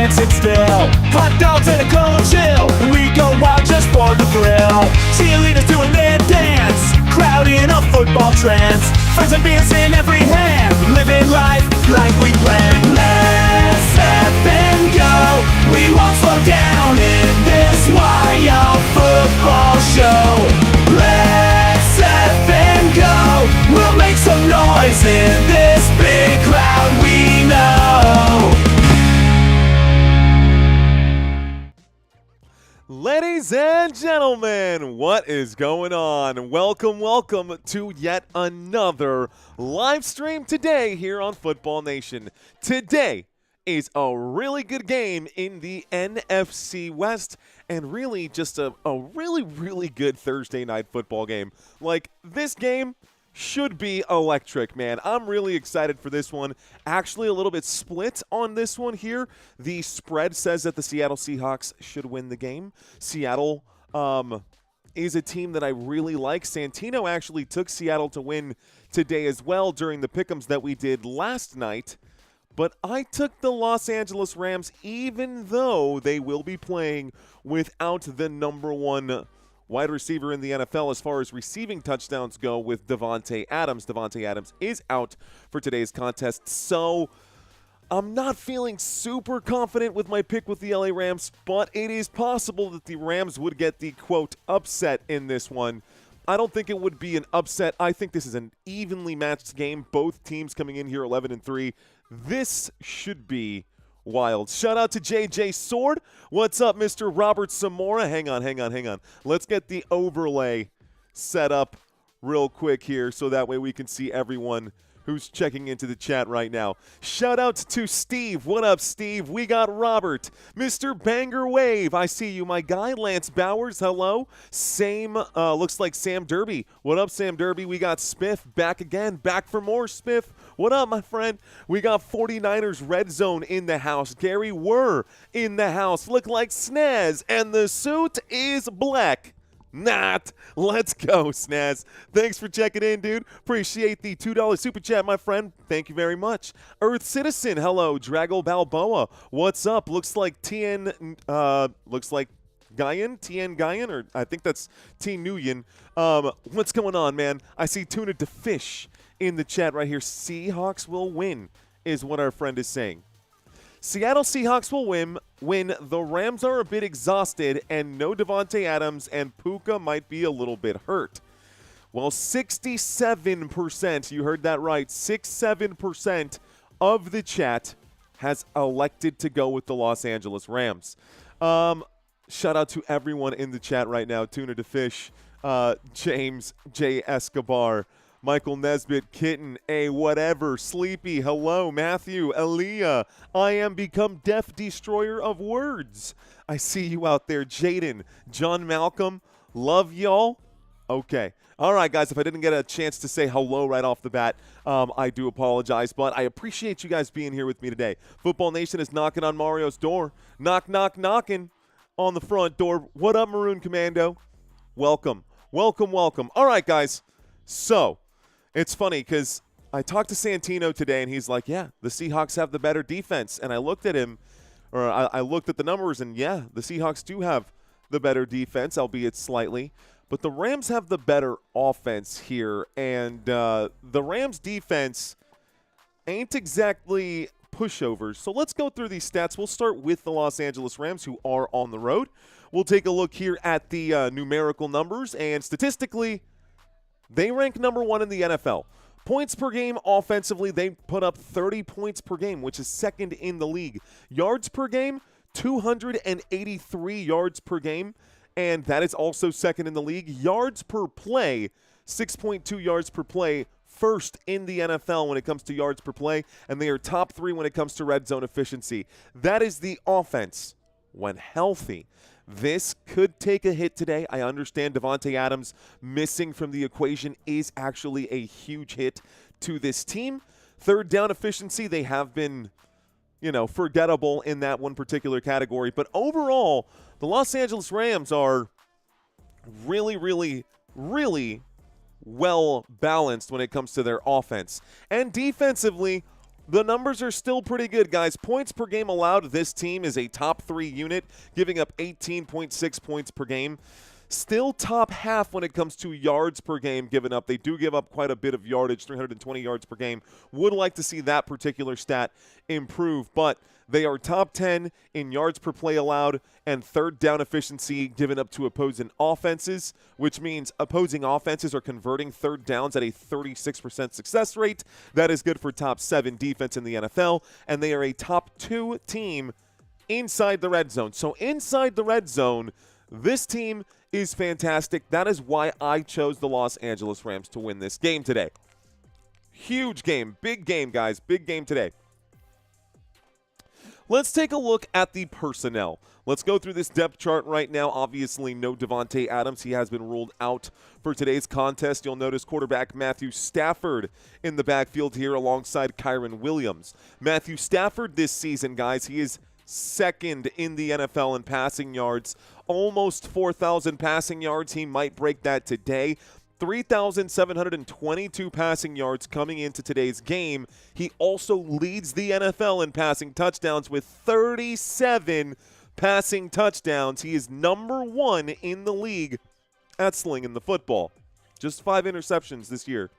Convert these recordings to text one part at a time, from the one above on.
dancing still. Hot dogs and a cold chill. We go wild just for the thrill. Cheerleaders doing their dance. Crowd in a football trance. Friends and beers in every hand. Living life like we planned. Let's step and go. We won't slow down in this wild football show. Let's step and go. We'll make some noise in this big crowd we know. Ladies and gentlemen, what is going on? Welcome to yet another live stream today here on Football Nation. Today is a really good game in the NFC West and really just a really good Thursday night football game. Like, this game should be electric, man. I'm really excited for this one. Actually, a little bit split on this one here. The spread says that the Seattle Seahawks should win the game. Seattle is a team that I really like. Santino actually took Seattle to win today as well during the pick'ems that we did last night. But I took the Los Angeles Rams, even though they will be playing without the number one wide receiver in the NFL as far as receiving touchdowns go with Davante Adams. Davante Adams is out for today's contest, so I'm not feeling super confident with my pick with the LA Rams, but it is possible that the Rams would get the, quote, upset in this one. I don't think it would be an upset. I think this is an evenly matched game. Both teams coming in here 11-3. This should be wild. Shout out to JJ Sword. What's up, Mr. Robert Zamora? Hang on. Let's get the overlay set up real quick here so that way we can see everyone who's checking into the chat right now. Shout out to Steve. What up, Steve? We got Robert. Mr. Banger Wave. I see you, my guy. Lance Bowers, hello. Same, looks like Sam Derby. What up, Sam Derby? We got Spiff back again. Back for more, Spiff. What up, my friend? We got 49ers Red Zone in the house. Gary Wurr in the house. Look like Snaz. And the suit is black. Not. Let's go, Snaz. Thanks for checking in, dude. Appreciate the $2 super chat, my friend. Thank you very much. Earth Citizen, hello. Drago Balboa, what's up? Looks like Tien Guyan, or I think that's T Nguyen. What's going on, man? I see Tuna to Fish in the chat right here. Seahawks will win, is what our friend is saying. Seattle Seahawks will win when the Rams are a bit exhausted and no Davante Adams and Puka might be a little bit hurt. Well, 67%, you heard that right, 67% of the chat has elected to go with the Los Angeles Rams. Shout out to everyone in the chat right now. Tuna to Fish, James J. Escobar, Michael Nesbitt, Kitten, A whatever, Sleepy, hello, Matthew, Aaliyah, I am become Death Destroyer of Words. I see you out there, Jaden, John Malcolm, love y'all. Okay. All right, guys, if I didn't get a chance to say hello right off the bat, I do apologize, but I appreciate you guys being here with me today. Football Nation is knocking on Mario's door. Knock, knock, knocking on the front door. What up, Maroon Commando? Welcome. All right, guys, so it's funny because I talked to Santino today, and he's like, yeah, the Seahawks have the better defense. And I looked at him, or I looked at the numbers, and yeah, the Seahawks do have the better defense, albeit slightly. But the Rams have the better offense here. And the Rams' defense ain't exactly pushovers. So let's go through these stats. We'll start with the Los Angeles Rams, who are on the road. We'll take a look here at the numerical numbers. And statistically, they rank number 1 in the NFL. Points per game offensively, they put up 30 points per game, which is second in the league. Yards per game, 283 yards per game, and that is also second in the league. Yards per play, 6.2 yards per play, first in the NFL when it comes to yards per play, and they are top 3 when it comes to red zone efficiency. That is the offense when healthy. This could take a hit today. I understand Davante Adams missing from the equation is actually a huge hit to this team. Third down efficiency, they have been, forgettable in that one particular category. But overall, the Los Angeles Rams are really, really, really well balanced when it comes to their offense. And defensively, the numbers are still pretty good, guys. Points per game allowed, this team is a top 3 unit, giving up 18.6 points per game. Still top half when it comes to yards per game given up. They do give up quite a bit of yardage, 320 yards per game. Would like to see that particular stat improve, but they are top 10 in yards per play allowed and third down efficiency given up to opposing offenses, which means opposing offenses are converting third downs at a 36% success rate. That is good for top 7 defense in the NFL, and they are a top 2 team inside the red zone. So inside the red zone, this team is fantastic. That is why I chose the Los Angeles Rams to win this game today. Huge game. Big game, guys. Big game today. Let's take a look at the personnel. Let's go through this depth chart right now. Obviously, no Davante Adams. He has been ruled out for today's contest. You'll notice quarterback Matthew Stafford in the backfield here alongside Kyren Williams. Matthew Stafford this season, guys, he is second in the NFL in passing yards. Almost 4,000 passing yards. He might break that today. 3,722 passing yards coming into today's game. He also leads the NFL in passing touchdowns with 37 passing touchdowns. He is number 1 in the league at slinging the football. Just 5 interceptions this year.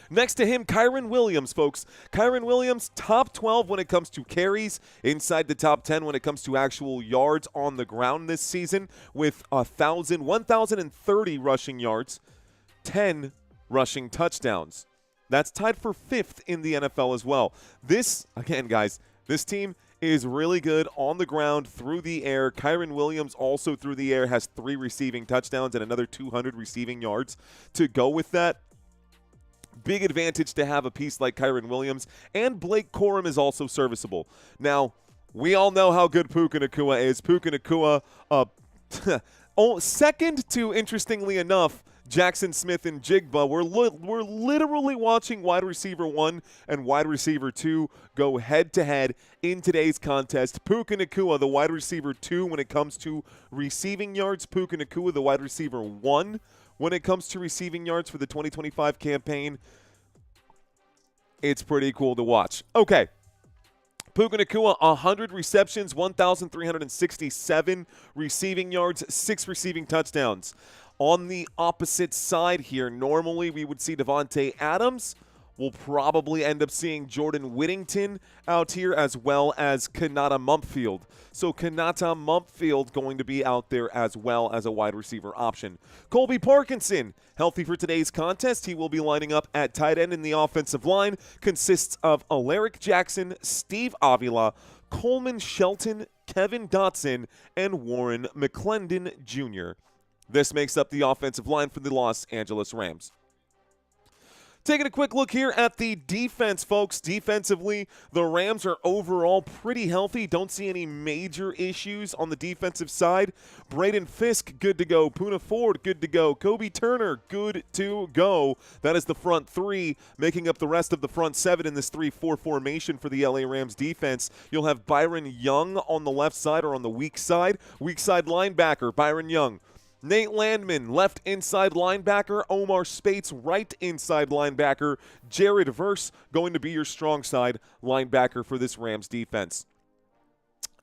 Next to him, Kyren Williams, folks. Kyren Williams, top 12 when it comes to carries, inside the top 10 when it comes to actual yards on the ground this season, with 1,030 rushing yards, 10 rushing touchdowns. That's tied for 5th in the NFL as well. This, again, guys, this team is really good on the ground, through the air. Kyren Williams also through the air has 3 receiving touchdowns and another 200 receiving yards to go with that. Big advantage to have a piece like Kyren Williams, and Blake Corum is also serviceable. Now, we all know how good Puka Nacua is. Puka Nacua, second to, interestingly enough, Jackson Smith and Jigba. We're literally watching wide receiver 1 and wide receiver 2 go head-to-head in today's contest. Puka Nacua, the wide receiver 2 when it comes to receiving yards. Puka Nacua, the wide receiver 1 when it comes to receiving yards for the 2025 campaign. It's pretty cool to watch. Okay. Puka Nacua, 100 receptions, 1,367 receiving yards, 6 receiving touchdowns. On the opposite side here, normally we would see Davante Adams. We'll probably end up seeing Jordan Whittington out here, as well as Kanata Mumpfield. So Kanata Mumpfield going to be out there as well as a wide receiver option. Colby Parkinson, healthy for today's contest. He will be lining up at tight end in the offensive line. Consists of Alaric Jackson, Steve Avila, Coleman Shelton, Kevin Dotson, and Warren McClendon Jr. This makes up the offensive line for the Los Angeles Rams. Taking a quick look here at the defense, folks. Defensively, the Rams are overall pretty healthy. Don't see any major issues on the defensive side. Braden Fisk, good to go. Poona Ford, good to go. Kobe Turner, good to go. That is the front 3, making up the rest of the front 7 in this 3-4 formation for the LA Rams defense. You'll have Byron Young on the left side, or on the weak side. Weak side linebacker, Byron Young. Nate Landman, left inside linebacker. Omar Spates, right inside linebacker. Jared Verse going to be your strong side linebacker for this Rams defense.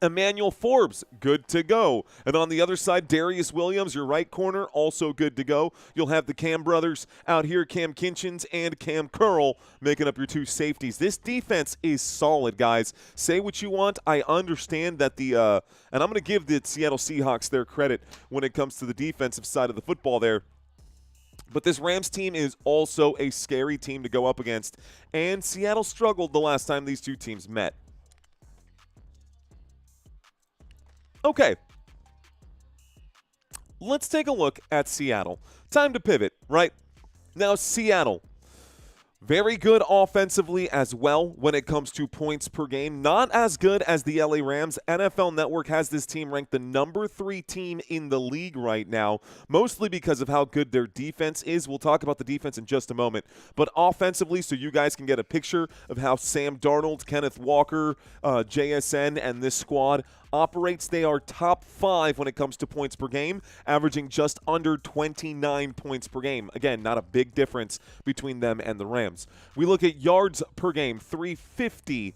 Emmanuel Forbes, good to go. And on the other side, Darius Williams, your right corner, also good to go. You'll have the Cam brothers out here, Cam Kinchins and Cam Curl, making up your 2 safeties. This defense is solid, guys. Say what you want. I understand that and I'm going to give the Seattle Seahawks their credit when it comes to the defensive side of the football there. But this Rams team is also a scary team to go up against, and Seattle struggled the last time these 2 teams met. Okay, let's take a look at Seattle. Time to pivot, right? Now, Seattle, very good offensively as well when it comes to points per game. Not as good as the LA Rams. NFL Network has this team ranked the number 3 team in the league right now, mostly because of how good their defense is. We'll talk about the defense in just a moment. But offensively, so you guys can get a picture of how Sam Darnold, Kenneth Walker, JSN, and this squad operates. They are top 5 when it comes to points per game, averaging just under 29 points per game. Again, not a big difference between them and the Rams. We look at yards per game, 350.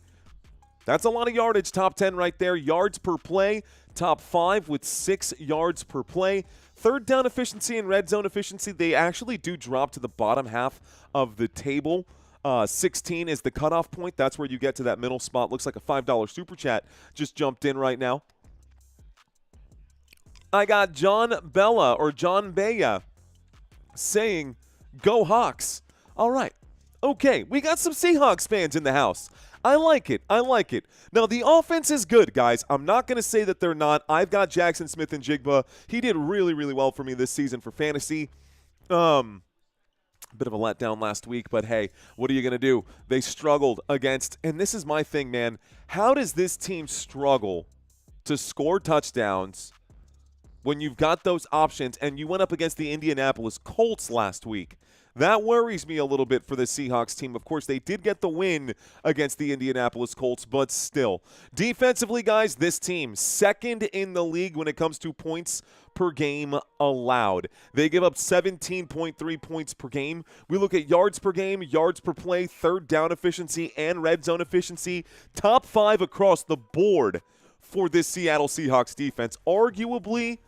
That's a lot of yardage, top 10 right there. Yards per play, top 5 with 6 yards per play. Third down efficiency and red zone efficiency, they actually do drop to the bottom half of the table. 16 is the cutoff point. That's where you get to that middle spot. Looks like a $5 super chat just jumped in right now. I got John Bea saying, "Go Hawks." All right. Okay, we got some Seahawks fans in the house. I like it. Now, the offense is good, guys. I'm not going to say that they're not. I've got Jackson Smith-Njigba. He did really, really well for me this season for fantasy. Bit of a letdown last week, but hey, what are you going to do? They struggled against, and this is my thing, man. How does this team struggle to score touchdowns when you've got those options and you went up against the Indianapolis Colts last week? That worries me a little bit for the Seahawks team. Of course, they did get the win against the Indianapolis Colts, but still. Defensively, guys, this team, second in the league when it comes to points per game allowed. They give up 17.3 points per game. We look at yards per game, yards per play, third down efficiency, and red zone efficiency. Top 5 across the board for this Seattle Seahawks defense. Arguably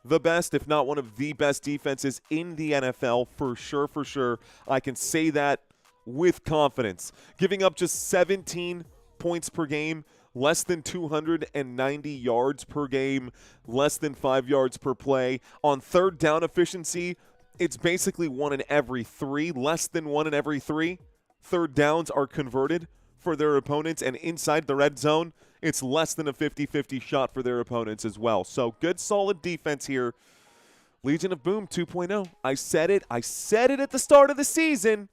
the best, if not one of the best defenses in the NFL, for sure. I can say that with confidence. Giving up just 17 points per game, less than 290 yards per game, less than 5 yards per play. On third down efficiency, it's basically 1 in every 3, less than 1 in every 3. Third downs are converted for their opponents, and inside the red zone, it's less than a 50-50 shot for their opponents as well. So good, solid defense here. Legion of Boom 2.0. I said it at the start of the season.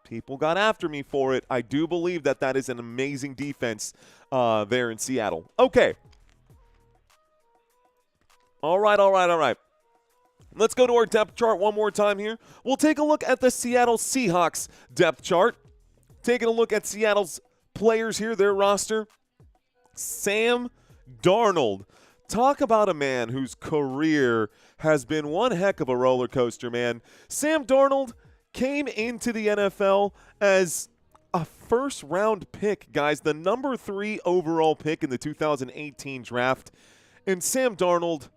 People got after me for it. I do believe that that is an amazing defense there in Seattle. Okay. All right. Let's go to our depth chart one more time here. We'll take a look at the Seattle Seahawks depth chart. Taking a look at Seattle's players here, their roster. Sam Darnold. Talk about a man whose career has been one heck of a roller coaster, man. Sam Darnold came into the NFL as a first-round pick, guys. The number 3 overall pick in the 2018 draft. And Sam Darnold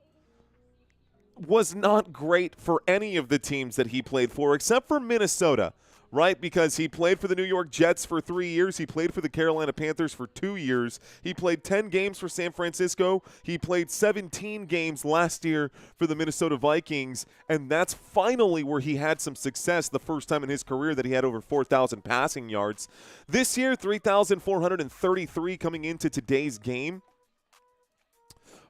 was not great for any of the teams that he played for, except for Minnesota, right? Because he played for the New York Jets for 3 years. He played for the Carolina Panthers for 2 years. He played 10 games for San Francisco. He played 17 games last year for the Minnesota Vikings. And that's finally where he had some success, the first time in his career that he had over 4,000 passing yards. This year, 3,433 coming into today's game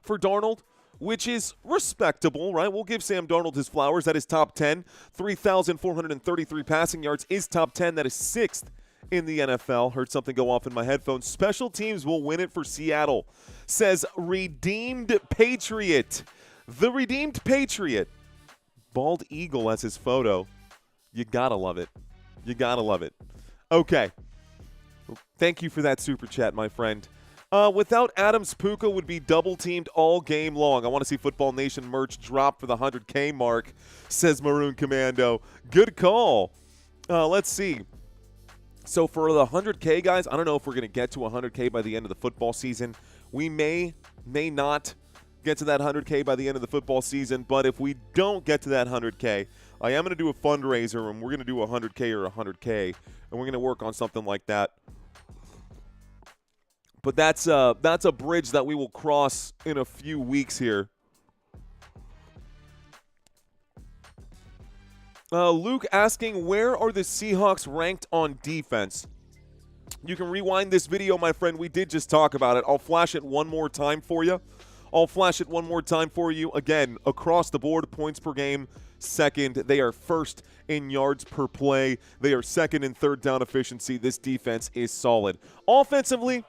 for Darnold, which is respectable, right? We'll give Sam Darnold his flowers. That is top 10. 3,433 passing yards is top 10. That is 6th in the NFL. Heard something go off in my headphones. Special teams will win it for Seattle, says Redeemed Patriot. The Redeemed Patriot. Bald eagle as his photo. You gotta love it. Okay. Thank you for that super chat, my friend. Without Adams, Puka would be double-teamed all game long. I want to see Football Nation merch drop for the 100K mark, says Maroon Commando. Good call. Let's see. So for the 100K, guys, I don't know if we're going to get to 100K by the end of the football season. We may not get to that 100K by the end of the football season, but if we don't get to that 100K, I am going to do a fundraiser, and we're going to do 100K or 100K, and we're going to work on something like that. But that's a bridge that we will cross in a few weeks here. Luke asking, where are the Seahawks ranked on defense? You can rewind this video, my friend. We did just talk about it. I'll flash it one more time for you. Again, across the board, points per game, second. They are first in yards per play. They are second in third down efficiency. This defense is solid. Offensively,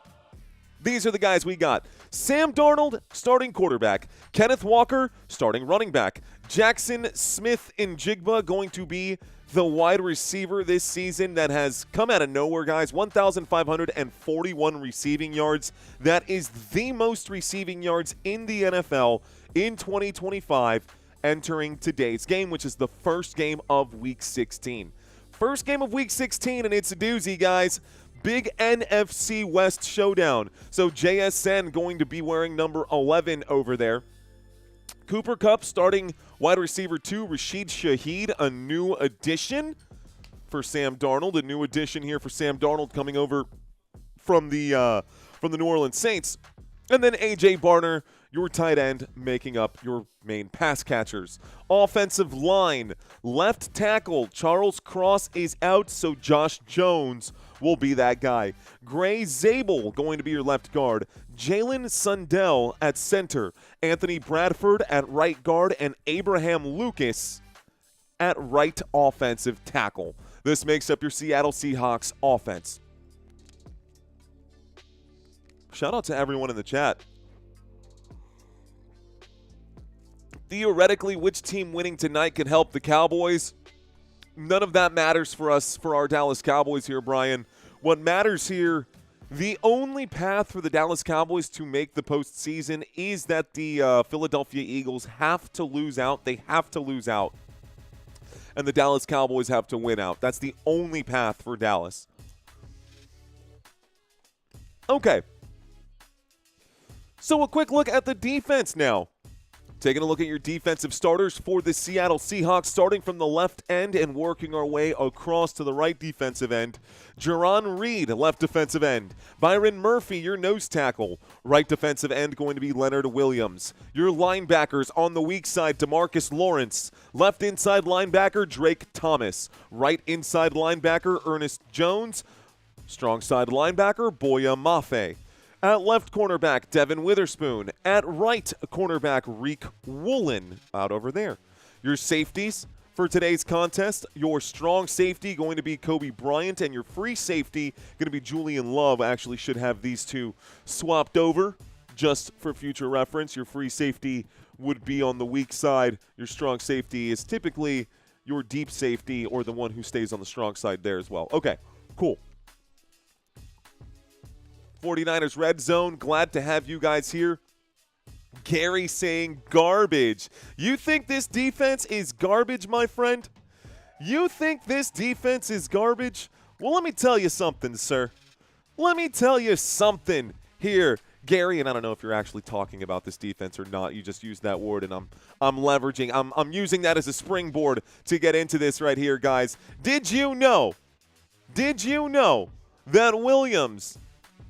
these are the guys we got. Sam Darnold, starting quarterback. Kenneth Walker, starting running back. Jackson Smith-Njigba going to be the wide receiver this season that has come out of nowhere, guys. 1,541 receiving yards. That is the most receiving yards in the NFL in 2025 entering today's game, which is the first game of Week 16. First game of Week 16, and it's a doozy, guys. Big NFC West showdown. So JSN going to be wearing number 11 over there. Cooper Kupp starting wide receiver 2, Rashid Shaheed, a new addition for Sam Darnold. A new addition here for Sam Darnold coming over from the New Orleans Saints. And then A.J. Barner, your tight end, making up your main pass catchers. Offensive line, left tackle, Charles Cross is out, so Josh Jones will be that guy. Gray Zabel going to be your left guard. Jalen Sundell at center. Anthony Bradford at right guard. And Abraham Lucas at right offensive tackle. This makes up your Seattle Seahawks offense. Shout out to everyone in the chat. Theoretically, which team winning tonight can help the Cowboys? None of that matters for us, for our Dallas Cowboys here, Brian. What matters here, the only path for the Dallas Cowboys to make the postseason is that the Philadelphia Eagles have to lose out. They have to lose out. And the Dallas Cowboys have to win out. That's the only path for Dallas. Okay. So a quick look at the defense now. Taking a look at your defensive starters for the Seattle Seahawks, starting from the left end and working our way across to the right defensive end. Jerron Reed, left defensive end. Byron Murphy, your nose tackle. Right defensive end going to be Leonard Williams. Your linebackers on the weak side, DeMarcus Lawrence. Left inside linebacker, Drake Thomas. Right inside linebacker, Ernest Jones. Strong side linebacker, Boya Mafe. At left cornerback, Devon Witherspoon. At right cornerback, Reek Woolen out over there. Your safeties for today's contest, your strong safety going to be Kobe Bryant, and your free safety going to be Julian Love. Actually should have these two swapped over just for future reference. Your free safety would be on the weak side. Your strong safety is typically your deep safety or the one who stays on the strong side there as well. Okay, cool. 49ers Red Zone, glad to have you guys here. Gary saying garbage. You think this defense is garbage, my friend? You think this defense is garbage? Well, let me tell you something, sir. Let me tell you something here, Gary, and I don't know if you're actually talking about this defense or not. You just used that word, and I'm leveraging. I'm using that as a springboard to get into this right here, guys. Did you know that Williams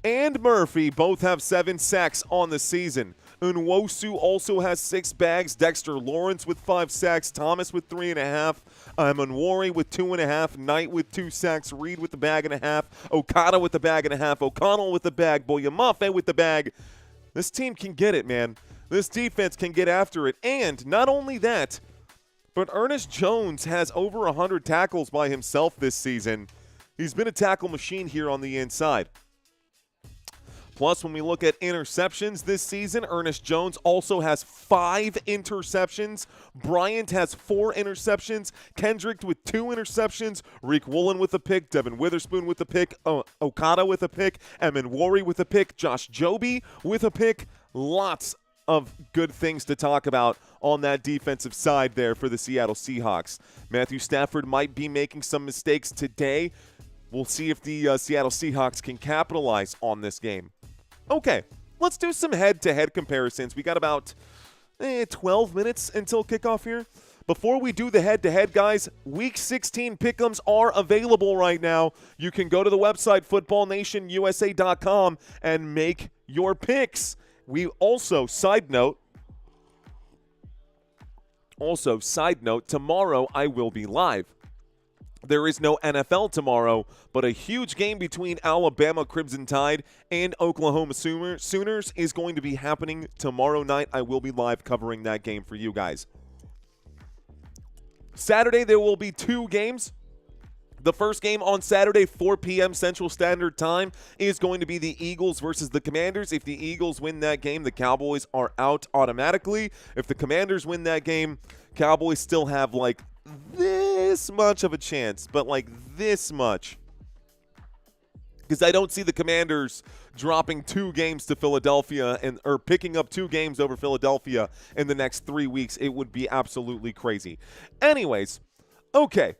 and Murphy both have 7 sacks on the season? Nwosu also has 6 bags. Dexter Lawrence with 5 sacks. Thomas with 3.5. Emmanwori with 2.5. Knight with 2 sacks. Reed with the bag and a half. Okada with the bag and a half. O'Connell with the bag. Boyamafe with the bag. This team can get it, man. This defense can get after it. And not only that, but Ernest Jones has over 100 tackles by himself this season. He's been a tackle machine here on the inside. Plus, when we look at interceptions this season, Ernest Jones also has 5 interceptions. Bryant has 4 interceptions. Kendrick with 2 interceptions. Reek Woolen with a pick. Devon Witherspoon with a pick. Okada with a pick. Emmanwori with a pick. Josh Joby with a pick. Lots of good things to talk about on that defensive side there for the Seattle Seahawks. Matthew Stafford might be making some mistakes today. We'll see if the Seattle Seahawks can capitalize on this game. Okay, let's do some head-to-head comparisons. We got about 12 minutes until kickoff here. Before we do the head-to-head, guys, Week 16 pick'ems are available right now. You can go to the website, footballnationusa.com, and make your picks. We also, side note, tomorrow I will be live. There is no NFL tomorrow, but a huge game between Alabama Crimson Tide and Oklahoma Sooners is going to be happening tomorrow night. I will be live covering that game for you guys. Saturday, there will be 2 games. The first game on Saturday, 4 p.m. Central Standard Time, is going to be the Eagles versus the Commanders. If the Eagles win that game, the Cowboys are out automatically. If the Commanders win that game, Cowboys still have like this this much of a chance, but like this much. Because I don't see the Commanders dropping 2 games to Philadelphia or picking up 2 games over Philadelphia in the next 3 weeks. It would be absolutely crazy. Anyways, okay.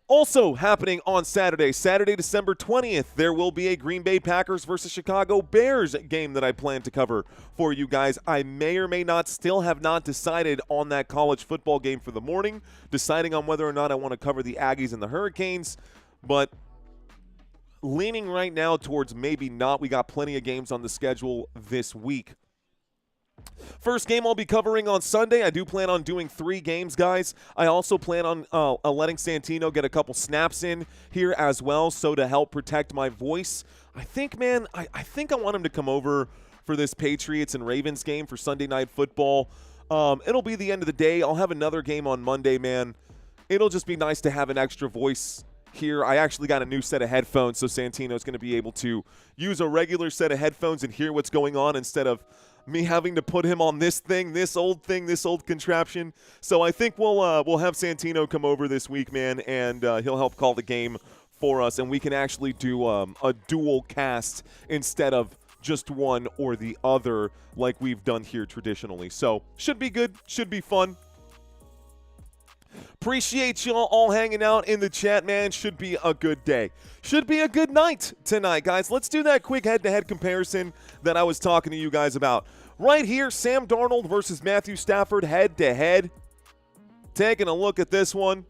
Also happening on Saturday, December 20th, there will be a Green Bay Packers versus Chicago Bears game that I plan to cover for you guys. I may or may not still have not decided on that college football game for the morning, deciding on whether or not I want to cover the Aggies and the Hurricanes, but leaning right now towards maybe not. We got plenty of games on the schedule this week. First game I'll be covering on Sunday. I do plan on doing 3 games, guys. I also plan on letting Santino get a couple snaps in here as well, so to help protect my voice. I think, man, I think I want him to come over for this Patriots and Ravens game for Sunday Night Football. It'll be the end of the day. I'll have another game on Monday, man. It'll just be nice to have an extra voice here. I actually got a new set of headphones, so Santino's going to be able to use a regular set of headphones and hear what's going on instead of me having to put him on this old contraption. So I think we'll have Santino come over this week, man, and he'll help call the game for us, and we can actually do a dual cast instead of just one or the other like we've done here traditionally. So should be good, should be fun. Appreciate y'all all hanging out in the chat, man. Should be a good day. Should be a good night tonight, guys. Let's do that quick head-to-head comparison that I was talking to you guys about. Right here, Sam Darnold versus Matthew Stafford head-to-head. Taking a look at this one.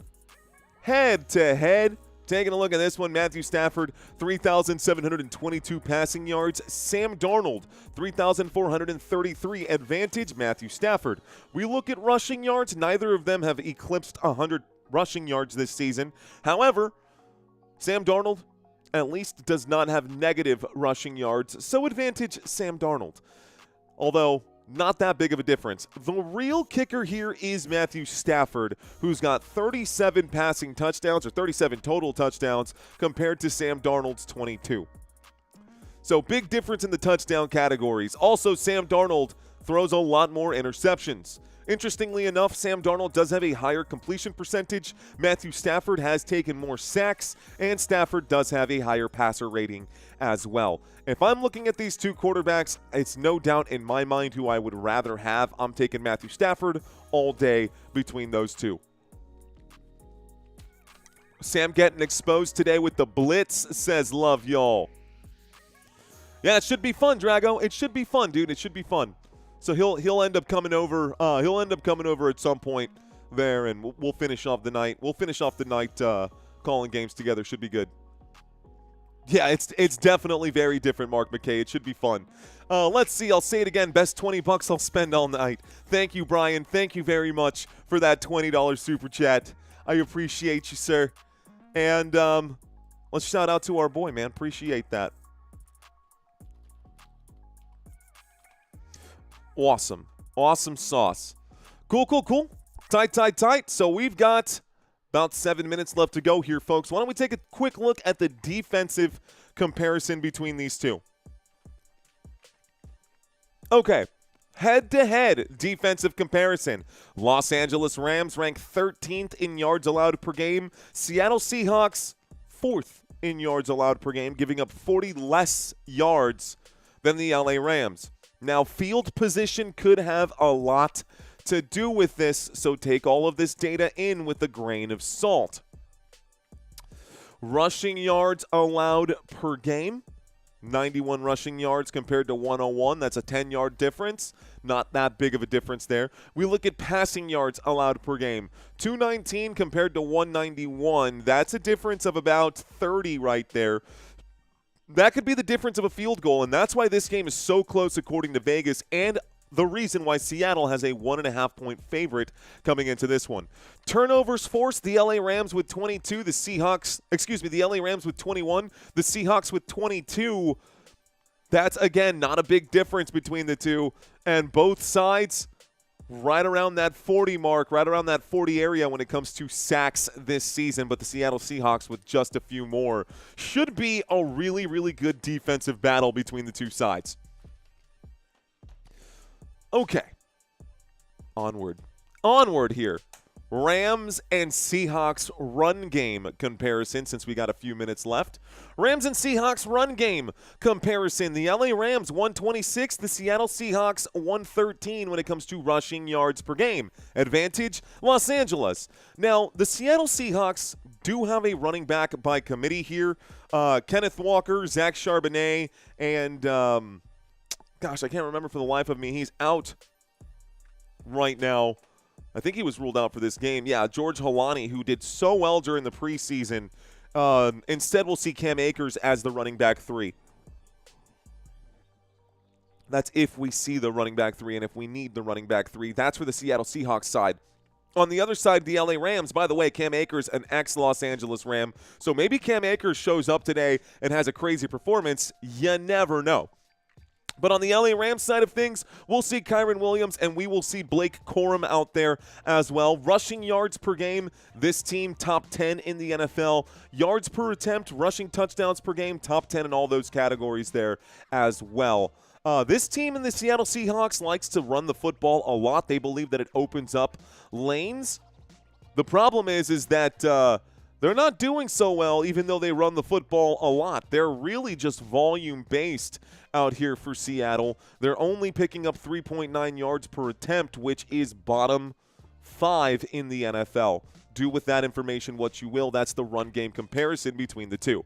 Head-to-head. Taking a look at this one, Matthew Stafford, 3,722 passing yards. Sam Darnold, 3,433 advantage. Matthew Stafford. We look at rushing yards. Neither of them have eclipsed 100 rushing yards this season. However, Sam Darnold at least does not have negative rushing yards, so advantage Sam Darnold. Although, not that big of a difference. The real kicker here is Matthew Stafford, who's got 37 passing touchdowns, or 37 total touchdowns, compared to Sam Darnold's 22. So big difference in the touchdown categories. Also, Sam Darnold throws a lot more interceptions. Interestingly enough, Sam Darnold does have a higher completion percentage. Matthew Stafford has taken more sacks, and Stafford does have a higher passer rating as well. If I'm looking at these two quarterbacks, it's no doubt in my mind who I would rather have. I'm taking Matthew Stafford all day between those two. Sam getting exposed today with the blitz, says love y'all. Yeah, it should be fun, Drago. It should be fun, dude. It should be fun. So he'll end up coming over. He'll end up coming over at some point there, and we'll finish off the night. We'll finish off the night calling games together. Should be good. Yeah, it's definitely very different, Mark McKay. It should be fun. Let's see. I'll say it again. Best $20 I'll spend all night. Thank you, Brian. Thank you very much for that $20 super chat. I appreciate you, sir. And let's shout out to our boy, man. Appreciate that. Awesome. Awesome sauce. Cool. Tight. So we've got about 7 minutes left to go here, folks. Why don't we take a quick look at the defensive comparison between these two? Okay. Head-to-head defensive comparison. Los Angeles Rams rank 13th in yards allowed per game. Seattle Seahawks 4th in yards allowed per game, giving up 40 less yards than the LA Rams. Now, field position could have a lot to do with this, so take all of this data in with a grain of salt. Rushing yards allowed per game, 91 rushing yards compared to 101. That's a 10-yard difference. Not that big of a difference there. We look at passing yards allowed per game, 219 compared to 191. That's a difference of about 30 right there. That could be the difference of a field goal, and that's why this game is so close according to Vegas, and the reason why Seattle has a 1.5-point favorite coming into this one. Turnovers forced, the LA Rams with 22, the LA Rams with 21, the Seahawks with 22. That's, again, not a big difference between the two, and both sides right around that 40 mark, right around that 40 area when it comes to sacks this season, but the Seattle Seahawks with just a few more. Should be a really, really good defensive battle between the two sides. Okay. Onward here. Rams and Seahawks run game comparison since we got a few minutes left. Rams and Seahawks run game comparison. The LA Rams 126, the Seattle Seahawks 113 when it comes to rushing yards per game. Advantage, Los Angeles. Now, the Seattle Seahawks do have a running back by committee here. Kenneth Walker, Zach Charbonnet, and gosh, I can't remember for the life of me. He's out right now. I think he was ruled out for this game. Yeah, George Holani, who did so well during the preseason. Instead, we'll see Cam Akers as the running back 3. That's if we see the running back 3 and if we need the running back 3. That's for the Seattle Seahawks side. On the other side, the LA Rams, by the way, Cam Akers, an ex-Los Angeles Ram. So maybe Cam Akers shows up today and has a crazy performance. You never know. But on the LA Rams side of things, we'll see Kyren Williams and we will see Blake Corum out there as well. Rushing yards per game, this team top 10 in the NFL. Yards per attempt, rushing touchdowns per game, top 10 in all those categories there as well. This team in the Seattle Seahawks likes to run the football a lot. They believe that it opens up lanes. The problem is that they're not doing so well even though they run the football a lot. They're really just volume-based out here for Seattle. They're only picking up 3.9 yards per attempt, which is bottom 5 in the NFL. Do with that information what you will. That's the run game comparison between the two.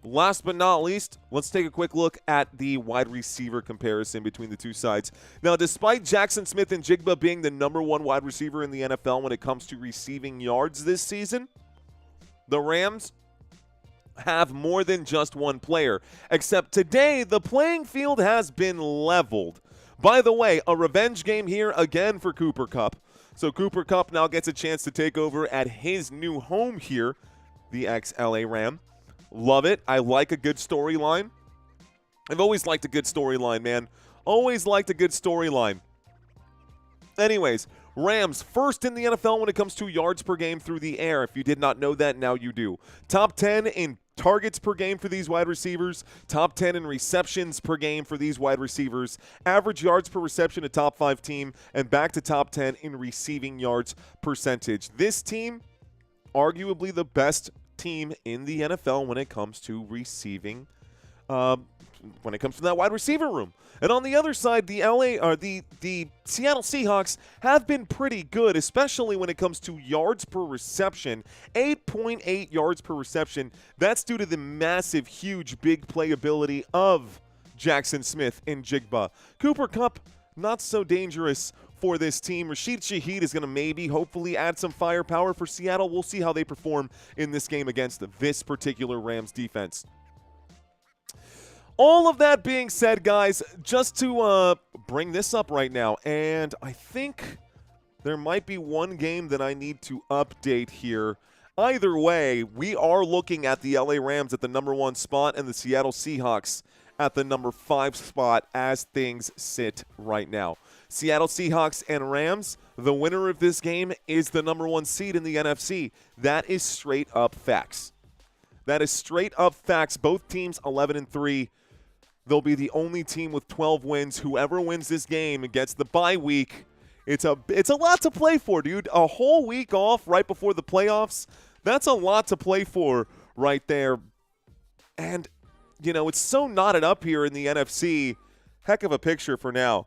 Last but not least, let's take a quick look at the wide receiver comparison between the two sides. Now, despite Jackson Smith and Jigba being the #1 wide receiver in the NFL when it comes to receiving yards this season, the Rams have more than just one player. Except today, the playing field has been leveled. By the way, a revenge game here again for Cooper Kupp. So Cooper Kupp now gets a chance to take over at his new home here, the ex-LA Ram. Love it. I like a good storyline. I've always liked a good storyline, man. Always liked a good storyline. Anyways, Rams first in the NFL when it comes to yards per game through the air. If you did not know that, now you do. Top 10 in targets per game for these wide receivers. Top 10 in receptions per game for these wide receivers. Average yards per reception, a top 5 team. And back to top 10 in receiving yards percentage. This team, arguably the best team in the NFL when it comes to receiving, when it comes to that wide receiver room. And on the other side, the Seattle Seahawks have been pretty good, especially when it comes to yards per reception. 8.8 yards per reception. That's due to the massive, huge, big playability of Jackson Smith and Jigba. Cooper Kupp, not so dangerous for this team. Rashid Shaheed is going to maybe, hopefully, add some firepower for Seattle. We'll see how they perform in this game against this particular Rams defense. All of that being said, guys, just to bring this up right now, and I think there might be one game that I need to update here. Either way, we are looking at the LA Rams at the #1 spot and the Seattle Seahawks at the #5 spot as things sit right now. Seattle Seahawks and Rams, the winner of this game is the #1 seed in the NFC. That is straight up facts. That is straight up facts. Both teams 11-3. They'll be the only team with 12 wins. Whoever wins this game gets the bye week. It's a lot to play for, dude. A whole week off right before the playoffs. That's a lot to play for right there. And, you know, it's so knotted up here in the NFC. Heck of a picture for now.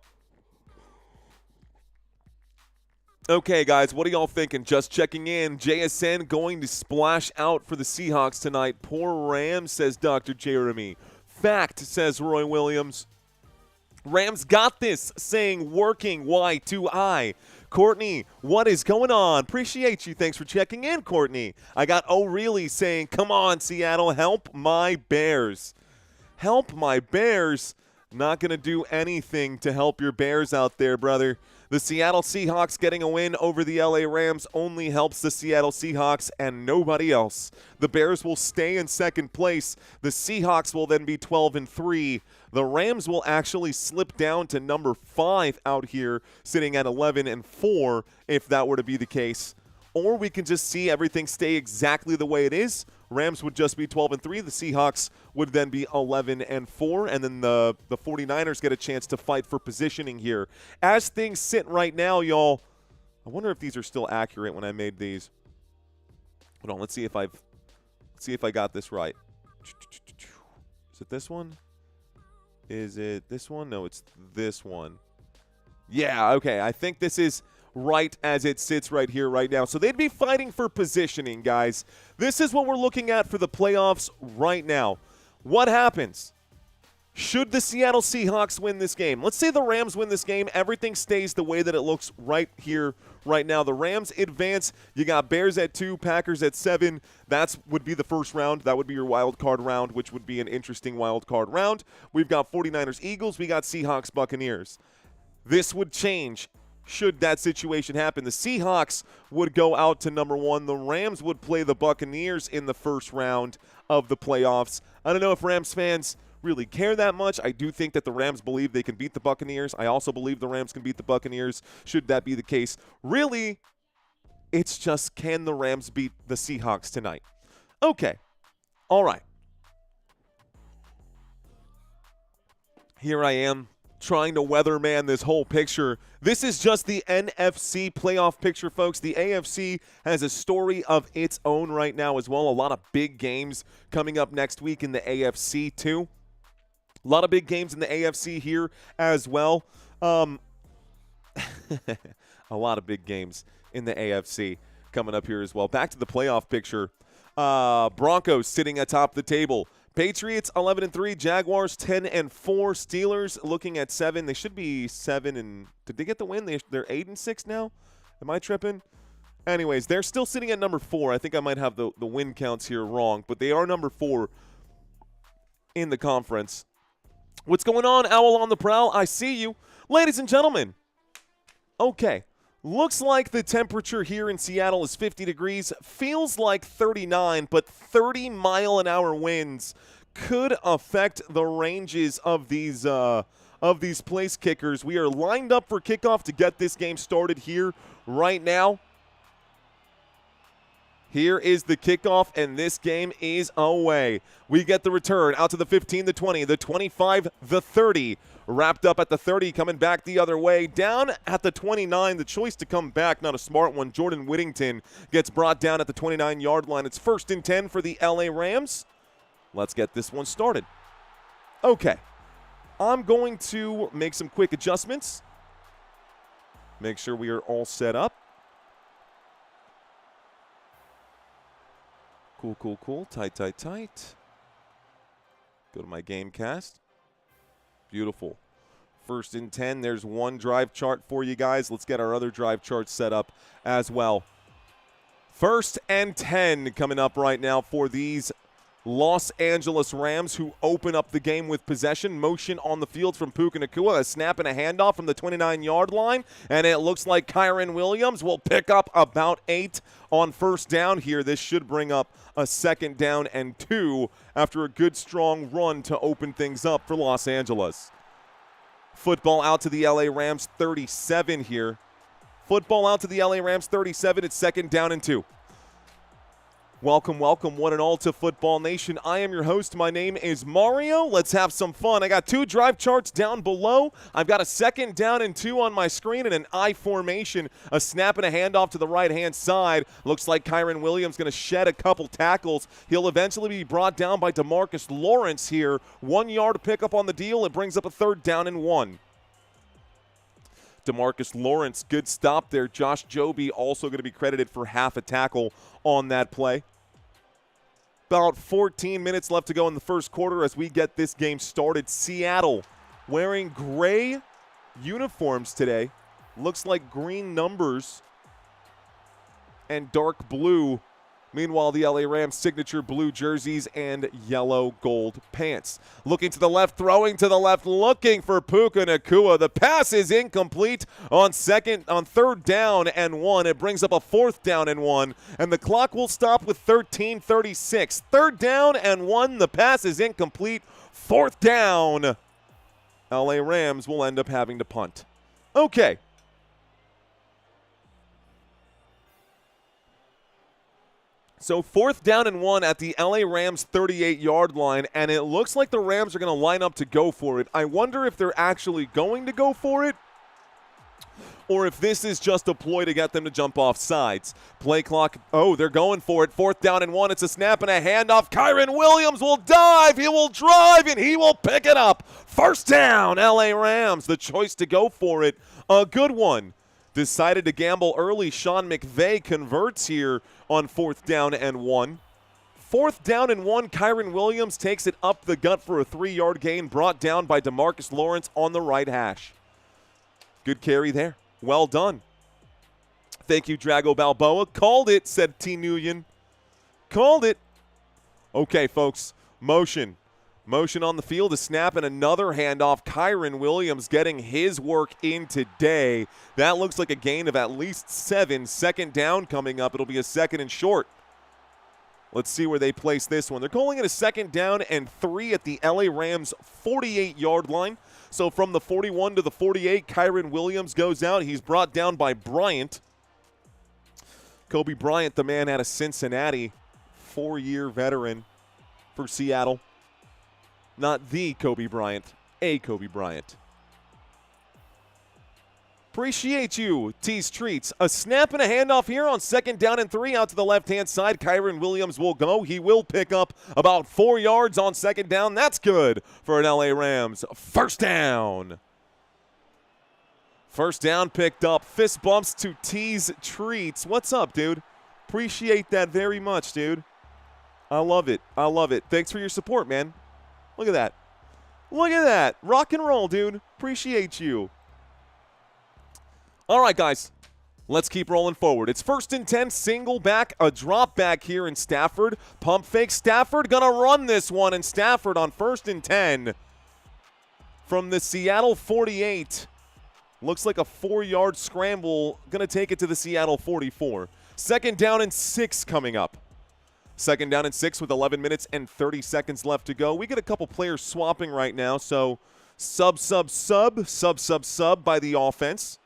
Okay, guys, what are y'all thinking? Just checking in. JSN going to splash out for the Seahawks tonight. Poor Rams, says Dr. Jeremy. Fact, says Roy Williams. Rams got this, saying working Y2I. Courtney, what is going on? Appreciate you. Thanks for checking in, Courtney. I got Oh Really saying, come on, Seattle, help my Bears. Help my Bears. Not going to do anything to help your Bears out there, brother. The Seattle Seahawks getting a win over the LA Rams only helps the Seattle Seahawks and nobody else. The Bears will stay in second place. The Seahawks will then be 12-3. The Rams will actually slip down to #5 out here, sitting at 11-4 if that were to be the case. or we can just see everything stay exactly the way it is. Rams would just be 12-3. The Seahawks would then be 11-4, and then the 49ers get a chance to fight for positioning here. As things sit right now, y'all, I wonder if these are still accurate when I made these. Hold on, let's see if I got this right. Is it this one? Is it this one? No, it's this one. Yeah, okay. I think this is right as it sits right here, right now. So they'd be fighting for positioning, guys. This is what we're looking at for the playoffs right now. What happens? Should the Seattle Seahawks win this game? Let's say the Rams win this game. Everything stays the way that it looks right here, right now. The Rams advance. You got Bears at 2, Packers at 7. That would be the first round. That would be your wild card round, which would be an interesting wild card round. We've got 49ers, Eagles. We got Seahawks, Buccaneers. This would change should that situation happen. The Seahawks would go out to number 1. The Rams would play the Buccaneers in the first round of the playoffs. I don't know if Rams fans really care that much. I do think that the Rams believe they can beat the Buccaneers. I also believe the Rams can beat the Buccaneers, should that be the case. Really, it's just, can the Rams beat the Seahawks tonight? Okay. All right. Here I am, trying to weatherman this whole picture. This is just the NFC playoff picture, folks. The AFC has a story of its own right now as well. A lot of big games coming up next week in the AFC too. A lot of big games in the AFC here as well. A lot of big games in the AFC coming up here as well. Back to the playoff picture. Broncos sitting atop the table. Patriots 11-3, Jaguars 10-4, Steelers looking at 7. They should be 7 and did they get the win? They're 8-6 now. Am I tripping? Anyways, they're still sitting at number 4. I think I might have the win counts here wrong, but they are number 4 in the conference. What's going on, Owl on the Prowl? I see you, ladies and gentlemen. Okay. Looks like the temperature here in Seattle is 50 degrees. Feels like 39, but 30-mile-an-hour winds could affect the ranges of these place kickers. We are lined up for kickoff to get this game started here right now. Here is the kickoff, and this game is away. We get the return out to the 15, the 20, the 25, the 30. Wrapped up at the 30, coming back the other way. Down at the 29, the choice to come back, not a smart one. Jordan Whittington gets brought down at the 29-yard line. It's 1st and 10 for the LA Rams. Let's get this one started. Okay. I'm going to make some quick adjustments. Make sure we are all set up. Cool, cool, cool. Tight, tight, tight. Go to my game cast. Beautiful. 1st and 10. There's one drive chart for you guys. Let's get our other drive chart set up as well. 1st and 10 coming up right now for these Los Angeles Rams, who open up the game with possession. Motion on the field from Puka Nacua. A snap and a handoff from the 29-yard line. And it looks like Kyren Williams will pick up about 8 on 1st down here. This should bring up a 2nd down and 2 after a good, strong run to open things up for Los Angeles. Football out to the LA Rams 37 here. Football out to the LA Rams 37. It's 2nd down and 2. Welcome, welcome, one and all to Football Nation. I am your host. My name is Mario. Let's have some fun. I got 2 drive charts down below. I've got a 2nd down and 2 on my screen and an I formation, a snap and a handoff to the right-hand side. Looks like Kyren Williams going to shed a couple tackles. He'll eventually be brought down by DeMarcus Lawrence here. 1 yard pickup on the deal. It brings up a 3rd down and 1. DeMarcus Lawrence, good stop there. Josh Joby also going to be credited for half a tackle on that play. About 14 minutes left to go in the first quarter as we get this game started. Seattle wearing gray uniforms today. Looks like green numbers and dark blue. Meanwhile, the LA Rams signature blue jerseys and yellow gold pants. Looking to the left, throwing to the left, looking for Puka Nacua. The pass is incomplete on 3rd down and 1. It brings up a 4th down and 1, and the clock will stop with 13:36. 3rd down and 1. The pass is incomplete. 4th down. LA Rams will end up having to punt. Okay. So 4th down and 1 at the LA Rams 38-yard line, and it looks like the Rams are going to line up to go for it. I wonder if they're actually going to go for it, or if this is just a ploy to get them to jump off sides. Play clock, oh, they're going for it. 4th down and 1, it's a snap and a handoff. Kyren Williams will dive, he will drive, and he will pick it up. 1st down, LA Rams, the choice to go for it. A good one. Decided to gamble early. Sean McVay converts here on 4th down and 1. 4th down and 1, Kyren Williams takes it up the gut for a 3-yard gain, brought down by DeMarcus Lawrence on the right hash. Good carry there. Well done. Thank you, Drago Balboa. Called it, said T. Nguyen. Called it. Okay, folks, motion. Motion on the field, a snap and another handoff. Kyren Williams getting his work in today. That looks like a gain of at least 7. 2nd down coming up. It'll be a 2nd and short. Let's see where they place this one. They're calling it a 2nd down and 3 at the LA Rams 48-yard line. So from the 41 to the 48, Kyren Williams goes out. He's brought down by Bryant. Kobe Bryant, the man out of Cincinnati, 4-year veteran for Seattle. Not the Kobe Bryant, a Kobe Bryant. Appreciate you, T's Treats. A snap and a handoff here on 2nd down and 3 out to the left-hand side. Kyren Williams will go. He will pick up about 4 yards on 2nd down. That's good for an LA Rams. 1st down. 1st down picked up. Fist bumps to T's Treats. What's up, dude? Appreciate that very much, dude. I love it. I love it. Thanks for your support, man. Look at that. Look at that. Rock and roll, dude. Appreciate you. All right, guys. Let's keep rolling forward. It's 1st and 10, single back, a drop back here in Stafford. Pump fake. Stafford going to run this one, and Stafford on 1st and 10 from the Seattle 48. Looks like a 4-yard scramble. Going to take it to the Seattle 44. 2nd down and 6 coming up. 2nd down and 6 with 11 minutes and 30 seconds left to go. We get a couple players swapping right now, so sub by the offense.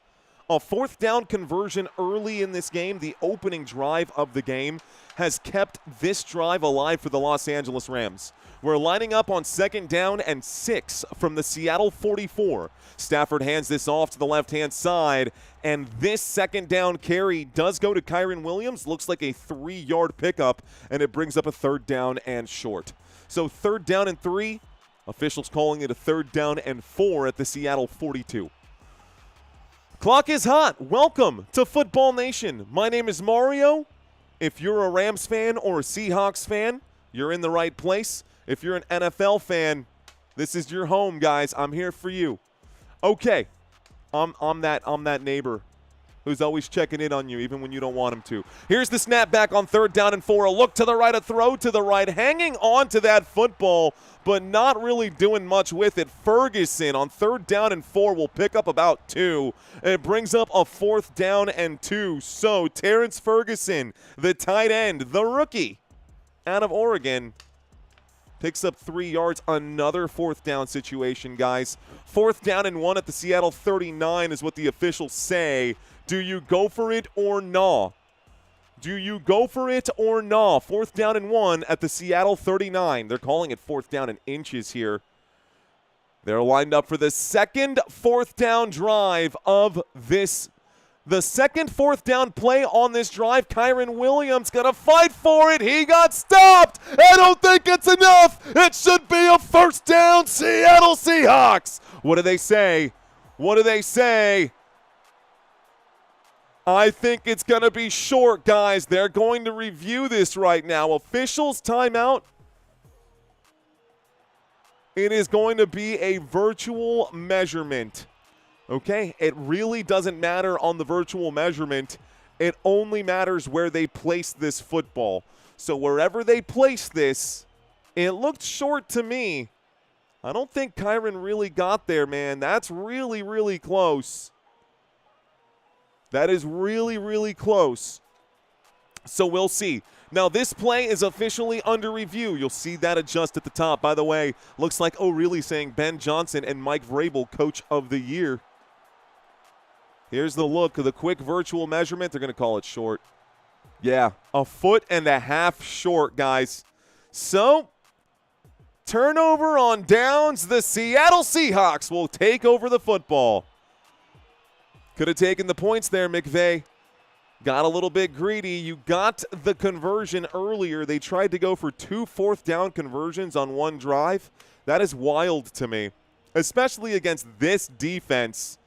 A 4th down conversion early in this game, the opening drive of the game, has kept this drive alive for the Los Angeles Rams. We're lining up on 2nd down and 6 from the Seattle 44. Stafford hands this off to the left-hand side, and this 2nd down carry does go to Kyren Williams. Looks like a 3-yard pickup, and it brings up a 3rd down and short. So 3rd down and 3, officials calling it a 3rd down and 4 at the Seattle 42. Clock is hot. Welcome to Football Nation. My name is Mario. If you're a Rams fan or a Seahawks fan, you're in the right place. If you're an NFL fan, this is your home, guys. I'm here for you. Okay, I'm that neighbor who's always checking in on you even when you don't want him to. Here's the snap back on 3rd down and 4. A look to the right, a throw to the right, hanging on to that football, but not really doing much with it. Ferguson on 3rd down and 4 will pick up about 2. It brings up a 4th down and 2. So Terrance Ferguson, the tight end, the rookie out of Oregon, picks up 3 yards. Another 4th down situation, guys. 4th down and 1 at the Seattle 39 is what the officials say. Do you go for it or no? Do you go for it or no? 4th down and 1 at the Seattle 39. They're calling it 4th down in inches here. They're lined up for the second 4th down drive of this. The second 4th down play on this drive. Kyren Williams going to fight for it. He got stopped. I don't think it's enough. It should be a 1st down, Seattle Seahawks. What do they say? What do they say? I think it's going to be short, guys. They're going to review this right now. Officials timeout. It is going to be a virtual measurement. Okay? It really doesn't matter on the virtual measurement. It only matters where they place this football. So wherever they place this, it looked short to me. I don't think Kyren really got there, man. That's really, really close. That is really, really close. So we'll see. Now, this play is officially under review. You'll see that adjust at the top. By the way, looks like really saying Ben Johnson and Mike Vrabel, Coach of the Year. Here's the look of the quick virtual measurement. They're going to call it short. Yeah, a foot and a half short, guys. So, turnover on downs. The Seattle Seahawks will take over the football. Could have taken the points there, McVay. Got a little bit greedy. You got the conversion earlier. They tried to go for 2 fourth-down conversions on one drive. That is wild to me, especially against this defense.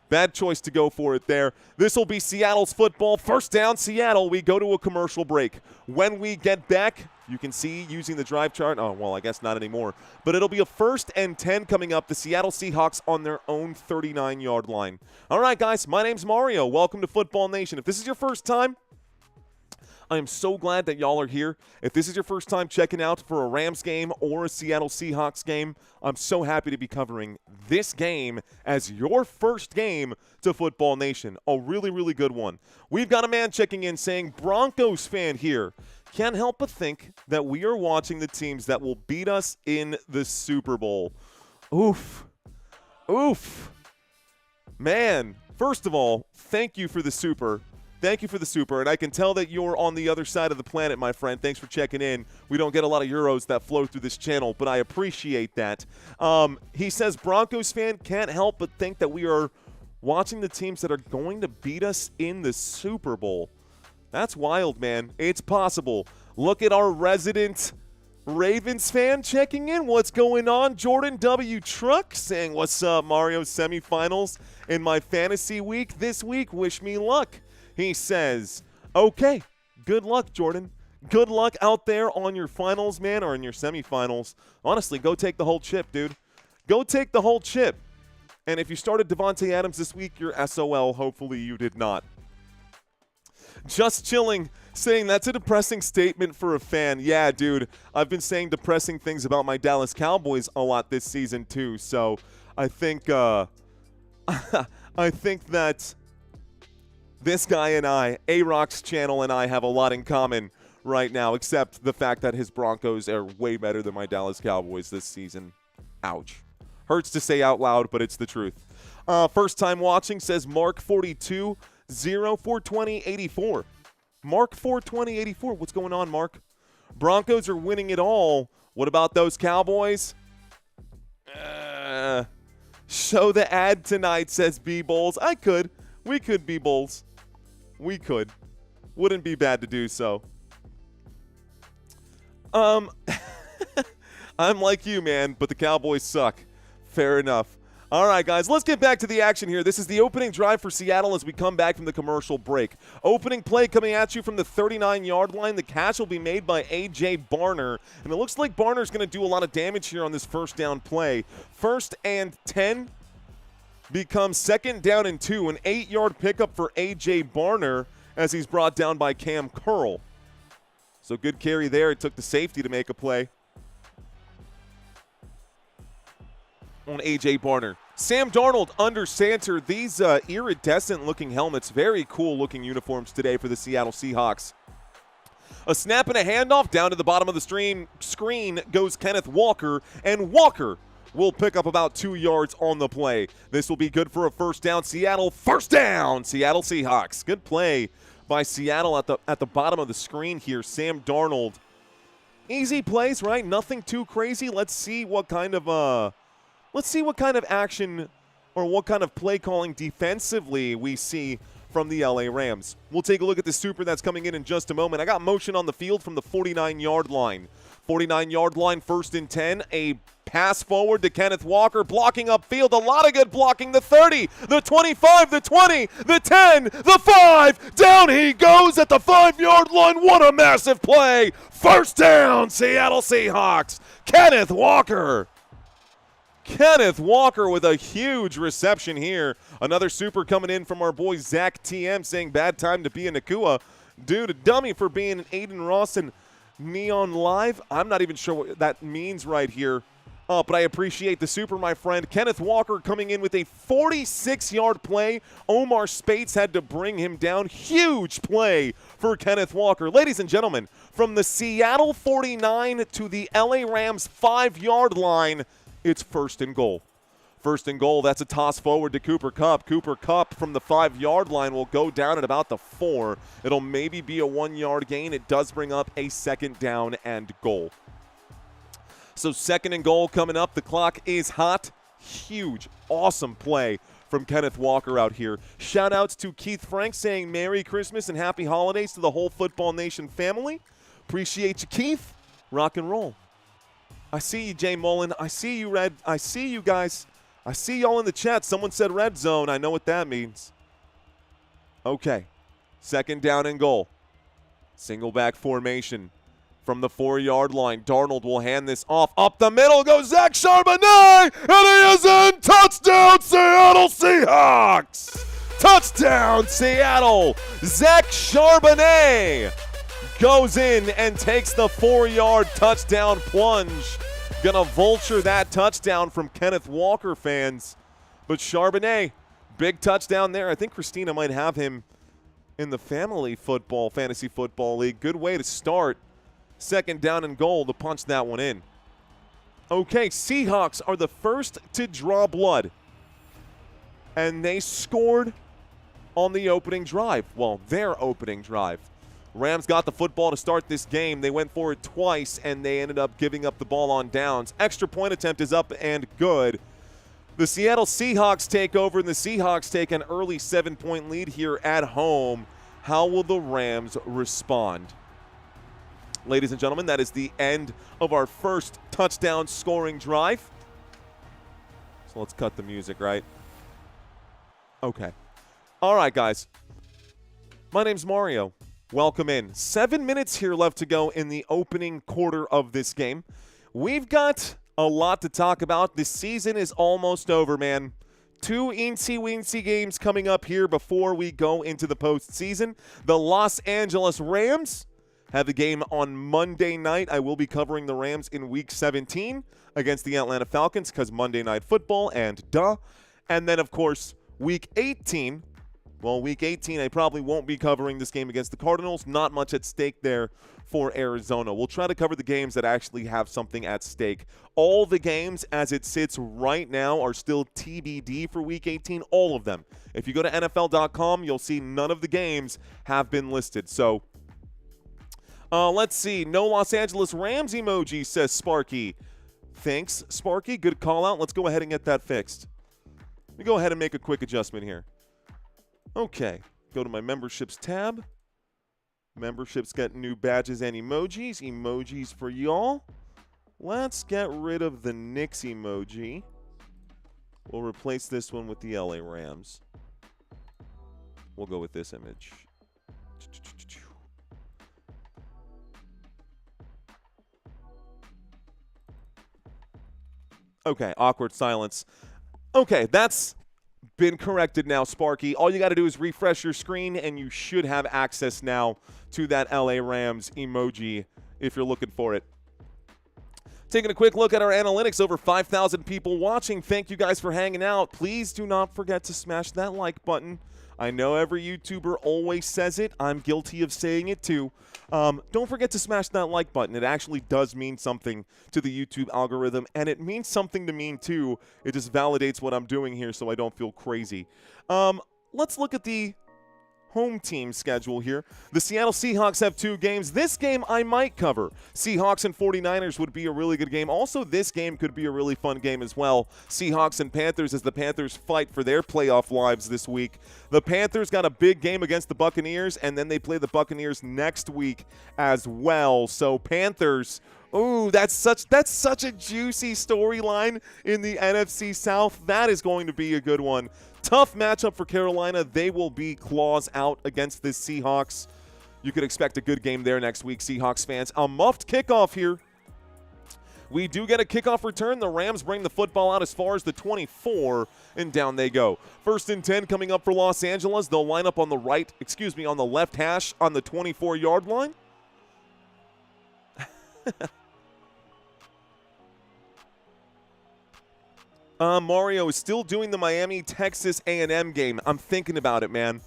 Bad choice to go for it there. This will be Seattle's football. First down, Seattle. We go to a commercial break. When we get back, you can see using the drive chart. Oh, well, I guess not anymore. But it'll be a 1st and 10 coming up. The Seattle Seahawks on their own 39-yard line. All right, guys, my name's Mario. Welcome to Football Nation. If this is your first time, I am so glad that y'all are here. If this is your first time checking out for a Rams game or a Seattle Seahawks game, I'm so happy to be covering this game as your first game to Football Nation. A really, really good one. We've got a man checking in saying, Broncos fan here. Can't help but think that we are watching the teams that will beat us in the Super Bowl. Oof. Oof. Man, first of all, thank you for the super. Thank you for the super, and I can tell that you're on the other side of the planet, my friend. Thanks for checking in. We don't get a lot of euros that flow through this channel, but I appreciate that. He says, Broncos fan, can't help but think that we are watching the teams that are going to beat us in the Super Bowl. That's wild, man. It's possible. Look at our resident Ravens fan checking in. What's going on? Jordan W. Truck saying, what's up, Mario? Semifinals in my fantasy week this week. Wish me luck. He says, okay, good luck, Jordan. Good luck out there on your finals, man, or in your semifinals. Honestly, go take the whole chip, dude. Go take the whole chip. And if you started Davante Adams this week, you're SOL. Hopefully you did not. Just chilling, saying that's a depressing statement for a fan. Yeah, dude, I've been saying depressing things about my Dallas Cowboys a lot this season too. So I think I think that this guy and I, A-Rock's channel and I, have a lot in common right now, except the fact that his Broncos are way better than my Dallas Cowboys this season. Ouch. Hurts to say out loud, but it's the truth. First time watching, says Mark 42 0420 84. Mark 420 84. What's going on, Mark? Broncos are winning it all. What about those Cowboys? Show the ad tonight, says B-Bowls. I could. We could be Bulls. We could. Wouldn't be bad to do so. I'm like you, man, but the Cowboys suck. Fair enough. All right, guys, let's get back to the action here. This is the opening drive for Seattle as we come back from the commercial break. Opening play coming at you from the 39-yard line. The catch will be made by A.J. Barner, and it looks like Barner's going to do a lot of damage here on this first down play. 1st and 10 becomes 2nd down and 2, an 8-yard pickup for A.J. Barner as he's brought down by Cam Curl. So good carry there. It took the safety to make a play on A.J. Barner. Sam Darnold under center. These iridescent-looking helmets, very cool-looking uniforms today for the Seattle Seahawks. A snap and a handoff down to the bottom of the screen goes Kenneth Walker, and Walker will pick up about 2 yards on the play. This will be good for a first down. Seattle, first down, Seattle Seahawks. Good play by Seattle at the bottom of the screen here. Sam Darnold. Easy plays, right? Nothing too crazy. Let's see what kind of action or what kind of play calling defensively we see from the LA Rams. We'll take a look at the super that's coming in just a moment. I got motion on the field from the 49-yard line. 49-yard line, 1st and 10. A pass forward to Kenneth Walker, blocking upfield. A lot of good blocking. The 30, the 25, the 20, the 10, the 5. Down he goes at the 5-yard line. What a massive play. First down, Seattle Seahawks. Kenneth Walker. Kenneth Walker with a huge reception here. Another super coming in from our boy Zach TM saying bad time to be a Nacua. Dude, a dummy for being an Aiden Ross and Neon Live. I'm not even sure what that means right here. But I appreciate the super, my friend. Kenneth Walker coming in with a 46-yard play. Omar Spates had to bring him down. Huge play for Kenneth Walker. Ladies and gentlemen, from the Seattle 49 to the LA Rams 5-yard line, it's 1st and goal. First and goal, that's a toss forward to Cooper Kupp. Cooper Kupp from the 5-yard line will go down at about the 4. It'll maybe be a 1-yard gain. It does bring up a second down and goal. So second and goal coming up. The clock is hot. Huge, awesome play from Kenneth Walker out here. Shout-outs to Keith Frank saying Merry Christmas and Happy Holidays to the whole Football Nation family. Appreciate you, Keith. Rock and roll. I see you, Jay Mullen. I see you, Red. I see you guys. I see y'all in the chat. Someone said red zone. I know what that means. Okay. Second down and goal. Single back formation from the 4-yard line. Darnold will hand this off. Up the middle goes Zach Charbonnet, and he is in. Touchdown, Seattle Seahawks. Touchdown, Seattle. Zach Charbonnet goes in and takes the 4-yard touchdown plunge. Gonna vulture that touchdown from Kenneth Walker fans. But Charbonnet, big touchdown there. I think Christina might have him in the family football, fantasy football league. Good way to start. Second down and goal to punch that one in. Okay, Seahawks are the first to draw blood. And they scored on the opening drive. Well, their opening drive. Rams got the football to start this game. They went for it twice, and they ended up giving up the ball on downs. Extra point attempt is up and good. The Seattle Seahawks take over, and the Seahawks take an early 7-point lead here at home. How will the Rams respond? Ladies and gentlemen, that is the end of our first touchdown scoring drive. So let's cut the music, right? Okay. All right, guys. My name's Mario. Welcome in. 7 minutes here left to go in the opening quarter of this game. We've got a lot to talk about. The season is almost over, man. 2 eensy-weensy games coming up here before we go into the postseason. The Los Angeles Rams have a game on Monday night. I will be covering the Rams in Week 17 against the Atlanta Falcons because Monday Night Football and duh. And then, of course, Week 18. Well, Week 18, I probably won't be covering this game against the Cardinals. Not much at stake there for Arizona. We'll try to cover the games that actually have something at stake. All the games as it sits right now are still TBD for Week 18, all of them. If you go to NFL.com, you'll see none of the games have been listed. So, let's see. No Los Angeles Rams emoji, says Sparky. Thanks, Sparky. Good call out. Let's go ahead and get that fixed. Let me go ahead and make a quick adjustment here. Okay, go to my memberships tab. Memberships get new badges and emojis. Emojis for y'all. Let's get rid of the Knicks emoji. We'll replace this one with the LA Rams. We'll go with this image. Okay, awkward silence. Okay, that's been corrected now, Sparky. All you got to do is refresh your screen, and you should have access now to that LA Rams emoji if you're looking for it. Taking a quick look at our analytics, over 5,000 people watching. Thank you guys for hanging out. Please do not forget to smash that like button. I know every YouTuber always says it. I'm guilty of saying it too. Don't forget to smash that like button. It actually does mean something to the YouTube algorithm, and it means something to me too. It just validates what I'm doing here so I don't feel crazy. Let's look at the home team schedule here. The Seattle Seahawks have 2 games. This game I might cover. Seahawks and 49ers would be a really good game. Also, this game could be a really fun game as well. Seahawks and Panthers as the Panthers fight for their playoff lives this week. The Panthers got a big game against the Buccaneers, and then they play the Buccaneers next week as well. So Panthers, ooh, that's such a juicy storyline in the NFC South. That is going to be a good one. Tough matchup for Carolina. They will be claws out against this Seahawks. You could expect a good game there next week, Seahawks fans. A muffed kickoff here. We do get a kickoff return. The Rams bring the football out as far as the 24, and down they go. 1st and 10 coming up for Los Angeles. They'll line up on the on the left hash on the 24-yard line. Mario is still doing the Miami-Texas A&M game. I'm thinking about it, man.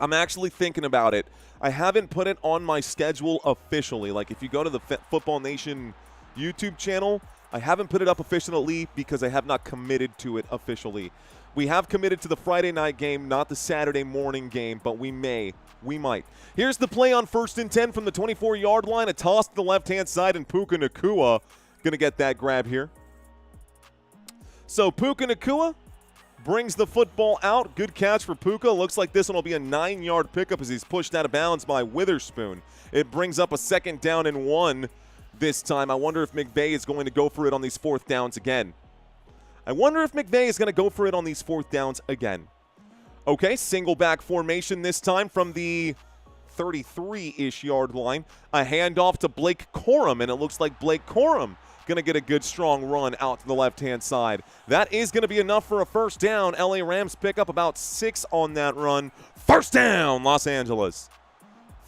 I'm actually thinking about it. I haven't put it on my schedule officially. Like, if you go to the Football Nation YouTube channel, I haven't put it up officially because I have not committed to it officially. We have committed to the Friday night game, not the Saturday morning game, but we might. Here's the play on 1st and 10 from the 24-yard line. A toss to the left-hand side, and Puka Nacua going to get that grab here. So Puka Nacua brings the football out. Good catch for Puka. Looks like this one will be a 9-yard pickup as he's pushed out of bounds by Witherspoon. It brings up a 2nd down and 1 this time. I wonder if McVay is going to go for it on these 4th downs again. Okay, single back formation this time from the 33-ish yard line. A handoff to Blake Corum, and it looks like Blake Corum going to get a good strong run out to the left-hand side. That is going to be enough for a 1st down. LA Rams pick up about 6 on that run. 1st down, Los Angeles.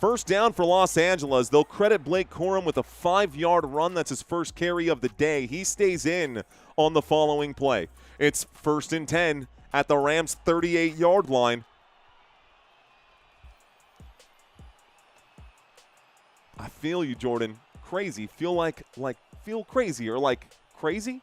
1st down for Los Angeles. They'll credit Blake Corum with a 5-yard run. That's his first carry of the day. He stays in on the following play. It's 1st and 10 at the Rams' 38-yard line. I feel you, Jordan. Crazy. Feel crazy or like crazy?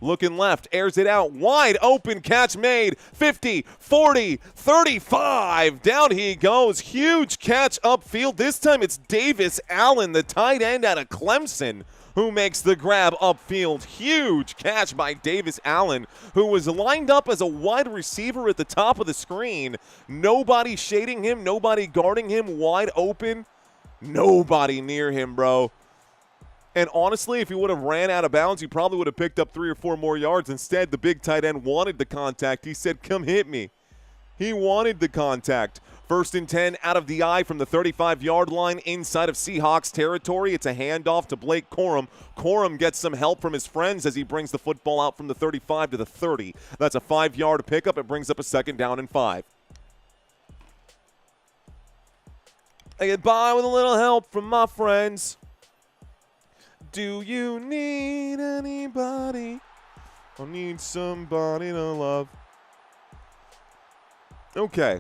Looking left, airs it out, wide open catch made, 50, 40, 35, down he goes, huge catch upfield. This time it's Davis Allen, the tight end out of Clemson, who makes the grab upfield. Huge catch by Davis Allen, who was lined up as a wide receiver at the top of the screen. Nobody shading him, nobody guarding him, wide open, nobody near him, bro. And honestly, if he would have ran out of bounds, he probably would have picked up 3 or 4 more yards. Instead, the big tight end wanted the contact. He said, come hit me. He wanted the contact. 1st and 10 out of the eye from the 35-yard line inside of Seahawks territory. It's a handoff to Blake Corum. Corum gets some help from his friends as he brings the football out from the 35 to the 30. That's a 5-yard pickup. It brings up a 2nd down and 5. I get by with a little help from my friends. Do you need anybody? I need somebody to love. Okay.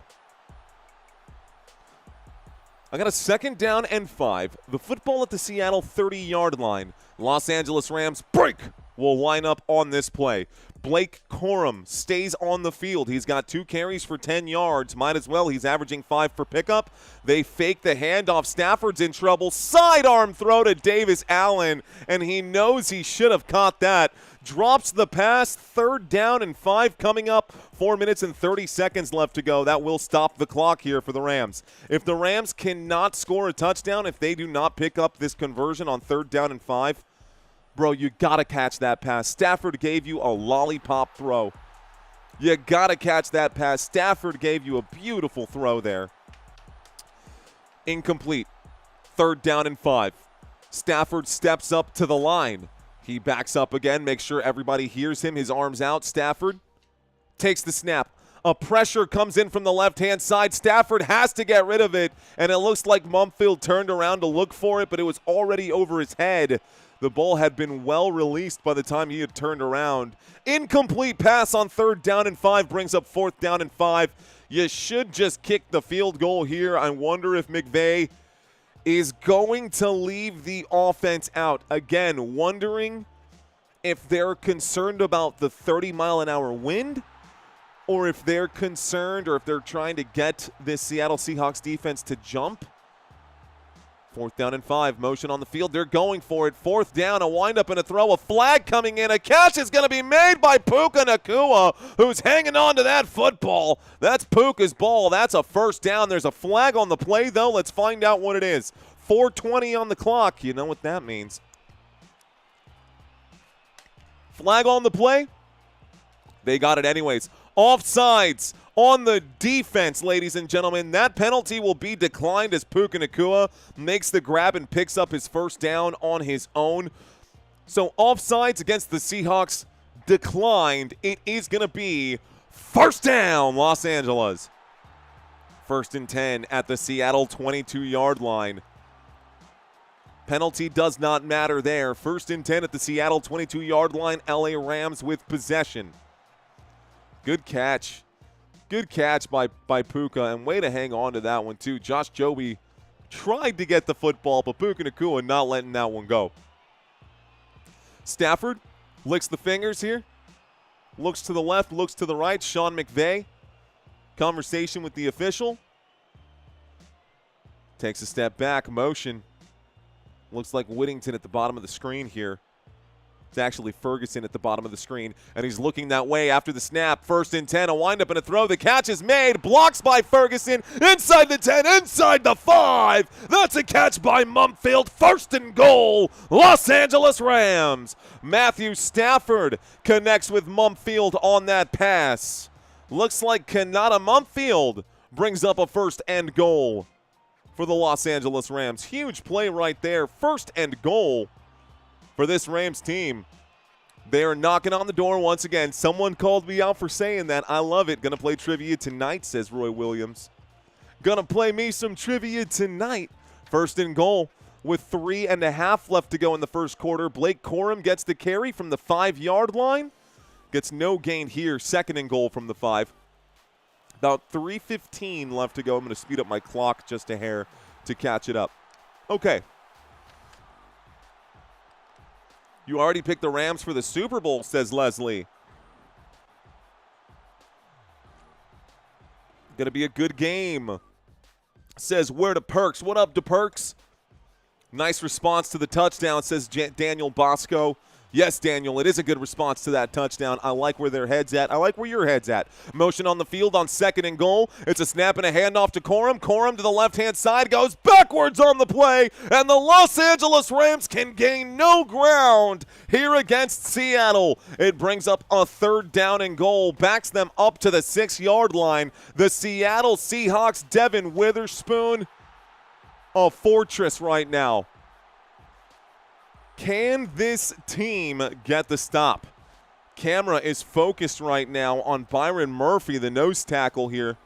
I got a 2nd down and 5. The football at the Seattle 30-yard line. Los Angeles Rams break will line up on this play. Blake Corum stays on the field. He's got 2 carries for 10 yards. Might as well. He's averaging 5 per pickup. They fake the handoff. Stafford's in trouble. Sidearm throw to Davis Allen, and he knows he should have caught that. Drops the pass. 3rd down and 5 coming up. 4 minutes and 30 seconds left to go. That will stop the clock here for the Rams. If the Rams cannot score a touchdown, if they do not pick up this conversion on 3rd down and 5, bro, you got to catch that pass. Stafford gave you a lollipop throw. You got to catch that pass. Stafford gave you a beautiful throw there. Incomplete. 3rd down and 5. Stafford steps up to the line. He backs up again, makes sure everybody hears him. His arms out. Stafford takes the snap. A pressure comes in from the left-hand side. Stafford has to get rid of it, and it looks like Mumfield turned around to look for it, but it was already over his head. The ball had been well released by the time he had turned around. Incomplete pass on 3rd down and 5 brings up 4th down and 5. You should just kick the field goal here. I wonder if McVay is going to leave the offense out. Again, wondering if they're concerned about the 30-mile-an-hour wind, or if they're concerned, or if they're trying to get this Seattle Seahawks defense to jump. 4th down and 5, motion on the field. They're going for it. 4th down, a windup and a throw. A flag coming in. A catch is going to be made by Puka Nacua, who's hanging on to that football. That's Puka's ball. That's a 1st down. There's a flag on the play, though. Let's find out what it is. 4:20 on the clock. You know what that means. Flag on the play. They got it anyways. Offsides on the defense, ladies and gentlemen. That penalty will be declined as Puka Nacua makes the grab and picks up his 1st down on his own. So offsides against the Seahawks declined. It is going to be 1st down, Los Angeles. 1st and 10 at the Seattle 22-yard line. Penalty does not matter there. 1st and 10 at the Seattle 22-yard line. LA Rams with possession. Good catch. Good catch by Puka, and way to hang on to that one, too. Josh Joby tried to get the football, but Puka Nacua not letting that one go. Stafford Licks the fingers here. Looks to the left, looks to the right. Sean McVay. Conversation with the official. Takes a step back. Motion. Looks like Whittington at the bottom of the screen here. It's actually Ferguson at the bottom of the screen, and he's looking that way after the snap. 1st and 10, a windup and a throw. The catch is made. Blocks by Ferguson. Inside the 10, inside the 5. That's a catch by Mumfield. 1st and goal, Los Angeles Rams. Matthew Stafford connects with Mumfield on that pass. Looks like Kanata Mumfield brings up a 1st and goal for the Los Angeles Rams. Huge play right there. 1st and goal for this Rams team. They are knocking on the door once again. Someone called me out for saying that. I love it. Gonna play trivia tonight, says Roy Williams. Gonna play me some trivia tonight. 1st and goal with 3.5 left to go in the first quarter. Blake Corum gets the carry from the 5-yard line. Gets no gain here. 2nd and goal from the 5. About 3:15 left to go. I'm going to speed up my clock just a hair to catch it up. Okay. You already picked the Rams for the Super Bowl, says Leslie. Going to be a good game, says Where to Perks. What up, DePerks? Nice response to the touchdown, says Daniel Bosco. Yes, Daniel, it is a good response to that touchdown. I like where their head's at. I like where your head's at. Motion on the field on 2nd and goal. It's a snap and a handoff to Corum. Corum to the left-hand side, goes backwards on the play, and the Los Angeles Rams can gain no ground here against Seattle. It brings up a 3rd down and goal, backs them up to the 6-yard line. The Seattle Seahawks, Devon Witherspoon, a fortress right now. Can this team get the stop? Camera is focused right now on Byron Murphy, the nose tackle here.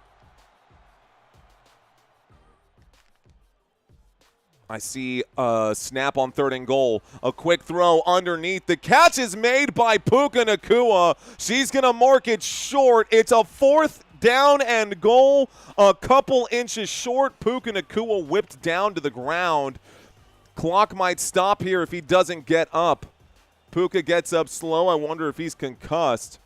I see a snap on 3rd and goal. A quick throw underneath. The catch is made by Puka Nacua. She's going to mark it short. It's a 4th down and goal. A couple inches short. Puka Nacua whipped down to the ground. Clock might stop here if he doesn't get up. Puka gets up slow. I wonder if he's concussed.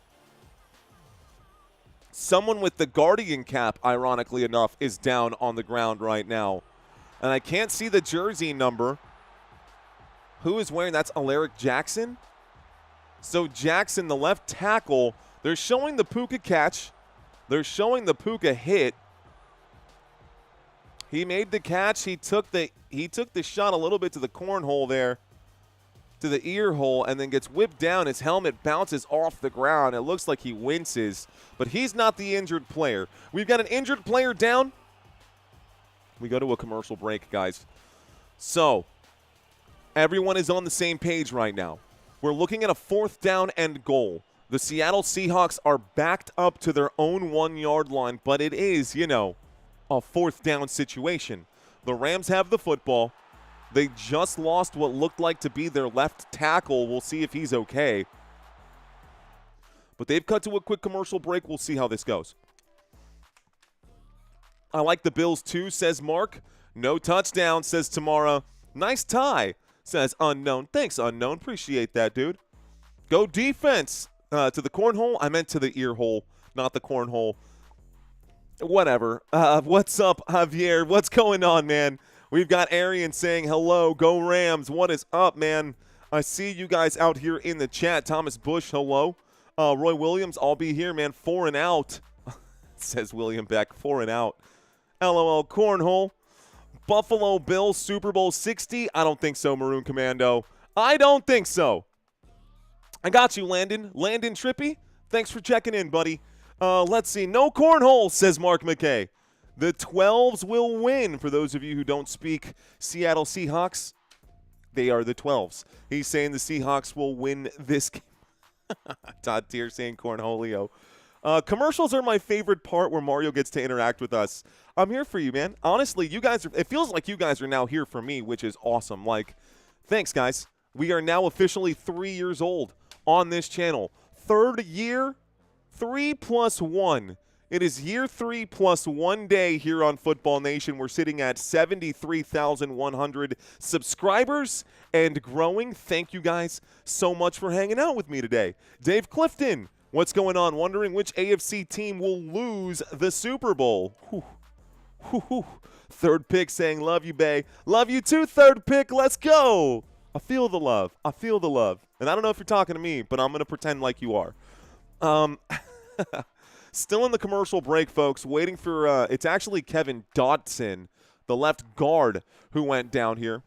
Someone with the Guardian cap, ironically enough, is down on the ground right now. And I can't see the jersey number. Who is wearing? That's Alaric Jackson. So Jackson, the left tackle, they're showing the Puka catch. They're showing the Puka hit. He made the catch. He took the shot a little bit to the cornhole there, to the ear hole, and then gets whipped down. His helmet bounces off the ground. It looks like he winces, but he's not the injured player. We've got an injured player down. We go to a commercial break, guys. So everyone is on the same page right now. We're looking at a 4th down and goal. The Seattle Seahawks are backed up to their own 1-yard line, but it is, a 4th down situation. The Rams have the football. They just lost what looked like to be their left tackle. We'll see if he's okay. But they've cut to a quick commercial break. We'll see how this goes. I like the Bills too, says Mark. No touchdown, says Tamara. Nice tie, says Unknown. Thanks, Unknown. Appreciate that, dude. Go defense. To the cornhole. I meant to the ear hole, not the cornhole. Whatever. What's up, Javier? What's going on, man? We've got Arian saying hello. Go Rams. What is up, man? I see you guys out here in the chat. Thomas Bush, hello. Roy Williams, I'll be here, man. 4 and out, says William Beck. 4 and out. LOL Cornhole. Buffalo Bills Super Bowl 60. I don't think so, Maroon Commando. I don't think so. I got you, Landon. Landon Trippy, thanks for checking in, buddy. Let's see. No cornhole, says Mark McKay. The 12s will win. For those of you who don't speak Seattle Seahawks, they are the 12s. He's saying the Seahawks will win this game. Todd Tier saying cornholio. Commercials are my favorite part where Mario gets to interact with us. I'm here for you, man. Honestly, you guys it feels like you guys are now here for me, which is awesome. Like, thanks, guys. We are now officially 3 years old on this channel. 3rd year, 3 + 1 It is year 3 plus 1 day here on Football Nation. We're sitting at 73,100 subscribers and growing. Thank you guys so much for hanging out with me today. Dave Clifton, what's going on? Wondering which AFC team will lose the Super Bowl. Whew. Whew, whew. Third pick saying, love you, Bay. Love you too, third pick. Let's go. I feel the love. I feel the love. And I don't know if you're talking to me, but I'm going to pretend like you are. Still in the commercial break, folks, waiting for it's actually Kevin Dotson, the left guard, who went down here.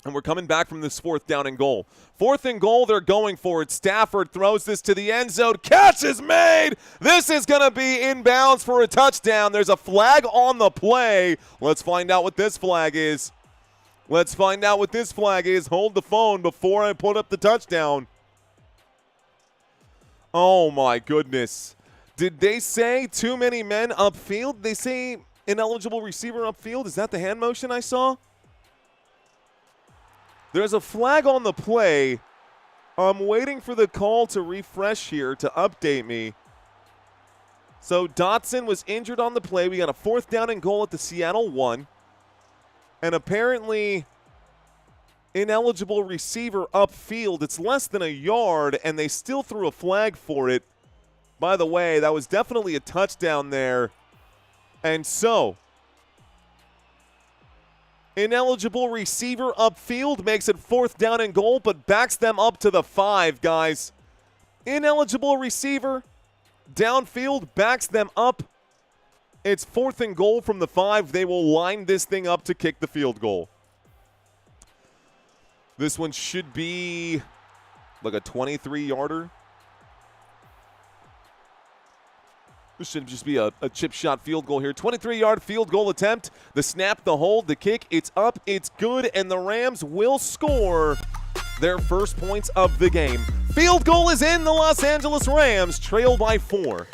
And we're coming back from this 4th down and goal. 4th and goal, they're going for it. Stafford throws this to the end zone. Catch is made. This is going to be inbounds for a touchdown. There's a flag on the play. Let's find out what this flag is. Let's find out what this flag is. Hold the phone before I put up the touchdown. Oh, my goodness. Did they say too many men upfield? They say ineligible receiver upfield? Is that the hand motion I saw? There's a flag on the play. I'm waiting for the call to refresh here to update me. So Dotson was injured on the play. We got a 4th down and goal at the Seattle 1. And apparently ineligible receiver upfield. It's less than a yard, and they still threw a flag for it. By the way, that was definitely a touchdown there. And so, ineligible receiver upfield makes it 4th down and goal, but backs them up to the 5, guys. Ineligible receiver downfield backs them up. It's 4th and goal from the 5. They will line this thing up to kick the field goal. This one should be like a 23-yarder. This should just be a chip shot field goal here. 23-yard field goal attempt. The snap, the hold, the kick. It's up, it's good, and the Rams will score their first points of the game. Field goal is in. The Los Angeles Rams trail by 4.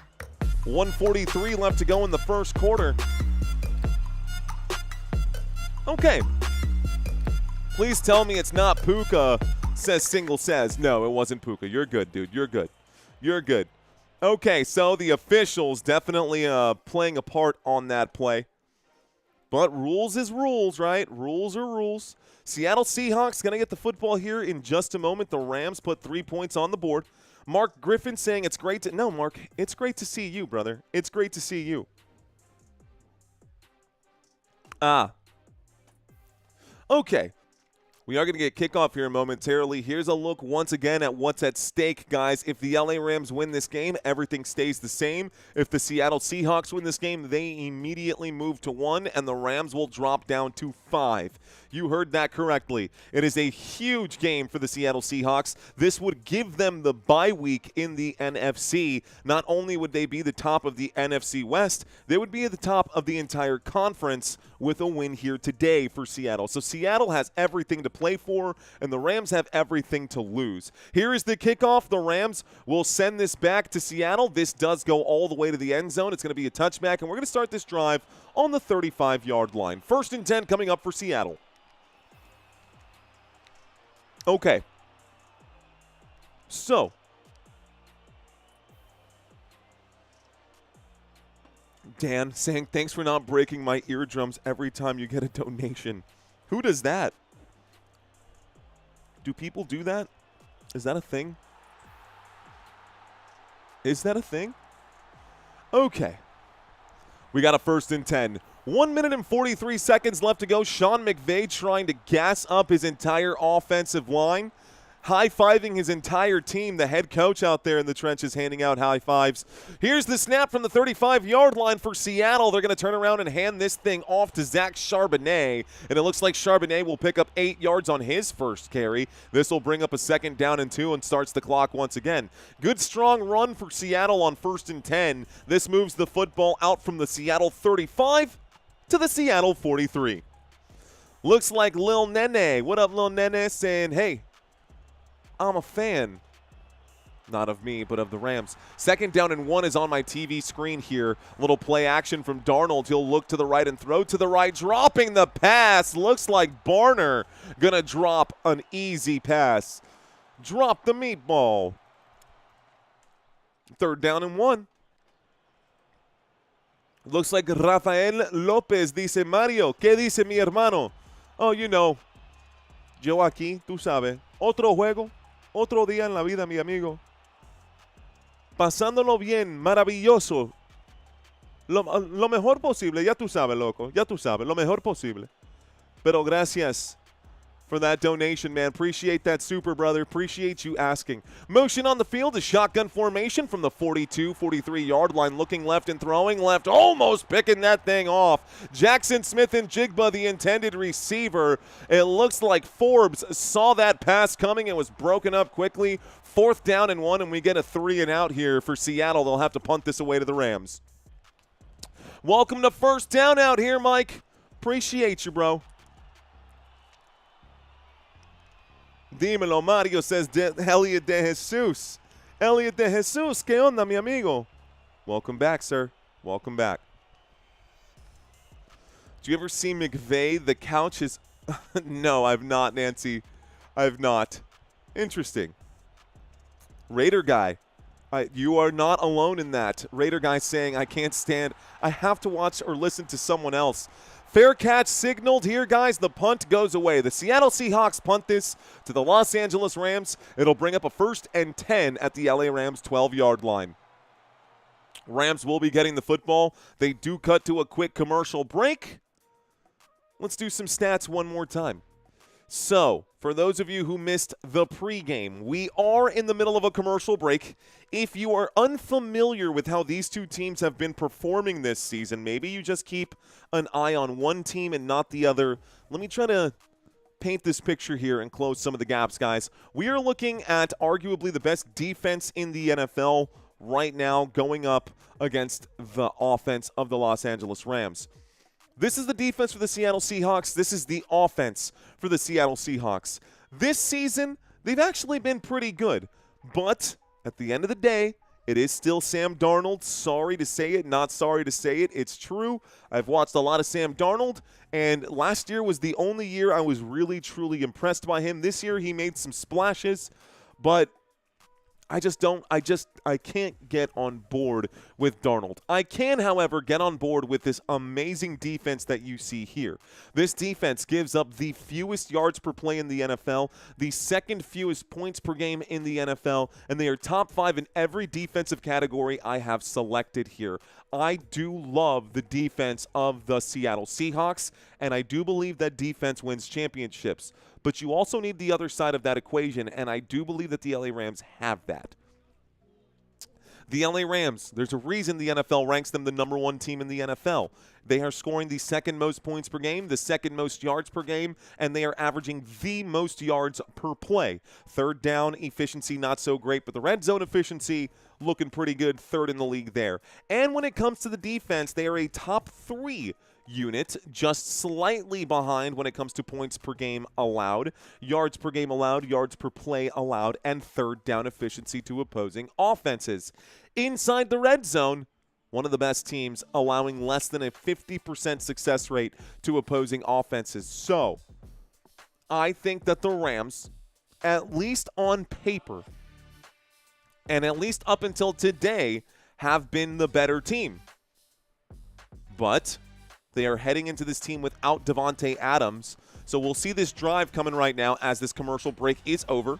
1:43 left to go in the first quarter. Okay. Please tell me it's not Puka, says Single says. No, it wasn't Puka. You're good, dude. You're good. You're good. Okay, so the officials definitely playing a part on that play. But rules is rules, right? Rules are rules. Seattle Seahawks going to get the football here in just a moment. The Rams put 3 points on the board. Mark Griffin saying it's great to – no, Mark, it's great to see you, brother. It's great to see you. Okay. We are going to get kickoff here momentarily. Here's a look once again at what's at stake, guys. If the LA Rams win this game, everything stays the same. If the Seattle Seahawks win this game, they immediately move to 1, and the Rams will drop down to 5. You heard that correctly. It is a huge game for the Seattle Seahawks. This would give them the bye week in the NFC. Not only would they be the top of the NFC West, they would be at the top of the entire conference with a win here today for Seattle. So Seattle has everything to play for, and the Rams have everything to lose. Here is the kickoff. The Rams will send this back to Seattle. This does go all the way to the end zone. It's going to be a touchback, and we're going to start this drive on the 35-yard line. 1st and 10 coming up for Seattle. Okay. So, Dan saying, thanks for not breaking my eardrums every time you get a donation. Who does that? Do people do that? Is that a thing? Is that a thing? Okay. We got a 1st and 10. 1 minute and 43 seconds left to go. Sean McVay trying to gas up his entire offensive line. High-fiving his entire team. The head coach out there in the trenches handing out high fives. Here's the snap from the 35-yard line for Seattle. They're going to turn around and hand this thing off to Zach Charbonnet. And it looks like Charbonnet will pick up 8 yards on his first carry. This will bring up a 2nd down and 2 and starts the clock once again. Good, strong run for Seattle on 1st and 10. This moves the football out from the Seattle 35 to the Seattle 43. Looks like Lil Nene. What up, Lil Nene? Saying, hey, I'm a fan. Not of me, but of the Rams. 2nd down and 1 is on my TV screen here. Little play action from Darnold. He'll look to the right and throw to the right. Dropping the pass. Looks like Barner going to drop an easy pass. Drop the meatball. 3rd down and 1. Looks like Rafael Lopez dice, Mario, ¿qué dice mi hermano? Oh, you know, yo aquí, tú sabes, otro juego, otro día en la vida, mi amigo. Pasándolo bien, maravilloso. Lo mejor posible, ya tú sabes, loco, ya tú sabes, lo mejor posible. Pero gracias for that donation, man. Appreciate that, super brother. Appreciate you asking. Motion on the field is shotgun formation from the 42, 43-yard line. Looking left and throwing left, almost picking that thing off. Jackson Smith and Jigba, the intended receiver. It looks like Forbes saw that pass coming and was broken up quickly. 4th down and 1, and we get a 3 and out here for Seattle. They'll have to punt this away to the Rams. Welcome to 1st down out here, Mike. Appreciate you, bro. Dímelo, Mario says Elliot de Jesus. Elliot de Jesus, ¿qué onda, mi amigo? Welcome back, sir. Welcome back. Do you ever see McVay? The couch is... No, I've not, Nancy. I've not. Interesting. Raider guy. You are not alone in that. Raider guy saying, I can't stand... I have to watch or listen to someone else. Fair catch signaled here, guys. The punt goes away. The Seattle Seahawks punt this to the Los Angeles Rams. It'll bring up a 1st and 10 at the LA Rams 12-yard line. Rams will be getting the football. They do cut to a quick commercial break. Let's do some stats one more time. So, for those of you who missed the pregame, we are in the middle of a commercial break. If you are unfamiliar with how these two teams have been performing this season, maybe you just keep an eye on one team and not the other. Let me try to paint this picture here and close some of the gaps, guys. We are looking at arguably the best defense in the NFL right now going up against the offense of the Los Angeles Rams. This is the defense for the Seattle Seahawks. This is the offense for the Seattle Seahawks. This season, they've actually been pretty good. But at the end of the day, it is still Sam Darnold. Sorry to say it, not sorry to say it. It's true. I've watched a lot of Sam Darnold, and last year was the only year I was really, truly impressed by him. This year, he made some splashes, but I can't get on board with Darnold. I can, however, get on board with this amazing defense that you see here. This defense gives up the fewest yards per play in the NFL, the 2nd fewest points per game in the NFL, and they are top 5 in every defensive category I have selected here. I do love the defense of the Seattle Seahawks, and I do believe that defense wins championships. But you also need the other side of that equation, and I do believe that the LA Rams have that. The LA Rams, there's a reason the NFL ranks them the #1 team in the NFL. They are scoring the 2nd most points per game, the 2nd most yards per game, and they are averaging the most yards per play. 3rd down efficiency, not so great, but the red zone efficiency looking pretty good, 3rd in the league there. And when it comes to the defense, they are a top 3 unit, just slightly behind when it comes to points per game allowed, yards per game allowed, yards per play allowed, and 3rd down efficiency to opposing offenses. Inside the red zone, one of the best teams, allowing less than a 50% success rate to opposing offenses. So, I think that the Rams, at least on paper, and at least up until today, have been the better team. But they are heading into this team without Davante Adams. So we'll see this drive coming right now as this commercial break is over.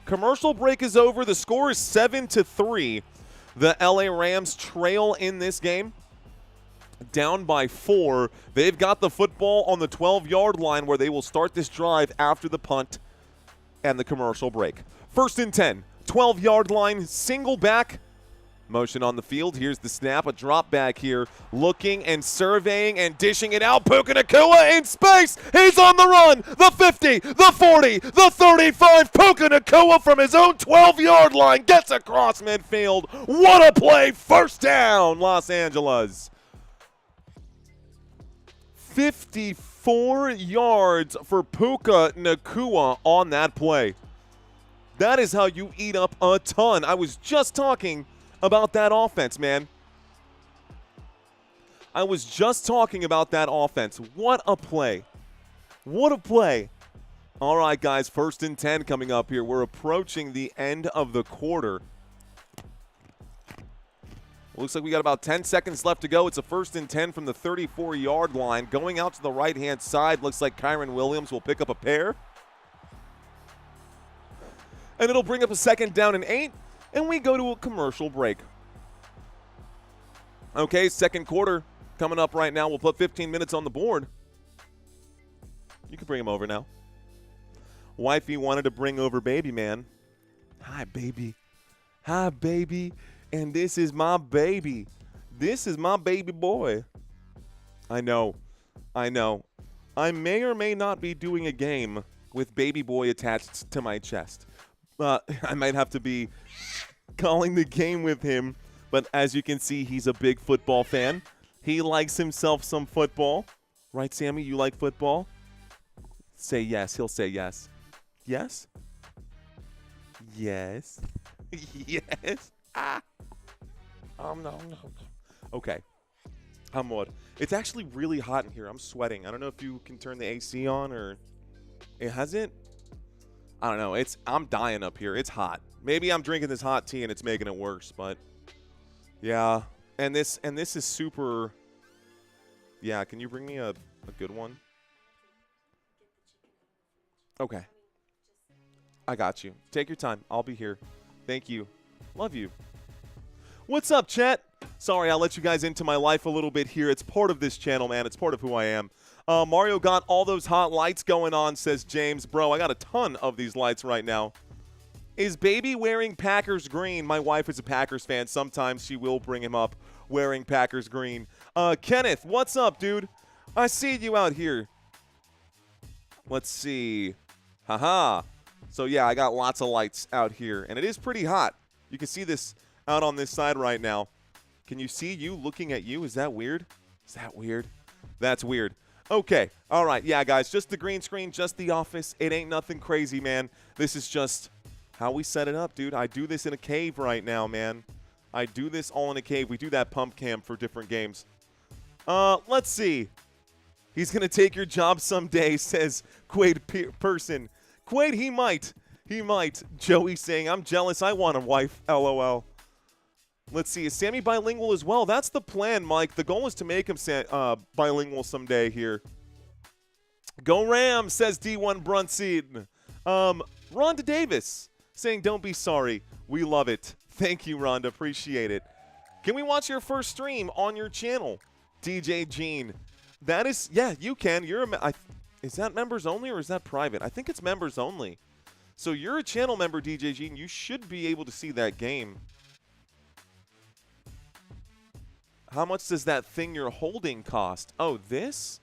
Commercial break is over. The score is 7-3. The LA Rams trail in this game, down by 4. They've got the football on the 12-yard line where they will start this drive after the punt and the commercial break. 1st and 10, 12-yard line, single back. Motion on the field. Here's the snap. A drop back here. Looking and surveying and dishing it out. Puka Nacua in space. He's on the run. The 50, the 40, the 35. Puka Nacua from his own 12-yard line gets across midfield. What a play. 1st down, Los Angeles. 54 yards for Puka Nacua on that play. That is how you eat up a ton. I was just talking about that offense, man. I was just talking about that offense. What a play. What a play. All right, guys, 1st and 10 coming up here. We're approaching the end of the quarter. Looks like we got about 10 seconds left to go. It's a 1st and 10 from the 34-yard line. Going out to the right-hand side, looks like Kyren Williams will pick up a pair. And it'll bring up a 2nd down and 8, and we go to a commercial break. Okay, 2nd quarter coming up right now. We'll put 15 minutes on the board. You can bring him over now. Wifey wanted to bring over baby man. Hi, baby. Hi, baby. And this is my baby. This is my baby boy. I know. I may or may not be doing a game with baby boy attached to my chest. I might have to be calling the game with him. But as you can see, he's a big football fan. He likes himself some football. Right, Sammy? You like football? Say yes. He'll say yes. Yes? Yes. Yes. Ah. No. Okay. I'm what? It's actually really hot in here. I'm sweating. I don't know if you can turn the AC on or it hasn't. I don't know. I'm dying up here. It's hot. Maybe I'm drinking this hot tea and it's making it worse, but yeah. And this is super. Yeah, can you bring me a good one? Okay. I got you. Take your time. I'll be here. Thank you. Love you. What's up, chat? Sorry, I'll let you guys into my life a little bit here. It's part of this channel, man. It's part of who I am. Mario got all those hot lights going on, says James. Bro, I got a ton of these lights right now. Is baby wearing Packers green? My wife is a Packers fan. Sometimes she will bring him up wearing Packers green. Kenneth, what's up, dude? I see you out here. Let's see. Haha. So, yeah, I got lots of lights out here, and it is pretty hot. You can see this out on this side right now. Can you see you looking at you? Is that weird? Is that weird? That's weird. Okay. All right. Yeah, guys, just the green screen, just the office. It ain't nothing crazy, man. This is just how we set it up, dude. I do this in a cave right now, man. I do this all in a cave. We do that pump cam for different games. Let's see. He's going to take your job someday, says Quaid Person. Quaid, he might. He might. Joey saying, I'm jealous. I want a wife. LOL. Let's see. Is Sammy bilingual as well? That's the plan, Mike. The goal is to make him bilingual someday here. Go Rams, says D1 Brunson. Rhonda Davis saying, don't be sorry. We love it. Thank you, Rhonda. Appreciate it. Can we watch your first stream on your channel? DJ Gene. That is, yeah, you can. Is that members only or is that private? I think it's members only. So you're a channel member, DJ Gene. You should be able to see that game. How much does that thing you're holding cost? Oh, this?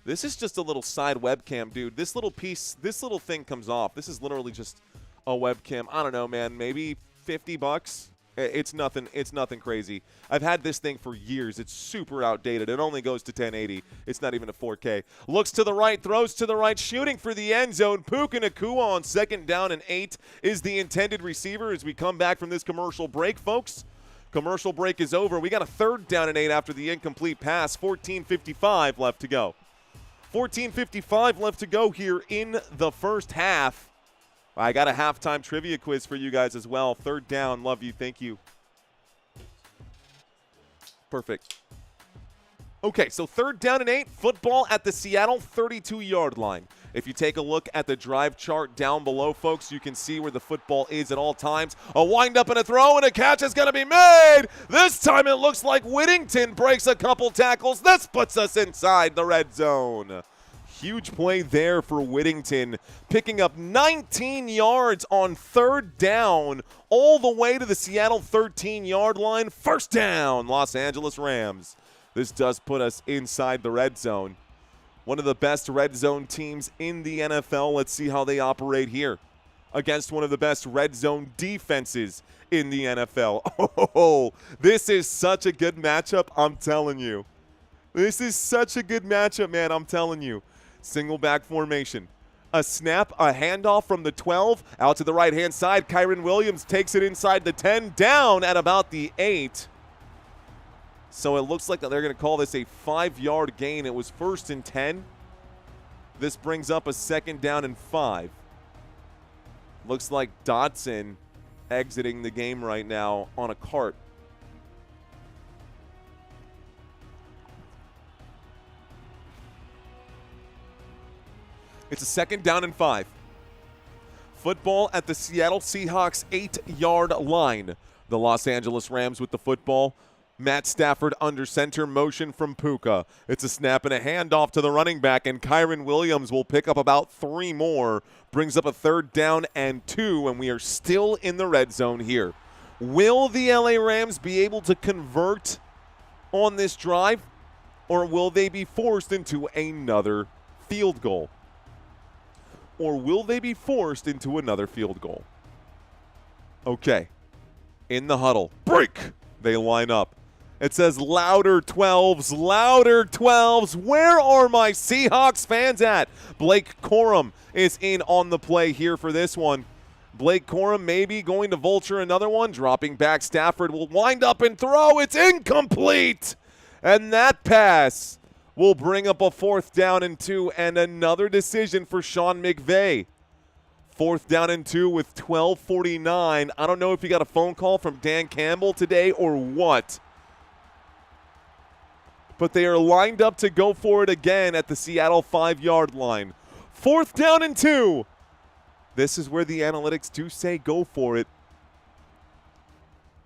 This is just a little side webcam, dude. This little piece, this little thing comes off. This is literally just a webcam. I don't know, man. Maybe 50 bucks? It's nothing crazy. I've had this thing for years. It's super outdated. It only goes to 1080. It's not even a 4K. Looks to the right, throws to the right, shooting for the end zone. Puka Nacua on 2nd down and 8 is the intended receiver as we come back from this commercial break, folks. Commercial break is over. We got a 3rd down and 8 after the incomplete pass. 14:55 left to go. 14:55 left to go here in the first half. I got a halftime trivia quiz for you guys as well. 3rd down. Love you. Thank you. Perfect. Okay, so 3rd down and 8. Football at the Seattle 32-yard line. If you take a look at the drive chart down below, folks, you can see where the football is at all times. A wind-up and a throw, and a catch is going to be made. This time it looks like Whittington breaks a couple tackles. This puts us inside the red zone. Huge play there for Whittington, picking up 19 yards on 3rd down, all the way to the Seattle 13-yard line. 1st down, Los Angeles Rams. This does put us inside the red zone. One of the best red zone teams in the NFL. Let's see how they operate here against one of the best red zone defenses in the NFL. Oh, this is such a good matchup, I'm telling you. This is such a good matchup, man, I'm telling you. Single back formation. A snap, a handoff from the 12 out to the right-hand side. Kyren Williams takes it inside the 10, down at about the 8. So it looks like they're going to call this a 5-yard gain. It was 1st and 10. This brings up a 2nd down and 5. Looks like Dotson exiting the game right now on a cart. It's a 2nd down and 5. Football at the Seattle Seahawks 8-yard line. The Los Angeles Rams with the football. Matt Stafford under center, motion from Puka. It's a snap and a handoff to the running back, and Kyren Williams will pick up about 3 more. Brings up a 3rd down and 2, and we are still in the red zone here. Will the LA Rams be able to convert on this drive, or will they be forced into another field goal? Or will they be forced into another field goal? Okay. In the huddle. Break! They line up. It says louder 12s, louder 12s. Where are my Seahawks fans at? Blake Corum is in on the play here for this one. Blake Corum maybe going to vulture another one. Dropping back. Stafford will wind up and throw. It's incomplete. And that pass will bring up a 4th down and 2 and another decision for Sean McVay. 4th down and 2 with 12:49. I don't know if you got a phone call from Dan Campbell today or what. But they are lined up to go for it again at the Seattle 5-yard line. 4th down and 2. This is where the analytics do say go for it.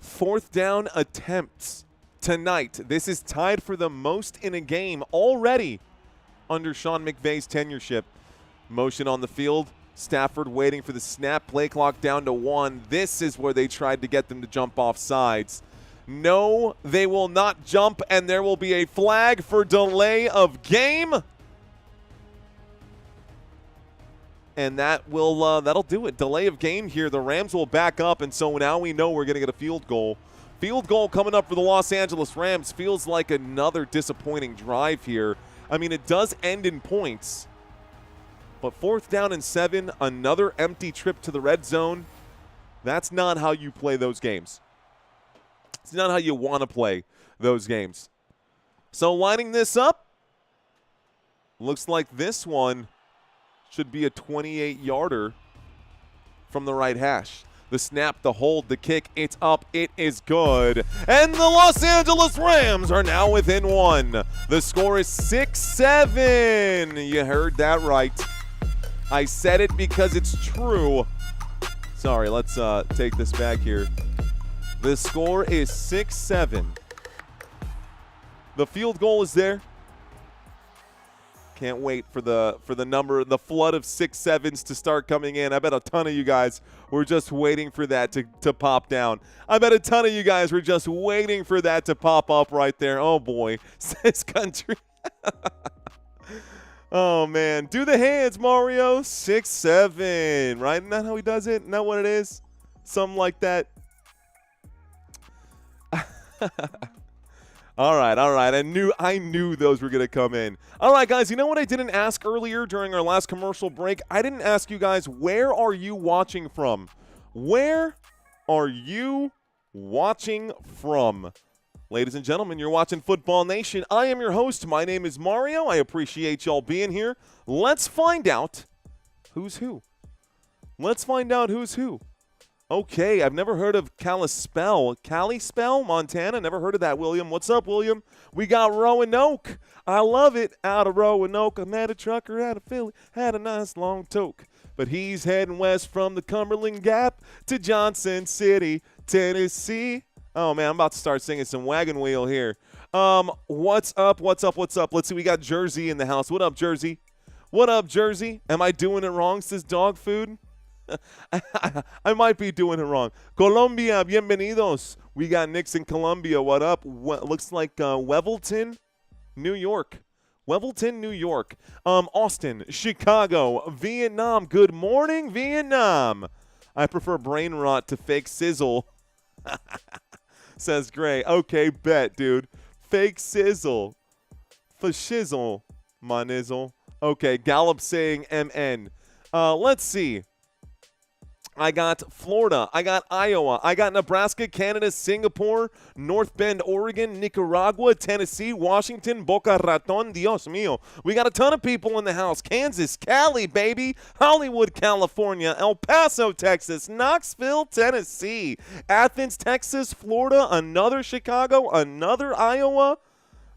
4th down attempts tonight. This is tied for the most in a game already under Sean McVay's tenureship. Motion on the field. Stafford waiting for the snap. Play clock down to 1. This is where they tried to get them to jump off sides. No, they will not jump, and there will be a flag for delay of game. And that'll do it. Delay of game here. The Rams will back up, and so now we know we're going to get a field goal. Field goal coming up for the Los Angeles Rams. Feels like another disappointing drive here. I mean, it does end in points. But 4th down and 7, another empty trip to the red zone. That's not how you play those games. It's not how you want to play those games. So lining this up, looks like this one should be a 28-yarder from the right hash. The snap, the hold, the kick, it's up, it is good. And the Los Angeles Rams are now within 1. The score is 6-7. You heard that right. I said it because it's true. Sorry, let's take this back here. The score is 6-7. The field goal is there. Can't wait for the number, the flood of 6-7s to start coming in. I bet a ton of you guys were just waiting for that to pop down. I bet a ton of you guys were just waiting for that to pop up right there. Oh boy, says country. Oh man, do the hands, Mario. 6-7, right? Isn't that how he does it? Isn't that what it is? Something like that. All right. I knew those were going to come in. All right, guys, you know what I didn't ask earlier during our last commercial break? I didn't ask you guys, where are you watching from? Where are you watching from? Ladies and gentlemen, you're watching Football Nation. I am your host. My name is Mario. I appreciate y'all being here. Let's find out who's who. Okay, I've never heard of Kalispell, Montana. Never heard of that, William. What's up, William? We got Roanoke. I love it. Out of Roanoke, I met a trucker out of Philly. Had a nice long toke. But he's heading west from the Cumberland Gap to Johnson City, Tennessee. Oh, man, I'm about to start singing some Wagon Wheel here. What's up? Let's see, we got Jersey in the house. What up, Jersey? Am I doing it wrong, says Dog Food? I might be doing it wrong. Colombia, bienvenidos. We got Nick's in Colombia. What up? Looks like Wevelton, New York. Austin, Chicago, Vietnam. Good morning, Vietnam. I prefer brain rot to fake sizzle. Says Gray. Okay, bet, dude. Fake sizzle. For shizzle, my nizzle. Okay, Gallup saying MN. Let's see. I got Florida. I got Iowa. I got Nebraska, Canada, Singapore, North Bend, Oregon, Nicaragua, Tennessee, Washington, Boca Raton. Dios mío. We got a ton of people in the house. Kansas, Cali, baby. Hollywood, California. El Paso, Texas. Knoxville, Tennessee. Athens, Texas. Florida. Another Chicago. Another Iowa.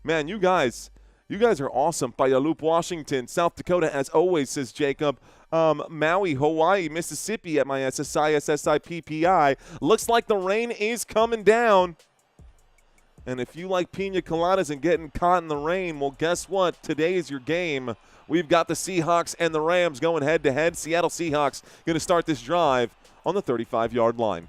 Man, you guys are awesome. Puyallup, Washington. South Dakota, as always, says Jacob. Maui, Hawaii, Mississippi at my SSI, SSI, PPI. Looks like the rain is coming down. And if you like pina coladas and getting caught in the rain, well, guess what? Today is your game. We've got the Seahawks and the Rams going head-to-head. Seattle Seahawks going to start this drive on the 35-yard line.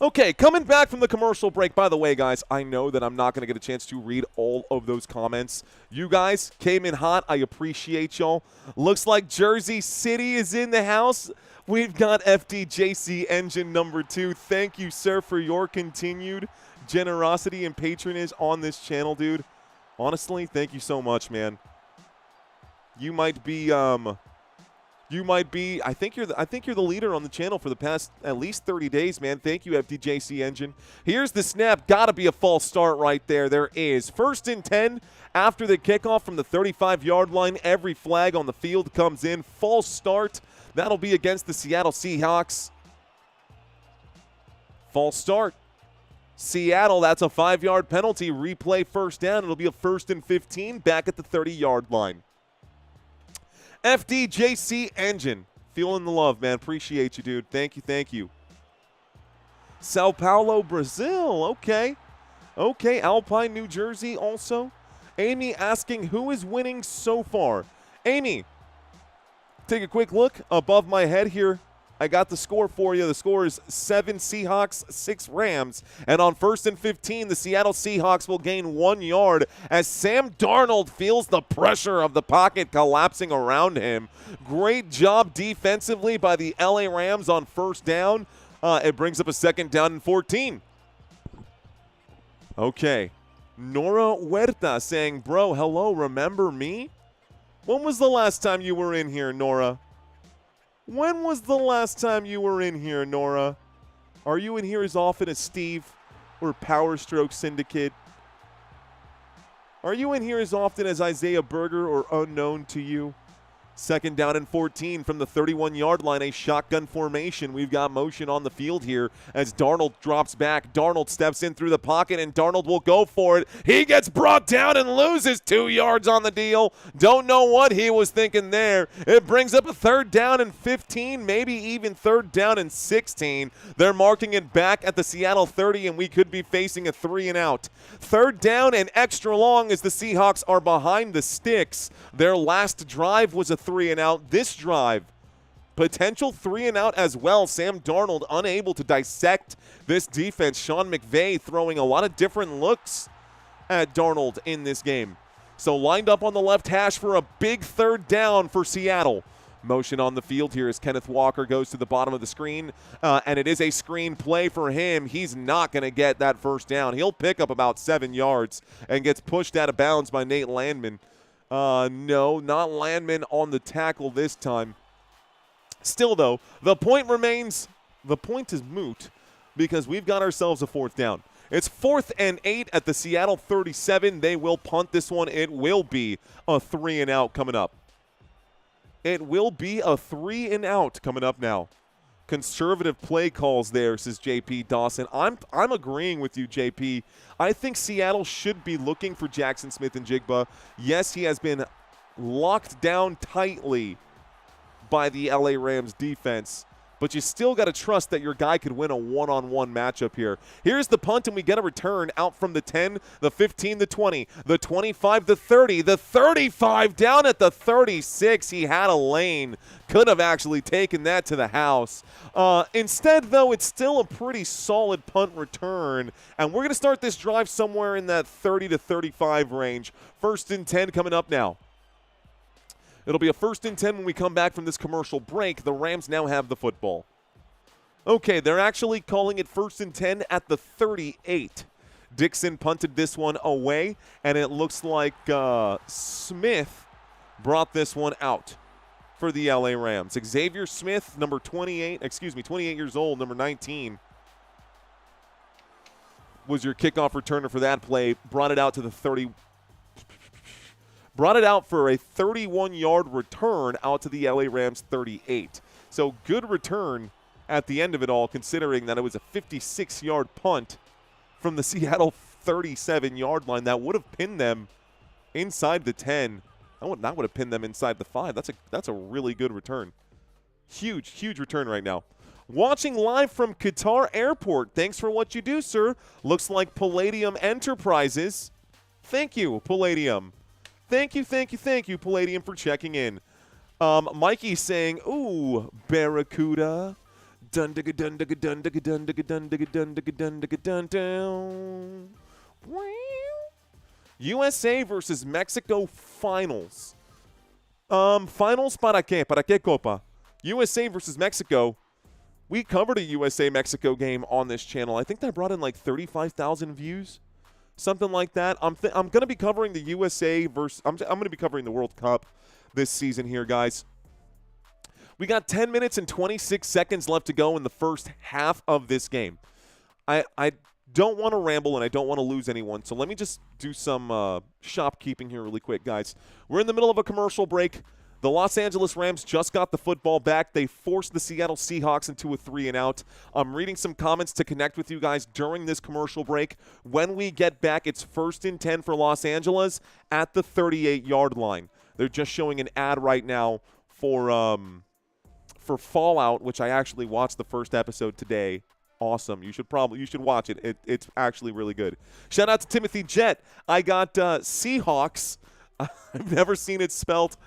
Okay, coming back from the commercial break. By the way, guys, I know that I'm not going to get a chance to read all of those comments. You guys came in hot. I appreciate y'all. Looks like Jersey City is in the house. We've got FDJC Engine number 2. Thank you, sir, for your continued generosity and patronage on this channel, dude. Honestly, thank you so much, man. You might be I think you're the leader on the channel for the past at least 30 days, man. Thank you, FDJC Engine. Here's the snap. Gotta be a false start right there. There is. 1st and 10 after the kickoff from the 35-yard line. Every flag on the field comes in. False start. That'll be against the Seattle Seahawks. False start. Seattle, that's a 5-yard penalty. Replay 1st down. It'll be a 1st and 15 back at the 30-yard line. FDJC Engine. Feeling the love, man. Appreciate you, dude. Thank you, thank you. Sao Paulo, Brazil. Okay. Okay, Alpine, New Jersey also. Amy asking who is winning so far. Amy, take a quick look above my head here. I got the score for you. The score is 7 Seahawks, 6 Rams. And on 1st and 15, the Seattle Seahawks will gain 1 yard as Sam Darnold feels the pressure of the pocket collapsing around him. Great job defensively by the LA Rams on 1st down. It brings up a 2nd down and 14. Okay. Nora Huerta saying, bro, hello, remember me? When was the last time you were in here, Nora? When was the last time you were in here, Nora? Are you in here as often as Steve or Power Stroke Syndicate? Are you in here as often as Isaiah Berger or unknown to you? 2nd down and 14 from the 31-yard line, a shotgun formation. We've got motion on the field here as Darnold drops back. Darnold steps in through the pocket, and Darnold will go for it. He gets brought down and loses 2 yards on the deal. Don't know what he was thinking there. It brings up a 3rd down and 15, maybe even 3rd down and 16. They're marking it back at the Seattle 30, and we could be facing a 3 and out. 3rd down and extra long as the Seahawks are behind the sticks. Their last drive was a 3 and out. This drive, potential 3 and out as well. Sam Darnold unable to dissect this defense. Sean McVay throwing a lot of different looks at Darnold in this game. So lined up on the left hash for a big 3rd down for Seattle. Motion on the field here as Kenneth Walker goes to the bottom of the screen, and it is a screen play for him. He's not going to get that 1st down. He'll pick up about 7 yards and gets pushed out of bounds by Nate Landman. No, not Landman on the tackle this time. Still, though, the point is moot because we've got ourselves a 4th down. It's 4th and 8 at the Seattle 37. They will punt this one. It will be a 3 and out coming up. It will be a 3 and out coming up now. Conservative play calls there, says JP Dawson. I'm agreeing with you, JP. I think Seattle should be looking for Jackson Smith-Njigba. Yes, he has been locked down tightly by the LA Rams defense, but you still got to trust that your guy could win a one-on-one matchup here. Here's the punt, and we get a return out from the 10, the 15, the 20, the 25, the 30, the 35, down at the 36. He had a lane. Could have actually taken that to the house. Instead, though, it's still a pretty solid punt return, and we're going to start this drive somewhere in that 30 to 35 range. 1st and 10 coming up now. It'll be a 1st and 10 when we come back from this commercial break. The Rams now have the football. Okay, they're actually calling it 1st and 10 at the 38. Dixon punted this one away, and it looks like Smith brought this one out. for the LA Rams. Xavier Smith, 28 years old, number 19, was your kickoff returner for that play. Brought it out for a 31-yard return out to the LA Rams 38. So good return at the end of it all, considering that it was a 56-yard punt from the Seattle 37-yard line that would have pinned them inside the 10. That would have pinned them inside the 5. That's a really good return. Huge return right now. Watching live from Qatar Airport. Thanks for what you do, sir. Looks like Palladium Enterprises. Thank you, Palladium. Thank you, Palladium, for checking in. Mikey saying, ooh, Barracuda. Dun digga dun digga dun digga dun digga dun digga dun digga dun digga dun dun. USA versus Mexico finals. Finals para qué? Para qué copa? USA versus Mexico. We covered a USA-Mexico game on this channel. I think that brought in like 35,000 views, something like that. I'm going to be covering the USA versus. I'm going to be covering the World Cup this season here, guys. We got 10 minutes and 26 seconds left to go in the first half of this game. I don't want to ramble and I don't want to lose anyone, so let me just do some shopkeeping here really quick, guys. We're in the middle of a commercial break. The Los Angeles Rams just got the football back. They forced the Seattle Seahawks into a 3-and-out. I'm reading some comments to connect with you guys during this commercial break. When we get back, it's 1st and 10 for Los Angeles at the 38-yard line. They're just showing an ad right now for Fallout, which I actually watched the first episode today. Awesome. You should watch it. It's actually really good. Shout out to Timothy Jett. I got Seahawks. I've never seen it spelled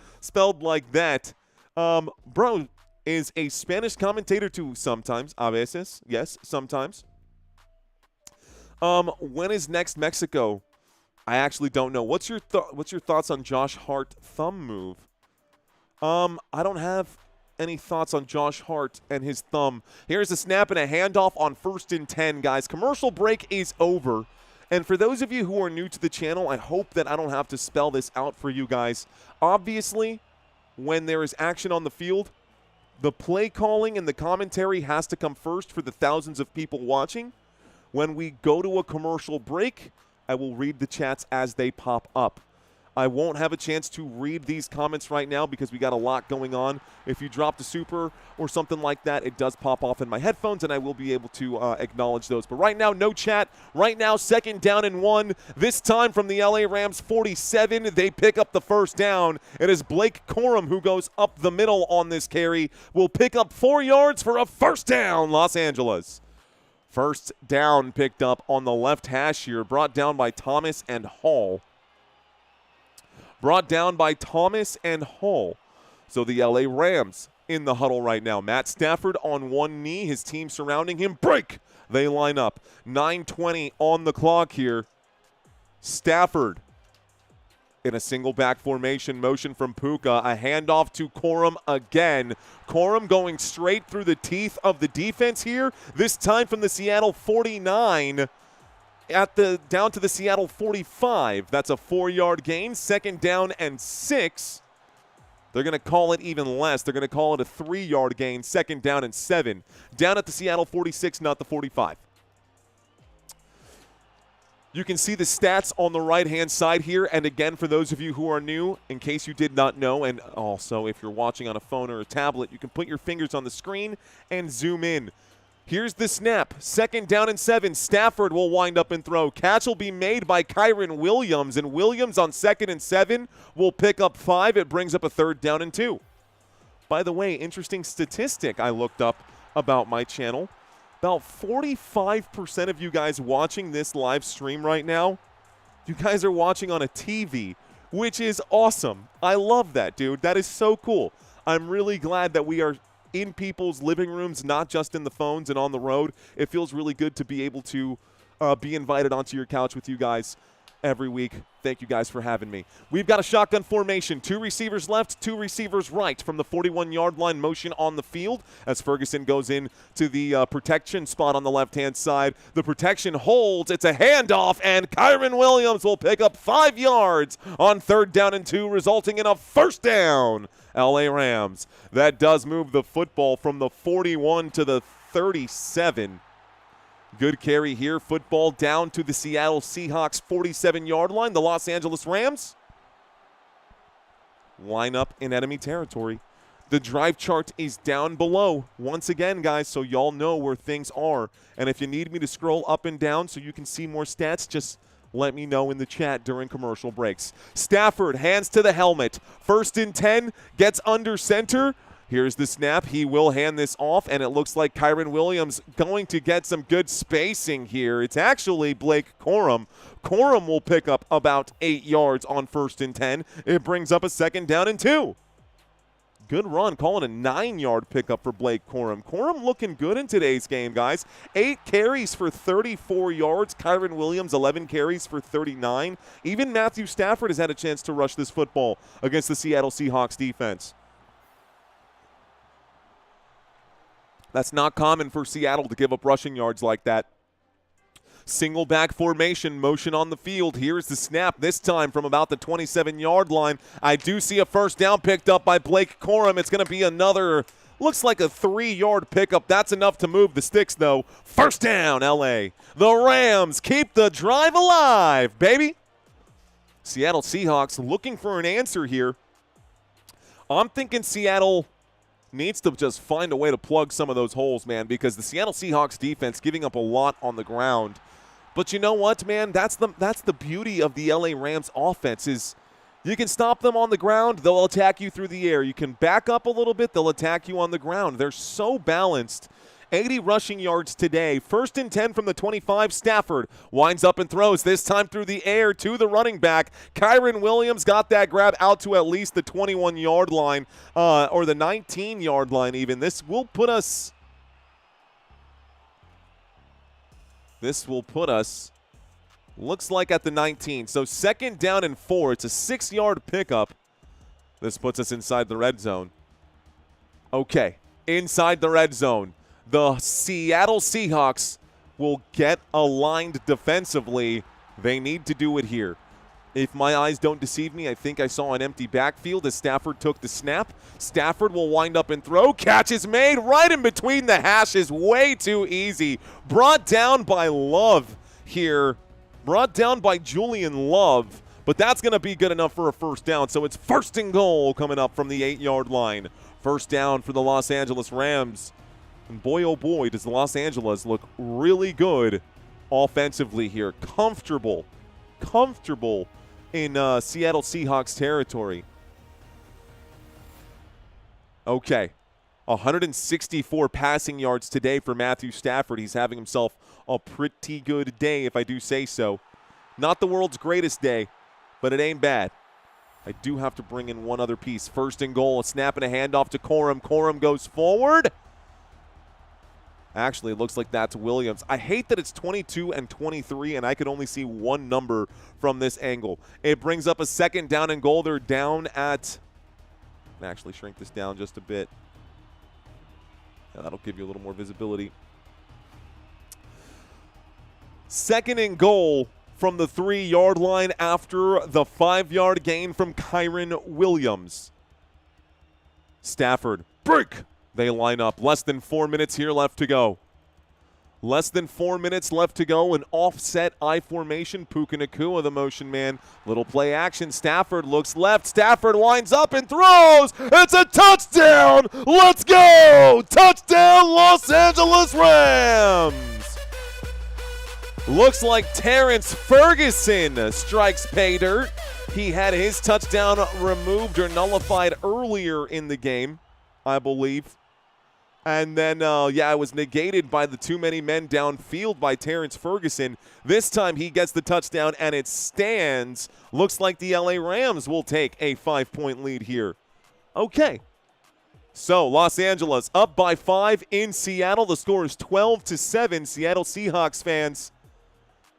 like that. Bro is a Spanish commentator too sometimes. A veces. Yes, sometimes. When is next Mexico? I actually don't know. What's your thoughts on Josh Hart thumb move? I don't have any thoughts on Josh Hart and his thumb. Here's a snap and a handoff on 1st and 10, guys. Commercial break is over. And for those of you who are new to the channel, I hope that I don't have to spell this out for you guys. Obviously, when there is action on the field, the play calling and the commentary has to come first for the thousands of people watching. When we go to a commercial break, I will read the chats as they pop up. I won't have a chance to read these comments right now because we got a lot going on. If you dropped a super or something like that, it does pop off in my headphones, and I will be able to acknowledge those. But right now, no chat. Right now, 2nd down and 1. This time from the LA Rams 47. They pick up the first down. It is Blake Corum who goes up the middle on this carry. Will pick up 4 yards for a first down, Los Angeles. First down picked up on the left hash here, brought down by Thomas and Hall. So the LA Rams in the huddle right now. Matt Stafford on one knee, his team surrounding him. Break! They line up. 9:20 on the clock here. Stafford in a single back formation motion from Puka. A handoff to Corum again. Corum going straight through the teeth of the defense here. This time from the Seattle 49. Down to the Seattle 45. That's a 4-yard gain. 2nd down and 6. They're going to call it even less. They're going to call it a 3-yard gain. 2nd down and 7. Down at the Seattle 46, not the 45. You can see the stats on the right-hand side here. And again, for those of you who are new, in case you did not know, and also if you're watching on a phone or a tablet, you can put your fingers on the screen and zoom in. Here's the snap. 2nd down and 7. Stafford will wind up and throw. Catch will be made by Kyren Williams, and Williams on 2nd and 7 will pick up 5. It brings up a 3rd down and 2. By the way, interesting statistic I looked up about my channel. About 45% of you guys watching this live stream right now, you guys are watching on a TV, which is awesome. I love that, dude. That is so cool. I'm really glad that we are in people's living rooms, not just in the phones and on the road. It feels really good to be able to be invited onto your couch with you guys. every week. Thank you guys for having me. We've got a shotgun formation. 2 receivers left, 2 receivers right from the 41-yard line, motion on the field as Ferguson goes in to the protection spot on the left-hand side. The protection holds. It's a handoff, and Kyren Williams will pick up 5 yards on 3rd down and 2, resulting in a first down. LA Rams. That does move the football from the 41 to the 37. Good carry here. Football down to the Seattle Seahawks 47-yard line. The Los Angeles Rams line up in enemy territory. The drive chart is down below once again, guys, so y'all know where things are. And if you need me to scroll up and down so you can see more stats, just let me know in the chat during commercial breaks. Stafford, hands to the helmet. 1st and 10, gets under center. Here's the snap. He will hand this off, and it looks like Kyren Williams going to get some good spacing here. It's actually Blake Corum. Corum will pick up about 8 yards on 1st and 10. It brings up a 2nd down and 2. Good run, calling a 9-yard pickup for Blake Corum. Corum looking good in today's game, guys. 8 carries for 34 yards. Kyren Williams, 11 carries for 39. Even Matthew Stafford has had a chance to rush this football against the Seattle Seahawks defense. That's not common for Seattle to give up rushing yards like that. Single back formation, motion on the field. Here's the snap, this time from about the 27-yard line. I do see a first down picked up by Blake Corum. It's going to be another, looks like a 3-yard pickup. That's enough to move the sticks, though. First down, LA. The Rams keep the drive alive, baby. Seattle Seahawks looking for an answer here. I'm thinking Seattle needs to just find a way to plug some of those holes, man, because the Seattle Seahawks defense giving up a lot on the ground. But you know what, man? That's the beauty of the LA Rams offense is you can stop them on the ground, they'll attack you through the air. You can back up a little bit, they'll attack you on the ground. They're so balanced. 80 rushing yards today. 1st and 10 from the 25. Stafford winds up and throws, this time through the air to the running back. Kyren Williams got that grab out to at least the 21-yard line or the 19-yard line even. This will put us looks like at the 19. So 2nd down and 4. It's a 6-yard pickup. This puts us inside the red zone. Okay, inside the red zone. The Seattle Seahawks will get aligned defensively. They need to do it here. If my eyes don't deceive me, I think I saw an empty backfield as Stafford took the snap. Stafford will wind up and throw. Catch is made right in between the hashes. Way too easy. Brought down by Love here. Brought down by Julian Love. But that's going to be good enough for a first down. So it's 1st and goal coming up from the 8-yard line. First down for the Los Angeles Rams. And boy, oh boy, does Los Angeles look really good offensively here. Comfortable in Seattle Seahawks territory. Okay, 164 passing yards today for Matthew Stafford. He's having himself a pretty good day, if I do say so. Not the world's greatest day, but it ain't bad. I do have to bring in one other piece. 1st and goal, a snap and a handoff to Corum. Corum goes forward. Actually, it looks like that's Williams. I hate that it's 22 and 23, and I could only see one number from this angle. It brings up a 2nd down and goal. They're down at – actually shrink this down just a bit. Yeah, that'll give you a little more visibility. 2nd and goal from the 3-yard line after the 5-yard gain from Kyren Williams. Stafford, break. They line up. Less than 4 minutes here left to go. Less than 4 minutes left to go. An offset I formation. Puka Nacua, the motion man. Little play action. Stafford looks left. Stafford winds up and throws. It's a touchdown. Let's go. Touchdown, Los Angeles Rams. Looks like Terrance Ferguson strikes pay dirt. He had his touchdown removed or nullified earlier in the game, I believe. And then, it was negated by the too many men downfield by Terrance Ferguson. This time he gets the touchdown, and it stands. Looks like the LA Rams will take a 5-point lead here. Okay. So, Los Angeles up by 5 in Seattle. The score is 12-7. Seattle Seahawks fans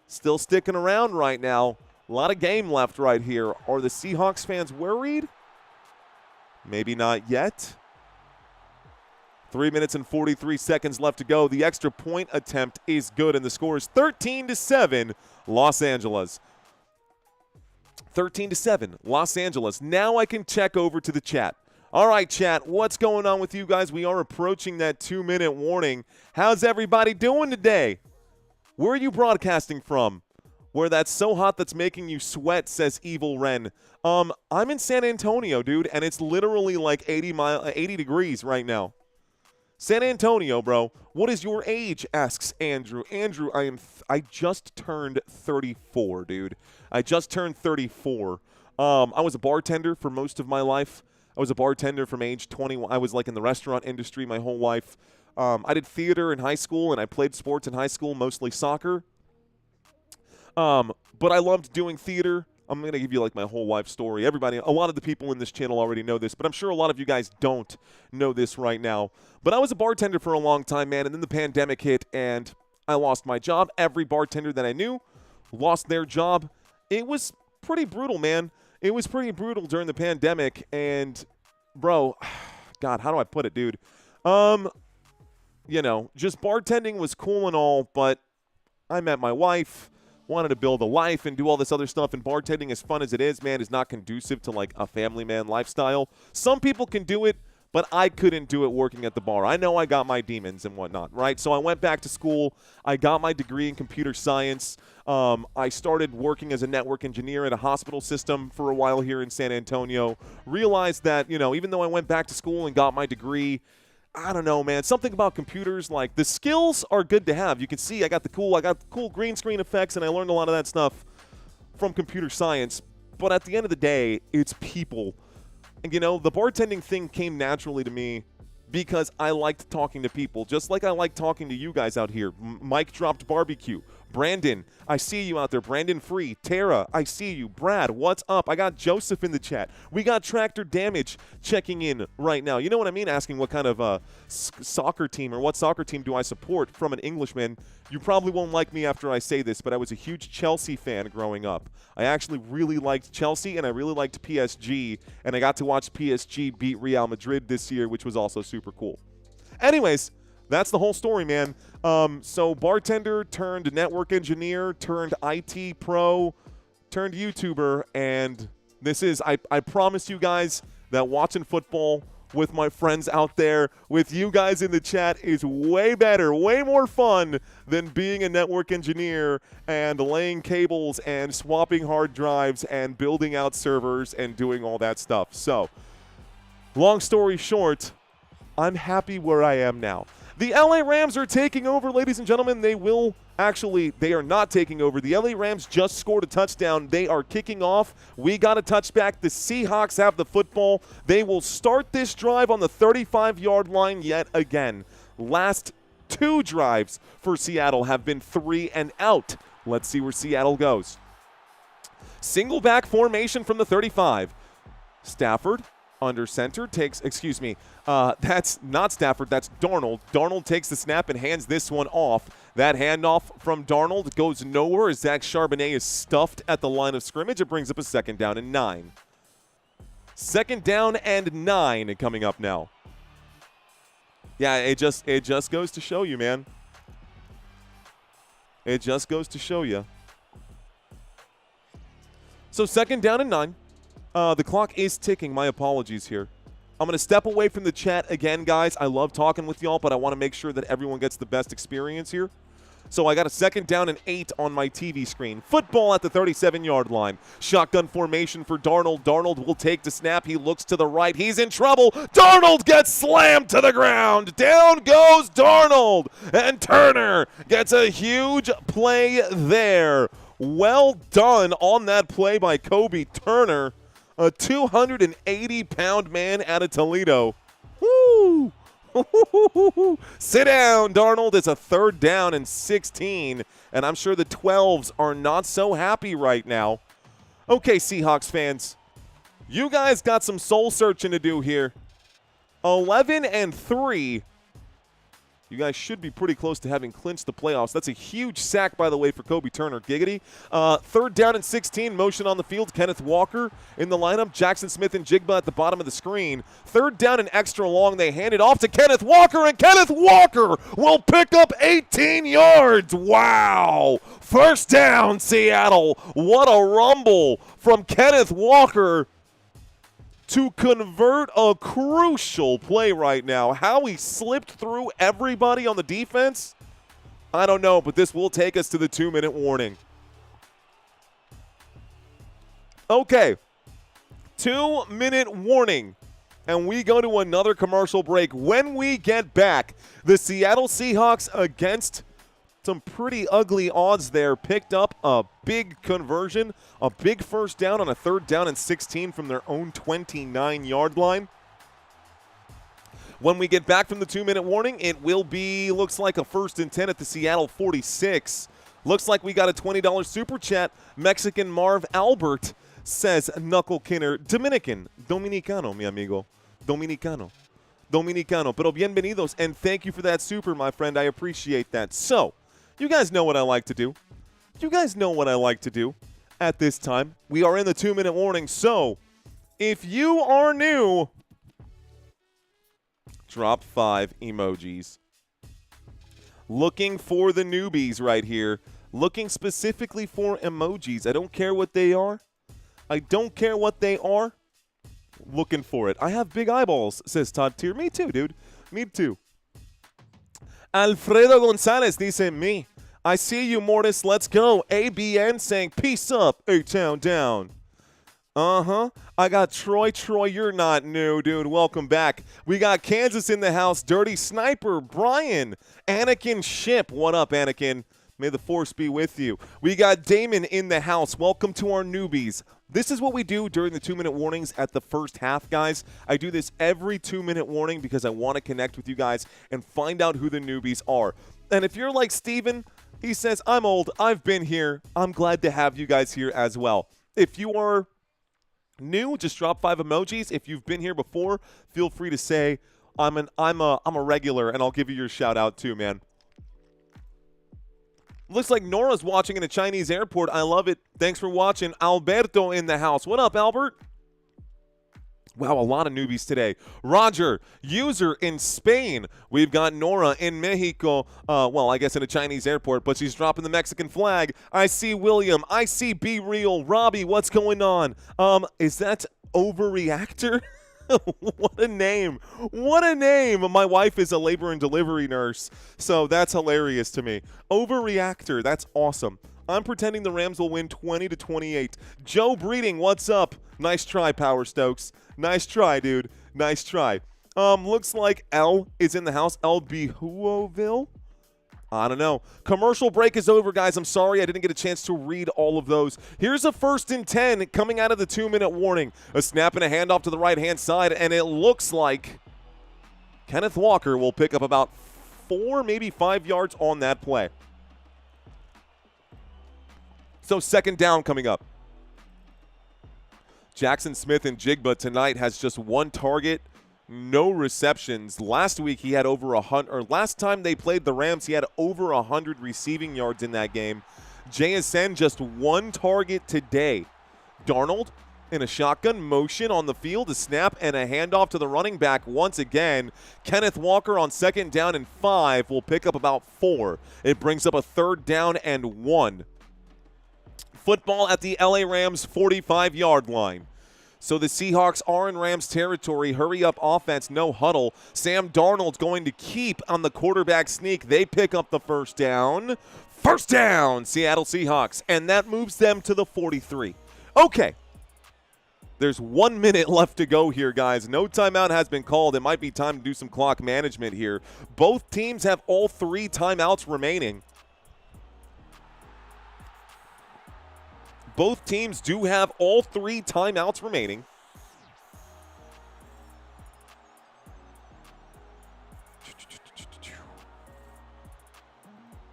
still sticking around right now. A lot of game left right here. Are the Seahawks fans worried? Maybe not yet. 3 minutes and 43 seconds left to go. The extra point attempt is good, and the score is 13-7, Los Angeles. 13-7, Los Angeles. Now I can check over to the chat. All right, chat, what's going on with you guys? We are approaching that 2-minute warning. How's everybody doing today? Where are you broadcasting from? Where that's so hot that's making you sweat, says Evil Ren. I'm in San Antonio, dude, and it's literally like 80 degrees right now. San Antonio, bro. What is your age? Asks Andrew. Andrew, I just turned 34, dude. I just turned 34. I was a bartender for most of my life. I was a bartender from age 21. I was like in the restaurant industry my whole life. I did theater in high school, and I played sports in high school, mostly soccer. But I loved doing theater. I'm going to give you like my whole life story. Everybody, a lot of the people in this channel already know this, but I'm sure a lot of you guys don't know this right now. But I was a bartender for a long time, man, and then the pandemic hit, and I lost my job. Every bartender that I knew lost their job. It was pretty brutal, man. It was pretty brutal during the pandemic, and, bro, God, how do I put it, dude? You know, just bartending was cool and all, but I met my wife, wanted to build a life and do all this other stuff, and bartending, as fun as it is, man, is not conducive to, like, a family man lifestyle. Some people can do it, but I couldn't do it working at the bar. I know I got my demons and whatnot, right? So I went back to school. I got my degree in computer science. I started working as a network engineer at a hospital system for a while here in San Antonio. Realized that, you know, even though I went back to school and got my degree, I don't know, man. Something about computers, like, the skills are good to have. You can see I got cool green screen effects, and I learned a lot of that stuff from computer science. But at the end of the day, it's people. And, you know, the bartending thing came naturally to me because I liked talking to people, just like I like talking to you guys out here. Mike dropped barbecue. Brandon, I see you out there. Brandon Free. Tara, I see you. Brad, what's up? I got Joseph in the chat. We got Tractor Damage checking in right now. You know what I mean? Asking what kind of soccer team or what soccer team do I support from an Englishman. You probably won't like me after I say this, but I was a huge Chelsea fan growing up. I actually really liked Chelsea, and I really liked PSG, and I got to watch PSG beat Real Madrid this year, which was also super cool. Anyways, that's the whole story, man. So bartender turned network engineer, turned IT pro, turned YouTuber, and this is, I promise you guys that watching football with my friends out there, with you guys in the chat, is way better, way more fun than being a network engineer and laying cables and swapping hard drives and building out servers and doing all that stuff. So, long story short, I'm happy where I am now. The LA Rams are taking over, ladies and gentlemen. They are not taking over. The LA Rams just scored a touchdown. They are kicking off. We got a touchback. The Seahawks have the football. They will start this drive on the 35-yard line yet again. Last two drives for Seattle have been 3 and out. Let's see where Seattle goes. Single back formation from the 35. Stafford under center takes, that's not Stafford, that's Darnold. Darnold takes the snap and hands this one off. That handoff from Darnold goes nowhere as Zach Charbonnet is stuffed at the line of scrimmage. It brings up a 2nd down and 9. 2nd down and 9 coming up now. Yeah, it just goes to show you, man. It just goes to show you. So 2nd down and 9. The clock is ticking. My apologies here. I'm going to step away from the chat again, guys. I love talking with y'all, but I want to make sure that everyone gets the best experience here. So I got a 2nd down and 8 on my TV screen. Football at the 37-yard line. Shotgun formation for Darnold. Darnold will take the snap. He looks to the right. He's in trouble. Darnold gets slammed to the ground. Down goes Darnold. And Turner gets a huge play there. Well done on that play by Kobe Turner. A 280-pound man out of Toledo. Woo! Sit down, Darnold. It's a 3rd down and 16, and I'm sure the 12s are not so happy right now. Okay, Seahawks fans, you guys got some soul searching to do here. 11 and 3. You guys should be pretty close to having clinched the playoffs. That's a huge sack, by the way, for Kobe Turner. Giggity. 3rd down and 16. Motion on the field. Kenneth Walker in the lineup. Jackson Smith and Jigba at the bottom of the screen. 3rd down and extra long. They hand it off to Kenneth Walker, and Kenneth Walker will pick up 18 yards. Wow. 1st down, Seattle. What a rumble from Kenneth Walker to convert a crucial play right now. How he slipped through everybody on the defense, I don't know, but this will take us to the 2-minute warning. Okay, 2-minute warning, and we go to another commercial break. When we get back, the Seattle Seahawks, against some pretty ugly odds there, picked up a big conversion, a big 1st down on a 3rd down and 16 from their own 29-yard line. When we get back from the 2-minute warning, it will be, looks like, a 1st and 10 at the Seattle 46. Looks like we got a $20 super chat. Mexican Marv Albert says, Knuckle Kinner, Dominicano, mi amigo. Dominicano. Pero bienvenidos, and thank you for that super, my friend. I appreciate that. So, you guys know what I like to do. You guys know what I like to do at this time. We are in the 2-minute warning, so if you are new, drop 5 emojis. Looking for the newbies right here. Looking specifically for emojis. I don't care what they are. I don't care what they are. Looking for it. I have big eyeballs, says Todd Tier. Me too, dude. Me too. Alfredo Gonzalez dice, me. I see you, Mortis. Let's go. ABN saying, peace up. A-Town down. I got Troy. Troy, you're not new, dude. Welcome back. We got Kansas in the house. Dirty Sniper. Brian. Anakin Ship. What up, Anakin? May the force be with you. We got Damon in the house. Welcome to our newbies. This is what we do during the 2-minute warnings at the first half, guys. I do this every 2-minute warning because I want to connect with you guys and find out who the newbies are. And if you're like Steven, he says, I'm old, I've been here. I'm glad to have you guys here as well. If you are new, just drop 5 emojis. If you've been here before, feel free to say, I'm a regular, and I'll give you your shout out too, man. Looks like Nora's watching in a Chinese airport. I love it. Thanks for watching. Alberto in the house. What up, Albert? Wow, a lot of newbies today. Roger, user in Spain. We've got Nora in Mexico. Well, I guess in a Chinese airport, but she's dropping the Mexican flag. I see William. I see Be Real. Robbie, what's going on? Is that Overreactor? What a name. What a name. My wife is a labor and delivery nurse, so that's hilarious to me. Overreactor. That's awesome. I'm pretending the Rams will win 20-28. Joe Breeding, what's up? Nice try, Power Stokes. Nice try, dude. Nice try. Looks like L is in the house. El Bihuoville? I don't know. Commercial break is over, guys. I'm sorry I didn't get a chance to read all of those. Here's a 1st and 10 coming out of the 2-minute warning. A snap and a handoff to the right-hand side, and it looks like Kenneth Walker will pick up about 4, maybe 5 yards on that play. So 2nd down coming up. Jackson Smith and Jigba tonight has just 1 target, no receptions. Last week he had over 100, or last time they played the Rams, he had over 100 receiving yards in that game. JSN just 1 target today. Darnold in a shotgun motion on the field, a snap and a handoff to the running back once again. Kenneth Walker on 2nd down and 5 will pick up about 4. It brings up a 3rd down and 1. Football at the LA Rams 45-yard line. So the Seahawks are in Rams territory. Hurry up offense, no huddle. Sam Darnold's going to keep on the quarterback sneak. They pick up the 1st down. 1st down, Seattle Seahawks. And that moves them to the 43. Okay. There's 1 minute left to go here, guys. No timeout has been called. It might be time to do some clock management here. Both teams have all 3 timeouts remaining. Both teams do have all 3 timeouts remaining.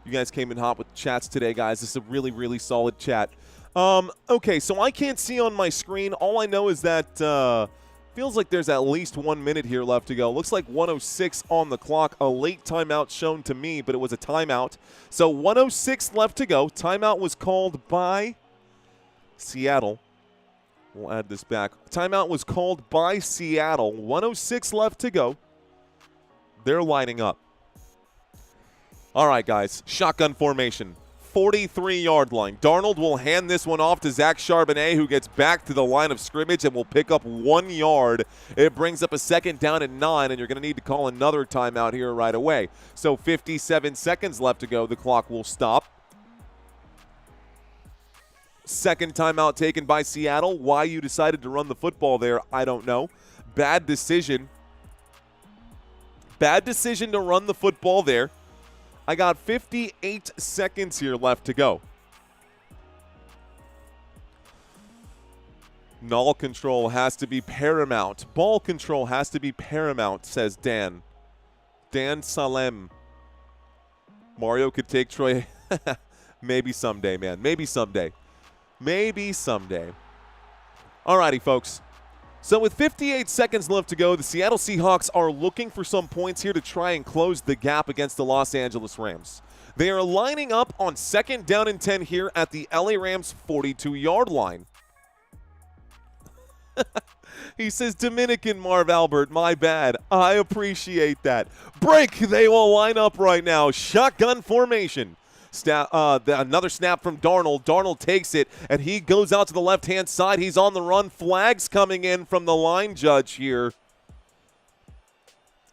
You guys came in hot with chats today, guys. This is a really, really solid chat. Okay, so I can't see on my screen. All I know is that Feels like there's at least 1 minute here left to go. Looks like 1:06 on the clock. A late timeout shown to me, but it was a timeout. So 1:06 left to go. Timeout was called by Seattle. We'll add this back. Timeout was called by Seattle. 1:06 left to go. They're lining up. All right, guys. Shotgun formation. 43-yard line. Darnold will hand this one off to Zach Charbonnet, who gets back to the line of scrimmage and will pick up 1 yard. It brings up a 2nd down and 9, and you're going to need to call another timeout here right away. So 57 seconds left to go. The clock will stop. Second timeout taken by Seattle. Why you decided to run the football there, I don't know. Bad decision. Bad decision to run the football there. I got 58 seconds here left to go. Null control has to be paramount. Ball control has to be paramount, says Dan. Dan Salem. Mario could take Troy. Maybe someday, man. Maybe someday. Maybe someday. Alrighty, folks. So with 58 seconds left to go, the Seattle Seahawks are looking for some points here to try and close the gap against the Los Angeles Rams. They are lining up on 2nd down and 10 here at the LA Rams 42-yard line. He says, Dominican Marv Albert, my bad. I appreciate that. Break, they will line up right now. Shotgun formation. Another snap from Darnold. Darnold takes it, and he goes out to the left-hand side. He's on the run. Flags coming in from the line judge here.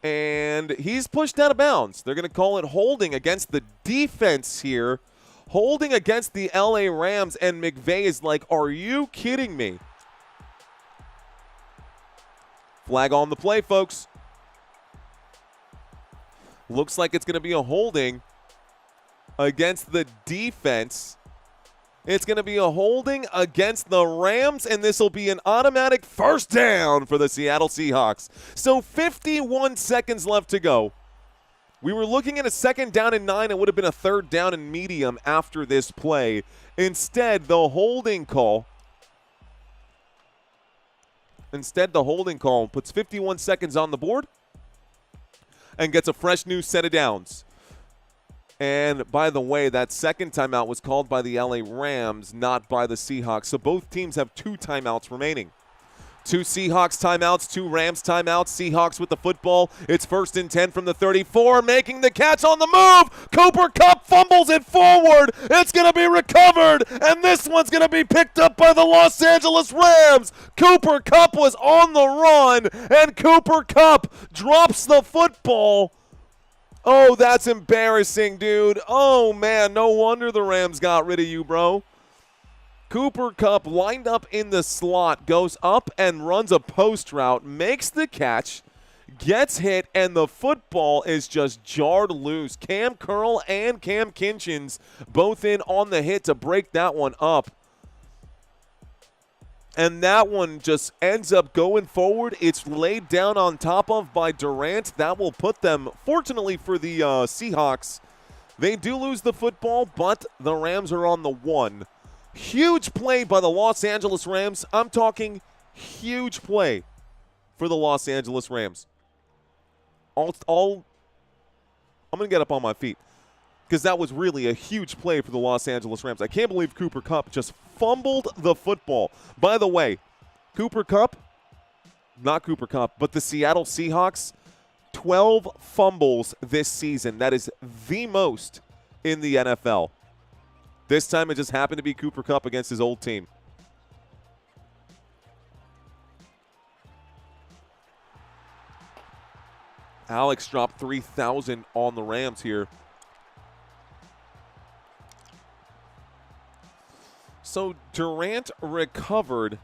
And he's pushed out of bounds. They're going to call it holding against the defense here. Holding against the LA Rams, and McVay is like, are you kidding me? Flag on the play, folks. Looks like it's going to be a holding against the defense. It's going to be a holding against the Rams, and this will be an automatic first down for the Seattle Seahawks. So 51 seconds left to go. We were looking at a 2nd down and 9. It would have been a 3rd down and medium after this play. Instead, the holding call puts 51 seconds on the board and gets a fresh new set of downs. And by the way, that 2nd timeout was called by the LA Rams, not by the Seahawks. So both teams have 2 timeouts remaining. 2 Seahawks timeouts, 2 Rams timeouts. Seahawks with the football. It's 1st and 10 from the 34, making the catch on the move. Cooper Kupp fumbles it forward. It's going to be recovered, and this one's going to be picked up by the Los Angeles Rams. Cooper Kupp was on the run, and Cooper Kupp drops the football. Oh, that's embarrassing, dude. Oh, man, no wonder the Rams got rid of you, bro. Cooper Kupp lined up in the slot, goes up and runs a post route, makes the catch, gets hit, and the football is just jarred loose. Cam Curl and Cam Kinchins both in on the hit to break that one up. And that one just ends up going forward. It's laid down on top of by Terrance. That will put them, fortunately for the Seahawks, they do lose the football, but the Rams are on the 1. Huge play by the Los Angeles Rams. I'm talking huge play for the Los Angeles Rams. I'm going to get up on my feet because that was really a huge play for the Los Angeles Rams. I can't believe Cooper Kupp just fumbled the football. By the way, not Cooper Kupp, but the Seattle Seahawks, 12 fumbles this season. That is the most in the NFL. This time it just happened to be Cooper Kupp against his old team. Alex dropped 3,000 on the Rams here. So Durant recovered,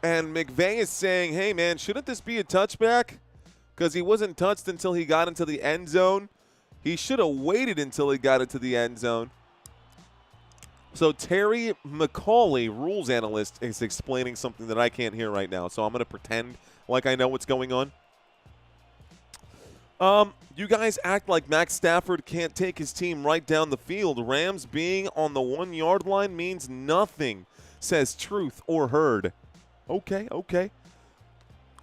and McVay is saying, hey, man, shouldn't this be a touchback? Because he wasn't touched until he got into the end zone. He should have waited until he got into the end zone. So Terry McCauley, rules analyst, is explaining something that I can't hear right now. So I'm going to pretend like I know what's going on. You guys act like Matt Stafford can't take his team right down the field. Rams being on the 1-yard line means nothing, says Truth or Heard. Okay.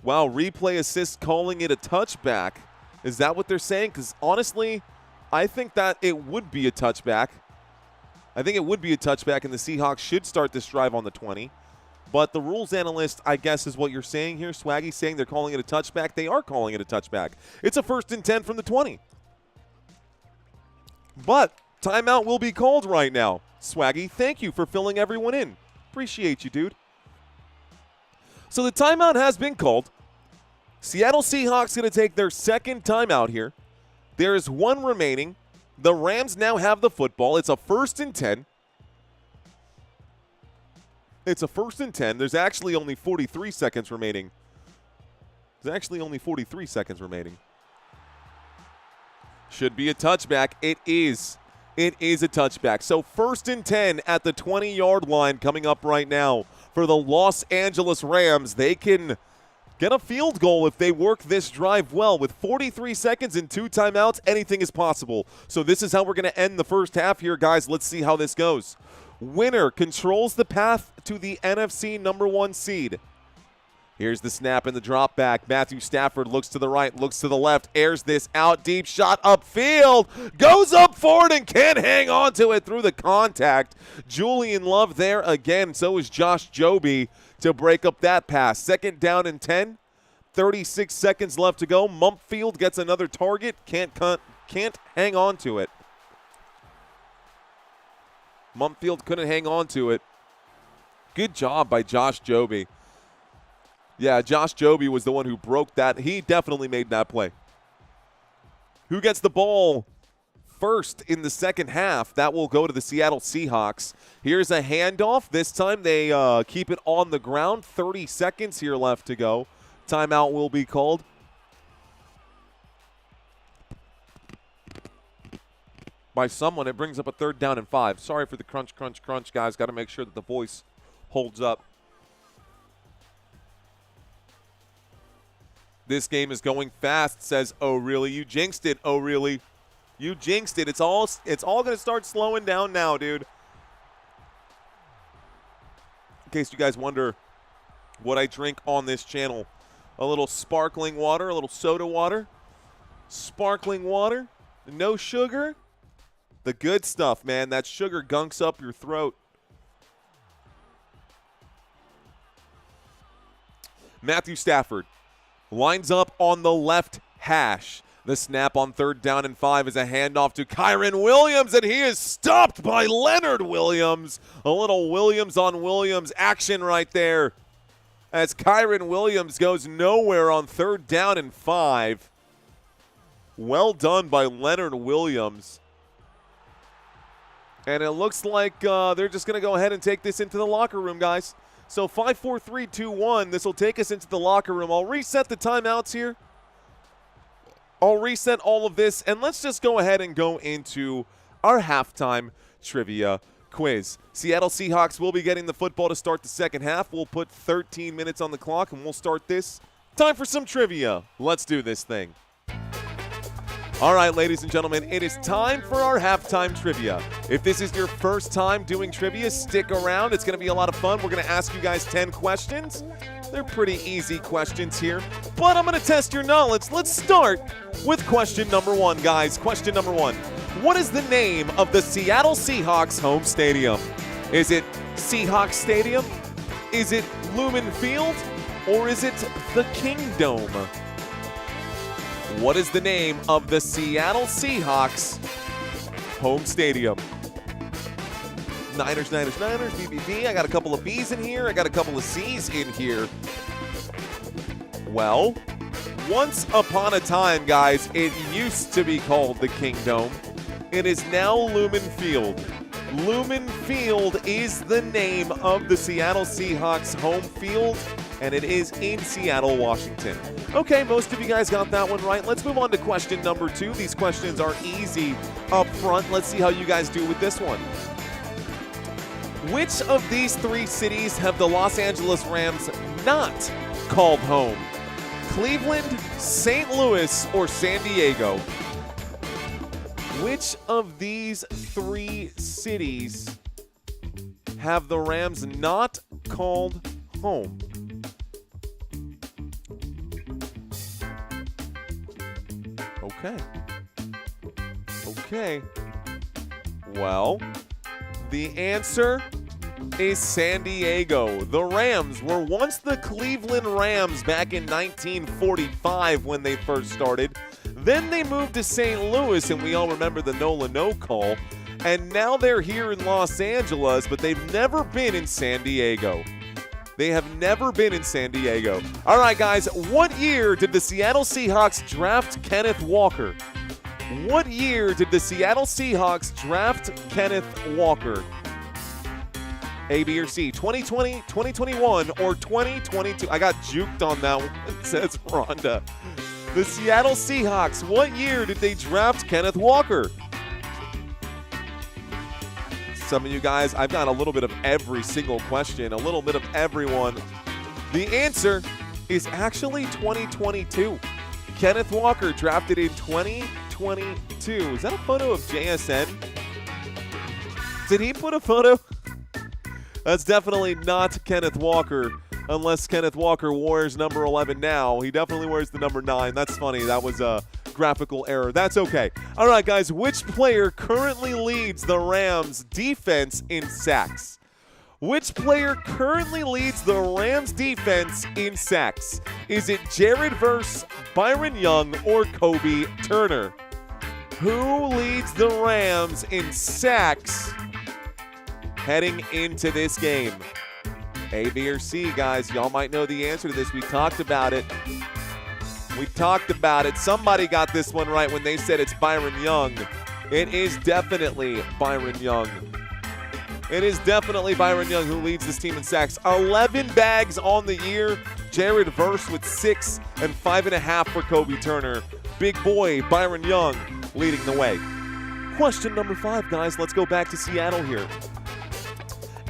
Wow, replay assist calling it a touchback. Is that what they're saying? Because honestly, I think that it would be a touchback. I think it would be a touchback, and the Seahawks should start this drive on the 20. But the rules analyst, I guess, is what you're saying here. Swaggy's saying they're calling it a touchback. They are calling it a touchback. It's a 1st and 10 from the 20. But timeout will be called right now. Swaggy, thank you for filling everyone in. Appreciate you, dude. So the timeout has been called. Seattle Seahawks going to take their 2nd timeout here. There is 1 remaining. The Rams now have the football. It's a 1st and 10. It's a 1st and 10. There's actually only 43 seconds remaining. Should be a touchback. It is. It is a touchback. So 1st and 10 at the 20-yard line coming up right now for the Los Angeles Rams. They can get a field goal if they work this drive well. With 43 seconds and 2 timeouts, anything is possible. So this is how we're going to end the first half here, guys. Let's see how this goes. Winner controls the path to the NFC #1 seed. Here's the snap and the drop back. Matthew Stafford looks to the right, looks to the left, airs this out, deep shot upfield, goes up for it and can't hang on to it through the contact. Julian Love there again, so is Josh Joby to break up that pass. 2nd down and 10, 36 seconds left to go. Mumpfield gets another target, can't hang on to it. Mumpfield couldn't hang on to it. Good job by Josh Joby. Yeah, Josh Joby was the one who broke that. He definitely made that play. Who gets the ball first in the second half? That will go to the Seattle Seahawks. Here's a handoff. This time they keep it on the ground. 30 seconds here left to go. Timeout will be called. By someone, it brings up a 3rd down and 5. Sorry for the crunch, guys. Got to make sure that the voice holds up. This game is going fast, says, oh, really? You jinxed it, oh, really? You jinxed it. It's all going to start slowing down now, dude. In case you guys wonder what I drink on this channel. A little sparkling water, a little soda water. Sparkling water, no sugar. The good stuff, man. That sugar gunks up your throat. Matthew Stafford lines up on the left hash. The snap on 3rd down and 5 is a handoff to Kyren Williams, and he is stopped by Leonard Williams. A little Williams on Williams action right there as Kyren Williams goes nowhere on 3rd down and 5. Well done by Leonard Williams. And it looks like they're just going to go ahead and take this into the locker room, guys. So 5, 4, 3, 2, 1. This will take us into the locker room. I'll reset the timeouts here. I'll reset all of this, and let's just go ahead and go into our halftime trivia quiz. Seattle Seahawks will be getting the football to start the second half. We'll put 13 minutes on the clock, and we'll start this. Time for some trivia. Let's do this thing. All right, ladies and gentlemen, it is time for our halftime trivia. If this is your first time doing trivia, stick around. It's going to be a lot of fun. We're going to ask you guys 10 questions. They're pretty easy questions here, but I'm going to test your knowledge. Let's start with question number 1, guys. Question number 1. What is the name of the Seattle Seahawks home stadium? Is it Seahawks Stadium? Is it Lumen Field? Or is it the Kingdome? What is the name of the Seattle Seahawks home stadium? Niners, BBB. I got a couple of B's in here. I got a couple of C's in here. Well, once upon a time, guys, it used to be called the Kingdome. It is now Lumen Field. Lumen Field is the name of the Seattle Seahawks home field, and it is in Seattle, Washington. Okay, most of you guys got that one right. Let's move on to question number 2. These questions are easy up front. Let's see how you guys do with this one. Which of these 3 cities have the Los Angeles Rams not called home? Cleveland, St. Louis, or San Diego? Which of these 3 cities have the Rams not called home? Okay. Well, the answer is San Diego. The Rams were once the Cleveland Rams back in 1945 when they first started. Then they moved to St. Louis, and we all remember the Nola no call. And now they're here in Los Angeles, but they've never been in San Diego. They have never been in San Diego. All right, guys, what year did the Seattle Seahawks draft Kenneth Walker? What year did the Seattle Seahawks draft Kenneth Walker? A, B, or C, 2020, 2021, or 2022? I got juked on that one, says Rhonda. The Seattle Seahawks, what year did they draft Kenneth Walker? Some of you guys, I've got a little bit of every single question, a little bit of everyone. The answer is actually 2022. Kenneth Walker drafted in 2022. Is that a photo of JSN? Did he put a photo? That's definitely not Kenneth Walker, unless Kenneth Walker wears number 11 now. He definitely wears the number 9. That's funny. That was a graphical error. That's okay. All right, guys, which player currently leads the Rams defense in sacks? Which player currently leads the Rams defense in sacks? Is it Jared Verse, Byron Young, or Kobe Turner? Who leads the Rams in sacks heading into this game? A, B, or C, guys. Y'all might know the answer to this. We talked about it. Somebody got this one right when they said it's Byron Young. It is definitely Byron Young. It is definitely Byron Young who leads this team in sacks. 11 bags on the year. Jared Verse with 6 and 5.5 for Kobe Turner. Big boy Byron Young leading the way. Question number 5, guys. Let's go back to Seattle here.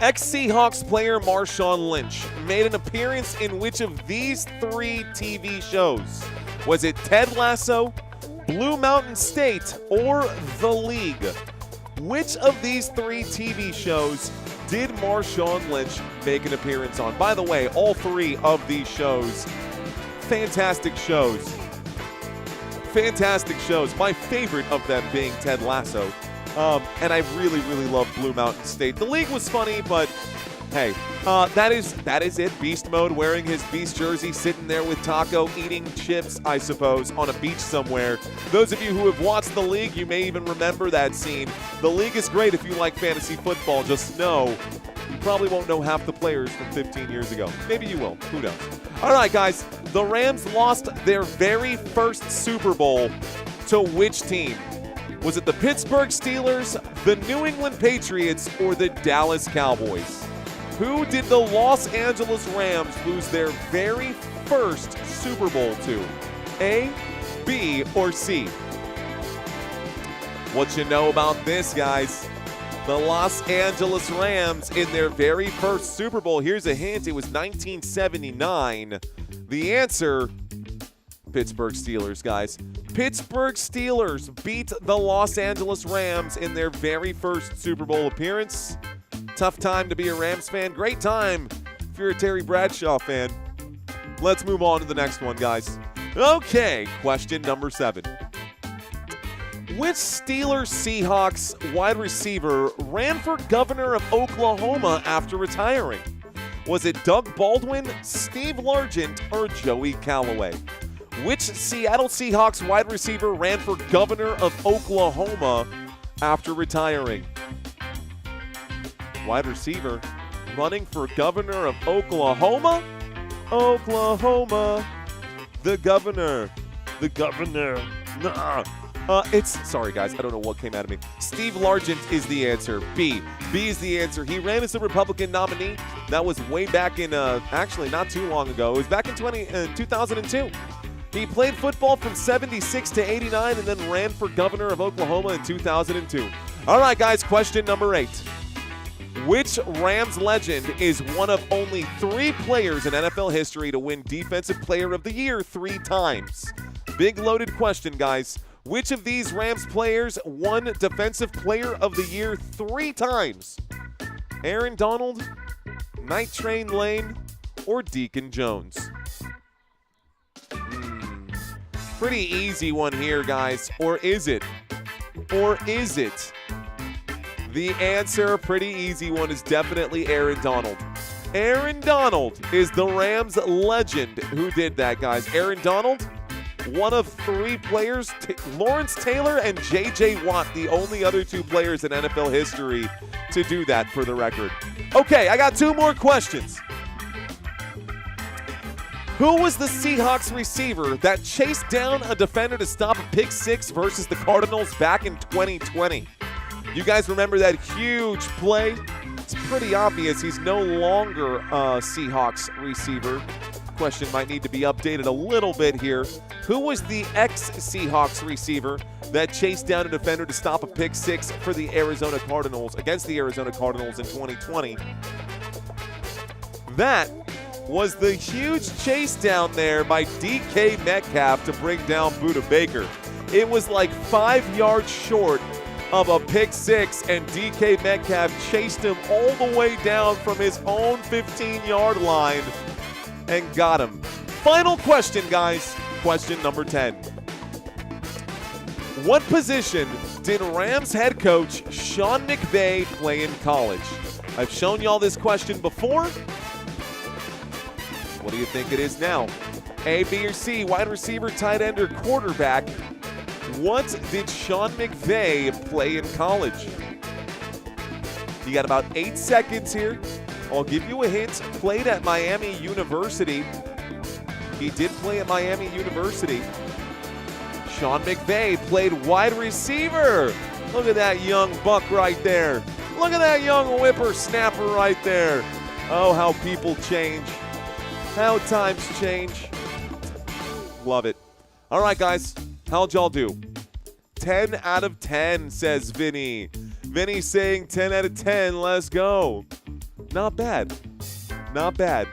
Ex-Seahawks player Marshawn Lynch made an appearance in which of these 3 TV shows? Was it Ted Lasso, Blue Mountain State, or The League? Which of these 3 TV shows did Marshawn Lynch make an appearance on? By the way, all 3 of these shows, fantastic shows. Fantastic shows. My favorite of them being Ted Lasso. And I really, really love Blue Mountain State. The League was funny, but hey, that is it. Beast mode, wearing his Beast jersey, sitting there with Taco, eating chips, I suppose, on a beach somewhere. Those of you who have watched The League, you may even remember that scene. The League is great if you like fantasy football. Just know you probably won't know half the players from 15 years ago. Maybe you will. Who knows? All right, guys. The Rams lost their very first Super Bowl to which team? Was it the Pittsburgh Steelers, the New England Patriots, or the Dallas Cowboys? Who did the Los Angeles Rams lose their very first Super Bowl to? A, B, or C? What you know about this, guys? The Los Angeles Rams in their very first Super Bowl. Here's a hint. It was 1979. The answer, Pittsburgh Steelers, guys. Pittsburgh Steelers beat the Los Angeles Rams in their very first Super Bowl appearance. Tough time to be a Rams fan. Great time if you're a Terry Bradshaw fan. Let's move on to the next one, guys. Okay, question number 7. Which Steelers Seahawks wide receiver ran for governor of Oklahoma after retiring? Was it Doug Baldwin, Steve Largent, or Joey Callaway? Which Seattle Seahawks wide receiver ran for governor of Oklahoma after retiring? Wide receiver running for governor of Oklahoma? Oklahoma. The governor. The governor. Sorry guys, I don't know what came out of me. Steve Largent is the answer. B is the answer. He ran as a Republican nominee. That was way back in, actually not too long ago. It was back in 2002. He played football from 76 to 89 and then ran for governor of Oklahoma in 2002. All right, guys, question number 8. Which Rams legend is one of only 3 players in NFL history to win Defensive Player of the Year 3 times? Big loaded question, guys. Which of these Rams players won Defensive Player of the Year 3 times? Aaron Donald, Night Train Lane, or Deacon Jones? pretty easy one here, guys. Or is it? Or is it? The answer, pretty easy one, is definitely Aaron Donald. Aaron Donald is the Rams legend who did that, guys. Aaron Donald, one of 3 players, Lawrence Taylor and J.J. Watt, the only other 2 players in NFL history to do that, for the record. Okay, I got 2 more questions. Who was the Seahawks receiver that chased down a defender to stop a pick 6 versus the Cardinals back in 2020? You guys remember that huge play? It's pretty obvious he's no longer a Seahawks receiver. Question might need to be updated a little bit here. Who was the ex-Seahawks receiver that chased down a defender to stop a pick 6 for the Arizona Cardinals, against the Arizona Cardinals in 2020? That was the huge chase down there by DK Metcalf to bring down Budda Baker. It was like 5 yards short of a pick 6, and DK Metcalf chased him all the way down from his own 15-yard line and got him. Final question, guys. Question number 10. What position did Rams head coach Sean McVay play in college? I've shown y'all this question before. What do you think it is now? A, B, or C, wide receiver, tight end, or quarterback? What did Sean McVay play in college? You got about 8 seconds here. I'll give you a hint. Played at Miami University. He did play at Miami University. Sean McVay played wide receiver. Look at that young buck right there. Look at that young whippersnapper right there. Oh, how people change. How times change. Love it. All right, guys. How'd y'all do? 10 out of 10, says Vinny. Vinny saying 10 out of 10. Let's go. Not bad. Not bad.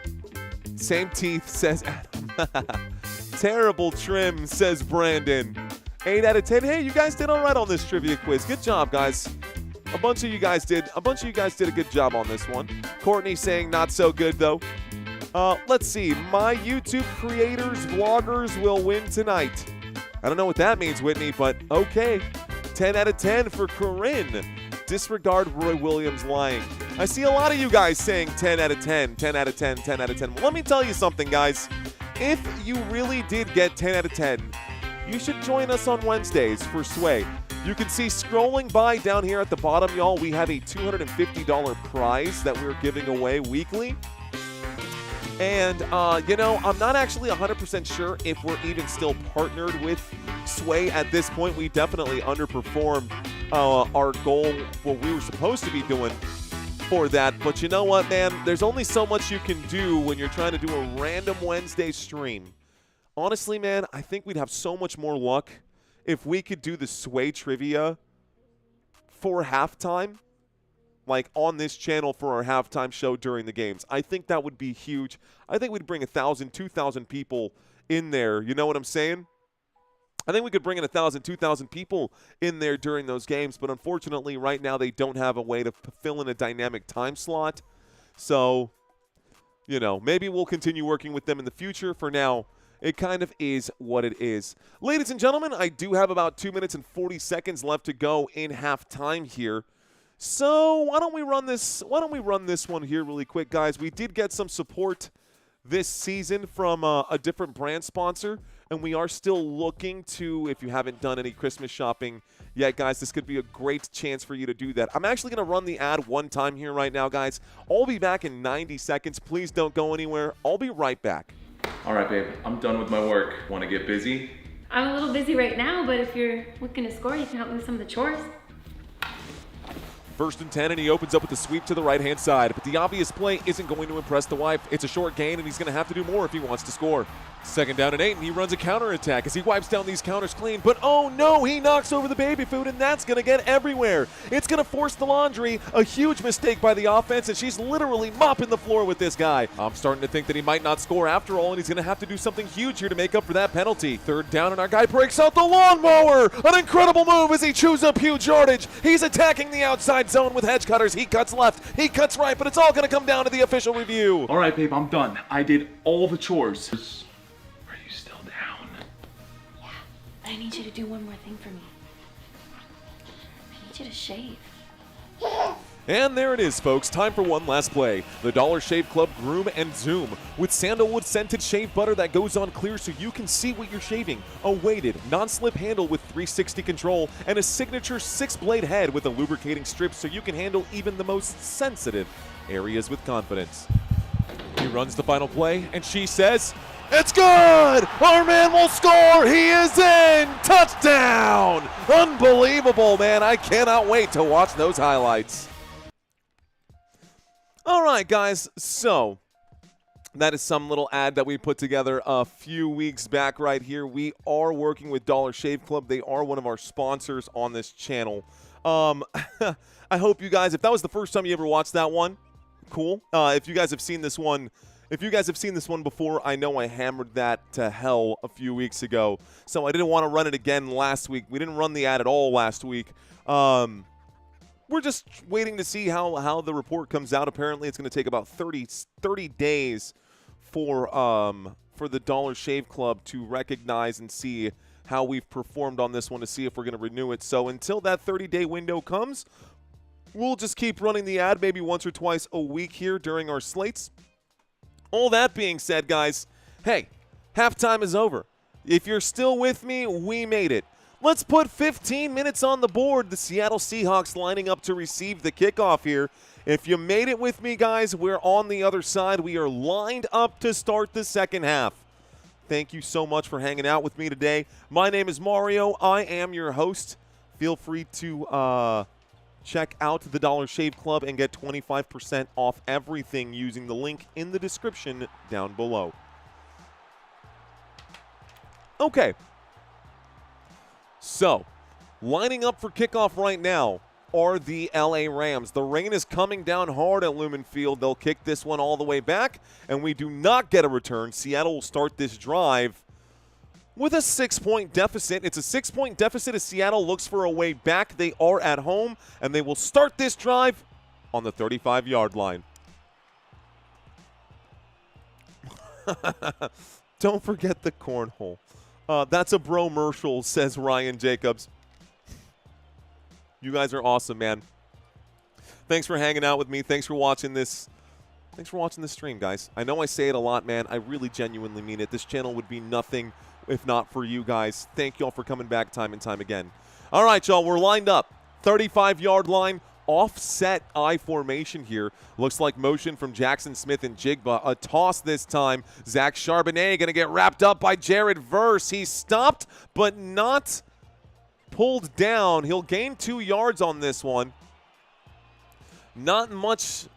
Same teeth, says Adam. Terrible trim, says Brandon. 8 out of 10. Hey, you guys did all right on this trivia quiz. Good job, guys. A bunch of you guys did a good job on this one. Courtney saying not so good, though. Let's see. My YouTube creators, vloggers will win tonight. I don't know what that means, Whitney, but okay. 10 out of 10 for Corinne. Disregard Roy Williams lying. I see a lot of you guys saying 10 out of 10, 10 out of 10, 10 out of 10. Well, let me tell you something, guys. If you really did get 10 out of 10, you should join us on Wednesdays for Sway. You can see scrolling by down here at the bottom, y'all, we have a $250 prize that we're giving away weekly. And, I'm not actually 100% sure if we're even still partnered with Sway at this point. We definitely underperformed our goal, what we were supposed to be doing for that. But you know what, man? There's only so much you can do when you're trying to do a random Wednesday stream. Honestly, man, I think we'd have so much more luck if we could do the Sway trivia for halftime. Like on this channel for our halftime show during the games. I think that would be huge. I think we'd bring 1,000, 2,000 people in there. You know what I'm saying? I think we could bring in 1,000, 2,000 people in there during those games, but unfortunately right now they don't have a way to fill in a dynamic time slot. So, maybe we'll continue working with them in the future. For now, it kind of is what it is. Ladies and gentlemen, I do have about 2 minutes and 40 seconds left to go in halftime here. So why don't we run this one here really quick, guys? We did get some support this season from a different brand sponsor, and we are still looking to, if you haven't done any Christmas shopping yet, guys, this could be a great chance for you to do that. I'm actually going to run the ad one time here right now, guys. I'll be back in 90 seconds. Please don't go anywhere. I'll be right back. All right, babe. I'm done with my work. Want to get busy? I'm a little busy right now, but if you're looking to score, you can help me with some of the chores. 1st and 10, and he opens up with a sweep to the right-hand side. But the obvious play isn't going to impress the wife. It's a short gain, and he's going to have to do more if he wants to score. 2nd down and 8, and he runs a counterattack as he wipes down these counters clean. But oh no, he knocks over the baby food, and that's going to get everywhere. It's going to force the laundry. A huge mistake by the offense, and she's literally mopping the floor with this guy. I'm starting to think that he might not score after all, and he's going to have to do something huge here to make up for that penalty. 3rd down, and our guy breaks out the lawnmower. An incredible move as he chews up huge yardage. He's attacking the outside zone with hedge cutters. He cuts left, he cuts right, but it's all going to come down to the official review. All right, babe, I'm done. I did all the chores. Are you still down? Yeah. you to do one more thing for me. I need you to shave. And there it is, folks. Time for one last play. The Dollar Shave Club Groom and Zoom with sandalwood scented shave butter that goes on clear so you can see what you're shaving. A weighted, non-slip handle with 360 control and a signature 6-blade head with a lubricating strip so you can handle even the most sensitive areas with confidence. He runs the final play and she says, "It's good! Our man will score! He is in! Touchdown!" Unbelievable, man. I cannot wait to watch those highlights. All right, guys, so that is some little ad that we put together a few weeks back right here. We are working with Dollar Shave Club. They are one of our sponsors on this channel. I hope you guys, if that was the first time you ever watched that one, cool. If you guys have seen this one before, I know I hammered that to hell a few weeks ago, so I didn't want to run it again last week. We didn't run the ad at all last week. We're just waiting to see how the report comes out. Apparently, it's going to take about 30 days for the Dollar Shave Club to recognize and see how we've performed on this one to see if we're going to renew it. So until that 30-day window comes, we'll just keep running the ad maybe once or twice a week here during our slates. All that being said, guys, hey, halftime is over. If you're still with me, we made it. Let's put 15 minutes on the board. The Seattle Seahawks lining up to receive the kickoff here. If you made it with me, guys, we're on the other side. We are lined up to start the second half. Thank you so much for hanging out with me today. My name is Mario. I am your host. Feel free to check out the Dollar Shave Club and get 25% off everything using the link in the description down below. Okay. So, lining up for kickoff right now are the LA Rams. The rain is coming down hard at Lumen Field. They'll kick this one all the way back, and we do not get a return. Seattle will start this drive with a 6-point deficit. It's a 6-point deficit as Seattle looks for a way back. They are at home, and they will start this drive on the 35-yard line. Don't forget the cornhole. That's a bro-mercial, says Ryan Jacobs. You guys are awesome, man. Thanks for hanging out with me. Thanks for watching this. Thanks for watching this stream, guys. I know I say it a lot, man. I really genuinely mean it. This channel would be nothing if not for you guys. Thank y'all for coming back time and time again. All right, y'all, we're lined up. 35-yard line, offset I formation here. Looks like motion from Jackson Smith and Jigba. A toss this time. Zach Charbonnet going to get wrapped up by Jared Verse. He's stopped, but not pulled down. He'll gain 2 yards on this one. Not much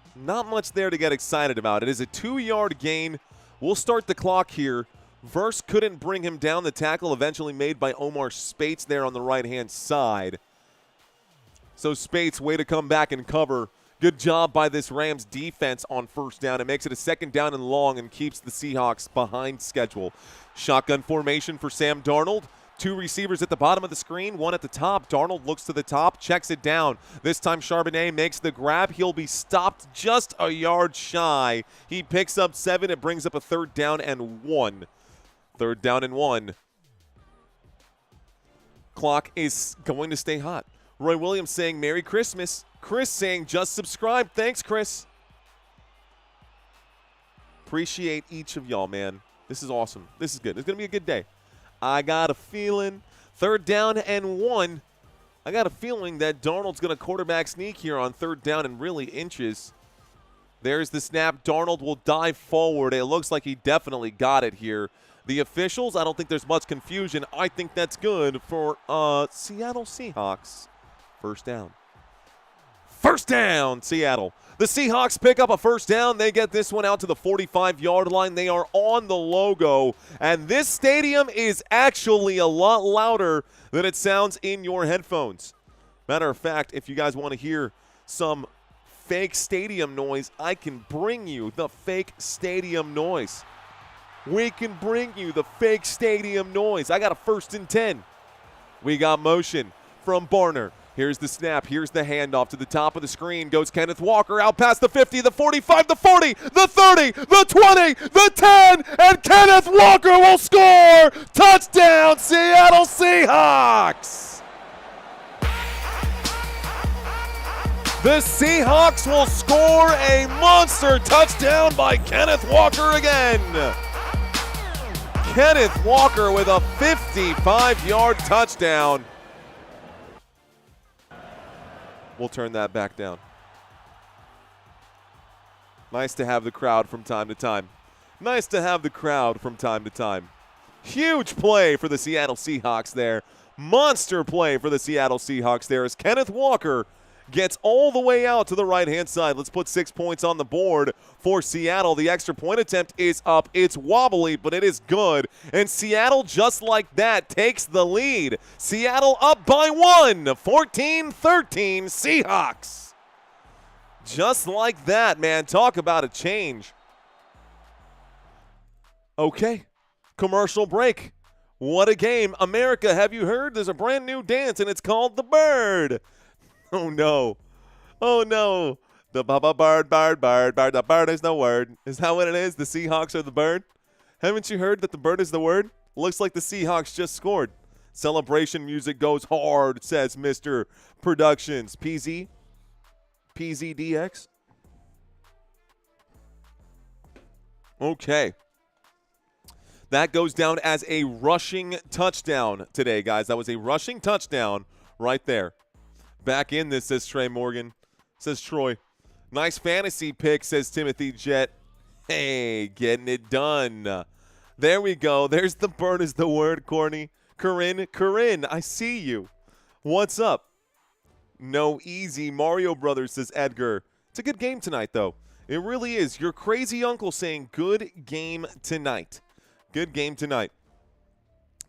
there to get excited about. It is a 2-yard gain. We'll start the clock here. Verse couldn't bring him down. The tackle eventually made by Omar Spates there on the right-hand side. So Spates, way to come back and cover. Good job by this Rams defense on first down. It makes it a 2nd down and long and keeps the Seahawks behind schedule. Shotgun formation for Sam Darnold. 2 receivers at the bottom of the screen, 1 at the top. Darnold looks to the top, checks it down. This time Charbonnet makes the grab. He'll be stopped just a yard shy. He picks up 7. It brings up a 3rd down and 1. 3rd down and 1. Clock is going to stay hot. Roy Williams saying Merry Christmas. Chris saying just subscribe. Thanks, Chris. Appreciate each of y'all, man. This is awesome. This is good. It's going to be a good day. I got a feeling. 3rd down and 1. I got a feeling that Darnold's going to quarterback sneak here on 3rd down and really inches. There's the snap. Darnold will dive forward. It looks like he definitely got it here. The officials, I don't think there's much confusion. I think that's good for Seattle Seahawks. 1st down. 1st down, Seattle. The Seahawks pick up a 1st down. They get this one out to the 45-yard line. They are on the logo. And this stadium is actually a lot louder than it sounds in your headphones. Matter of fact, if you guys want to hear some fake stadium noise, I can bring you the fake stadium noise. We can bring you the fake stadium noise. I got a 1st and 10. We got motion from Barner. Here's the snap. Here's the handoff to the top of the screen. Goes Kenneth Walker out past the 50, the 45, the 40, the 30, the 20, the 10, and Kenneth Walker will score! Touchdown, Seattle Seahawks! The Seahawks will score a monster touchdown by Kenneth Walker again. Kenneth Walker with a 55-yard touchdown. We'll turn that back down. Nice to have the crowd from time to time. Nice to have the crowd from time to time. Huge play for the Seattle Seahawks there. Monster play for the Seattle Seahawks there as Kenneth Walker gets all the way out to the right-hand side. Let's put 6 points on the board for Seattle. The extra point attempt is up. It's wobbly, but it is good. And Seattle, just like that, takes the lead. Seattle up by 1, 14-13 Seahawks. Just like that, man. Talk about a change. Okay, commercial break. What a game. America, have you heard? There's a brand new dance, and it's called the Bird. Oh, no. Oh, no. The bird, the bird is the word. Is that what it is? The Seahawks are the bird? Haven't you heard that the bird is the word? Looks like the Seahawks just scored. Celebration music goes hard, says Mr. Productions. PZ? PZDX? Okay. That goes down as a rushing touchdown today, guys. That was a rushing touchdown right there. Back in this, says Trey Morgan. Says Troy. Nice fantasy pick, says Timothy Jett. Hey, getting it done. There we go. There's the bird is the word, Corny. Corinne, I see you. What's up? No easy. Mario Brothers, says Edgar. It's a good game tonight, though. It really is. Your crazy uncle saying good game tonight. Good game tonight.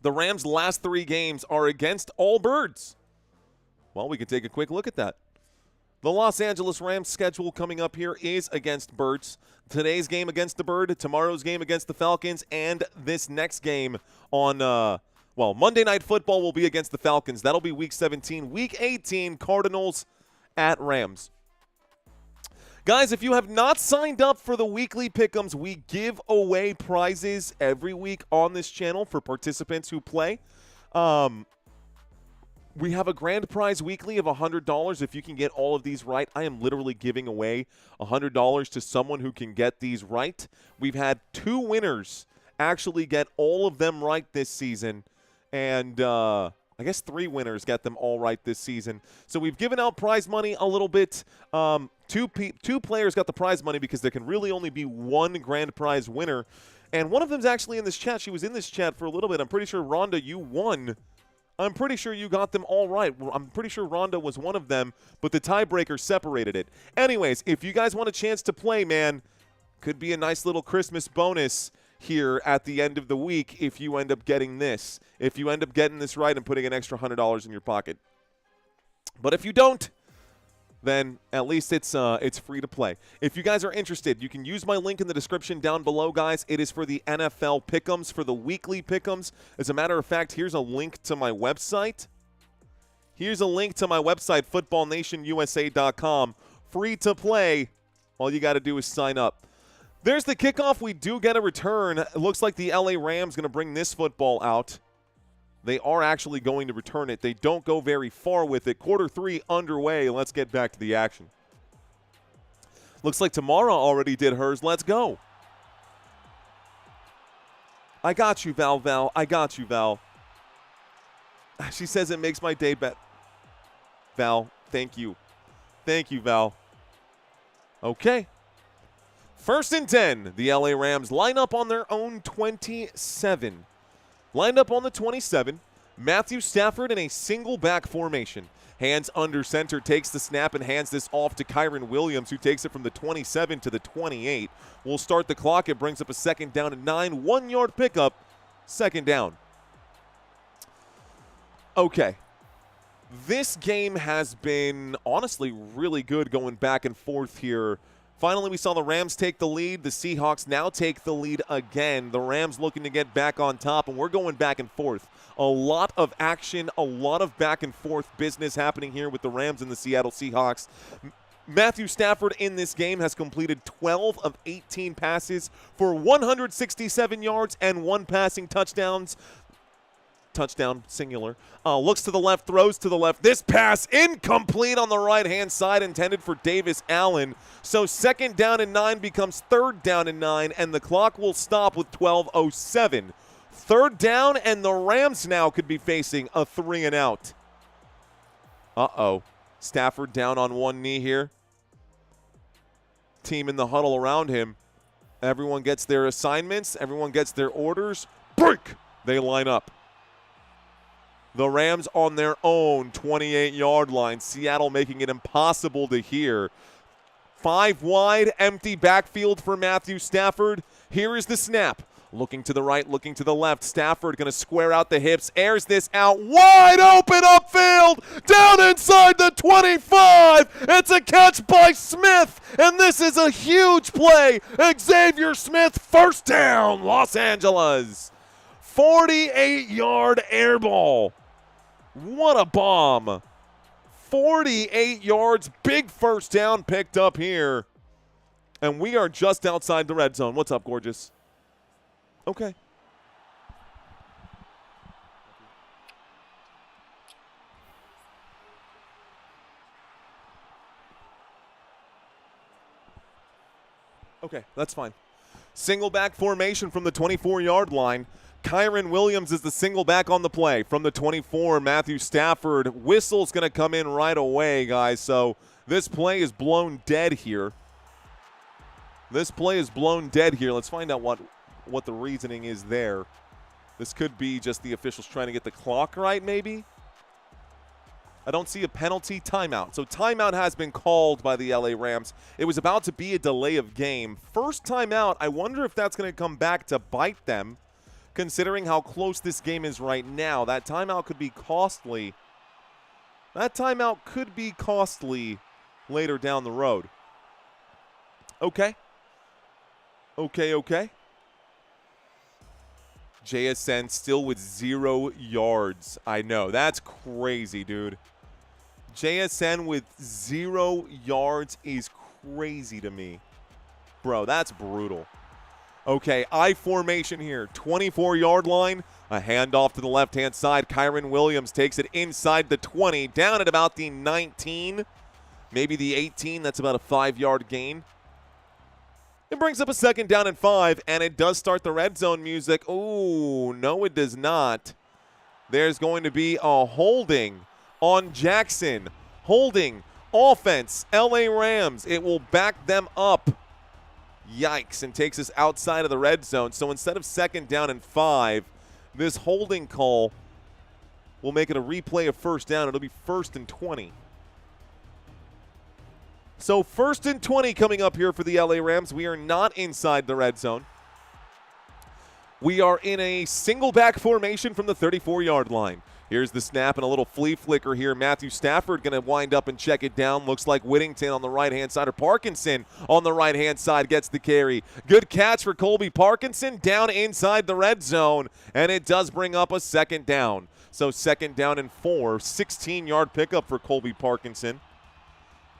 The Rams' last 3 games are against all birds. Well, we can take a quick look at that. The Los Angeles Rams schedule coming up here is against birds. Today's game against the bird, tomorrow's game against the Falcons, and this next game on, Monday Night Football will be against the Falcons. That'll be Week 17. Week 18, Cardinals at Rams. Guys, if you have not signed up for the weekly pick'ems, we give away prizes every week on this channel for participants who play. We have a grand prize weekly of $100. If you can get all of these right, I am literally giving away $100 to someone who can get these right. We've had 2 winners actually get all of them right this season, and I guess 3 winners get them all right this season. So we've given out prize money a little bit. Two players got the prize money because there can really only be 1 grand prize winner, and one of them's actually in this chat. She was in this chat for a little bit. I'm pretty sure, Rhonda, you won. I'm pretty sure you got them all right. I'm pretty sure Rhonda was one of them, but the tiebreaker separated it. Anyways, if you guys want a chance to play, man, could be a nice little Christmas bonus here at the end of the week if you end up getting this. If you end up getting this right and putting an extra $100 in your pocket. But if you don't, then at least it's free to play. If you guys are interested, you can use my link in the description down below, guys. It is for the NFL Pick'ems, for the weekly Pick'ems. As a matter of fact, here's a link to my website. Here's a link to my website, footballnationusa.com. Free to play. All you got to do is sign up. There's the kickoff. We do get a return. It looks like the LA Rams going to bring this football out. They are actually going to return it. They don't go very far with it. Quarter 3 underway. Let's get back to the action. Looks like Tamara already did hers. Let's go. I got you, Val. I got you, Val. She says it makes my day better. Val, thank you. Thank you, Val. Okay. 1st and 10. The LA Rams line up on their own 27. Lined up on the 27, Matthew Stafford in a single back formation. Hands under center, takes the snap and hands this off to Kyren Williams, who takes it from the 27 to the 28. We'll start the clock. It brings up a 2nd down and 9. 1-yard pickup, 2nd down. Okay. This game has been honestly really good going back and forth here Finally, we saw the Rams take the lead. The Seahawks now take the lead again. The Rams looking to get back on top, and we're going back and forth. A lot of action, a lot of back and forth business happening here with the Rams and the Seattle Seahawks. Matthew Stafford in this game has completed 12 of 18 passes for 167 yards and 1 passing touchdowns. Touchdown, singular. Looks to the left, throws to the left. This pass incomplete on the right-hand side, intended for Davis Allen. So 2nd down and 9 becomes 3rd down and 9, and the clock will stop with 12:07. 3rd down, and the Rams now could be facing a 3-and-out. Uh-oh. Stafford down on one knee here. Team in the huddle around him. Everyone gets their assignments. Everyone gets their orders. Break! They line up. The Rams on their own 28-yard line. Seattle making it impossible to hear. 5 wide, empty backfield for Matthew Stafford. Here is the snap. Looking to the right, looking to the left. Stafford going to square out the hips, airs this out, wide open upfield, down inside the 25. It's a catch by Smith, and this is a huge play. Xavier Smith, 1st down, Los Angeles. 48-yard air ball. What a bomb. 48 yards, big 1st down picked up here. And we are just outside the red zone. What's up, gorgeous? Okay. Okay, that's fine. Single back formation from the 24-yard line. Kyren Williams is the single back on the play. From the 24, Matthew Stafford. Whistle's going to come in right away, guys. So this play is blown dead here. This play is blown dead here. Let's find out what the reasoning is there. This could be just the officials trying to get the clock right, maybe. I don't see a penalty. Timeout. So timeout has been called by the LA Rams. It was about to be a delay of game. First timeout. I wonder if that's going to come back to bite them, considering how close this game is right now. That timeout could be costly. That timeout could be costly later down the road. Okay. Okay. JSN still with 0 yards. I know. That's crazy, dude. JSN with 0 yards is crazy to me. Bro, that's brutal. Okay, I formation here. 24-yard line. A handoff to the left-hand side. Kyren Williams takes it inside the 20. Down at about the 19. Maybe the 18. That's about a 5-yard gain. It brings up a 2nd down and 5, and it does start the red zone music. Oh, no, it does not. There's going to be a holding on Jackson. Holding, offense, LA Rams. It will back them up. Yikes, and takes us outside of the red zone. So instead of 2nd down and 5, this holding call will make it a replay of 1st down. It'll be 1st and 20. So 1st and 20 coming up here for the LA Rams. We are not inside the red zone. We are in a single back formation from the 34-yard line. Here's the snap and a little flea flicker here. Matthew Stafford going to wind up and check it down. Looks like Whittington on the right-hand side, or Parkinson on the right-hand side gets the carry. Good catch for Colby Parkinson down inside the red zone, and it does bring up a 2nd down. So 2nd down and 4, 16-yard pickup for Colby Parkinson.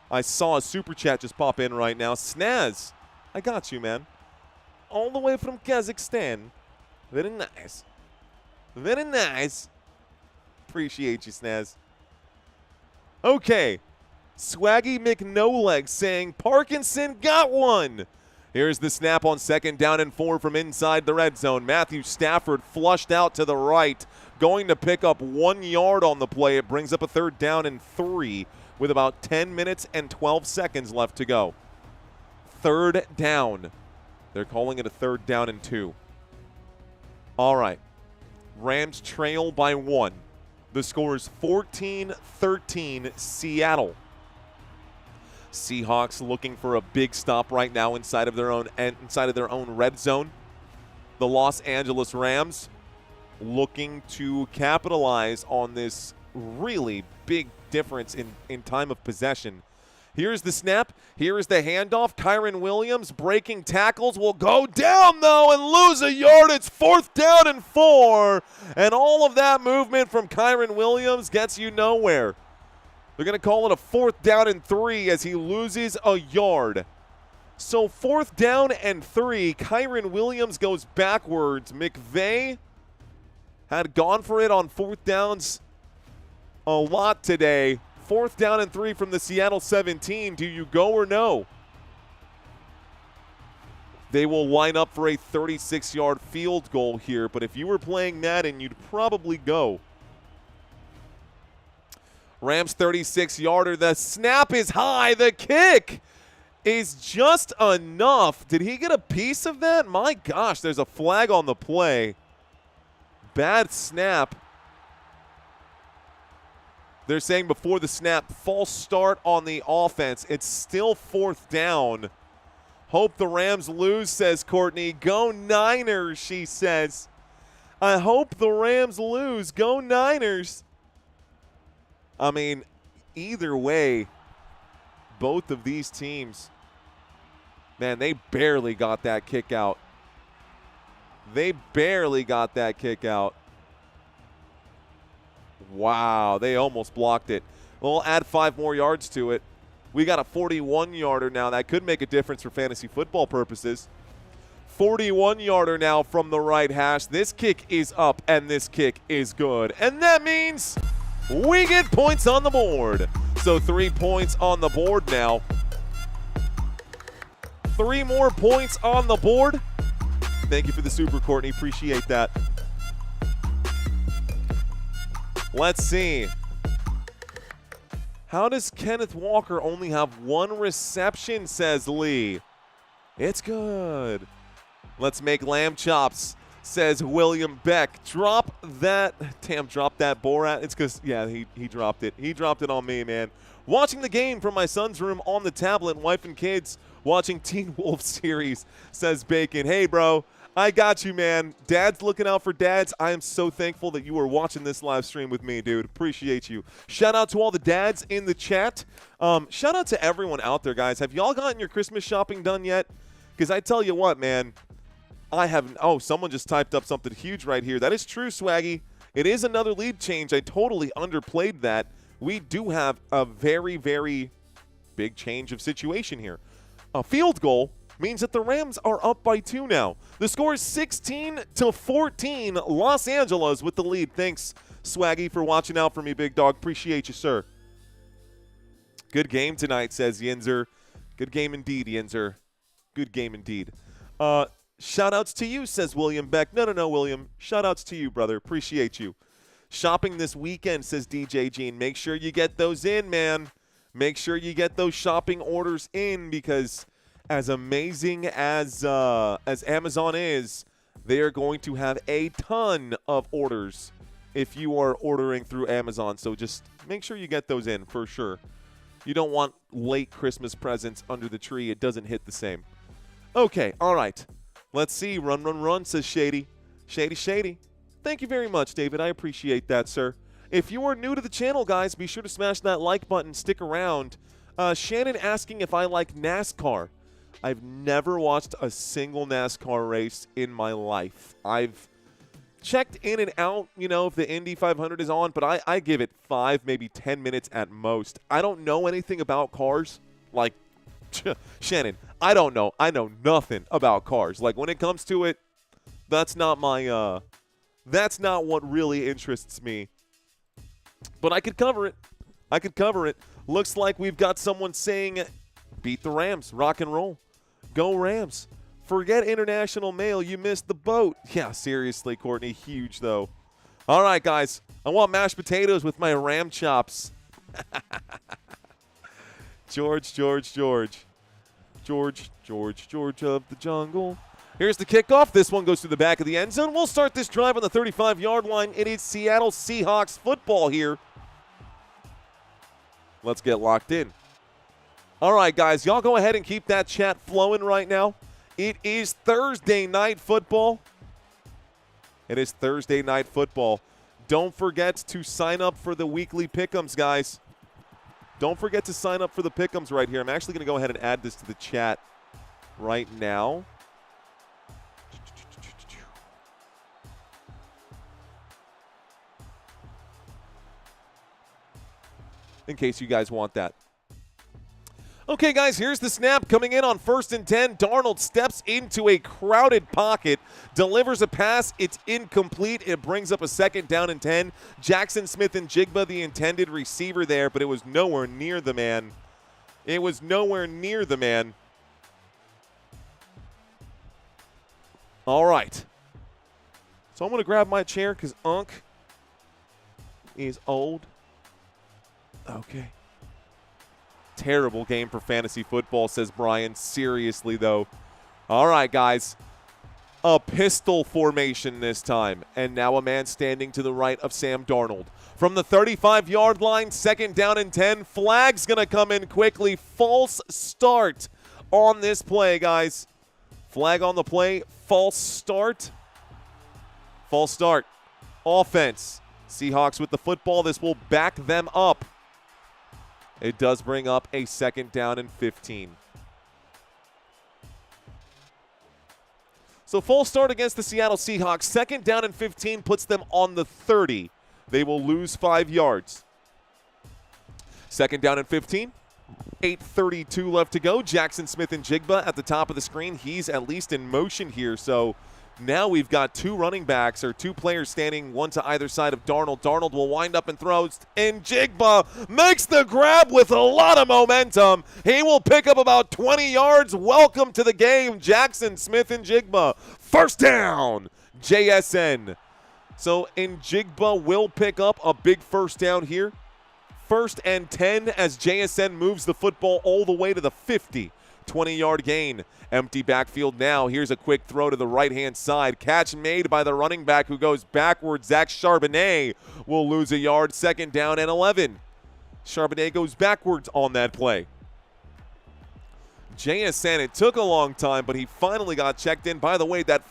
I saw a super chat just pop in right now. Snaz, I got you, man. All the way from Kazakhstan. Very nice. Very nice. Appreciate you, Snaz. Okay. Swaggy McNoleg saying Parkinson got one. Here's the snap on 2nd down and 4 from inside the red zone. Matthew Stafford flushed out to the right. Going to pick up 1 yard on the play. It brings up a 3rd down and 3 with about 10 minutes and 12 seconds left to go. 3rd down. They're calling it a 3rd down and 2. All right. Rams trail by 1. The score is 14-13 Seattle. Seahawks looking for a big stop right now inside of their own red zone. The Los Angeles Rams looking to capitalize on this really big difference in time of possession. Here's the snap. Here is the handoff. Kyren Williams breaking tackles will go down, though, and lose a yard. It's 4th down and 4. And all of that movement from Kyren Williams gets you nowhere. They're going to call it a 4th down and 3 as he loses a yard. So 4th down and 3. Kyren Williams goes backwards. McVay had gone for it on 4th downs a lot today. 4th down and 3 from the Seattle 17. Do you go or no? They will line up for a 36-yard field goal here, but if you were playing Madden, you'd probably go. Rams 36-yarder. The snap is high. The kick is just enough. Did he get a piece of that? My gosh, there's a flag on the play. Bad snap. They're saying before the snap, false start on the offense. It's still 4th down. Hope the Rams lose, says Courtney. Go Niners, she says. I hope the Rams lose. Go Niners. I mean, either way, both of these teams, man, they barely got that kick out. They barely got that kick out. Wow, they almost blocked it. We'll add 5 more yards to it. We got a 41-yarder now. That could make a difference for fantasy football purposes. 41-yarder now from the right hash. This kick is up, and this kick is good. And that means we get points on the board. So 3 points on the board now. 3 more points on the board. Thank you for the super, Courtney. Appreciate that. Let's see. How does Kenneth Walker only have 1 reception, says Lee. It's good. Let's make lamb chops, says William Beck. Drop that. Damn, drop that Borat. It's because, yeah, he dropped it. He dropped it on me, man. Watching the game from my son's room on the tablet, wife and kids watching Teen Wolf series, says Bacon. Hey, bro. I got you, man. Dad's looking out for dads. I am so thankful that you are watching this live stream with me, dude. Appreciate you. Shout out to all the dads in the chat. Shout out to everyone out there, guys. Have y'all gotten your Christmas shopping done yet? Because I tell you what, man, I haven't. Oh, someone just typed up something huge right here. That is true, Swaggy. It is another lead change. I totally underplayed that. We do have a very, very big change of situation here. A field goal means that the Rams are up by 2 now. The score is 16-14. Los Angeles with the lead. Thanks, Swaggy, for watching out for me, big dog. Appreciate you, sir. Good game tonight, says Yinzer. Good game indeed, Yinzer. Good game indeed. Shout-outs to you, says William Beck. No, William. Shout-outs to you, brother. Appreciate you. Shopping this weekend, says DJ Gene. Make sure you get those in, man. Make sure you get those shopping orders in because as amazing as Amazon is, they are going to have a ton of orders if you are ordering through Amazon. So just make sure you get those in for sure. You don't want late Christmas presents under the tree. It doesn't hit the same. Okay, all right. Let's see. Run, says Shady. Shady. Thank you very much, David. I appreciate that, sir. If you are new to the channel, guys, be sure to smash that like button. Stick around. Shannon asking if I like NASCAR. I've never watched a single NASCAR race in my life. I've checked in and out, if the Indy 500 is on, but I give it 5, maybe 10 minutes at most. I don't know anything about cars. Like, Shannon, I don't know. I know nothing about cars. Like, when it comes to it, that's not my, that's not what really interests me. But I could cover it. Looks like we've got someone saying, beat the Rams, rock and roll. Go Rams. Forget international mail. You missed the boat. Yeah, seriously, Courtney. Huge, though. All right, guys. I want mashed potatoes with my ram chops. George of the jungle. Here's the kickoff. This one goes to the back of the end zone. We'll start this drive on the 35-yard line. It is Seattle Seahawks football here. Let's get locked in. All right, guys, y'all go ahead and keep that chat flowing right now. It is Thursday night football. Don't forget to sign up for the weekly pick'ems, guys. Don't forget to sign up for the pick'ems right here. I'm actually going to go ahead and add this to the chat right now. In case you guys want that. Okay, guys, here's the snap coming in on 1st and 10. Darnold steps into a crowded pocket, delivers a pass. It's incomplete. It brings up a 2nd down and 10. Jackson Smith-Njigba, the intended receiver there, but it was nowhere near the man. It was nowhere near the man. All right. So I'm going to grab my chair because Unc is old. Okay. Terrible game for fantasy football, says Brian. Seriously, though. All right, guys. A pistol formation this time. And now a man standing to the right of Sam Darnold. From the 35-yard line, 2nd down and 10. Flag's going to come in quickly. False start on this play, guys. Flag on the play. False start. False start. Offense. Seahawks with the football. This will back them up. It does bring up a 2nd down and 15. So full start against the Seattle Seahawks. 2nd down and 15 puts them on the 30. They will lose 5 yards. 2nd down and 15. 8:32 left to go. Jackson Smith-Njigba at the top of the screen. He's at least in motion here, so now we've got 2 running backs or 2 players standing, one to either side of Darnold. Darnold will wind up and throws, and Njigba makes the grab with a lot of momentum. He will pick up about 20 yards. Welcome to the game, Jackson Smith-Njigba. 1st down, JSN. So Njigba will pick up a big 1st down here. 1st and 10 as JSN moves the football all the way to the 50. 20-yard gain. Empty backfield now. Here's a quick throw to the right-hand side. Catch made by the running back who goes backwards. Zach Charbonnet will lose a yard. 2nd down and 11. Charbonnet goes backwards on that play. JSN, it took a long time, but he finally got checked in. By the way, that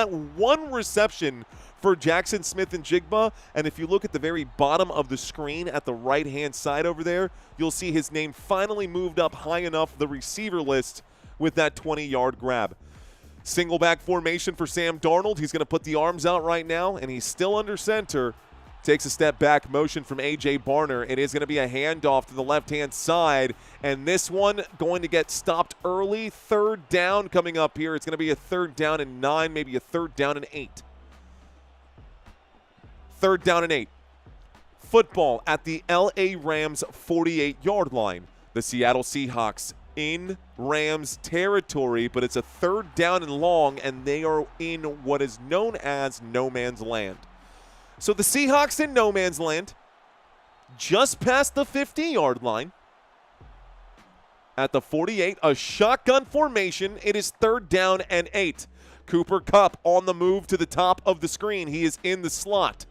one reception for Jackson Smith-Njigba, and if you look at the very bottom of the screen at the right-hand side over there, you'll see his name finally moved up high enough the receiver list with that 20-yard grab. Single back formation for Sam Darnold. He's going to put the arms out right now, and he's still under center. Takes a step back, motion from A.J. Barner. It is going to be a handoff to the left-hand side, and this one going to get stopped early. 3rd down coming up here. It's going to be a 3rd down and 9, maybe a 3rd down and 8. 3rd down and 8. Football at the L.A. Rams 48-yard line. The Seattle Seahawks in Rams territory, but it's a 3rd down and long, and they are in what is known as no man's land. So the Seahawks in no man's land, just past the 50-yard line. At the 48, a shotgun formation. It is 3rd down and 8. Cooper Kupp on the move to the top of the screen. He is in the slot.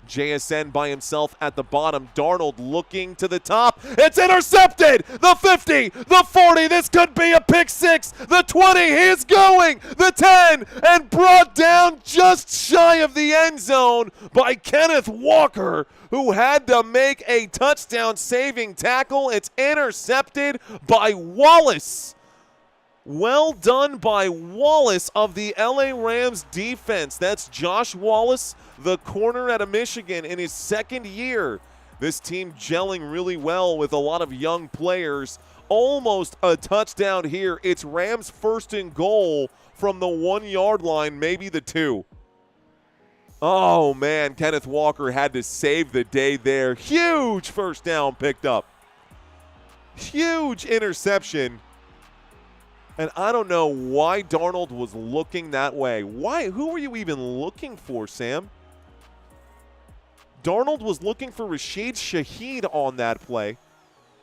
JSN by himself at the bottom. Darnold looking to the top. It's intercepted! The 50, the 40, this could be a pick 6. The 20, he's going! The 10, and brought down just shy of the end zone by Kenneth Walker, who had to make a touchdown-saving tackle. It's intercepted by Wallace. Well done by Wallace of the LA Rams defense. That's Josh Wallace, the corner out of Michigan, in his 2nd year. This team gelling really well with a lot of young players. Almost a touchdown here. It's Rams 1st and goal from the 1-yard line, maybe the 2. Oh, man, Kenneth Walker had to save the day there. Huge 1st down picked up. Huge interception. And I don't know why Darnold was looking that way. Why? Who were you even looking for, Sam? Darnold was looking for Rashid Shaheed on that play.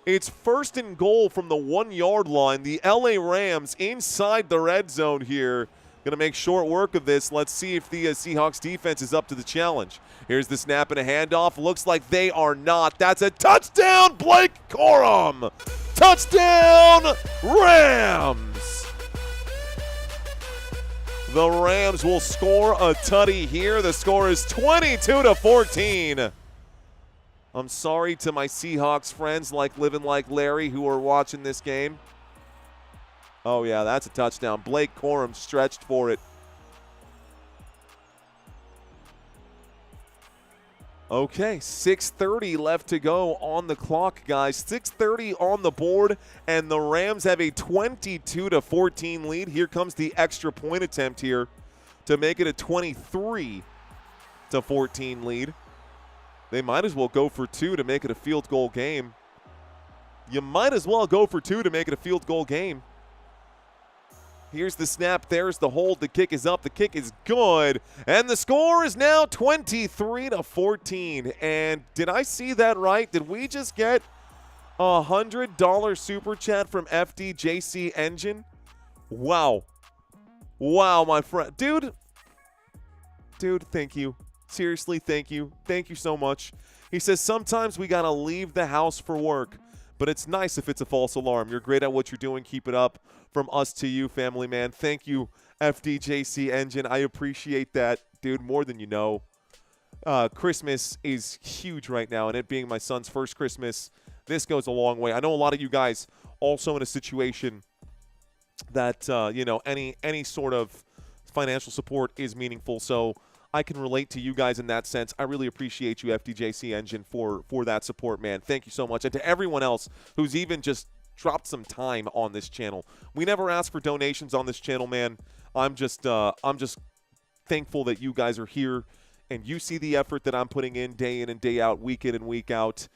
It's 1st and goal from the 1-yard line. The LA Rams inside the red zone here. Going to make short work of this. Let's see if the Seahawks defense is up to the challenge. Here's the snap and a handoff. Looks like they are not. That's a touchdown, Blake Corum. Touchdown, Rams. The Rams will score a tutty here. The score is 22-14. I'm sorry to my Seahawks friends like Living Like Larry who are watching this game. Oh, yeah, that's a touchdown. Blake Corum stretched for it. Okay, 6:30 left to go on the clock, guys. 6:30 on the board, and the Rams have a 22-14 lead. Here comes the extra point attempt here to make it a 23-14 lead. They might as well go for two to make it a field goal game. You might as well go for two to make it a field goal game. Here's the snap. There's the hold. The kick is up. The kick is good. And the score is now 23-14. And did I see that right? Did we just get a $100 super chat from FDJC Engine? Wow. Wow, my friend. Dude, thank you. Seriously, thank you. Thank you so much. He says, sometimes we got to leave the house for work, but it's nice if it's a false alarm. You're great at what you're doing. Keep it up. From us to you, family man. Thank you, FDJC Engine. I appreciate that, dude, more than you know. Christmas is huge right now, and it being my son's first Christmas, this goes a long way. I know a lot of you guys also in a situation that, any sort of financial support is meaningful, so I can relate to you guys in that sense. I really appreciate you, FDJC Engine, for that support, man. Thank you so much. And to everyone else who's even just dropped some time on this channel. We never ask for donations on this channel, man. I'm just thankful that you guys are here and you see the effort that I'm putting in and day out, week in and week out,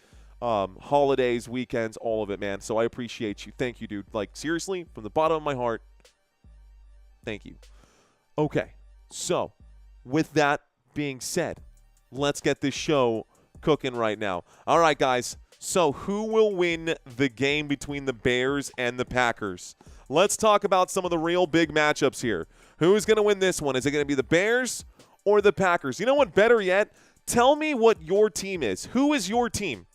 holidays, weekends, all of it, man. So I appreciate you. Thank you, dude. Like, seriously, from the bottom of my heart, thank you. Okay, so with that being said, let's get this show cooking right now. All right, guys. So who will win the game between the Bears and the Packers? Let's talk about some of the real big matchups here. Who's going to win this one? Is it going to be the Bears or the Packers? You know what? Better yet, tell me what your team is. Who is your team?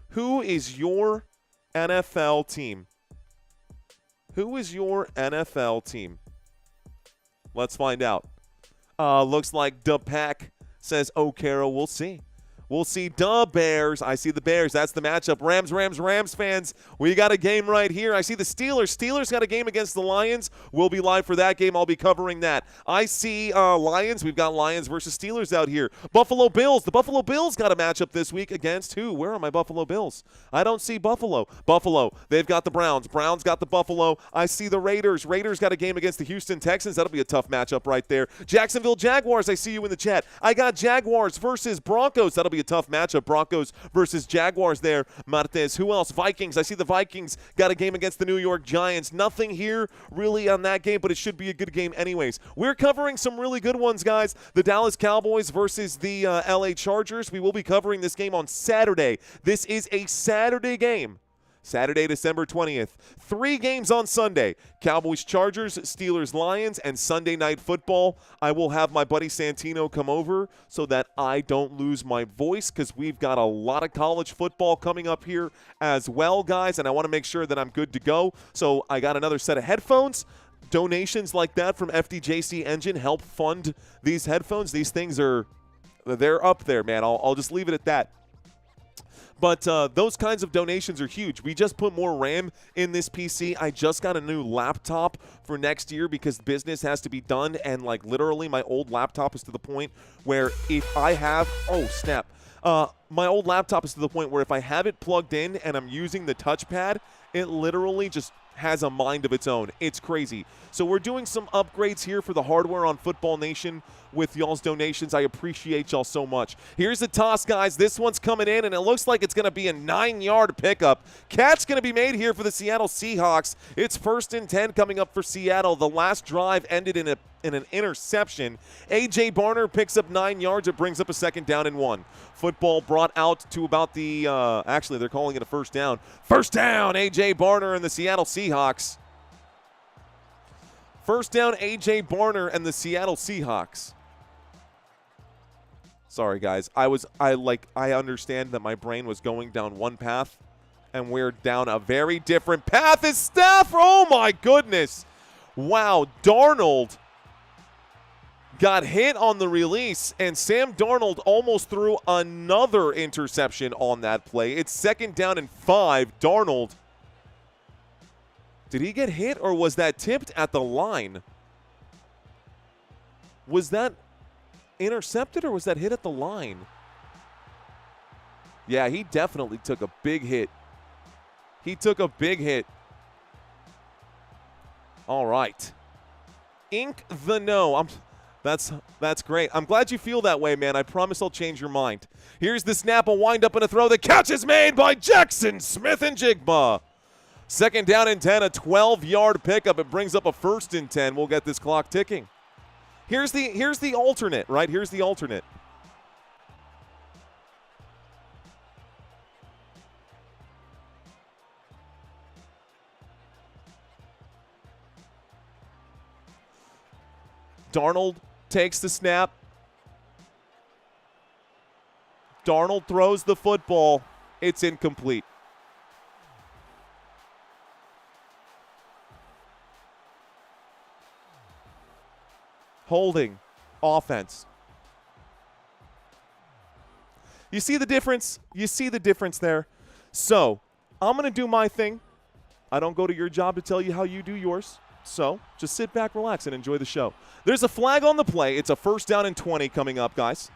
Who is your NFL team? Who is your NFL team? Let's find out. Looks like the Pack says, oh, Carol, we'll see. We'll see the Bears. I see the Bears. That's the matchup. Rams fans. We got a game right here. I see the Steelers. Steelers got a game against the Lions. We'll be live for that game. I'll be covering that. I see Lions. We've got Lions versus Steelers out here. Buffalo Bills. The Buffalo Bills got a matchup this week against who? Where are my Buffalo Bills? I don't see Buffalo. Buffalo. They've got the Browns. Browns got the Buffalo. I see the Raiders. Raiders got a game against the Houston Texans. That'll be a tough matchup right there. Jacksonville Jaguars. I see you in the chat. I got Jaguars versus Broncos. That'll be a tough matchup. Broncos versus Jaguars there. Martez. Who else? Vikings. I see the Vikings got a game against the New York Giants. Nothing here really on that game, but it should be a good game anyways. We're covering some really good ones, guys. The Dallas Cowboys versus the LA Chargers. We will be covering this game on Saturday. This is a Saturday game. Saturday, December 20th. 3 games on Sunday. Cowboys, Chargers, Steelers, Lions, and Sunday Night Football. I will have my buddy Santino come over so that I don't lose my voice because we've got a lot of college football coming up here as well, guys, and I want to make sure that I'm good to go. So I got another set of headphones. Donations like that from FDJC Engine help fund these headphones. These things they're up there, man. I'll just leave it at that. But those kinds of donations are huge. We just put more RAM in this PC. I just got a new laptop for next year because business has to be done. And, like, literally my old laptop is to the point where if I have – oh, snap. My old laptop is to the point where if I have it plugged in and I'm using the touchpad, it literally just has a mind of its own. It's crazy. So we're doing some upgrades here for the hardware on Football Nation with y'all's donations. I appreciate y'all so much. Here's the toss, guys. This one's coming in, and it looks like it's going to be a 9-yard pickup. Catch going to be made here for the Seattle Seahawks. It's 1st and 10 coming up for Seattle. The last drive ended in an interception. A.J. Barner picks up 9 yards. It brings up a 2nd down and 1. Football brought out to about the actually, they're calling it a 1st down. 1st down, A.J. Barner and the Seattle Seahawks. 1st down, A.J. Barner and the Seattle Seahawks. Sorry, guys. I understand that my brain was going down one path, and we're down a very different path. Is Stafford? Oh, my goodness. Wow, Darnold got hit on the release, and Sam Darnold almost threw another interception on that play. It's 2nd down and 5. Darnold, did he get hit, or was that tipped at the line? Was that intercepted, or was that hit at the line? Yeah, he definitely took a big hit. He took a big hit. All right. Ink the no. That's great. I'm glad you feel that way, man. I promise I'll change your mind. Here's the snap, a wind up and a throw. The catch is made by Jackson Smith-Njigba. 2nd down and 10, a 12-yard pickup. It brings up a 1st and 10. We'll get this clock ticking. Here's the alternate, right? Here's the alternate. Darnold takes the snap. Darnold throws the football. It's incomplete. Holding. Offense. You see the difference? You see the difference there? So, I'm going to do my thing. I don't go to your job to tell you how you do yours. So, just sit back, relax, and enjoy the show. There's a flag on the play. It's a 1st down and 20 coming up, guys.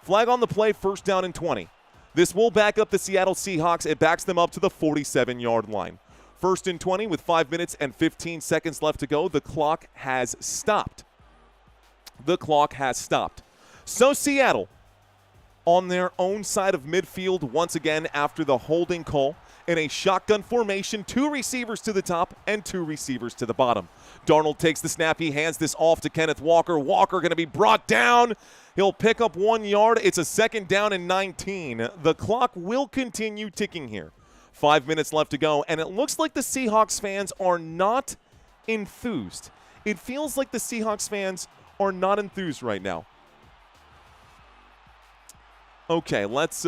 Flag on the play, 1st down and 20. This will back up the Seattle Seahawks. It backs them up to the 47-yard line. 1st and 20 with 5 minutes and 15 seconds left to go. The clock has stopped. The clock has stopped. So Seattle on their own side of midfield once again after the holding call in a shotgun formation, 2 receivers to the top and 2 receivers to the bottom. Darnold takes the snap. He hands this off to Kenneth Walker. Walker going to be brought down. He'll pick up 1 yard. It's a 2nd down and 19. The clock will continue ticking here. 5 minutes left to go, and it looks like the Seahawks fans are not enthused. It feels like the Seahawks fans are not enthused right now. Okay, let's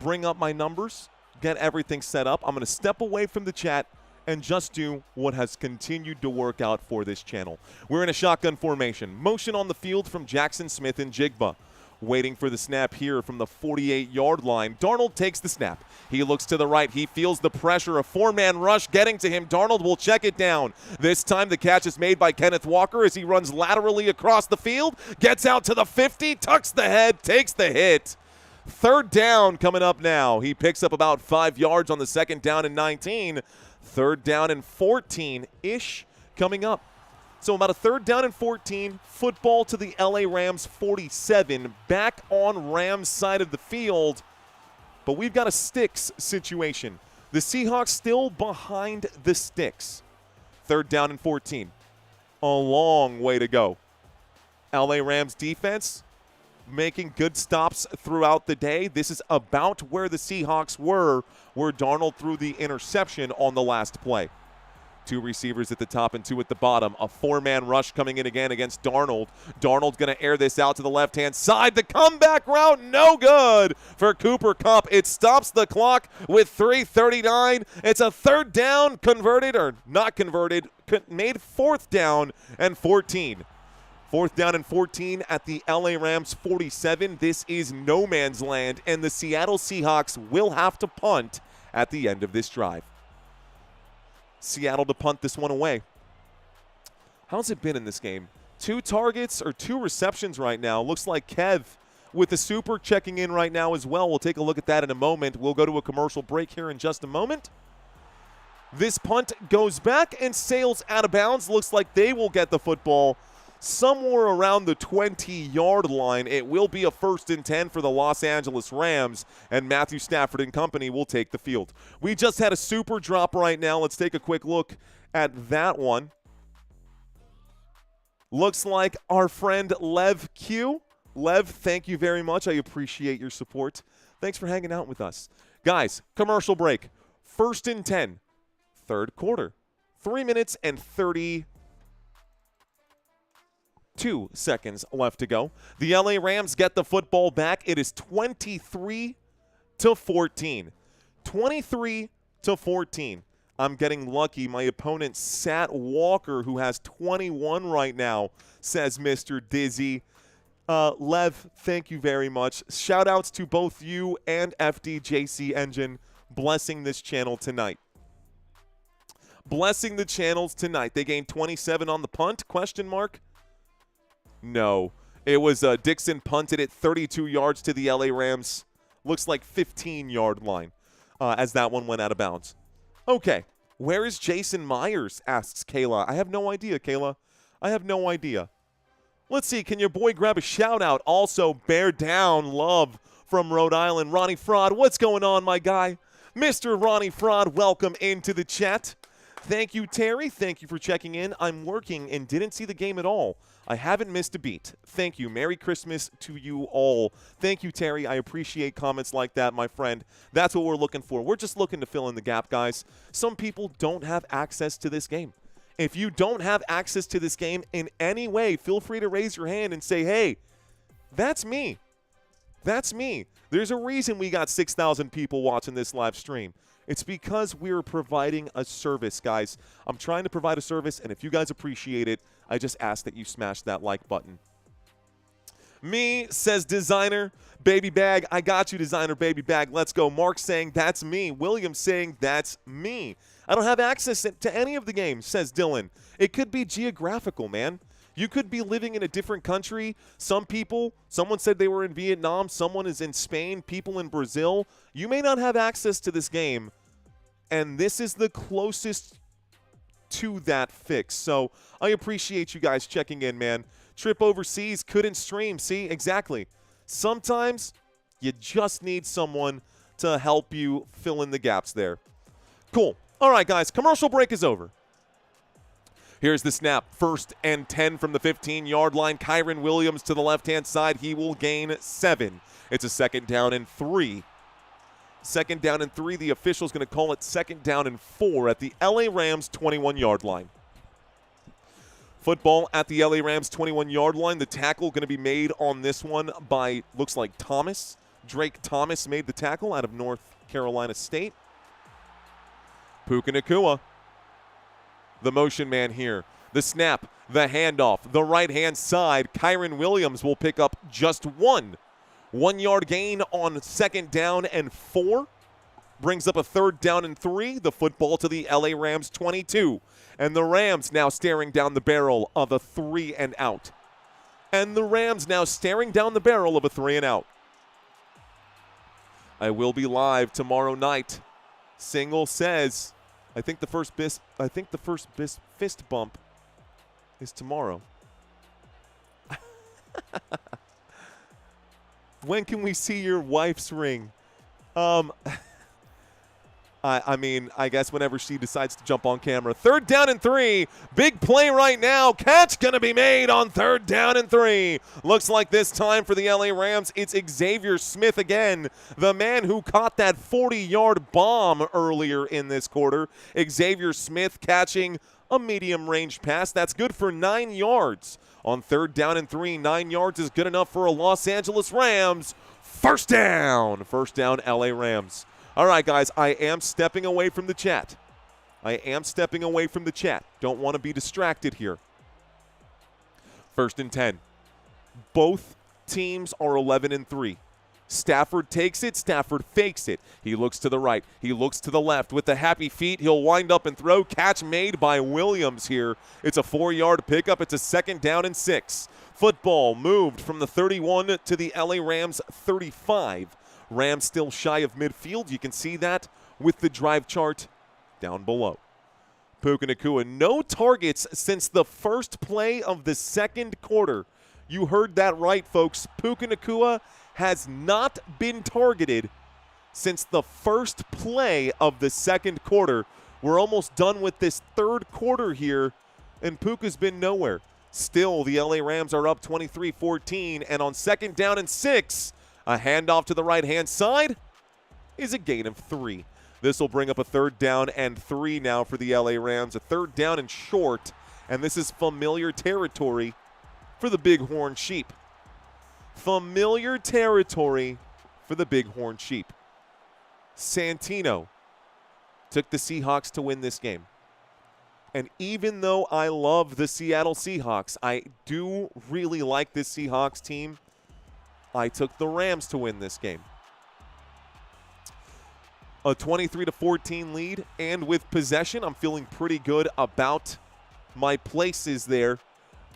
bring up my numbers, get everything set up. I'm going to step away from the chat and just do what has continued to work out for this channel. We're in a shotgun formation. Motion on the field from Jackson Smith-Njigba. Waiting for the snap here from the 48-yard line. Darnold takes the snap. He looks to the right. He feels the pressure. A 4-man rush getting to him. Darnold will check it down. This time the catch is made by Kenneth Walker as he runs laterally across the field. Gets out to the 50, tucks the head, takes the hit. 3rd down coming up now. He picks up about 5 yards on the 2nd down and 19. 3rd down and 14-ish coming up. So about a 3rd down and 14, football to the LA Rams 47, back on Rams side of the field. But we've got a sticks situation. The Seahawks still behind the sticks. 3rd down and 14. A long way to go. LA Rams defense making good stops throughout the day. This is about where the Seahawks were, where Darnold threw the interception on the last play. 2 receivers at the top and 2 at the bottom. A 4-man rush coming in again against Darnold. Darnold's going to air this out to the left-hand side. The comeback route, no good for Cooper Kupp. It stops the clock with 3:39. It's a 3rd down, converted or not converted, made 4th down and 14. 4th down and 14 at the LA Rams 47. This is no man's land, and the Seattle Seahawks will have to punt at the end of this drive. Seattle to punt this one away. How's it been in this game? 2 targets or 2 receptions right now. Looks like Kev with the super checking in right now as well. We'll take a look at that in a moment. We'll go to a commercial break here in just a moment. This punt goes back and sails out of bounds. Looks like they will get the football somewhere around the 20-yard line. It will be a 1st and 10 for the Los Angeles Rams, and Matthew Stafford and company will take the field. We just had a super drop right now. Let's take a quick look at that one. Looks like our friend Lev Q. Lev, thank you very much. I appreciate your support. Thanks for hanging out with us. Guys, commercial break. 1st and 10, 3rd quarter. 3 minutes and 32 seconds left to go. The LA Rams get the football back. It is 23-14. 23-14. I'm getting lucky. My opponent sat Walker, who has 21 right now, says Mr. Dizzy. Lev, thank you very much. Shout-outs to both you and FDJC Engine blessing this channel tonight. Blessing the channels tonight. They gained 27 on the punt, question mark? No. It was Dixon punted it 32 yards to the LA Rams. Looks like 15-yard line as that one went out of bounds. Okay. Where is Jason Myers, asks Kayla. I have no idea, Kayla. I have no idea. Let's see. Can your boy grab a shout-out? Also, bear down love from Rhode Island. Ronnie Fraud, what's going on, my guy? Mr. Ronnie Fraud, welcome into the chat. Thank you, Terry. Thank you for checking in. I'm working and didn't see the game at all. I haven't missed a beat. Thank you. Merry Christmas to you all. Thank you, Terry. I appreciate comments like that, my friend. That's what we're looking for. We're just looking to fill in the gap, guys. Some people don't have access to this game. If you don't have access to this game in any way, feel free to raise your hand and say, hey, that's me. That's me. There's a reason we got 6,000 people watching this live stream. It's because we're providing a service, guys. I'm trying to provide a service, and if you guys appreciate it, I just ask that you smash that like button. Me, says Designer Baby Bag. I got you, Designer Baby Bag. Let's go. Mark saying, that's me. William saying, that's me. I don't have access to any of the games, says Dylan. It could be geographical, man. You could be living in a different country. Some people, someone said they were in Vietnam. Someone is in Spain. People in Brazil. You may not have access to this game, and this is the closest to that fix. So I appreciate you guys checking in, man. Trip overseas, couldn't stream. See, exactly. Sometimes you just need someone to help you fill in the gaps there. Cool. All right, guys, commercial break is over. Here's the snap. 1st and 10 from the 15-yard line. Kyren Williams to the left-hand side. He will gain 7. It's a 2nd down and 3. 2nd down and 3. The official's going to call it 2nd down and 4 at the LA Rams 21-yard line. Football at the LA Rams 21-yard line. The tackle going to be made on this one by, looks like Thomas. Drake Thomas made the tackle out of North Carolina State. Puka Nacua, the motion man here. The snap, the handoff, the right-hand side. Kyren Williams will pick up just 1. 1-yard gain on 2nd down and 4. Brings up a 3rd down and 3. The football to the LA Rams 22. And the Rams now staring down the barrel of a 3 and out. And the Rams now staring down the barrel of a 3 and out. I will be live tomorrow night. Single says, I think the first fist bump is tomorrow. When can we see your wife's ring? I mean, I guess whenever she decides to jump on camera. 3rd down and 3. Big play right now. Catch going to be made on 3rd down and 3. Looks like this time for the LA Rams, it's Xavier Smith again. The man who caught that 40-yard bomb earlier in this quarter. Xavier Smith catching a medium-range pass. That's good for 9 yards. On 3rd down and 3, 9 yards is good enough for a Los Angeles Rams. First down. First down, LA Rams. All right, guys, I am stepping away from the chat. Don't want to be distracted here. 1st and 10. Both teams are 11 and 3. Stafford takes it. Stafford fakes it. He looks to the right. He looks to the left. With the happy feet, he'll wind up and throw. Catch made by Williams here. It's a 4-yard pickup. It's a 2nd down and 6. Football moved from the 31 to the LA Rams 35. Rams still shy of midfield. You can see that with the drive chart down below. Puka Nacua, no targets since the first play of the 2nd quarter. You heard that right, folks. Puka Nacua has not been targeted since the first play of the 2nd quarter. We're almost done with this 3rd quarter here, and Puka's been nowhere. Still, the LA Rams are up 23-14, and on 2nd down and 6, a handoff to the right-hand side is a gain of 3. This will bring up a 3rd down and 3 now for the LA Rams. A 3rd down and short, and this is familiar territory for the Bighorn Sheep. Familiar territory for the Bighorn Sheep. Santino took the Seahawks to win this game. And even though I love the Seattle Seahawks, I do really like this Seahawks team, I took the Rams to win this game. A 23-14 lead, and with possession, I'm feeling pretty good about my places there.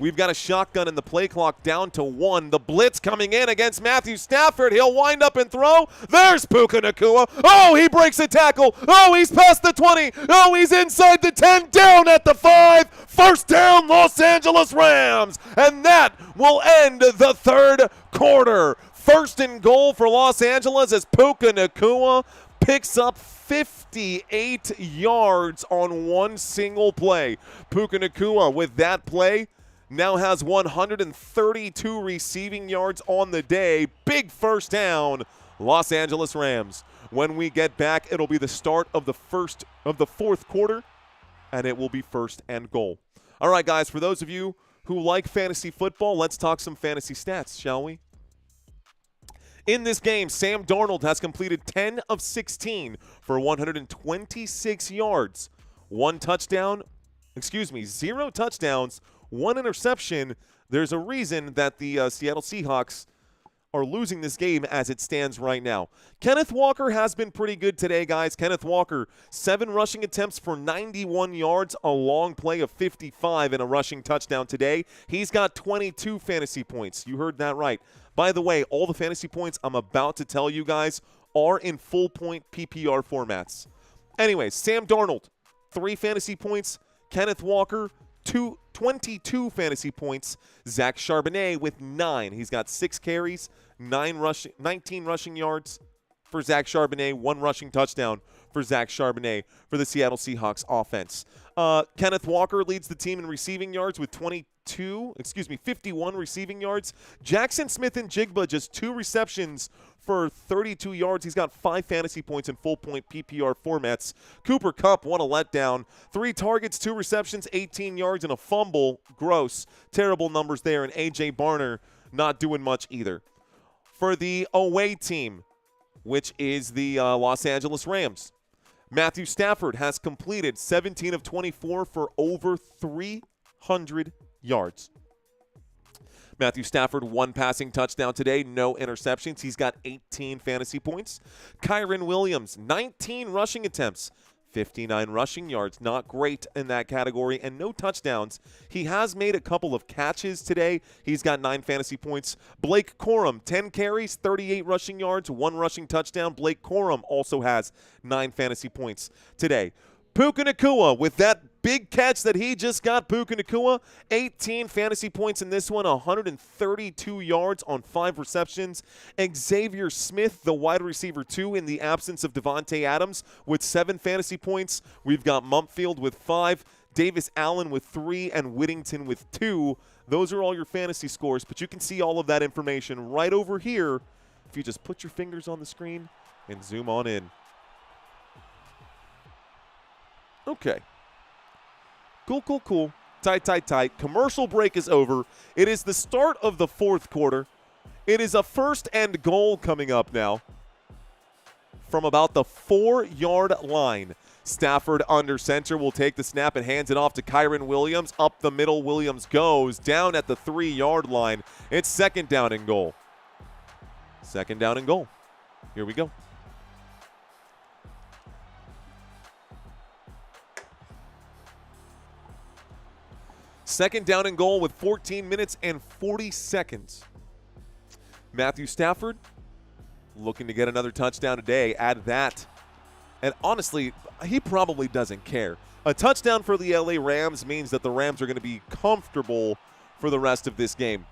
We've got a shotgun and the play clock down to 1. The blitz coming in against Matthew Stafford. He'll wind up and throw. There's Puka Nacua. Oh, he breaks a tackle. Oh, he's past the 20. Oh, he's inside the 10, down at the 5. First down, Los Angeles Rams. And that will end the third quarter. First and goal for Los Angeles as Puka Nacua picks up 58 yards on one single play. Puka Nacua with that play now has 132 receiving yards on the day. Big first down, Los Angeles Rams. When we get back, it'll be the start of the fourth quarter, and it will be first and goal. All right, guys, for those of you who like fantasy football, let's talk some fantasy stats, shall we? In this game, Sam Darnold has completed 10 of 16 for 126 yards. 0 touchdowns, 1 interception. There's a reason that the Seattle Seahawks are losing this game as it stands right now. Kenneth Walker has been pretty good today, guys. Kenneth Walker, 7 rushing attempts for 91 yards, a long play of 55 and a rushing touchdown today. He's got 22 fantasy points. You heard that right. By the way, all the fantasy points I'm about to tell you guys are in full point PPR formats. Anyways, Sam Darnold, 3 fantasy points. Kenneth Walker, 22 fantasy points. Zach Charbonnet with 9. He's got 6 carries, 19 rushing yards for Zach Charbonnet, 1 rushing touchdown for Zach Charbonnet for the Seattle Seahawks offense. Kenneth Walker leads the team in receiving yards with 51 receiving yards. Jackson Smith-Njigba just 2 receptions for 32 yards. He's got 5 fantasy points in full-point PPR formats. Cooper Kupp, what a letdown. 3 targets, 2 receptions, 18 yards, and a fumble. Gross. Terrible numbers there. And A.J. Barner not doing much either. For the away team, which is the Los Angeles Rams, Matthew Stafford has completed 17 of 24 for over 300 yards. Matthew Stafford, 1 passing touchdown today, no interceptions. He's got 18 fantasy points. Kyren Williams, 19 rushing attempts, 59 rushing yards. Not great in that category, and no touchdowns. He has made a couple of catches today. He's got 9 fantasy points. Blake Corum, 10 carries, 38 rushing yards, 1 rushing touchdown. Blake Corum also has 9 fantasy points today. Puka Nacua with that big catch that he just got. Puka Nacua, 18 fantasy points in this one, 132 yards on 5 receptions. Xavier Smith, the wide receiver 2, in the absence of Davante Adams, with 7 fantasy points. We've got Mumpfield with 5, Davis Allen with 3, and Whittington with 2. Those are all your fantasy scores, but you can see all of that information right over here if you just put your fingers on the screen and zoom on in. Okay. Cool. Tight. Commercial break is over. It is the start of the fourth quarter. It is a first and goal coming up now from about the 4-yard line. Stafford under center will take the snap and hands it off to Kyren Williams. Up the middle, Williams goes down at the 3-yard line. It's second down and goal. Second down and goal. Here we go. Second down and goal with 14 minutes and 40 seconds. Matthew Stafford looking to get another touchdown today. Add that. And honestly, he probably doesn't care. A touchdown for the LA Rams means that the Rams are going to be comfortable for the rest of this game.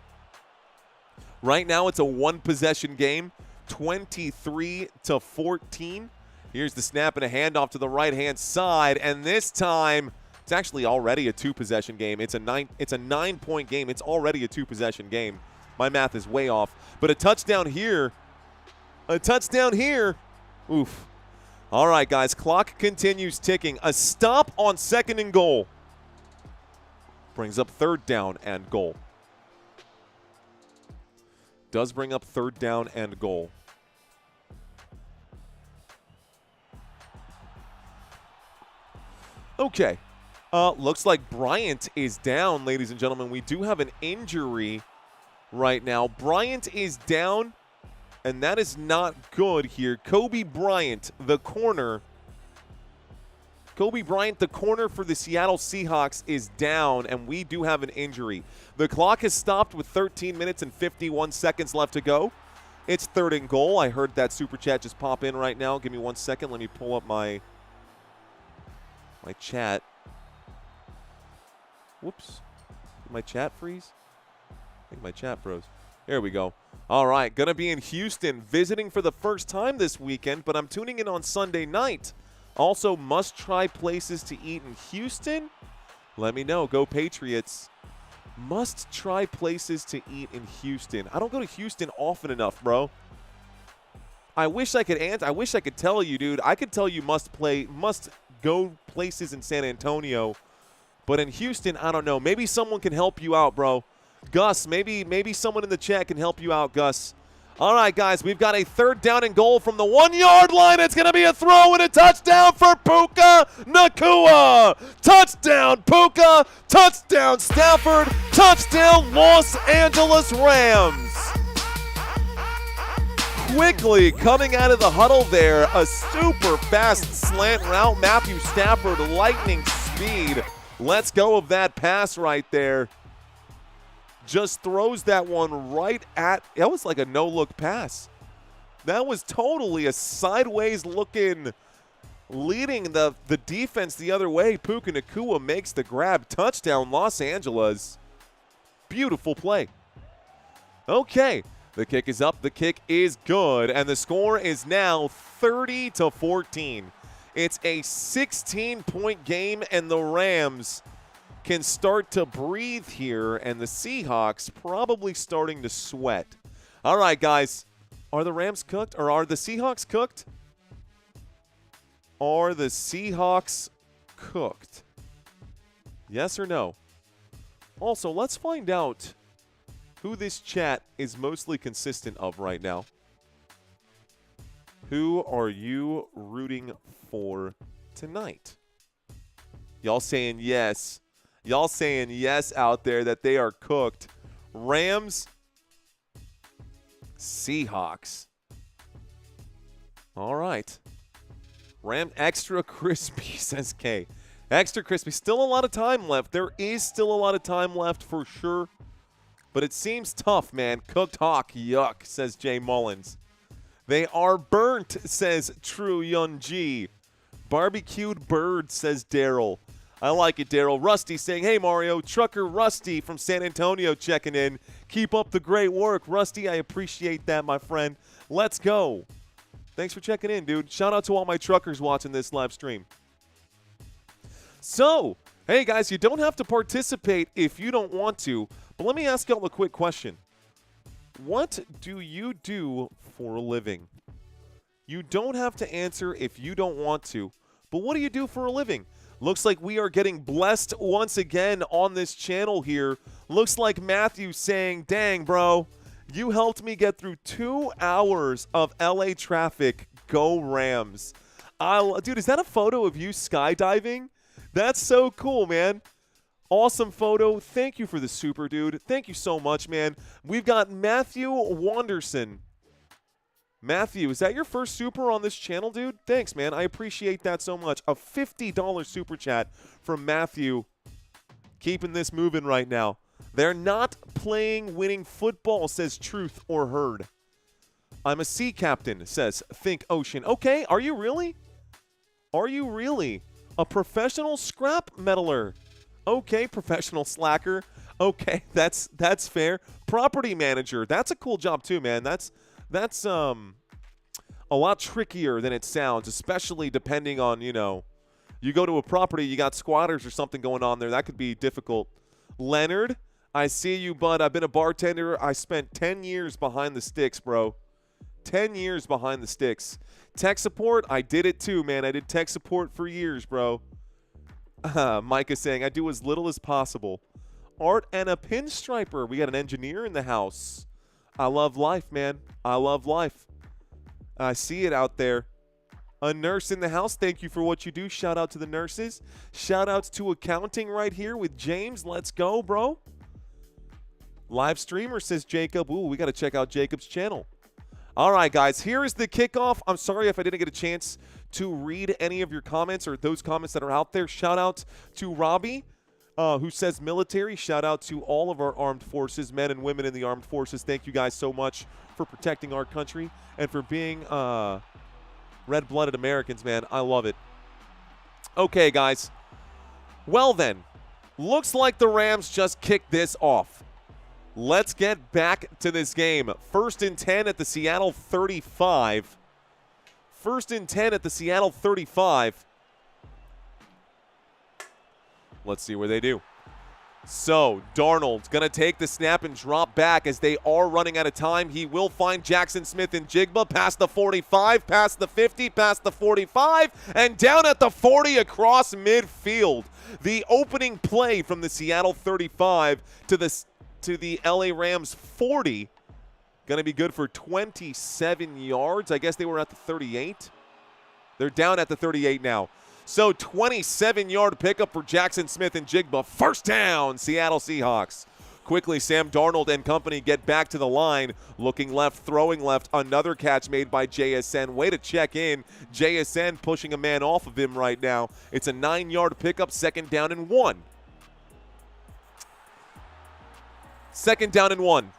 Right now, it's a 1-possession game, 23-14. Here's the snap and a handoff to the right-hand side, and this time it's actually already a 2-possession game. It's a 9-point game. It's already a 2-possession game. My math is way off. But a touchdown here. Oof. All right, guys. Clock continues ticking. A stop on second and goal brings up third down and goal. Does bring up third down and goal. Okay. Looks like Bryant is down, ladies and gentlemen. We do have an injury right now. Bryant is down, and that is not good here. Kobe Bryant, the corner. Kobe Bryant, the corner for the Seattle Seahawks, is down, and we do have an injury. The clock has stopped with 13 minutes and 51 seconds left to go. It's 3rd and goal. I heard that super chat just pop in right now. Give me 1 second. Let me pull up my chat. Whoops. Did my chat freeze? I think my chat froze. There we go. All right. Going to be in Houston visiting for the first time this weekend, but I'm tuning in on Sunday night. Also, must-try places to eat in Houston? Let me know. Go Patriots. Must-try places to eat in Houston. I don't go to Houston often enough, bro. I wish I could answer. I wish I could tell you, dude. I could tell you must-go places in San Antonio. But in Houston, I don't know. Maybe someone can help you out, bro. Gus, maybe someone in the chat can help you out, Gus. All right, guys, we've got a 3rd down and goal from the 1-yard line. It's going to be a throw and a touchdown for Puka Nacua. Touchdown, Puka. Touchdown, Stafford. Touchdown, Los Angeles Rams. Quickly coming out of the huddle there, a super fast slant route. Matthew Stafford, lightning speed. Let's go of that pass right there. Just throws that one right at – that was like a no-look pass. That was totally a sideways-looking, leading the defense the other way. Puka Nacua makes the grab. Touchdown, Los Angeles. Beautiful play. Okay, the kick is up. The kick is good, and the score is now 30-14. It's a 16-point game, and the Rams – can start to breathe here, and the Seahawks probably starting to sweat. All right, guys. Are the Rams cooked, or are the Seahawks cooked? Are the Seahawks cooked? Yes or no? Also, let's find out who this chat is mostly consistent of right now. Who are you rooting for tonight? Y'all saying yes. Y'all saying yes out there that they are cooked. Rams, Seahawks. All right. Ram extra crispy, says K. Extra crispy. Still a lot of time left. There is still a lot of time left for sure. But it seems tough, man. Cooked hawk, yuck, says Jay Mullins. They are burnt, says True Yun G. Barbecued bird, says Daryl. I like it, Daryl. Rusty saying, hey, Mario. Trucker Rusty from San Antonio checking in. Keep up the great work. Rusty, I appreciate that, my friend. Let's go. Thanks for checking in, dude. Shout out to all my truckers watching this live stream. So, hey, guys, you don't have to participate if you don't want to. But let me ask y'all a quick question. What do you do for a living? You don't have to answer if you don't want to. But what do you do for a living? Looks like we are getting blessed once again on this channel here. Looks like Matthew saying, dang, bro, you helped me get through 2 hours of LA traffic. Go Rams. Dude, is that a photo of you skydiving? That's so cool, man. Awesome photo. Thank you for the super, dude. Thank you so much, man. We've got Matthew Wanderson. Matthew, is that your first super on this channel, dude? Thanks, man. I appreciate that so much. A $50 super chat from Matthew. Keeping this moving right now. They're not playing winning football, says Truth or Heard. I'm a sea captain, says Think Ocean. Okay, are you really? Are you really? A professional scrap metaler. Okay, professional slacker. Okay, that's fair. Property manager. That's a cool job too, man. That's a lot trickier than it sounds, especially depending on, you know, you go to a property, you got squatters or something going on there. That could be difficult. Leonard, I see you, bud. I've been a bartender. I spent 10 years behind the sticks, bro. 10 years behind the sticks. Tech support, I did it too, man. I did tech support for years, bro. Micah saying, I do as little as possible. Art and a pinstriper. We got an engineer in the house. I love life, man. I love life. I see it out there. A nurse in the house, thank you for what you do. Shout out to the nurses. Shout outs to accounting right here with James. Let's go, bro. Live streamer, says Jacob. Ooh, we got to check out Jacob's channel. All right, guys, here is the kickoff. I'm sorry if I didn't get a chance to read any of your comments or those comments that are out there. Shout out to Robbie, who says military. Shout out to all of our armed forces, men and women in the armed forces. Thank you guys so much for protecting our country and for being red-blooded Americans, man. I love it. Okay, guys. Well, then, looks like the Rams just kicked this off. Let's get back to this game. 1st and 10 at the Seattle 35. 1st and 10 at the Seattle 35. Let's see where they do. So, Darnold's going to take the snap and drop back as they are running out of time. He will find Jackson Smith and Jigba past the 45, past the 50, past the 45, and down at the 40 across midfield. The opening play from the Seattle 35 to the LA Rams 40. Going to be good for 27 yards. I guess they were at the 38. They're down at the 38 now. So 27-yard pickup for Jackson Smith and Jigba. First down, Seattle Seahawks. Quickly, Sam Darnold and company get back to the line. Looking left, throwing left. Another catch made by JSN. Way to check in. JSN pushing a man off of him right now. It's a 9-yard pickup, 2nd down and 1. 2nd down and 1.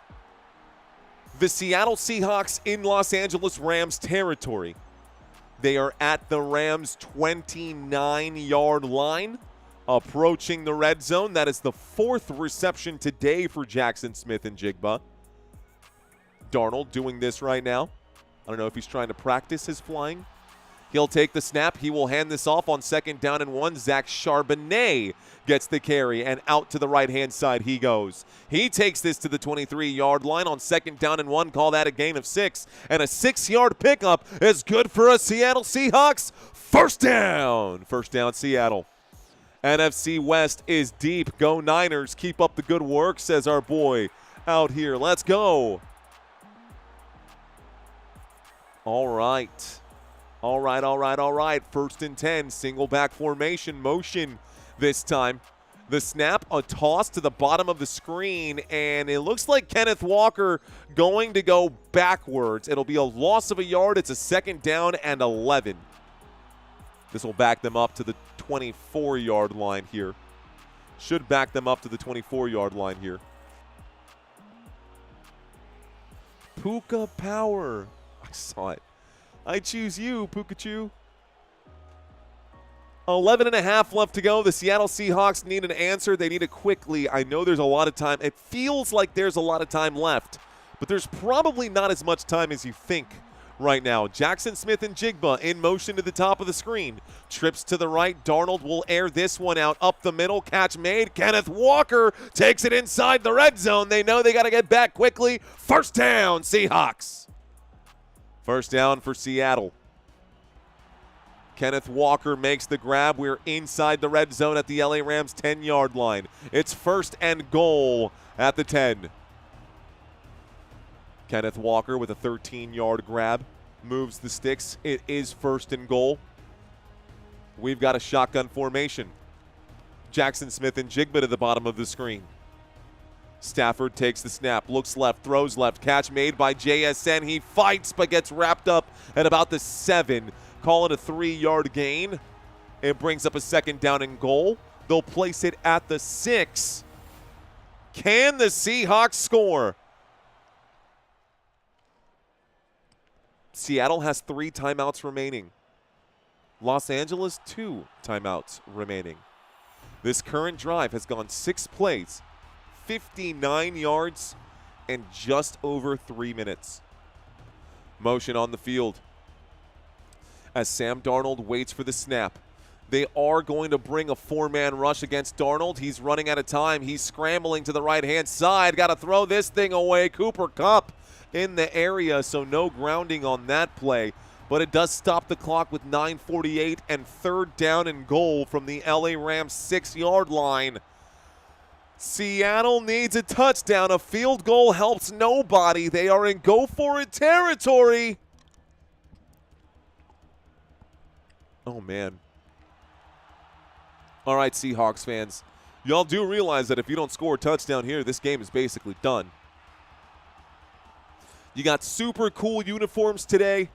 The Seattle Seahawks in Los Angeles Rams territory. They are at the Rams' 29-yard line, approaching the red zone. That is the 4th reception today for Jackson Smith and Jigba. Darnold doing this right now. I don't know if he's trying to practice his flying. He'll take the snap. He will hand this off on 2nd down and 1. Zach Charbonnet gets the carry, and out to the right-hand side he goes. He takes this to the 23-yard line on 2nd down and 1. Call that a gain of 6. And a 6-yard pickup is good for a Seattle Seahawks. First down. First down, Seattle. NFC West is deep. Go Niners. Keep up the good work, says our boy out here. Let's go. All right. All right. 1st and 10, single back formation, motion this time. The snap, a toss to the bottom of the screen, and it looks like Kenneth Walker going to go backwards. It'll be a loss of a yard. It's a 2nd down and 11. This will back them up to the 24-yard line here. Should back them up to the 24-yard line here. Puka power. I saw it. I choose you, Pukachu. 11.5 left to go. The Seattle Seahawks need an answer. They need it quickly. I know there's a lot of time. It feels like there's a lot of time left, but there's probably not as much time as you think right now. Jackson Smith and Jigba in motion to the top of the screen. Trips to the right. Darnold will air this one out up the middle. Catch made. Kenneth Walker takes it inside the red zone. They know they got to get back quickly. First down, Seahawks. First down for Seattle. Kenneth Walker makes the grab. We're inside the red zone at the LA Rams 10-yard line. It's 1st and goal at the 10. Kenneth Walker with a 13-yard grab. Moves the sticks. It is 1st and goal. We've got a shotgun formation. Jackson Smith and Jigba to the bottom of the screen. Stafford takes the snap, looks left, throws left. Catch made by JSN. He fights but gets wrapped up at about the 7. Call it a 3-yard gain. It brings up a 2nd down and goal. They'll place it at the 6. Can the Seahawks score? Seattle has 3 timeouts remaining. Los Angeles, 2 timeouts remaining. This current drive has gone 6 plays, 59 yards, and just over 3 minutes. Motion on the field as Sam Darnold waits for the snap. They are going to bring a 4-man rush against Darnold. He's running out of time. He's scrambling to the right-hand side. Got to throw this thing away. Cooper Kupp in the area, so no grounding on that play. But it does stop the clock with 9:48 and 3rd down and goal from the LA Rams 6-yard line. Seattle needs a touchdown. A field goal helps nobody. They are in go-for-it territory. Oh, man. All right, Seahawks fans. Y'all do realize that if you don't score a touchdown here, this game is basically done. You got super cool uniforms today.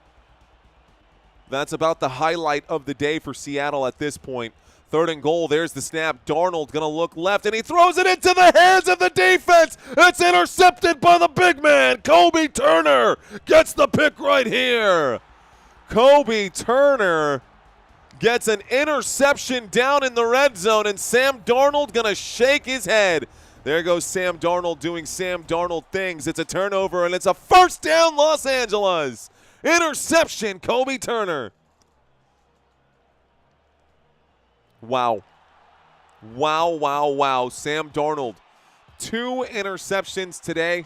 That's about the highlight of the day for Seattle at this point. 3rd and goal. There's the snap. Darnold going to look left, and he throws it into the hands of the defense. It's intercepted by the big man. Colby Turner gets the pick right here. Colby Turner gets an interception down in the red zone, and Sam Darnold going to shake his head. There goes Sam Darnold doing Sam Darnold things. It's a turnover, and it's a first down, Los Angeles. Interception, Colby Turner. Wow. Wow, wow, wow. Sam Darnold. 2 interceptions today.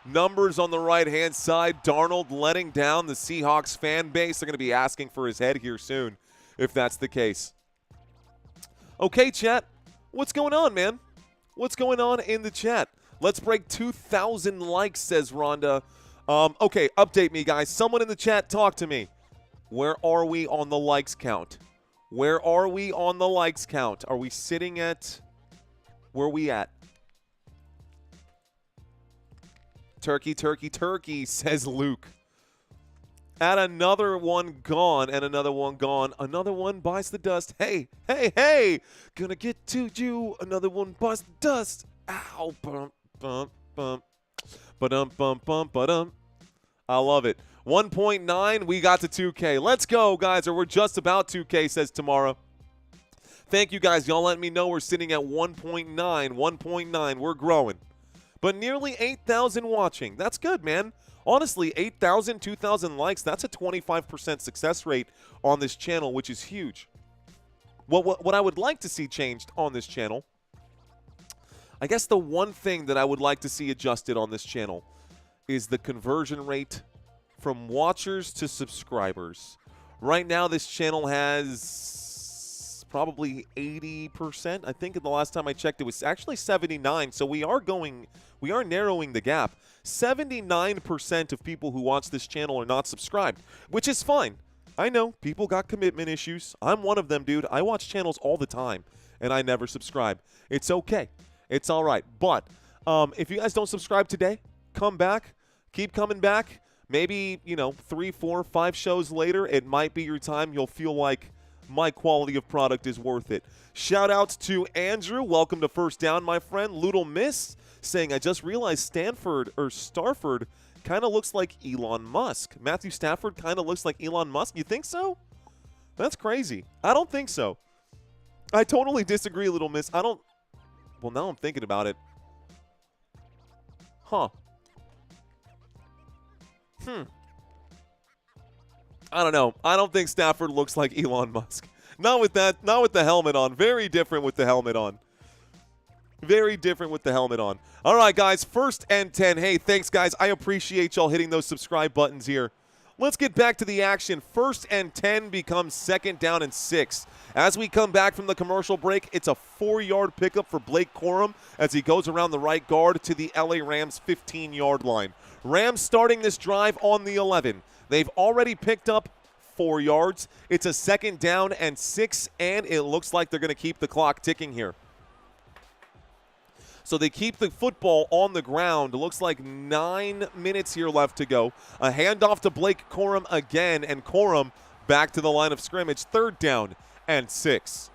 Numbers on the right-hand side. Darnold letting down the Seahawks fan base. They're going to be asking for his head here soon, if that's the case. Okay, chat. What's going on, man? What's going on in the chat? Let's break 2,000 likes, says Rhonda. Okay, update me, guys. Someone in the chat, talk to me. Where are we on the likes count? Where are we on the likes count? Are we sitting at – where are we at? Turkey, turkey, turkey, says Luke. At another one gone and another one gone. Another one bites the dust. Hey, hey, hey. Gonna get to you. Another one bites the dust. Ow. Bump, bump, bump. Ba-dum, bump, bump, ba-dum. I love it. 1.9, we got to 2K. Let's go, guys, or we're just about 2K, says Tamara. Thank you, guys. Y'all let me know we're sitting at 1.9. 1.9. We're growing. But nearly 8,000 watching. That's good, man. Honestly, 8,000, 2,000 likes, that's a 25% success rate on this channel, which is huge. What I would like to see changed on this channel, I guess the one thing that I would like to see adjusted on this channel is the conversion rate from watchers to subscribers. Right now, this channel has probably 80%. I think the last time I checked, it was actually 79. So we are narrowing the gap. 79% of people who watch this channel are not subscribed, which is fine. I know people got commitment issues. I'm one of them, dude. I watch channels all the time, and I never subscribe. It's okay. It's all right. But if you guys don't subscribe today, come back. Keep coming back. Maybe, 3, 4, 5 shows later, it might be your time. You'll feel like my quality of product is worth it. Shout out to Andrew. Welcome to First Down, my friend. Little Miss saying, I just realized Stafford kind of looks like Elon Musk. Matthew Stafford kind of looks like Elon Musk. You think so? That's crazy. I don't think so. I totally disagree, Little Miss. Well, now I'm thinking about it. Huh. I don't know. I don't think Stafford looks like Elon Musk. Not with the helmet on. Very different with the helmet on. Very different with the helmet on. All right, guys, 1st and 10. Hey, thanks, guys. I appreciate y'all hitting those subscribe buttons here. Let's get back to the action. 1st and 10 becomes 2nd down and 6. As we come back from the commercial break, it's a 4-yard pickup for Blake Corum as he goes around the right guard to the LA Rams 15-yard line. Rams starting this drive on the 11. They've already picked up 4 yards. It's a 2nd down and 6, and it looks like they're going to keep the clock ticking here. So they keep the football on the ground. It looks like 9 minutes here left to go. A handoff to Blake Corum again, and Corum back to the line of scrimmage. 3rd down and 6.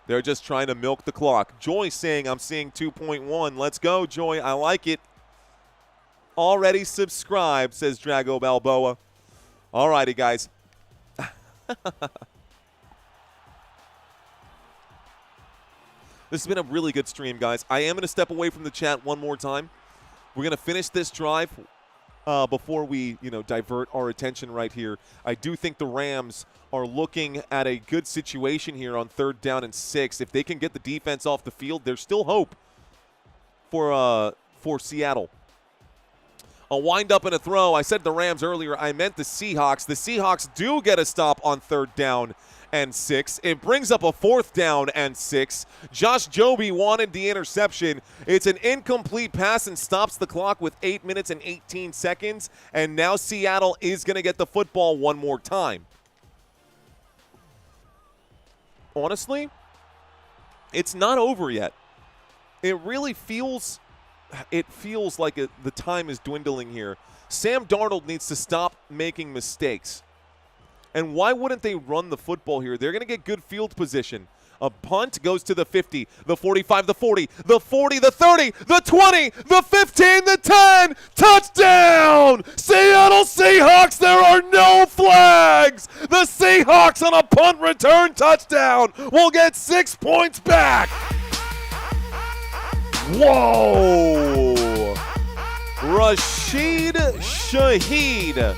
They're just trying to milk the clock. Joy saying, I'm seeing 2.1. Let's go, Joy. I like it. Already subscribed, says Drago Balboa. All righty, guys. This has been a really good stream, guys. I am going to step away from the chat one more time. We're going to finish this drive before we, divert our attention right here. I do think the Rams are looking at a good situation here on 3rd down and 6. If they can get the defense off the field, there's still hope for Seattle. A wind-up and a throw. I said the Rams earlier. I meant the Seahawks. The Seahawks do get a stop on 3rd down and 6. It brings up a 4th down and 6. Josh Joby wanted the interception. It's an incomplete pass and stops the clock with 8 minutes and 18 seconds. And now Seattle is going to get the football one more time. honestly, it's not over yet. It really feels like the time is dwindling here. Sam Darnold needs to stop making mistakes. And why wouldn't they run the football here? They're going to get good field position. A punt goes to the 50, the 45, the 40, the 40, the 30, the 20, the 15, the 10. Touchdown! Seattle Seahawks, there are no flags! The Seahawks on a punt return touchdown will get 6 points back. Whoa! Rashid Shaheed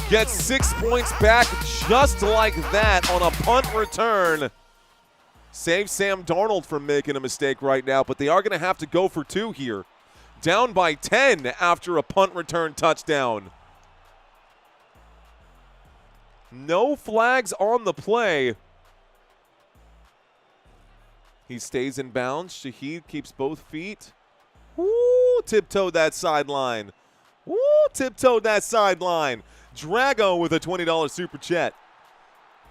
gets 6 points back just like that on a punt return. Save Sam Darnold from making a mistake right now, but they are going to have to go for 2 here. Down by 10 after a punt return touchdown. No flags on the play. He stays in bounds. Shaheed keeps both feet. Woo, tiptoed that sideline. Woo, tiptoed that sideline. Drago with a $20 super chat.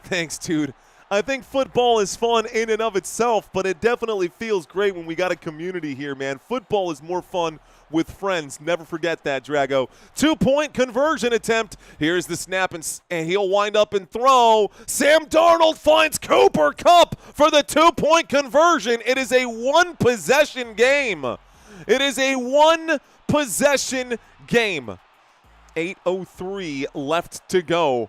Thanks, dude. I think football is fun in and of itself, but it definitely feels great when we got a community here, man. Football is more fun with friends. Never forget that, Drago. 2-point conversion attempt. Here's the snap, and he'll wind up and throw. Sam Darnold finds Cooper Kupp for the 2-point conversion. It is a one-possession game. It is a one-possession game. 8:03 left to go.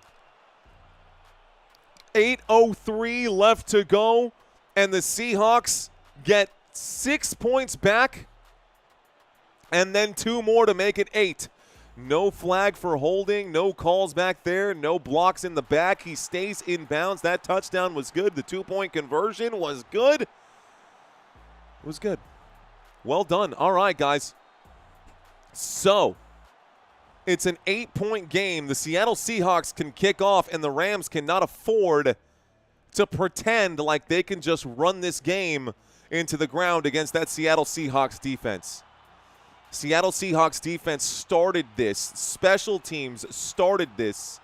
8:03 left to go, and the Seahawks get 6 points back, and then 2 more to make it 8. No flag for holding, no calls back there, no blocks in the back. He stays in bounds. That touchdown was good. The 2-point conversion was good. It was good. Well done. All right, guys. So, it's an 8-point game. The Seattle Seahawks can kick off, and the Rams cannot afford to pretend like they can just run this game into the ground against that Seattle Seahawks defense. Seattle Seahawks defense started this. Special teams started this.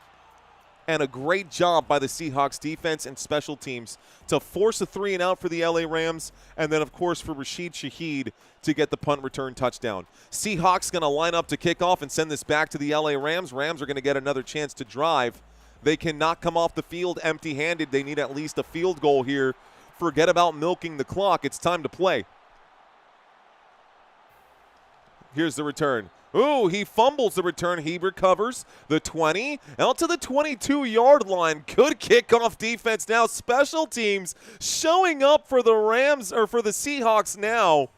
And a great job by the Seahawks defense and special teams to force a 3-and-out for the LA Rams, and then, of course, for Rashid Shaheed to get the punt return touchdown. Seahawks going to line up to kick off and send this back to the LA Rams. Rams are going to get another chance to drive. They cannot come off the field empty-handed. They need at least a field goal here. Forget about milking the clock. It's time to play. Here's the return. Ooh, he fumbles the return. He recovers the 20 out to the 22-yard line. Good kickoff defense now. Special teams showing up for the Rams, or for the Seahawks now.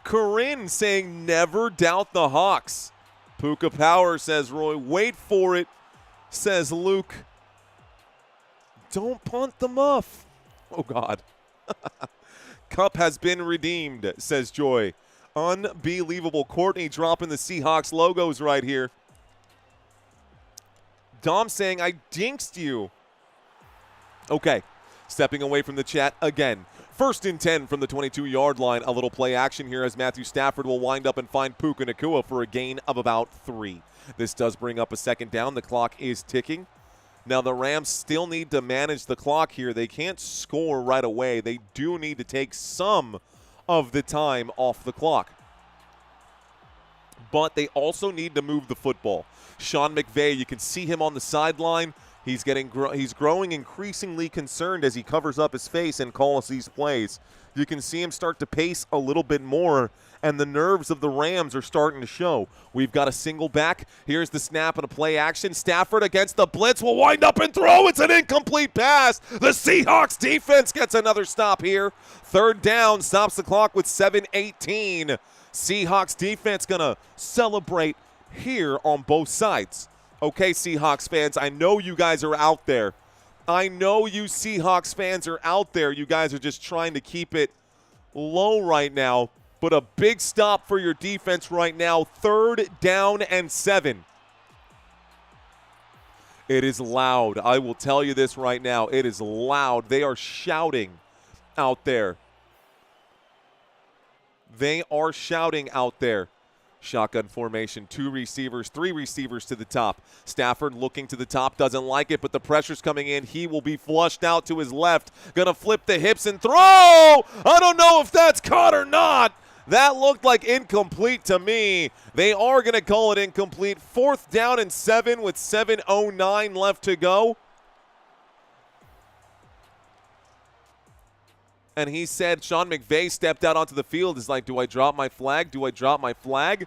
Kyren saying never doubt the Hawks. Puka Power says Roy. Wait for it, says Luke. Don't punt the muff. Oh, God. Cup has been redeemed, says Joy. Unbelievable. Courtney dropping the Seahawks logos right here. Dom saying, I jinxed you. Okay. Stepping away from the chat again. 1st and 10 from the 22-yard line. A little play action here as Matthew Stafford will wind up and find Puka Nacua for a gain of about 3. This does bring up a 2nd down. The clock is ticking. Now the Rams still need to manage the clock here. They can't score right away. They do need to take some of the time off the clock. But they also need to move the football. Sean McVay, you can see him on the sideline. He's growing increasingly concerned as he covers up his face and calls these plays. You can see him start to pace a little bit more, and the nerves of the Rams are starting to show. We've got a single back. Here's the snap and a play action. Stafford against the blitz will wind up and throw. It's an incomplete pass. The Seahawks defense gets another stop here. 3rd down, stops the clock with 7:18. Seahawks defense going to celebrate here on both sides. Okay, Seahawks fans, I know you guys are out there. I know you Seahawks fans are out there. You guys are just trying to keep it low right now. But a big stop for your defense right now. 3rd down and 7. It is loud. I will tell you this right now. It is loud. They are shouting out there. They are shouting out there. Shotgun formation, 2 receivers, 3 receivers to the top. Stafford looking to the top, doesn't like it, but the pressure's coming in. He will be flushed out to his left. Gonna flip the hips and throw! I don't know if that's caught or not. That looked like incomplete to me. They are gonna call it incomplete. 4th down and 7 with 7:09 left to go. And he said, Sean McVay stepped out onto the field. Is like, do I drop my flag? Do I drop my flag?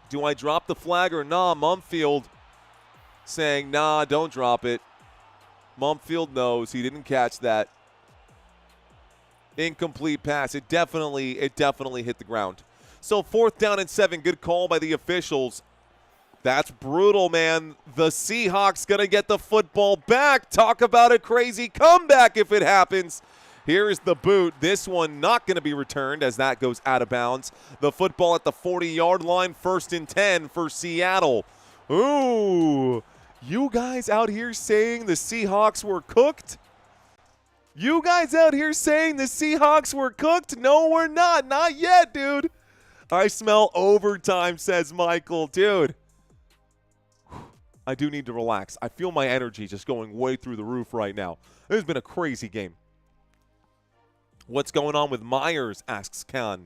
Do I drop the flag or nah? Mumfield saying, nah, don't drop it. Mumfield knows he didn't catch that. Incomplete pass. It definitely hit the ground. So 4th down and 7. Good call by the officials. That's brutal, man. The Seahawks going to get the football back. Talk about a crazy comeback if it happens. Here is the boot. This one not going to be returned as that goes out of bounds. The football at the 40-yard line, 1st and 10 for Seattle. Ooh, you guys out here saying the Seahawks were cooked? You guys out here saying the Seahawks were cooked? No, we're not. Not yet, dude. I smell overtime, says Michael. Dude. I do need to relax. I feel my energy just going way through the roof right now. This has been a crazy game. What's going on with Myers, asks Khan.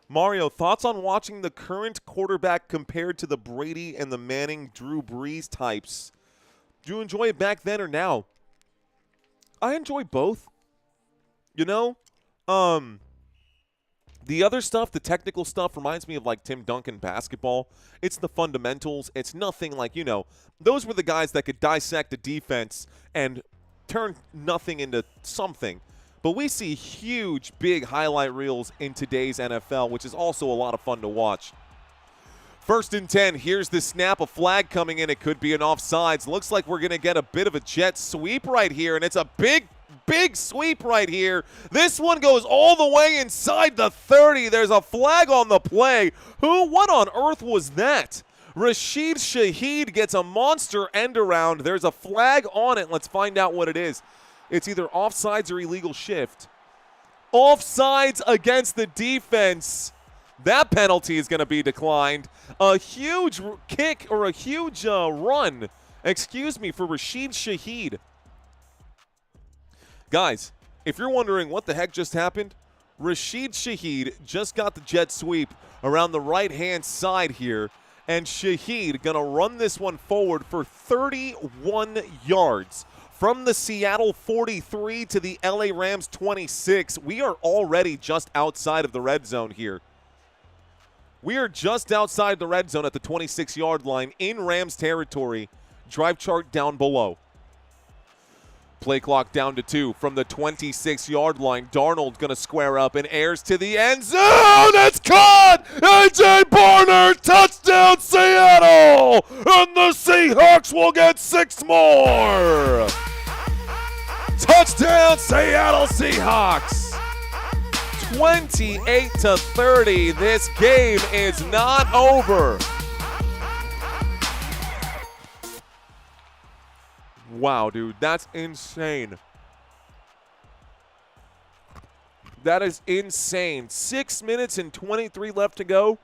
Mario, thoughts on watching the current quarterback compared to the Brady and the Manning, Drew Brees types? Do you enjoy it back then or now? I enjoy both. You know? The other stuff, the technical stuff, reminds me of like Tim Duncan basketball. It's the fundamentals. It's nothing like, you know, those were the guys that could dissect a defense and turn nothing into something. But we see huge, big highlight reels in today's NFL, which is also a lot of fun to watch. 1st and 10. Here's the snap. A flag coming in. It could be an offsides. Looks like we're going to get a bit of a jet sweep right here, and it's a big sweep right here. This one goes all the way inside the 30. There's a flag on the play. What on earth was that? Rashid Shaheed gets a monster end around. There's a flag on it. Let's find out what it is. It's either offsides or illegal shift. Offsides against the defense. That penalty is going to be declined. A huge kick or a huge run, for Rashid Shaheed. Guys, if you're wondering what the heck just happened, Rashid Shaheed just got the jet sweep around the right-hand side here, and Shaheed going to run this one forward for 31 yards. From the Seattle 43 to the LA Rams 26, we are already just outside of the red zone here. We are just outside the red zone at the 26-yard line in Rams territory. Drive chart down below. Play clock down to 2 from the 26-yard line. Darnold going to square up and airs to the end zone. It's caught! A.J. Barner, touchdown Seattle! And the Seahawks will get 6 more! Touchdown Seattle Seahawks! 28-30. This game is not over. Wow, dude, that's insane. That is insane. 6 minutes and 23 left to go.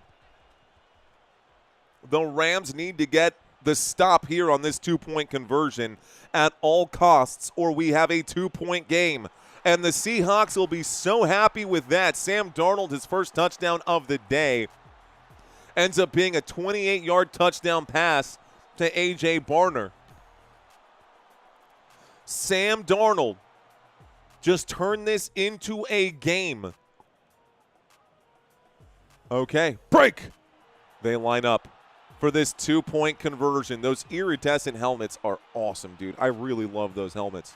The Rams need to get the stop here on this 2-point conversion at all costs, or we have a 2-point game. And the Seahawks will be so happy with that. Sam Darnold, his first touchdown of the day, ends up being a 28-yard touchdown pass to A.J. Barner. Sam Darnold just turned this into a game. Okay, break. They line up for this 2-point conversion. Those iridescent helmets are awesome, dude. I really love those helmets.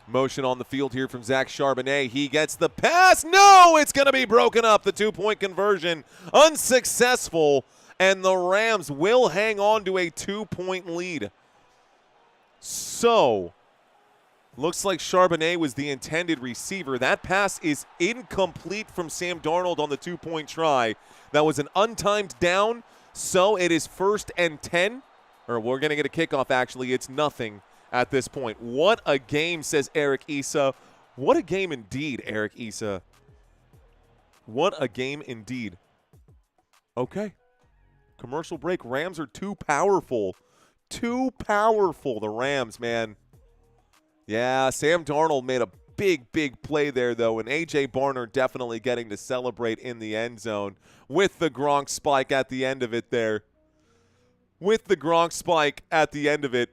Motion on the field here from Zach Charbonnet. He gets the pass. No, it's going to be broken up. The 2-point conversion unsuccessful, and the Rams will hang on to a 2-point lead. So, looks like Charbonnet was the intended receiver. That pass is incomplete from Sam Darnold on the 2-point try. That was an untimed down, so it is 1st and 10. Or we're going to get a kickoff, actually. It's nothing at this point. What a game, says Eric Issa. What a game indeed, Eric Issa. What a game indeed. Okay. Commercial break. Rams are too powerful. Too powerful, the Rams, man. Yeah, Sam Darnold made a big play there, though, and A.J. Barner definitely getting to celebrate in the end zone with the Gronk spike at the end of it there. With the Gronk spike at the end of it.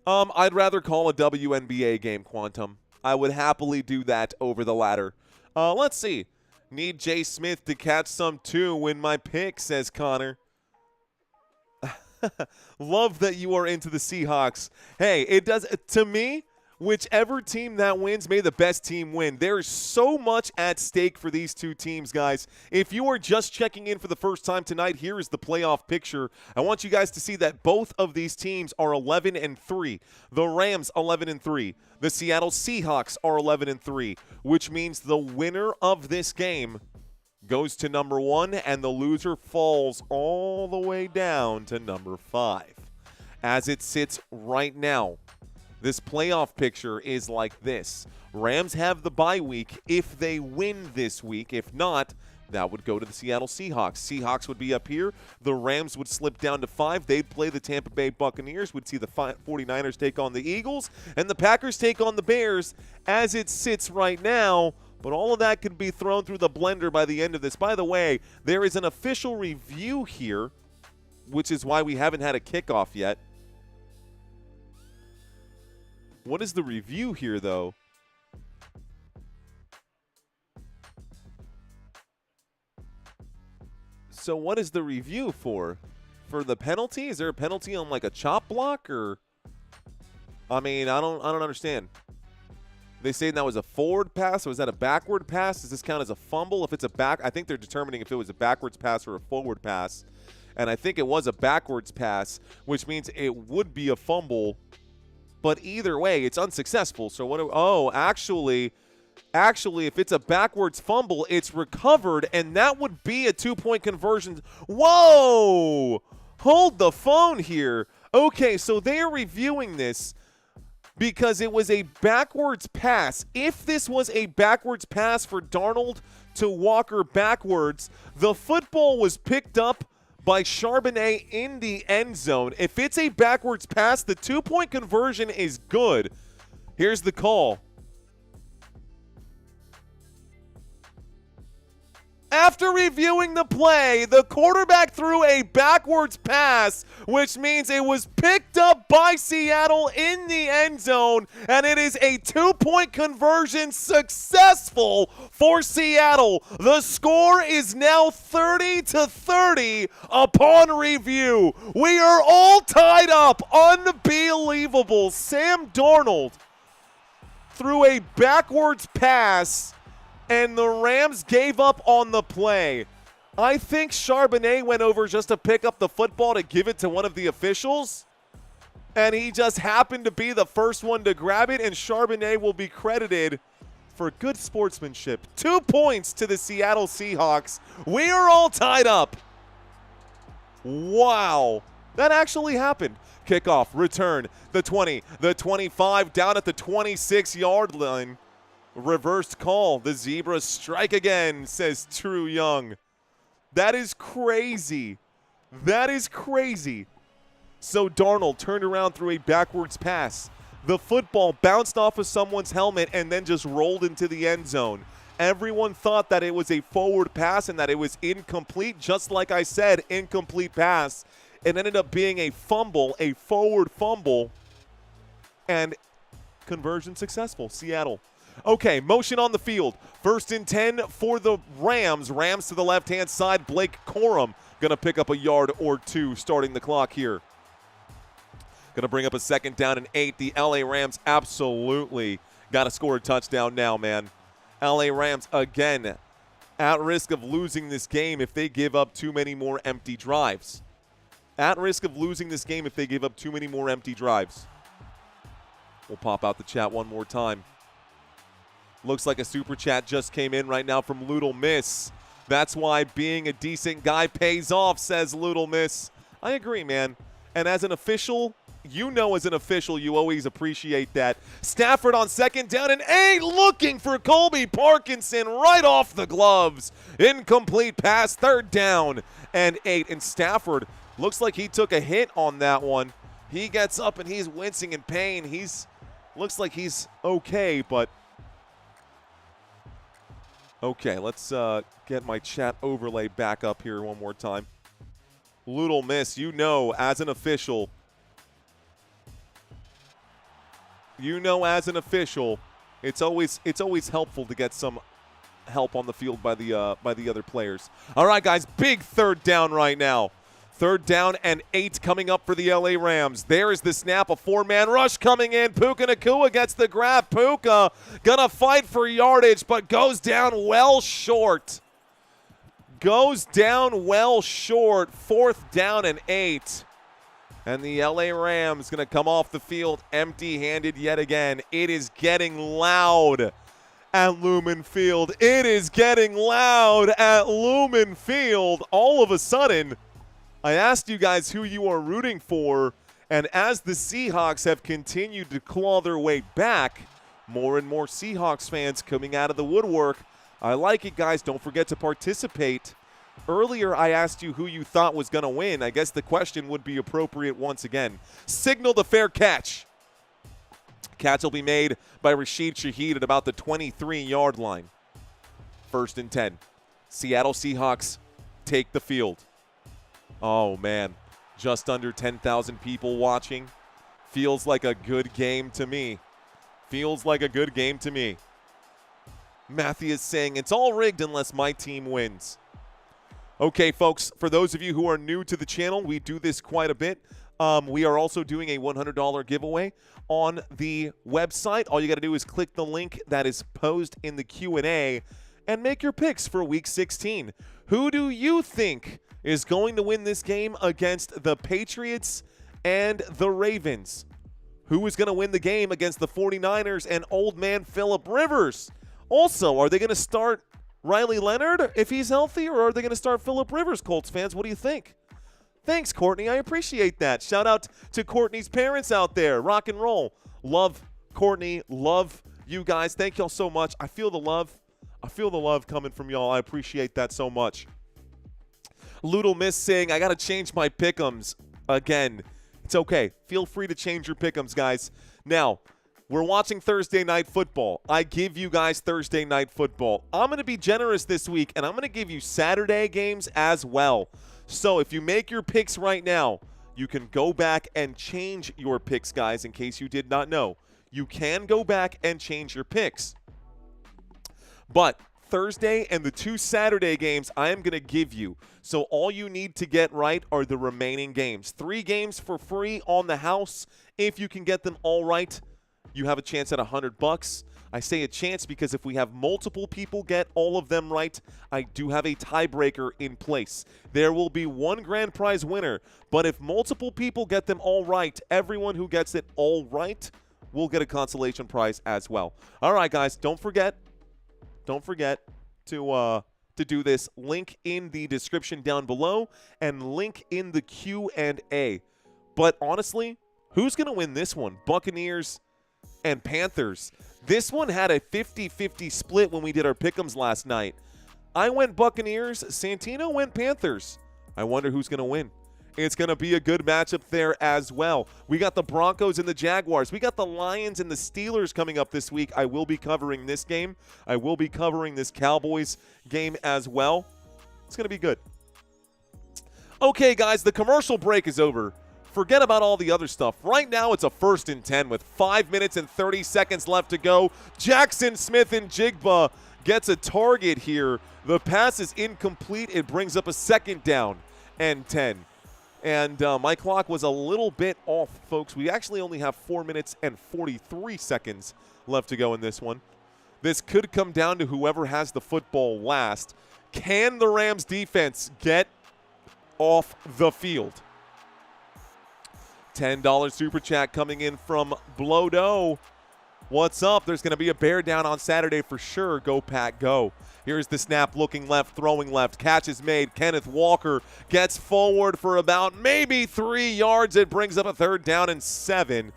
I'd rather call a WNBA game, Quantum. I would happily do that over the latter. Let's see. Need Jay Smith to catch some too. Win my pick, says Connor. Love that you are into the Seahawks. Hey, it does, to me, whichever team that wins, may the best team win. There is so much at stake for these two teams, guys. If you are just checking in for the first time tonight, here is the playoff picture. I want you guys to see that both of these teams are 11-3. The Rams 11-3. The Seattle Seahawks are 11-3, which means the winner of this game goes to number 1, and the loser falls all the way down to number 5. As it sits right now, this playoff picture is like this. Rams have the bye week if they win this week. If not, that would go to the Seattle Seahawks. Seahawks would be up here. The Rams would slip down to 5. They'd play the Tampa Bay Buccaneers. We'd see the 49ers take on the Eagles, and the Packers take on the Bears as it sits right now. But all of that could be thrown through the blender by the end of this. By the way, there is an official review here, which is why we haven't had a kickoff yet. What is the review here, though? So what is the review for? For the penalty? Is there a penalty on like a chop block, or? I mean, I don't understand. They say that was a forward pass, or was that a backward pass? Does this count as a fumble? If it's a back, I think they're determining if it was a backwards pass or a forward pass. And I think it was a backwards pass, which means it would be a fumble. But either way, it's unsuccessful. So what? Actually, if it's a backwards fumble, it's recovered, and that would be a 2-point conversion. Whoa! Hold the phone here. Okay, so they are reviewing this because it was a backwards pass. If this was a backwards pass for Darnold to Walker backwards, the football was picked up by Charbonnet in the end zone. If it's a backwards pass, the 2-point conversion is good. Here's the call. After reviewing the play, the quarterback threw a backwards pass, which means it was picked up by Seattle in the end zone, and it is a 2-point conversion successful for Seattle. The score is now 30-30 upon review. We are all tied up. Unbelievable. Sam Darnold threw a backwards pass, and the Rams gave up on the play. I think Charbonnet went over just to pick up the football to give it to one of the officials, and he just happened to be the first one to grab it, and Charbonnet will be credited for good sportsmanship. 2 points to the Seattle Seahawks. We are all tied up. Wow. That actually happened. Kickoff, return, the 20, the 25, down at the 26-yard line. Reversed call. The Zebras strike again, says True Young. That is crazy. That is crazy. So Darnold turned around through a backwards pass. The football bounced off of someone's helmet and then just rolled into the end zone. Everyone thought that it was a forward pass and that it was incomplete. Just like I said, incomplete pass. It ended up being a fumble, a forward fumble, and conversion successful. Seattle. Okay, motion on the field. 1st and 10 for the Rams. Rams to the left-hand side. Blake Corum going to pick up a yard or 2 starting the clock here. Going to bring up a 2nd down and 8. The LA Rams absolutely got to score a touchdown now, man. LA Rams, again, at risk of losing this game if they give up too many more empty drives. At risk of losing this game if they give up too many more empty drives. We'll pop out the chat one more time. Looks like a super chat just came in right now from Loodle Miss. That's why being a decent guy pays off, says Loodle Miss. I agree, man. And as an official, You know, as an official, you always appreciate that. Stafford on 2nd down and 8, looking for Colby. Parkinson right off the gloves. Incomplete pass, 3rd down and 8. And Stafford looks like he took a hit on that one. He gets up and he's wincing in pain. Looks like he's okay, but okay, let's get my chat overlay back up here one more time. Little miss, you know, as an official, it's always helpful to get some help on the field by the other players. All right, guys, big 3rd down right now. 3rd down and 8 coming up for the LA Rams. There is the snap, a 4-man rush coming in. Puka Nacua gets the grab. Puka gonna fight for yardage, but goes down well short. 4th down and 8. And the LA Rams gonna come off the field empty-handed yet again. It is getting loud at Lumen Field. All of a sudden, I asked you guys who you are rooting for, and as the Seahawks have continued to claw their way back, more and more Seahawks fans coming out of the woodwork. I like it, guys. Don't forget to participate. Earlier, I asked you who you thought was going to win. I guess the question would be appropriate once again. Signal the fair catch. Catch will be made by Rashid Shaheed at about the 23-yard line. 1st and 10. Seattle Seahawks take the field. Oh, man. Just under 10,000 people watching. Feels like a good game to me. Matthew is saying, it's all rigged unless my team wins. Okay, folks, for those of you who are new to the channel, we do this quite a bit. We are also doing a $100 giveaway on the website. All you got to do is click the link that is posted in the Q&A and make your picks for Week 16. Who do you think is going to win this game against the Patriots and the Ravens? Who is going to win the game against the 49ers and old man Phillip Rivers? Also, are they going to start Riley Leonard if he's healthy, or are they going to start Phillip Rivers, Colts fans? What do you think? Thanks, Courtney. I appreciate that. Shout out to Courtney's parents out there. Rock and roll. Love Courtney. Love you guys. Thank y'all so much. I feel the love. Coming from y'all. I appreciate that so much. Little Miss saying, I got to change my pick'ems again. It's okay. Feel free to change your pick'ems, guys. Now, we're watching Thursday Night Football. I give you guys Thursday Night Football. I'm going to be generous this week, and I'm going to give you Saturday games as well. So if you make your picks right now, you can go back and change your picks, guys, in case you did not know. You can go back and change your picks. But Thursday and the 2 Saturday games I am going to give you. So all you need to get right are the remaining games. 3 games for free on the house. If you can get them all right, you have a chance at $100. I say a chance because if we have multiple people get all of them right, I do have a tiebreaker in place. There will be one grand prize winner, but if multiple people get them all right, everyone who gets it all right will get a consolation prize as well. All right, guys, don't forget to do this. Link in the description down below and link in the Q&A. But honestly, who's going to win this one? Buccaneers and Panthers. This one had a 50-50 split when we did our pick'ems last night. I went Buccaneers. Santino went Panthers. I wonder who's going to win. It's going to be a good matchup there as well. We got the Broncos and the Jaguars. We got the Lions and the Steelers coming up this week. I will be covering this game. I will be covering this Cowboys game as well. It's going to be good. Okay, guys, the commercial break is over. Forget about all the other stuff. Right now, it's a 1st and 10 with 5 minutes and 30 seconds left to go. Jackson Smith and Jigba gets a target here. The pass is incomplete. It brings up a 2nd down and 10. And my clock was a little bit off, folks. We actually only have 4 minutes and 43 seconds left to go in this one. This could come down to whoever has the football last. Can the Rams defense get off the field? $10 super chat coming in from Blodo. What's up? There's going to be a bear down on Saturday for sure. Go, Pack, go. Here's the snap, looking left, throwing left. Catch is made. Kenneth Walker gets forward for about maybe 3 yards. It brings up a 3rd down and 7.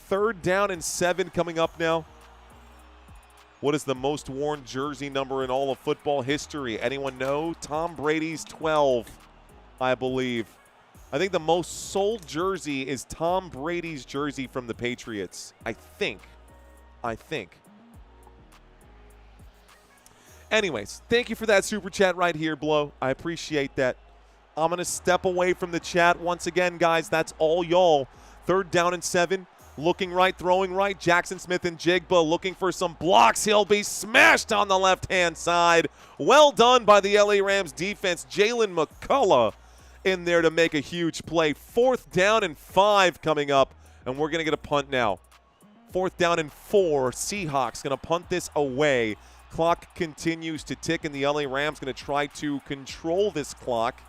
3rd down and 7 coming up now. What is the most worn jersey number in all of football history? Anyone know? Tom Brady's 12, I believe. I think the most sold jersey is Tom Brady's jersey from the Patriots. I think. Anyways, thank you for that super chat right here, Blow. I appreciate that. I'm going to step away from the chat once again, guys. That's all y'all. 3rd down and 7. Looking right, throwing right. Jackson Smith and Jigba looking for some blocks. He'll be smashed on the left-hand side. Well done by the LA Rams defense. Jalen McCullough in there to make a huge play. 4th down and 5 coming up, and we're going to get a punt now. 4th down and 4. Seahawks going to punt this away. Clock continues to tick, and the LA Rams going to try to control this clock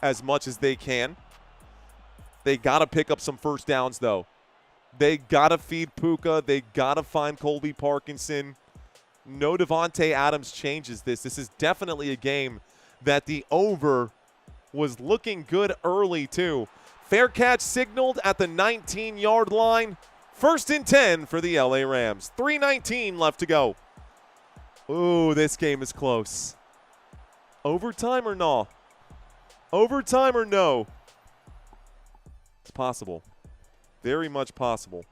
as much as they can. They got to pick up some first downs, though. They got to feed Puka. They got to find Colby Parkinson. No Davante Adams changes this. This is definitely a game that the over was looking good early, too. Fair catch signaled at the 19-yard line. 1st and 10 for the LA Rams. 3:19 left to go. Ooh, this game is close. Overtime or no? Overtime or no? It's possible. Very much possible.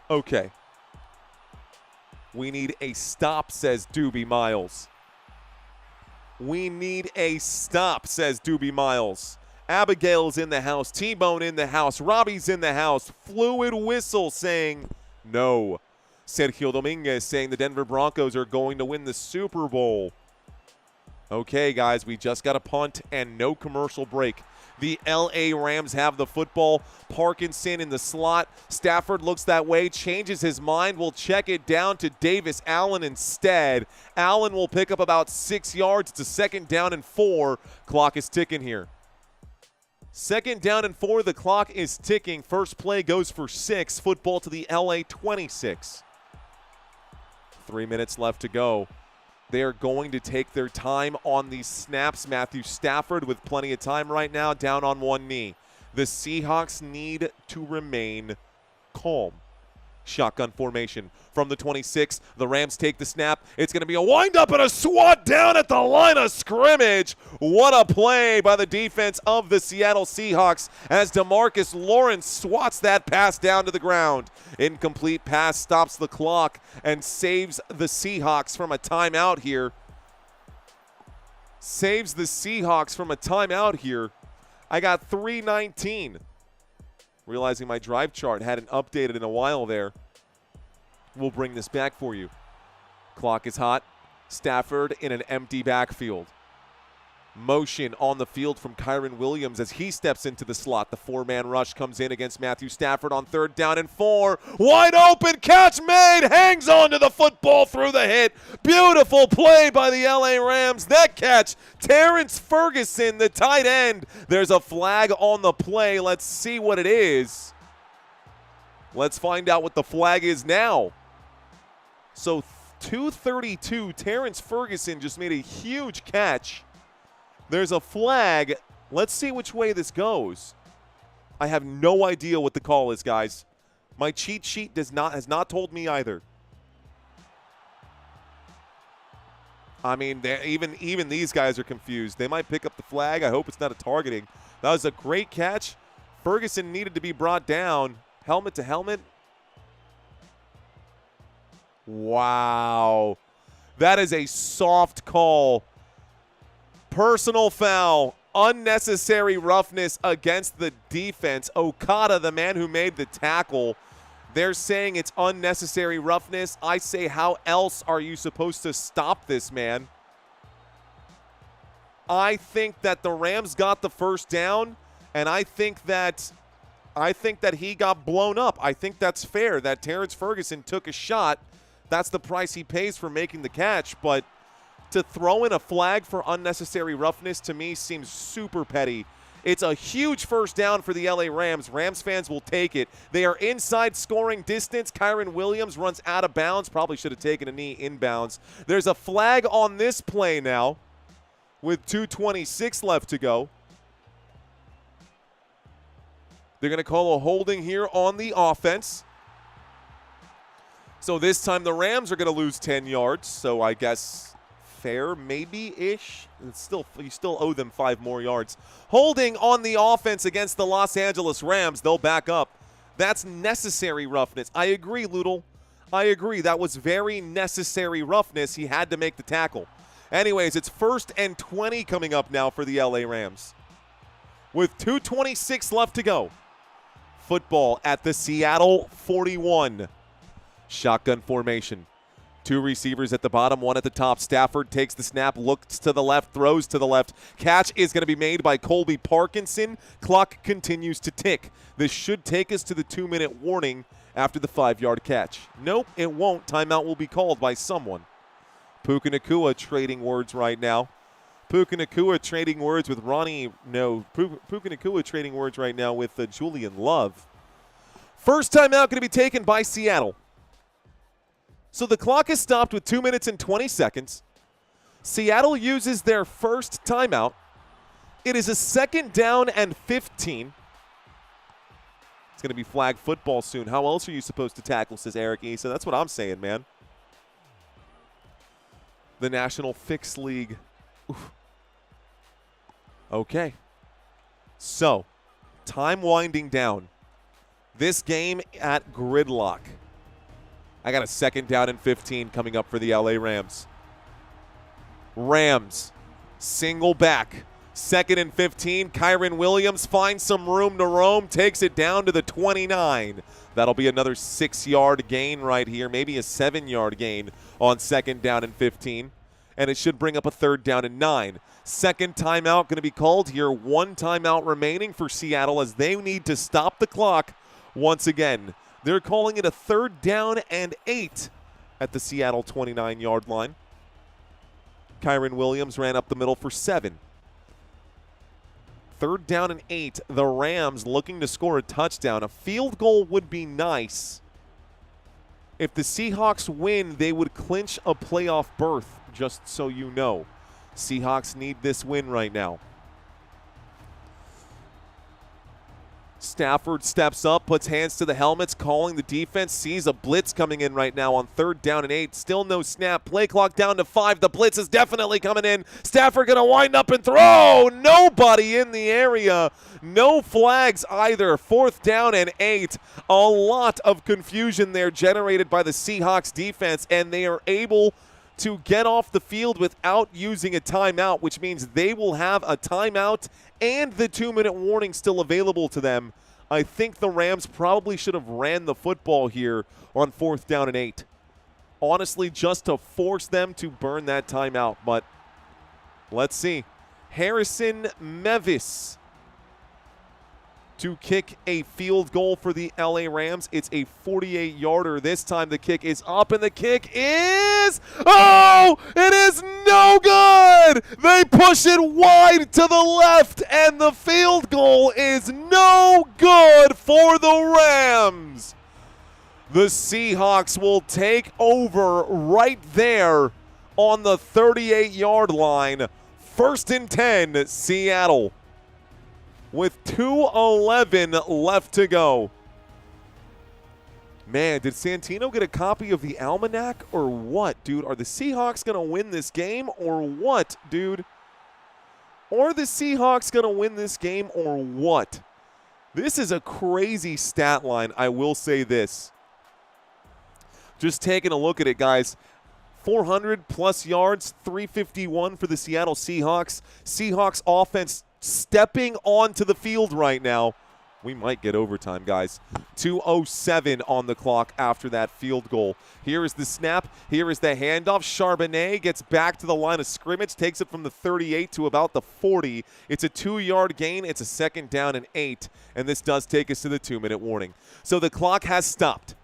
Okay. We need a stop, says Doobie Miles. We need a stop, says Doobie Miles. Abigail's in the house. T-Bone in the house. Robbie's in the house. Fluid Whistle saying no. Sergio Dominguez saying the Denver Broncos are going to win the Super Bowl. Okay, guys, we just got a punt and no commercial break. The LA Rams have the football. Parkinson in the slot. Stafford looks that way, changes his mind. Will check it down to Davis Allen instead. Allen will pick up about 6 yards. It's a 2nd down and 4. Clock is ticking here. 2nd down and 4. The clock is ticking. First play goes for 6. Football to the LA 26. 3 minutes left to go. They are going to take their time on these snaps. Matthew Stafford with plenty of time right now, down on one knee. The Seahawks need to remain calm. Shotgun formation from the 26. The Rams take the snap. It's going to be a windup and a swat down at the line of scrimmage. What a play by the defense of the Seattle Seahawks as DeMarcus Lawrence swats that pass down to the ground. Incomplete pass stops the clock and saves the Seahawks from a timeout here. Saves the Seahawks from a timeout here. I got 3:19. Realizing my drive chart hadn't updated in a while there. We'll bring this back for you. Clock is hot. Stafford in an empty backfield. Motion on the field from Kyren Williams as he steps into the slot. The 4-man rush comes in against Matthew Stafford on 3rd down and 4. Wide open, catch made, hangs on to the football through the hit. Beautiful play by the LA Rams. That catch, Terrance Ferguson, the tight end. There's a flag on the play. Let's see what it is. Let's find out what the flag is now. So 2:32, Terrance Ferguson just made a huge catch. There's a flag. Let's see which way this goes. I have no idea what the call is, guys. My cheat sheet has not told me either. I mean, even these guys are confused. They might pick up the flag. I hope it's not a targeting. That was a great catch. Ferguson needed to be brought down. Helmet to helmet. Wow. That is a soft call. Personal foul. Unnecessary roughness against the defense. Okada, the man who made the tackle, they're saying it's unnecessary roughness. I say, how else are you supposed to stop this, man? I think that the Rams got the first down, and I think that he got blown up. I think that's fair that Terrance Ferguson took a shot. That's the price he pays for making the catch, but to throw in a flag for unnecessary roughness to me seems super petty It's a huge first down for the LA Rams. Rams fans will take it. They are inside scoring distance. Kyren Williams runs out of bounds. Probably should have taken a knee inbounds. There's a flag on this play now with 2:26 left to go. They're going to call a holding here on the offense. So this time the Rams are going to lose 10 yards. So I guess fair, maybe-ish. You still owe them 5 more yards. Holding on the offense against the Los Angeles Rams. They'll back up. That's necessary roughness. I agree, Loodle. I agree. That was very necessary roughness. He had to make the tackle. Anyways, it's 1st and 20 coming up now for the LA Rams. With 2:26 left to go. Football at the Seattle 41. Shotgun formation. 2 receivers at the bottom, 1 at the top. Stafford takes the snap, looks to the left, throws to the left. Catch is going to be made by Colby Parkinson. Clock continues to tick. This should take us to the 2-minute warning after the 5-yard catch. Nope, it won't. Timeout will be called by someone. Puka Nacua trading words right now. Puka Nacua trading words with Puka Nacua trading words right now with Julian Love. First timeout going to be taken by Seattle. So the clock is stopped with 2 minutes and 20 seconds. Seattle uses their first timeout. It is a 2nd down and 15. It's going to be flag football soon. How else are you supposed to tackle, says Eric Issa. That's what I'm saying, man. The National Fix League. Oof. Okay. So, time winding down. This game at gridlock. I got a 2nd down and 15 coming up for the LA Rams. Rams, single back. 2nd and 15. Kyren Williams finds some room to roam, takes it down to the 29. That'll be another 6-yard gain right here, maybe a 7-yard gain on 2nd down and 15. And it should bring up a 3rd down and 9. Second timeout going to be called here. 1 timeout remaining for Seattle as they need to stop the clock once again. They're calling it a 3rd down and 8 at the Seattle 29-yard line. Kyren Williams ran up the middle for 7. 3rd down and 8. The Rams looking to score a touchdown. A field goal would be nice. If the Seahawks win, they would clinch a playoff berth, just so you know. Seahawks need this win right now. Stafford steps up, puts hands to the helmets, calling the defense, sees a blitz coming in right now on 3rd down and 8. Still no snap. Play clock down to 5. The blitz is definitely coming in. Stafford going to wind up and throw. Nobody in the area. No flags either. 4th down and 8. A lot of confusion there generated by the Seahawks defense, and they are able to get off the field without using a timeout, which means they will have a timeout and the 2-minute warning still available to them. I think the Rams probably should have ran the football here on 4th down and 8. Honestly, just to force them to burn that timeout, but let's see. Harrison Mevis to kick a field goal for the LA Rams. It's a 48-yarder. This time the kick is up, and the kick is, oh, it is no good. They push it wide to the left, and the field goal is no good for the Rams. The Seahawks will take over right there on the 38-yard line. 1st and 10, Seattle, with 2:11 left to go. Man, did Santino get a copy of the almanac or what, dude? Are the Seahawks going to win this game or what, dude? Are the Seahawks going to win this game or what? This is a crazy stat line, I will say this. Just taking a look at it, guys. 400-plus yards, 351 for the Seattle Seahawks. Seahawks offense stepping onto the field right now. We might get overtime, guys. 2:07 on the clock after that field goal. Here is the snap. Here is the handoff. Charbonnet gets back to the line of scrimmage, takes it from the 38 to about the 40. It's a 2-yard gain. It's a 2nd down and 8, and this does take us to the 2-minute warning. So the clock has stopped.